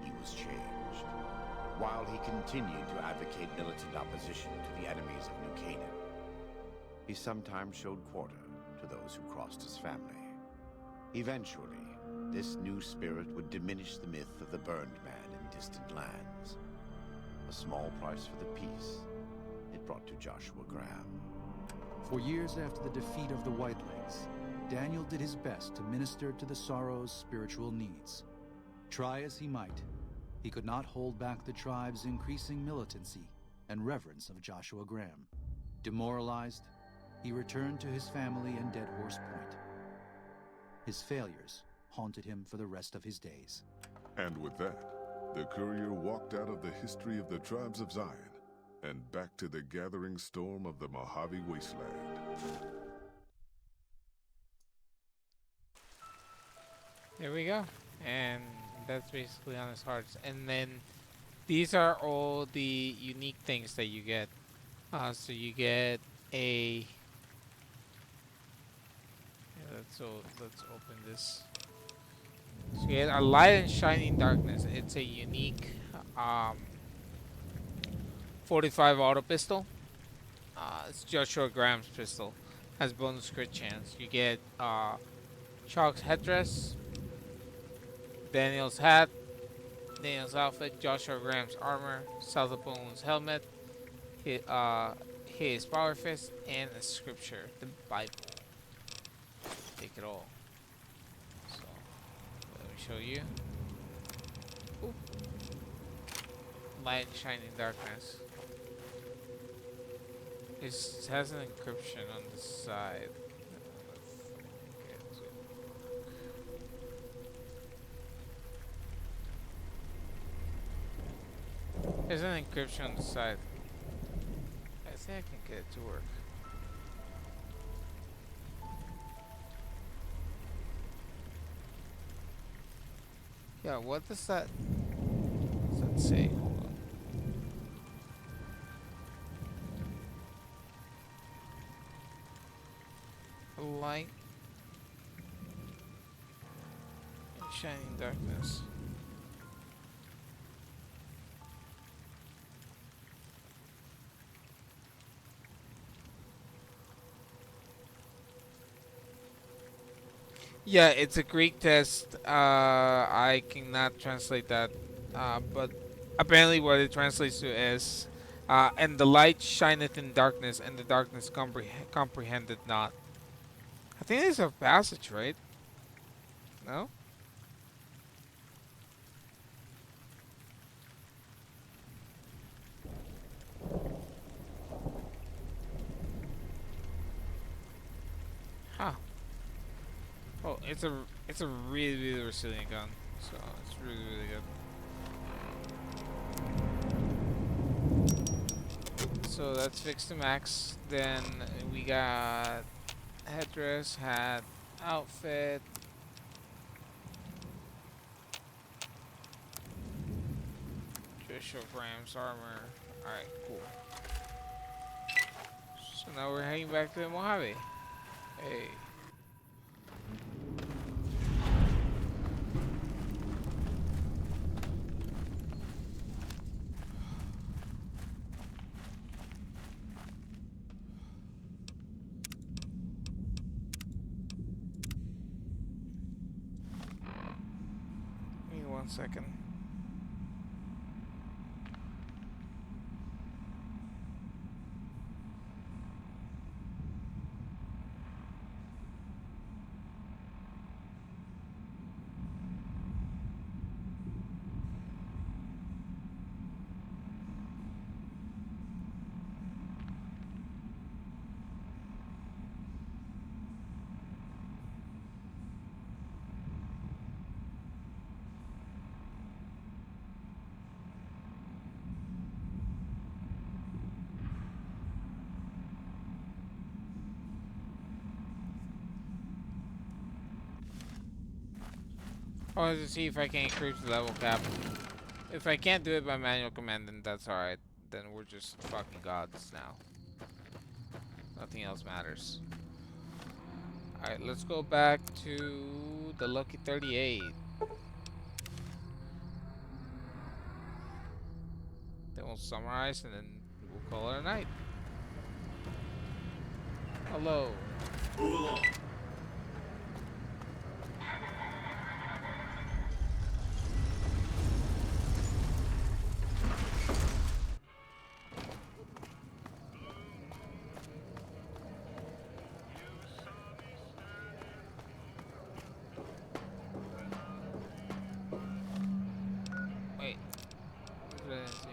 he was changed. While he continued to advocate militant opposition to the enemies of New Canaan, he sometimes showed quarter to those who crossed his family. Eventually, this new spirit would diminish the myth of the burned man in distant lands. A small price for the peace it brought to Joshua Graham. For years after the defeat of the Whitelegs, Daniel did his best to minister to the Sorrows' spiritual needs. Try as he might, he could not hold back the tribe's increasing militancy and reverence of Joshua Graham. Demoralized, he returned to his family in Dead Horse Point. His failures haunted him for the rest of his days. And with that, the courier walked out of the history of the tribes of Zion and back to the gathering storm of the Mojave Wasteland. There we go. And that's basically on his hearts. And then these are all the unique things that you get. So you get a... Yeah, let's open this. So you get a light and shining darkness. It's a unique 45 auto pistol. It's Joshua Graham's pistol. Has bonus crit chance. You get Chalk's headdress, Daniel's hat, Daniel's outfit, Joshua Graham's armor, Salzabone's helmet, his power fist, and a scripture, the Bible. Take it all. So let me show you. Ooh. Light and shining darkness. It has an encryption on the side. There's an encryption on the side. I think I can get it to work. Yeah, what does that say? Hold on. Light and shining darkness. Yeah, it's a Greek test. I cannot translate that, but apparently what it translates to is, and the light shineth in darkness, and the darkness comprehended not. I think it's a passage, right? No? Huh. Oh, it's a really resilient gun, so it's really good. So that's fixed to max. Then we got headdress, hat, outfit. Joshua Graham's armor. Alright, cool. So now we're heading back to the Mojave. Hey. Give me 1 second. I wanted to see if I can increase the level cap. If I can't do it by manual command, then that's alright. Then we're just fucking gods now. Nothing else matters. Alright, let's go back to the Lucky 38. Then we'll summarize and then we'll call it a night. Hello. Wait. What did I see?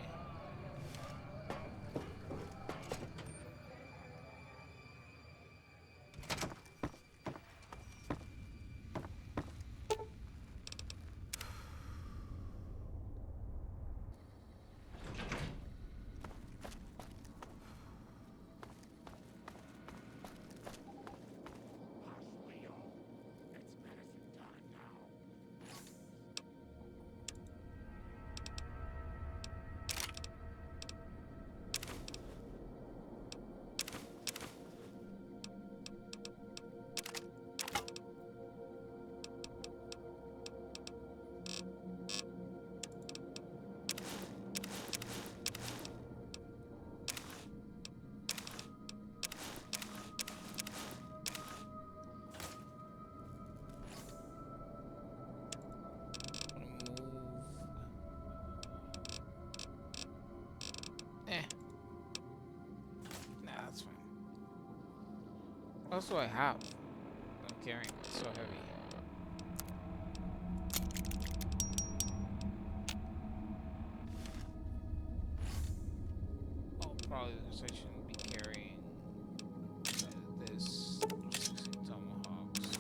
What else do I have? I'm carrying. It's so heavy. Oh, probably because I shouldn't be carrying this 16 tomahawks.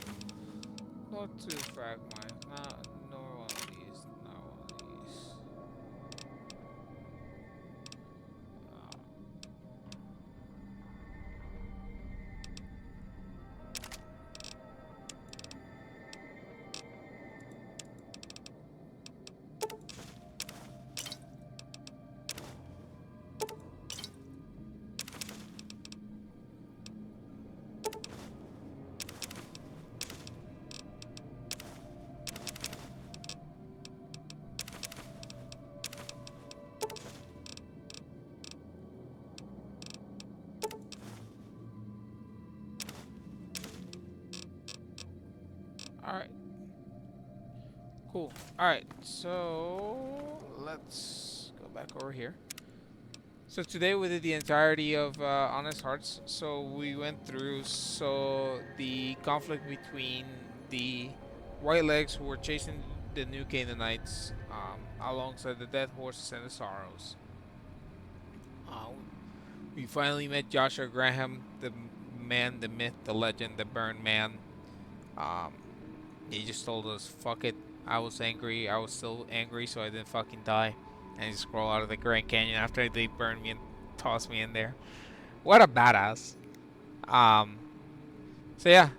Not two frag mines. Not nor one of these. Not one of these. Uh, Alright. Cool. Alright, so let's go back over here. So today we did the entirety of Honest Hearts. So we went through the conflict between the White Legs who were chasing the new Canaanites alongside the Dead Horses and the Sorrows. Uh, we finally met Joshua Graham, the man, the myth, the legend, the burned man. Um, he just told us, fuck it. I was angry. I was still angry, so I didn't fucking die. And he just crawled out of the Grand Canyon after they burned me and tossed me in there. What a badass. Um, so yeah,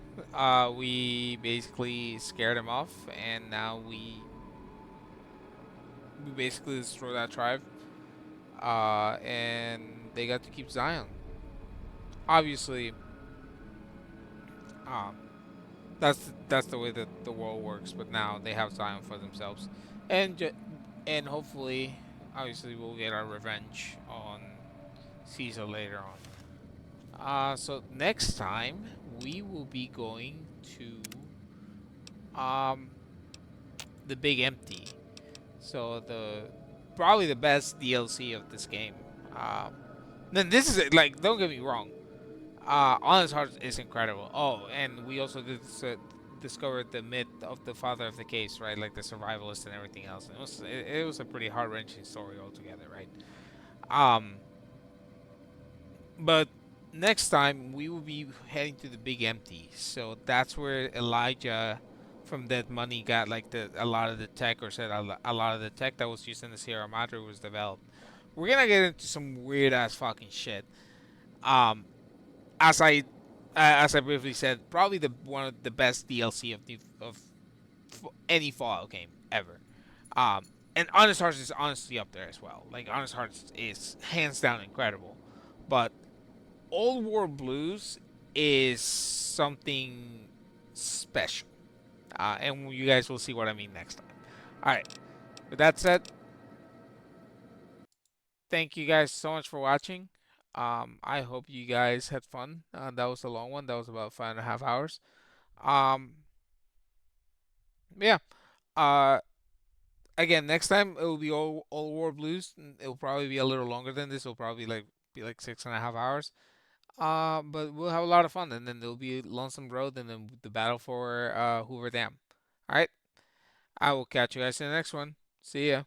we basically scared him off, and now we basically destroyed that tribe. And they got to keep Zion. Obviously, um, that's the way that the world works. But now they have Zion for themselves, and and hopefully, obviously, we'll get our revenge on Caesar later on. So next time we will be going to the Big Empty. So the probably the best DLC of this game. Then this is like, don't get me wrong. Honest Heart is incredible. Oh, and we also discovered the myth of the father of the case, right? Like the survivalist and everything else. It was a pretty heart wrenching story altogether, right? Um, but next time we will be heading to the Big Empty. So that's where Elijah from Dead Money got like a lot of the tech, or said a lot of the tech that was used in the Sierra Madre was developed. We're gonna get into some weird ass fucking shit. Um, as I as I briefly said, probably the one of the best DLC of any Fallout game ever. Um, and Honest Hearts is honestly up there as well. Like Honest Hearts is hands down incredible, but Old War Blues is something special. And you guys will see what I mean next time. Alright, with that said, thank you guys so much for watching. I hope you guys had fun. That was a long one. That was about 5.5 hours. Um, yeah. Uh, Again, next time it will be all War Blues. It will probably be a little longer than this. It'll probably be like 6.5 hours. But we'll have a lot of fun, and then there'll be Lonesome Road, and then the battle for Hoover Dam. All right, I will catch you guys in the next one. See ya.